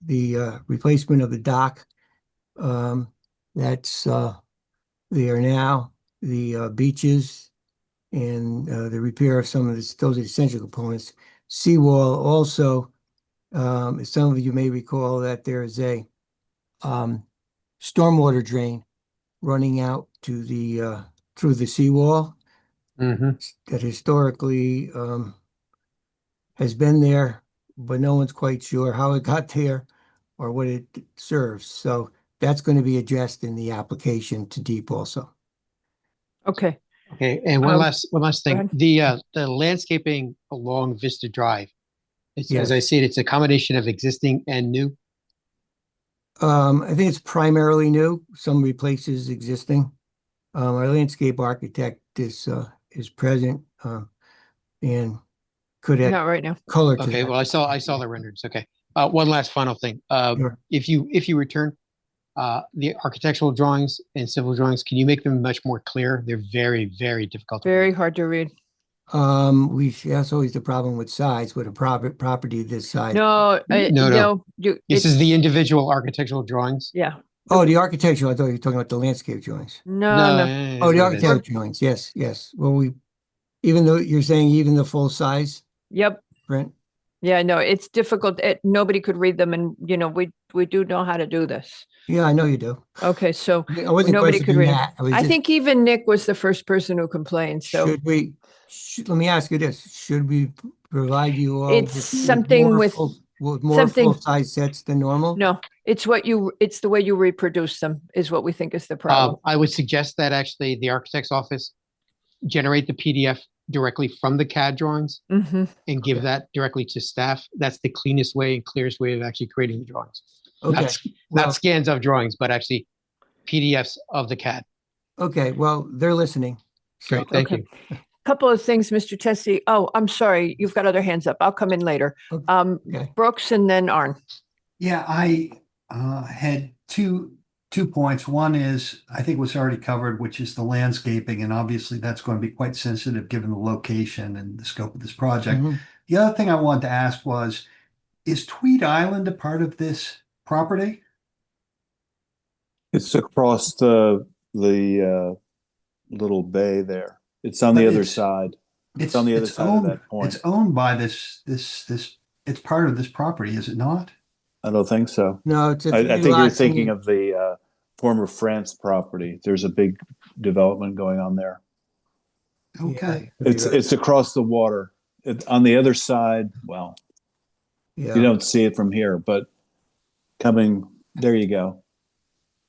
the replacement of the dock. That's there now. The beaches and the repair of some of those essential components. Seawall also, some of you may recall that there is a stormwater drain running out to the through the seawall that historically has been there, but no one's quite sure how it got there or what it serves. So that's going to be addressed in the application to DEEP also. Okay. Okay, and one last thing. ahead. The landscaping along Vista Drive, as Yes. I see it, it's a combination of existing and new. I think it's primarily new. Some replaces existing. Our landscape architect is present and could add Not right now. color to Okay, that. well, I saw the renderings. Okay. One last final thing. Sure. If you return the architectural drawings and civil drawings, can you make them much more clear? They're very, very difficult to Very read. hard to read. That's always the problem with size, with a property this size. No, No. This is it's- the individual architectural drawings. Yeah. Oh, the architectural, I thought you were talking about the landscape drawings. No. Oh, the architectural drawings, yes. Well, even though you're saying even the full size Yep. print? Yeah, no, it's difficult. Nobody could read them, and we do know how to do this. Yeah, I know you do. Okay, so I wasn't nobody could questioning read that. it. I think even Nick was the first person who complained. So let me ask you this. Should we provide you all it's something more with full- With more Something- full-size sets than normal? No, it's the way you reproduce them is what we think is the problem. I would suggest that actually the architect's office generate the PDF directly from the CAD drawings Mhm. and give that directly to staff. That's the cleanest way and clearest way of actually creating the drawings. Okay, Not well- scans of drawings, but actually PDFs of the CAD. Okay, well, they're listening. So- Great, thank Okay. you. Couple of things, Mr. Tessie. Oh, I'm sorry, you've got other hands up. I'll come in later. Okay. Brooks and then Arn. Yeah, I had two points. One is, I think was already covered, which is the landscaping, and obviously that's going to be quite sensitive given the location and the scope of this project. Mhm. The other thing I wanted to ask was, is Tweed Island a part of this property? It's across the little bay there. It's on the But other it's- side. It's on the other side of that point. It's owned by this, it's part of this property, is it not? I don't think so. No, it's a I few think you're lots and thinking you- of the former France property. There's a big development going on there. Okay. It's across the water. On the other side, well, Yeah. you don't see it from here, but coming, there you go.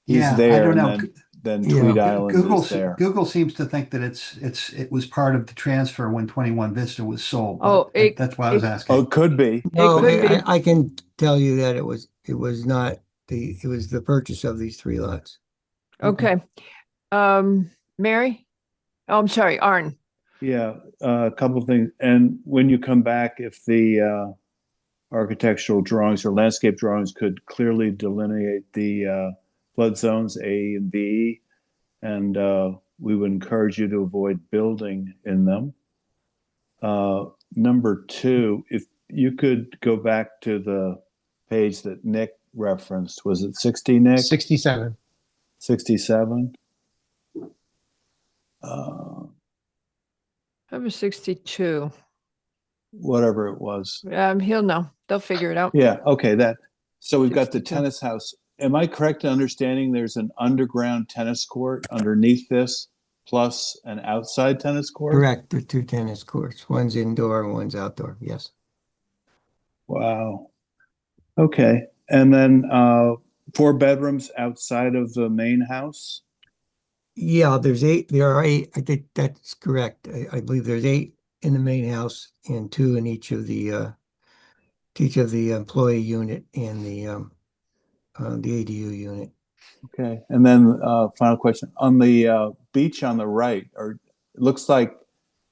He's Yeah, I there, don't and know. then Yeah. Tweed Island Google, is there. Google seems to think that it was part of the transfer when 21 Vista was sold. Oh, but that's why I was asking. Oh, it could be. No, could be. I can tell you that it was not it was the purchase of these 3 lots. Okay. Mary? Oh, I'm sorry, Arn. Yeah, a couple of things. And when you come back, if the architectural drawings or landscape drawings could clearly delineate the flood zones A and B, and we would encourage you to avoid building in them. Number 2, if you could go back to the page that Nick referenced, was it 60, Nick? 67. 67? Number 62. Whatever it was. He'll know. They'll figure it out. Yeah, okay, so we've got the 62. tennis house. Am I correct in understanding there's an underground tennis court underneath this, plus an outside tennis court? Correct, the 2 tennis courts. One's indoor and one's outdoor. Yes. Wow. Okay, and then 4 bedrooms outside of the main house? Yeah, there are 8. I think that's correct. I believe there's 8 in the main house and 2 in each of the employee unit and the ADU unit. Okay, and then final question. On the beach on the right, it looks like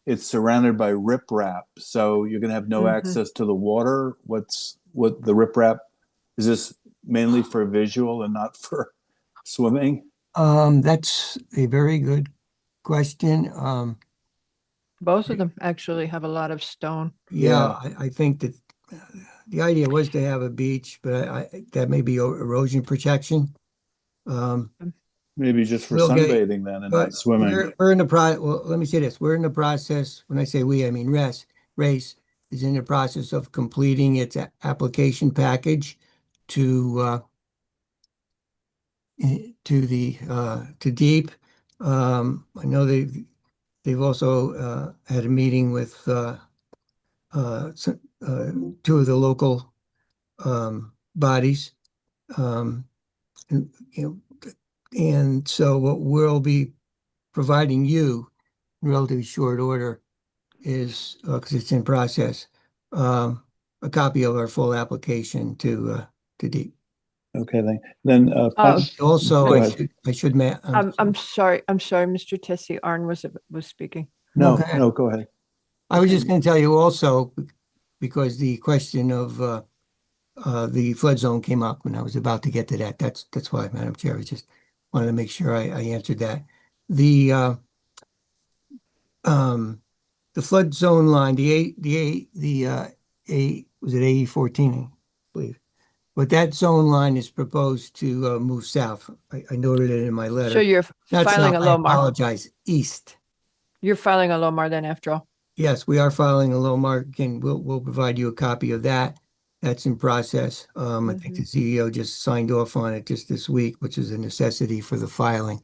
it's surrounded by riprap, so you're gonna have no Mhm. access to the water. What the riprap, is this mainly for visual and not for swimming? That's a very good question. Both of them actually have a lot of stone. Yeah, I think that the idea was to have a beach, but that may be erosion protection. Maybe just for We'll get- sunbathing then and but not swimming. We're in the well, let me say this, we're in the process, when I say we, I mean Race is in the process of completing its application package to DEEP. I know they've also had a meeting with 2 of the local bodies. And so what we'll be providing you in relatively short order is, because it's in process, a copy of our full application to DEEP. Okay, then Also, go I ahead. should I'm sorry, Mr. Tessie. Arn was speaking. No, Okay. no, go ahead. I was just going to tell you also, because the question of the flood zone came up, and I was about to get to that. That's why, Madam Chair, I just wanted to make sure I answered that. The flood zone line, was it AE 14, I believe. But that zone line is proposed to move south. I noted it in my letter. So you're Not filing a south, I LOMAR. apologize, east. You're filing a LOMAR then after all. Yes, we are filing a LOMAR, and we'll provide you a copy of that. That's in process. I think the CEO just signed off on it just this week, which is a necessity for the filing.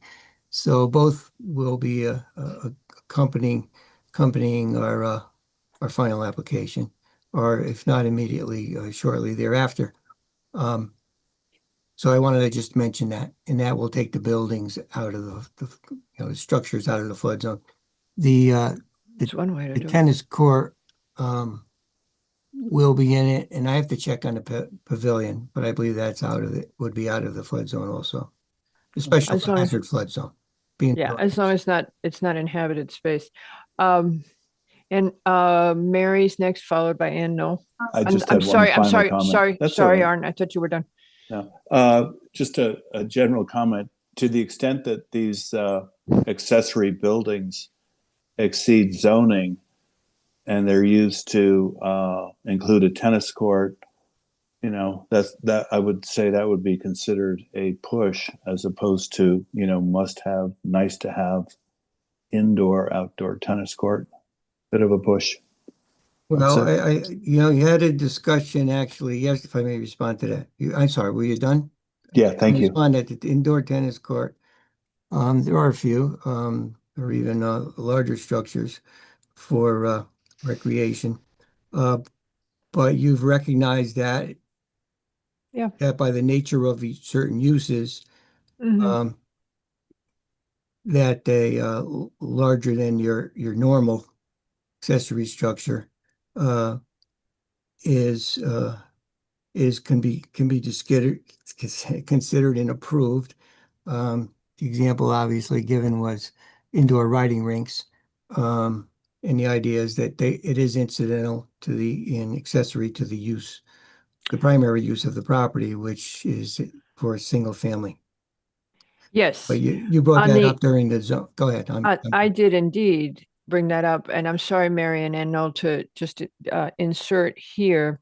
So both will be accompanying our final application. or if not immediately, shortly thereafter. So I wanted to just mention that, and that will take the buildings out of the structures out of the flood zone. It's one way to The do it. tennis court will be in it, and I have to check on the pavilion, but I believe that's would be out of the flood zone also. The special As long as- hazard flood zone. Yeah, as long as it's not inhabited space. And Mary's next, followed by Ann Knoll. I just I'm had one sorry, I'm final sorry, comment. sorry, That's all sorry, right. Arn, I thought you were done. No, just a general comment. To the extent that these accessory buildings exceed zoning and they're used to include a tennis court, that I would say that would be considered a push as opposed to, must have, nice to have indoor, outdoor tennis court. Bit of a push. Well, That's it. you had a discussion actually, yes, if I may respond to that. I'm sorry, were you done? Yeah, thank you. Respond at the indoor tennis court. There are a few, or even larger structures for recreation. But you've recognized that by the nature of certain uses, Mhm. that they larger than your normal accessory structure can be considered and approved. The example obviously given was indoor riding rinks. And the idea is that it is incidental to and accessory to the primary use of the property, which is for a single family. Yes. But you brought that up during the zone. Go ahead. I did indeed bring that up, and I'm sorry, Mary and Knoll, to just insert here.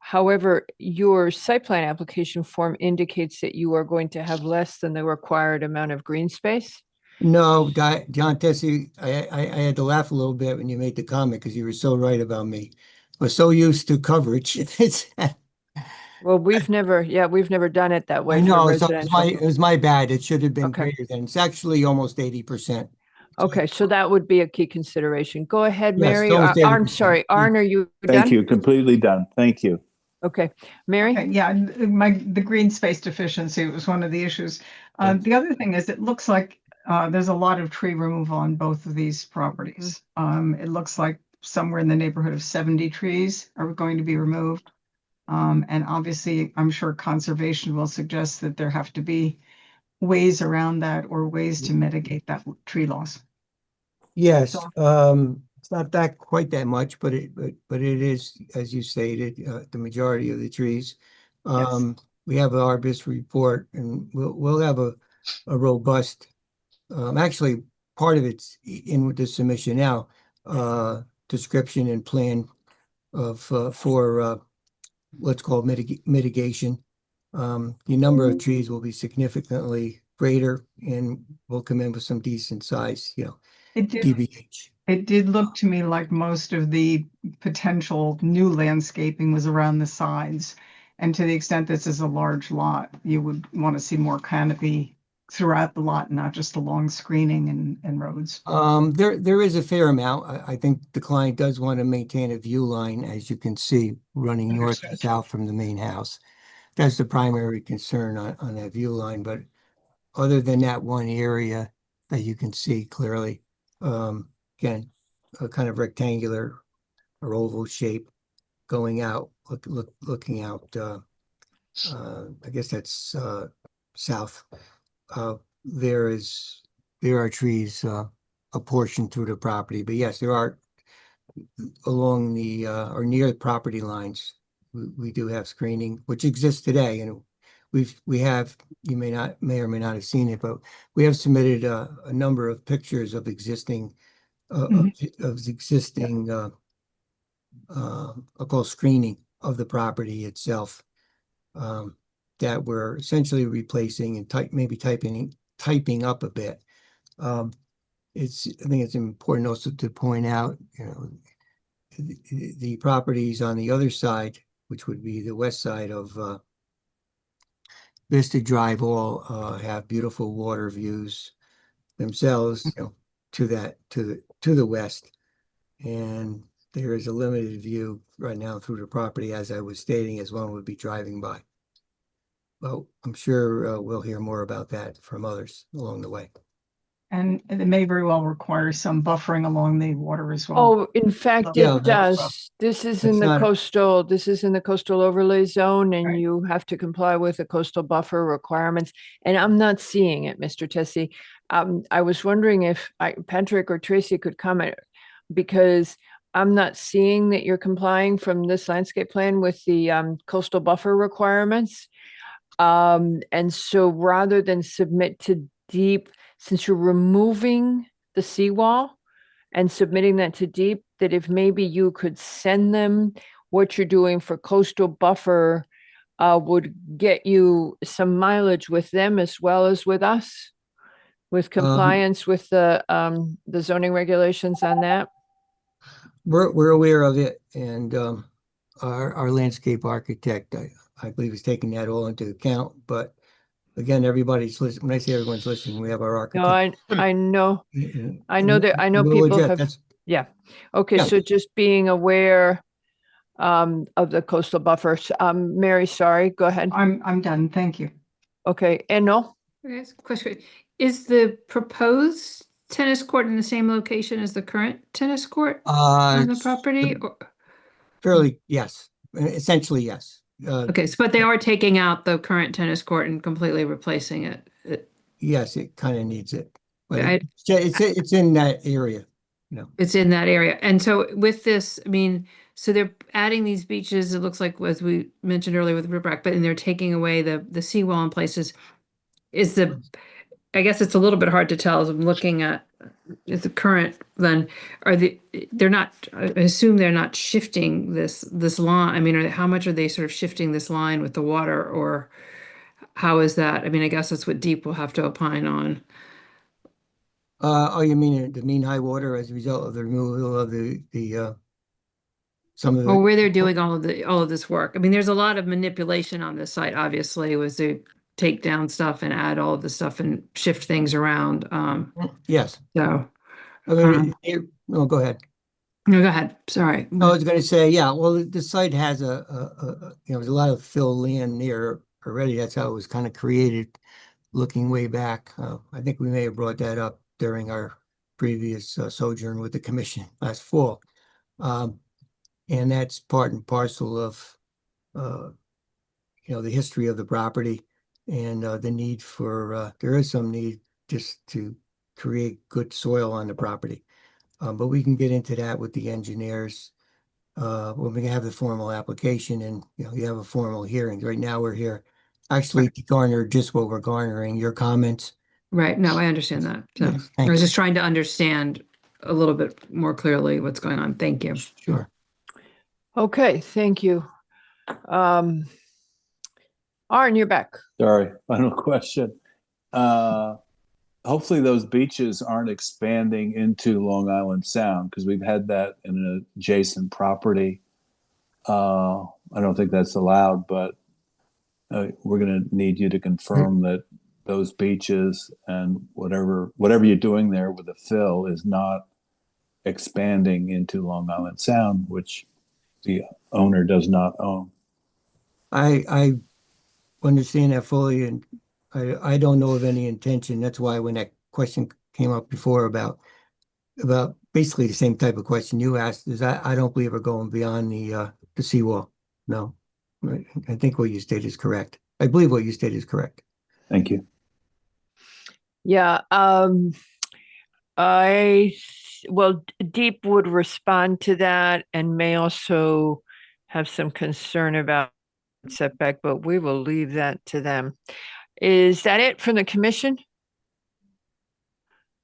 However, your site plan application form indicates that you are going to have less than the required amount of green space. No, John Tessie, I had to laugh a little bit when you made the comment because you were so right about me. We're so used to coverage. Well, we've never done it that way. I for know, so residential. it was my bad. It should have been Okay. greater than, it's actually almost 80%. Okay, so that would be a key consideration. Go ahead, Yes, Mary. almost Arn, 80%. sorry, Arn, are you done? Thank you. Completely done. Thank you. Okay, Mary? Okay, yeah, the green space deficiency was one of the issues. The other thing is it looks like there's a lot of tree removal on both of these properties. It looks like somewhere in the neighborhood of 70 trees are going to be removed. And obviously, I'm sure conservation will suggest that there have to be ways around that or ways to mitigate that tree loss. Yes, it's not quite that much, but it is, as you stated, the majority of the trees. We have an arborist report, and we'll have a robust. Actually, part of it's in the submission now. Description and plan of for what's called mitigation. The number of trees will be significantly greater, and we'll come in with some decent size, DBH. It did look to me like most of the potential new landscaping was around the sides. And to the extent this is a large lot, you would want to see more canopy throughout the lot, not just along screening and roads. There is a fair amount. I think the client does want to maintain a view line, as you can see, running north and south from the main house. That's the primary concern on that view line. But other than that one area that you can see clearly, again, a kind of rectangular or oval shape going out, looking out. I guess that's south. There are trees apportioned through the property, but yes, there are along the or near the property lines. We do have screening, which exists today, and we have, you may or may not have seen it, but we have submitted a number of pictures of existing I'll call screening of the property itself, that we're essentially replacing and maybe typing up a bit. I think it's important also to point out, the properties on the other side, which would be the west side of Vista Drive, all have beautiful water views themselves, to the west, and there is a limited view right now through the property, as I was stating, as one would be driving by. Well, I'm sure we'll hear more about that from others along the way. And it may very well require some buffering along the water as well. Oh, in fact, Yeah, it that's- does. This is that's in the not- coastal overlay zone, and Right. you have to comply with the coastal buffer requirements. And I'm not seeing it, Mr. Tessie. I was wondering if Patrick or Tracy could comment, because I'm not seeing that you're complying from this landscape plan with the coastal buffer requirements. And so rather than submit to deep, since you're removing the seawall and submitting that to deep, that if maybe you could send them what you're doing for coastal buffer would get you some mileage with them as well as with us, with compliance with the zoning regulations on that. We're aware of it, and our landscape architect, I believe, is taking that all into account. But again, everybody's listening. When I say everyone's listening, we have our No, architect. I know. and- I know and that, I know we'll people adjust. have, That's- yeah. Okay, Yeah. so just being aware of the coastal buffers. Mary, sorry, go ahead. I'm done. Thank you. Okay, and no, Yes, question. Is the proposed tennis court in the same location as the current tennis court on the it's property? Or- fairly, yes, essentially, yes. Okay, so but they are taking out the current tennis court and completely replacing it. Yes, it kind of needs it, but I- it's in that area. It's in that area. And so with this, I mean, so they're adding these beaches, it looks like, as we mentioned earlier with riprap, but and they're taking away the seawall in places. I guess it's a little bit hard to tell as I'm looking at the current, then they're not, I assume they're not shifting this line. I mean, how much are they sort of shifting this line with the water, or how is that? I mean, I guess that's what Deep will have to opine on. Oh, you mean the mean high water as a result of the removal of the some of the. Or where they're doing all of this work. I mean, there's a lot of manipulation on this site, obviously, was to take down stuff and add all of the stuff and shift things around. Yes. So. I mean, no, go ahead. No, go ahead. Sorry. I was going to say, yeah, well, the site has there's a lot of fill land near already. That's how it was kind of created, looking way back. I think we may have brought that up during our previous sojourn with the commission last fall. And that's part and parcel of, the history of the property and the need for, there is some need just to create good soil on the property. But we can get into that with the engineers when we have the formal application and, you have a formal hearing. Right now, we're here actually to garner just what we're garnering, your comments. Right. No, I understand that. So Yes, I thank was you. just trying to understand a little bit more clearly what's going on. Thank you. Sure. okay, thank you. Arn, you're back. Sorry, final question. Hopefully those beaches aren't expanding into Long Island Sound, because we've had that in an adjacent property. I don't think that's allowed, but we're going to need you to confirm that those beaches and whatever you're doing there with the fill is not expanding into Long Island Sound, which the owner does not own. I understand that fully, and I don't know of any intention. That's why when that question came up before about basically the same type of question you asked, is I don't believe we're going beyond the seawall. No, I think what you stated is correct. I believe what you stated is correct. Thank you. Yeah, Deep would respond to that and may also have some concern about setback, but we will leave that to them. Is that it from the commission?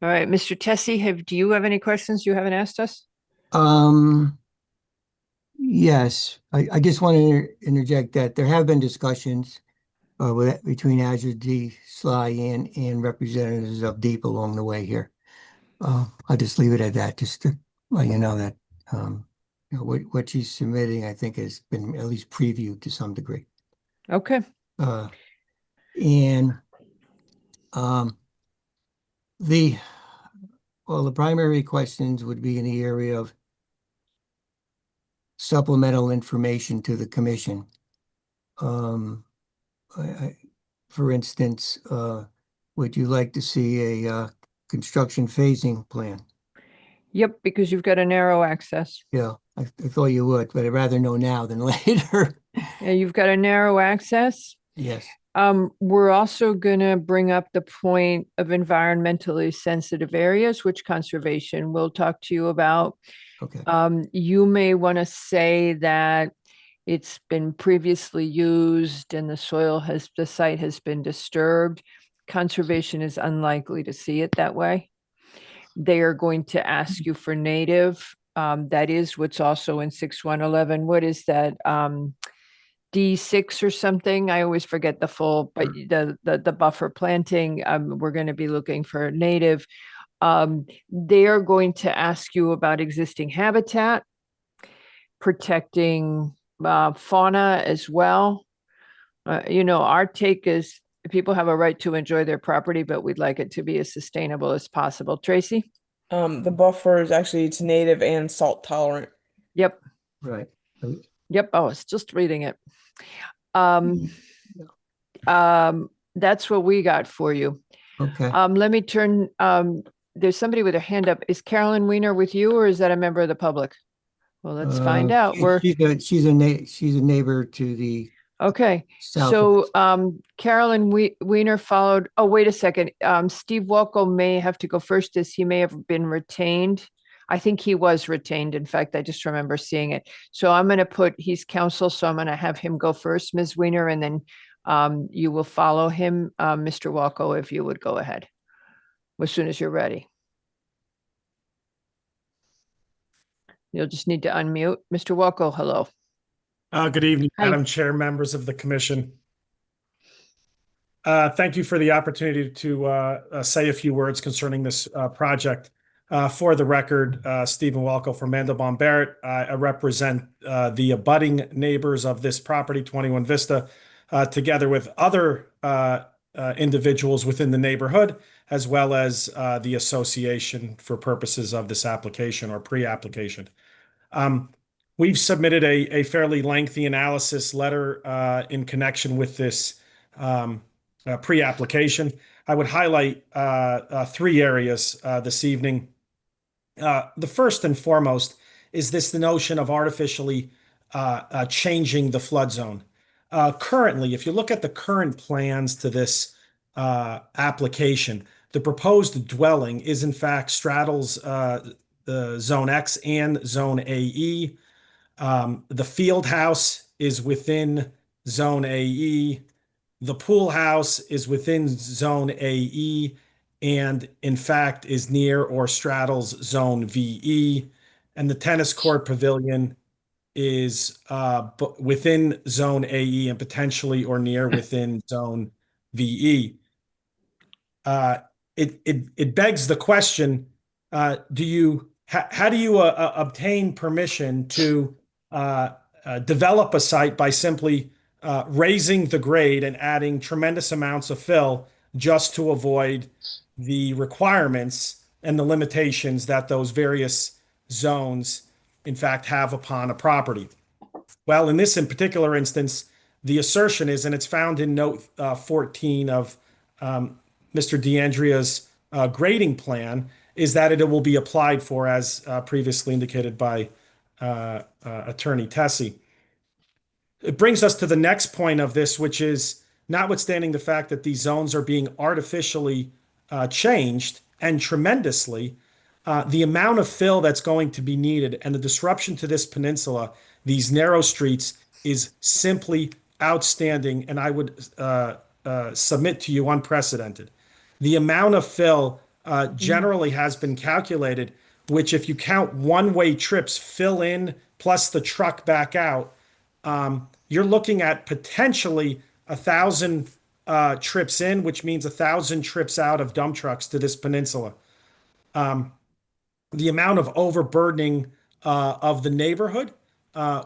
All right, Mr. Tessie, do you have any questions you haven't asked us? Yes, I just want to interject that there have been discussions between Azure D, Sly, and representatives of Deep along the way here. I'll just leave it at that, just to let you know that what she's submitting, I think, has been at least previewed to some degree. Okay. And the primary questions would be in the area of supplemental information to the commission. For instance, would you like to see a construction phasing plan? Yep, because you've got a narrow access. Yeah, I thought you would, but I'd rather know now than later. Yeah, you've got a narrow access. Yes. We're also gonna bring up the point of environmentally sensitive areas, which conservation will talk to you about. Okay. You may want to say that it's been previously used and the site has been disturbed. Conservation is unlikely to see it that way. They are going to ask you for native. That is what's also in 6111. What is that? D6 or something. I always forget the full, but the buffer planting, we're going to be looking for native. They are going to ask you about existing habitat, protecting fauna as well. Our take is people have a right to enjoy their property, but we'd like it to be as sustainable as possible. Tracy? The buffer is actually, it's native and salt tolerant. Yep. Right. Yep. I was just reading it. That's what we got for you. Okay. Let me turn, there's somebody with a hand up. Is Carolyn Weiner with you, or is that a member of the public? Well, let's find out. She's a neighbor to the Okay. south. So Carolyn Weiner followed. Oh, wait a second. Steve Walco may have to go first, as he may have been retained. I think he was retained. In fact, I just remember seeing it. So I'm going to put, he's counsel, so I'm going to have him go first, Ms. Weiner, and then you will follow him, Mr. Walco, if you would go ahead as soon as you're ready. You'll just need to unmute. Mr. Walco, hello. Good evening, Hi. Madam Chair, members of the commission. Thank you for the opportunity to say a few words concerning this project. For the record, Stephen Walco from Mandelbaum Barrett. I represent the abutting neighbors of this property, 21 Vista, together with other individuals within the neighborhood, as well as the association for purposes of this application or pre-application. We've submitted a fairly lengthy analysis letter in connection with this pre-application. I would highlight three areas this evening. The first and foremost is the notion of artificially changing the flood zone. Currently, if you look at the current plans to this application, the proposed dwelling is in fact straddles the Zone X and Zone AE. The field house is within Zone AE. The pool house is within Zone AE and in fact is near or straddles Zone VE. And the tennis court pavilion is within Zone AE and potentially or near within Zone VE. It begs the question, how do you obtain permission to develop a site by simply raising the grade and adding tremendous amounts of fill just to avoid the requirements and the limitations that those various zones in fact have upon a property? Well, in particular instance, the assertion is, and it's found in note 14 of Mr. DeAndrea's grading plan, is that it will be applied for as previously indicated by Attorney Tessie. It brings us to the next point of this, which is notwithstanding the fact that these zones are being artificially changed and tremendously, the amount of fill that's going to be needed and the disruption to this peninsula, these narrow streets, is simply outstanding, and I would submit to you unprecedented. The amount of fill generally has been calculated, which if you count one-way trips, fill in plus the truck back out, you're looking at potentially 1,000 trips in, which means 1,000 trips out of dump trucks to this peninsula. The amount of overburdening of the neighborhood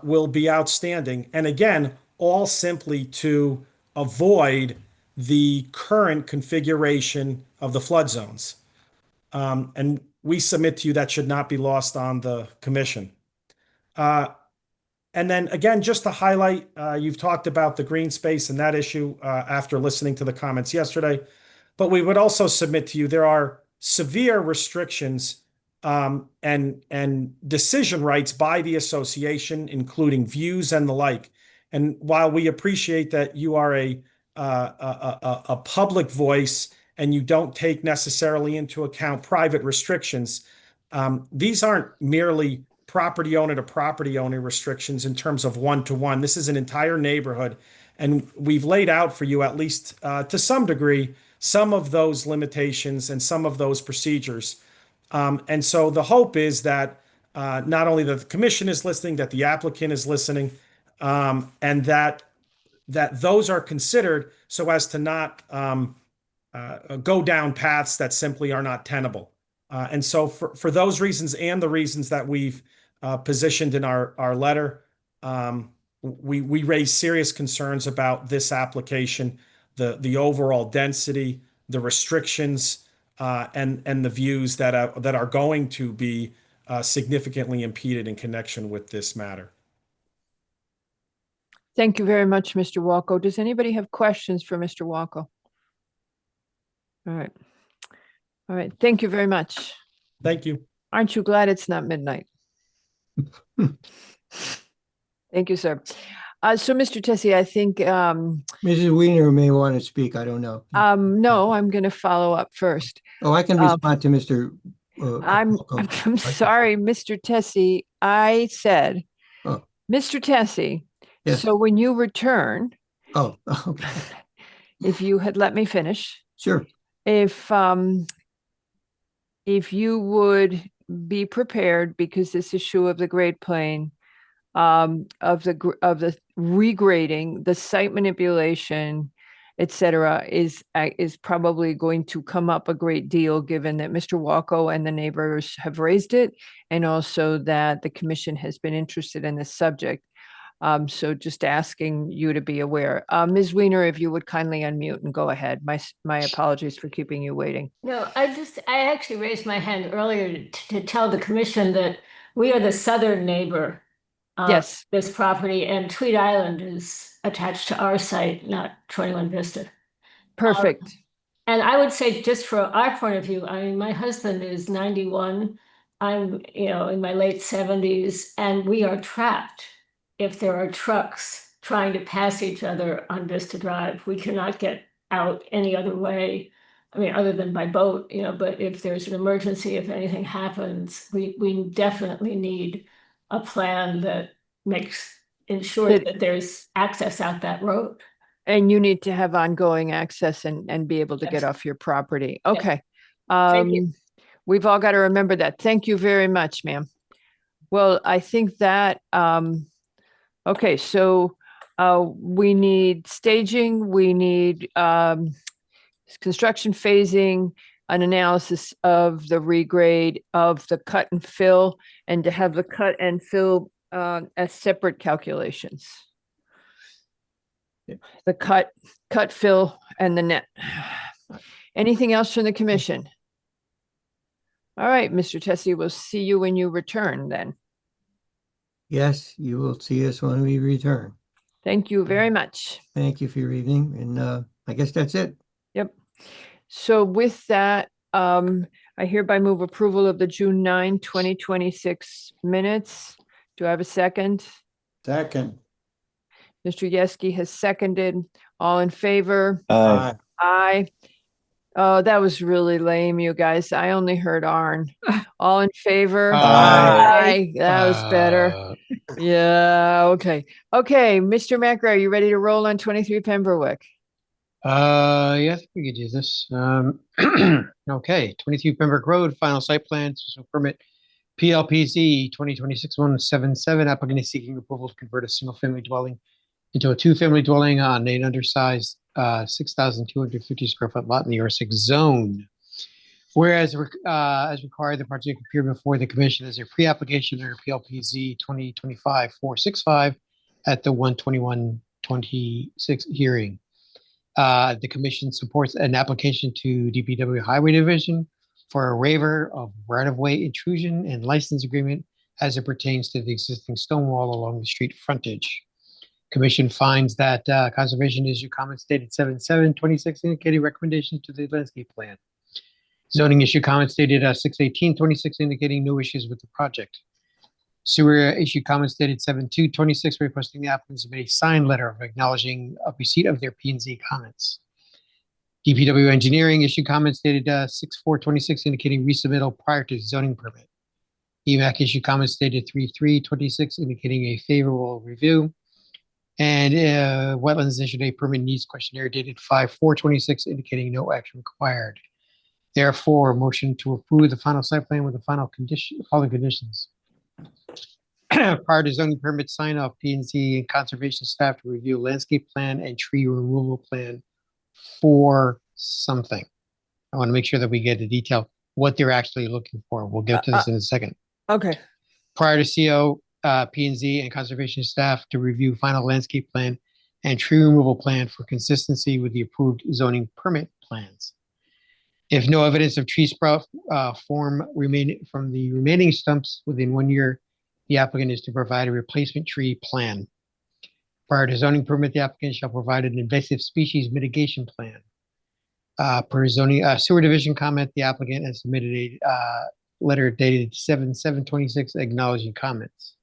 will be outstanding. And again, all simply to avoid the current configuration of the flood zones. And we submit to you that should not be lost on the commission. And then again, just to highlight, you've talked about the green space and that issue after listening to the comments yesterday, but we would also submit to you there are severe restrictions and decision rights by the association, including views and the like. And while we appreciate that you are a public voice and you don't take necessarily into account private restrictions, these aren't merely property owner to property owner restrictions in terms of one-to-one. This is an entire neighborhood, and we've laid out for you, at least to some degree, some of those limitations and some of those procedures. And so the hope is that not only that the commission is listening, that the applicant is listening, and that those are considered so as to not go down paths that simply are not tenable. And so for those reasons and the reasons that we've positioned in our letter, we raise serious concerns about this application, the overall density, the restrictions, and the views that are going to be significantly impeded in connection with this matter. Thank you very much, Mr. Walko. Does anybody have questions for Mr. Walko? All right. All right. Thank you very much. Thank you. Aren't you glad it's not midnight? Thank you, sir. So, Mr. Tessie, I think Mrs. Weiner may want to speak. I don't know. no, I'm going to follow up first. Oh, I can respond to Mr. I'm sorry, Mr. Tessie. I said, Oh. Mr. Tessie. Yes. So when you return, Oh, okay. if you had let me finish, Sure. if you would be prepared, because this issue of the Great Plain, of the regrading, the site manipulation, et cetera, is probably going to come up a great deal, given that Mr. Walko and the neighbors have raised it, and also that the commission has been interested in this subject. So just asking you to be aware. Ms. Weiner, if you would kindly unmute and go ahead. My apologies for keeping you waiting. No, I actually raised my hand earlier to tell the commission that we are the southern neighbor of Yes. this property, and Tweed Island is attached to our site, not 21 Vista. Perfect. And I would say, just for our point of view, I mean, my husband is 91. I'm, in my late 70s, and we are trapped if there are trucks trying to pass each other on Vista Drive. We cannot get out any other way. I mean, other than by boat, but if there's an emergency, if anything happens, we definitely need a plan that ensures that there's access out that road. And you need to have ongoing access and be able to get off your property. Okay. Thank you. We've all got to remember that. Thank you very much, ma'am. Well, I think that, okay, so we need staging, we need construction phasing, an analysis of the regrade of the cut and fill, and to have the cut and fill as separate calculations. The cut, fill, and the net. Anything else from the commission? All right, Mr. Tessie, we'll see you when you return then. Yes, you will see us when we return. Thank you very much. Thank you for your evening, and I guess that's it. Yep. So with that, I hereby move approval of the June 9, 2026 minutes. Do I have a second? Second. Mr. Yeski has seconded. All in favor? Aye. Aye. Oh, that was really lame, you guys. I only heard Arn. All in favor? Aye. That was better. Yeah, okay. Okay, Mr. Macra, are you ready to roll on 23 Pembroke? Yeah, I think we could do this. Okay, 22 Pembroke Road, final site plan, special permit, PLPZ 2026-177. Applicant is seeking approval to convert a single-family dwelling into a two-family dwelling on an undersized 6,250 square foot lot in the R6 zone. Whereas, as required, the project appeared before the commission as a pre-application under PLPZ 2025-465 at the 1/21/26 hearing. The commission supports an application to DPW Highway Division for a waiver of right-of-way intrusion and license agreement as it pertains to the existing stone wall along the street frontage. Commission finds that conservation issue comments dated 7/7/26 indicating recommendation to the landscape plan. Zoning issue comments dated 6/18/26 indicating no issues with the project. Sewer issue comments dated 7/2/26 requesting the applicant submit a signed letter of acknowledging a receipt of their P&Z comments. DPW engineering issue comments dated 6/4/26 indicating resubmittal prior to zoning permit. EMAC issue comments dated 3/3/26 indicating a favorable review. And wetlands issued a permit needs questionnaire dated 5/4/26 indicating no action required. Therefore, motion to approve the final site plan with the following conditions. Prior to zoning permit sign off, P&Z and conservation staff to review landscape plan and tree removal plan for something. I want to make sure that we get the detail what they're actually looking for. We'll get to this in a second. Okay. Prior to CO, P&Z and conservation staff to review final landscape plan and tree removal plan for consistency with the approved zoning permit plans. If no evidence of tree sprout form remaining from the remaining stumps within 1 year, the applicant is to provide a replacement tree plan. Prior to zoning permit, the applicant shall provide an invasive species mitigation plan. Per zoning sewer division comment, the applicant has submitted a letter dated 7/7/26 acknowledging comments.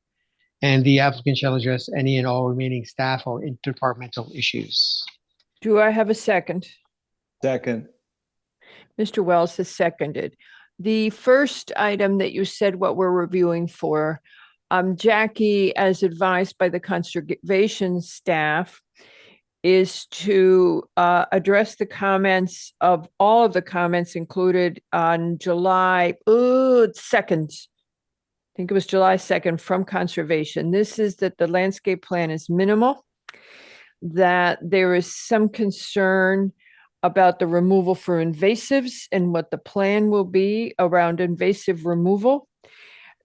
And the applicant shall address any and all remaining staff or interdepartmental issues. Do I have a second? Second. Mr. Wells has seconded. The first item that you said what we're reviewing for, Jackie, as advised by the conservation staff, is to address the comments of all of the comments included on July 2nd. I think it was July 2nd from conservation. This is that the landscape plan is minimal, that there is some concern about the removal for invasives and what the plan will be around invasive removal,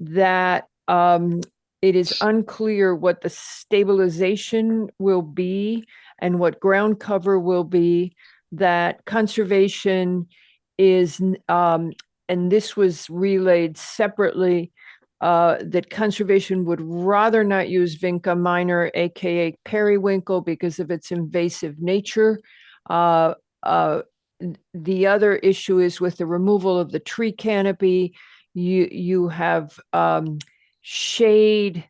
that it is unclear what the stabilization will be and what ground cover will be, that conservation is, and this was relayed separately, that conservation would rather not use Vinca minor, aka periwinkle, because of its invasive nature. The other issue is with the removal of the tree canopy. You have shade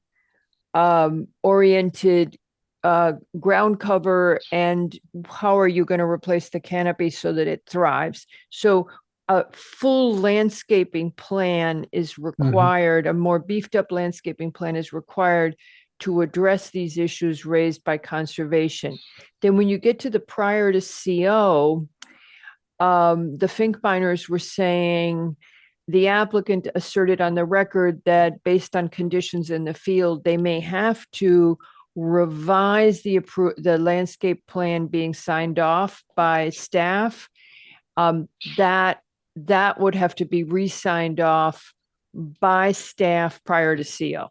oriented ground cover, and how are you going to replace the canopy so that it thrives? So a full landscaping plan is required. A more beefed up landscaping plan is required to address these issues raised by conservation. Then when you get to the prior to CO, the Finkbeiners were saying the applicant asserted on the record that based on conditions in the field, they may have to revise the landscape plan being signed off by staff. That would have to be re-signed off by staff prior to CO.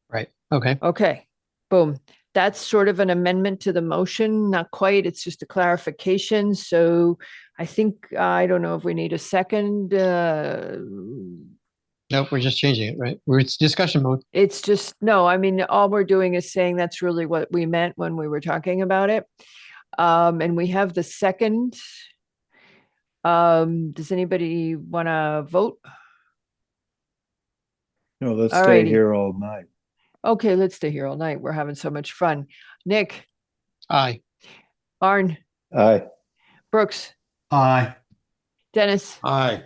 Right. Okay. Okay. Boom. That's sort of an amendment to the motion. Not quite. It's just a clarification. So I think, I don't know if we need a second. Nope, we're just changing it, right? It's discussion mode. It's just, no, I mean, all we're doing is saying that's really what we meant when we were talking about it. And we have the second. Does anybody want to vote? No, let's All stay righty. here all night. Okay, let's stay here all night. We're having so much fun. Nick, Aye. Arn, Aye. Brooks, Aye. Dennis, Aye.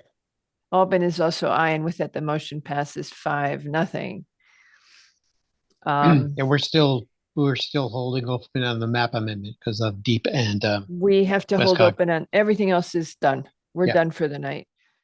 Albin is also aye, and with that, the motion passes 5-0. And we're still holding open on the map amendment because of Deep and We have to hold Westcott. open on, everything else is done. We're Yeah. done for the night.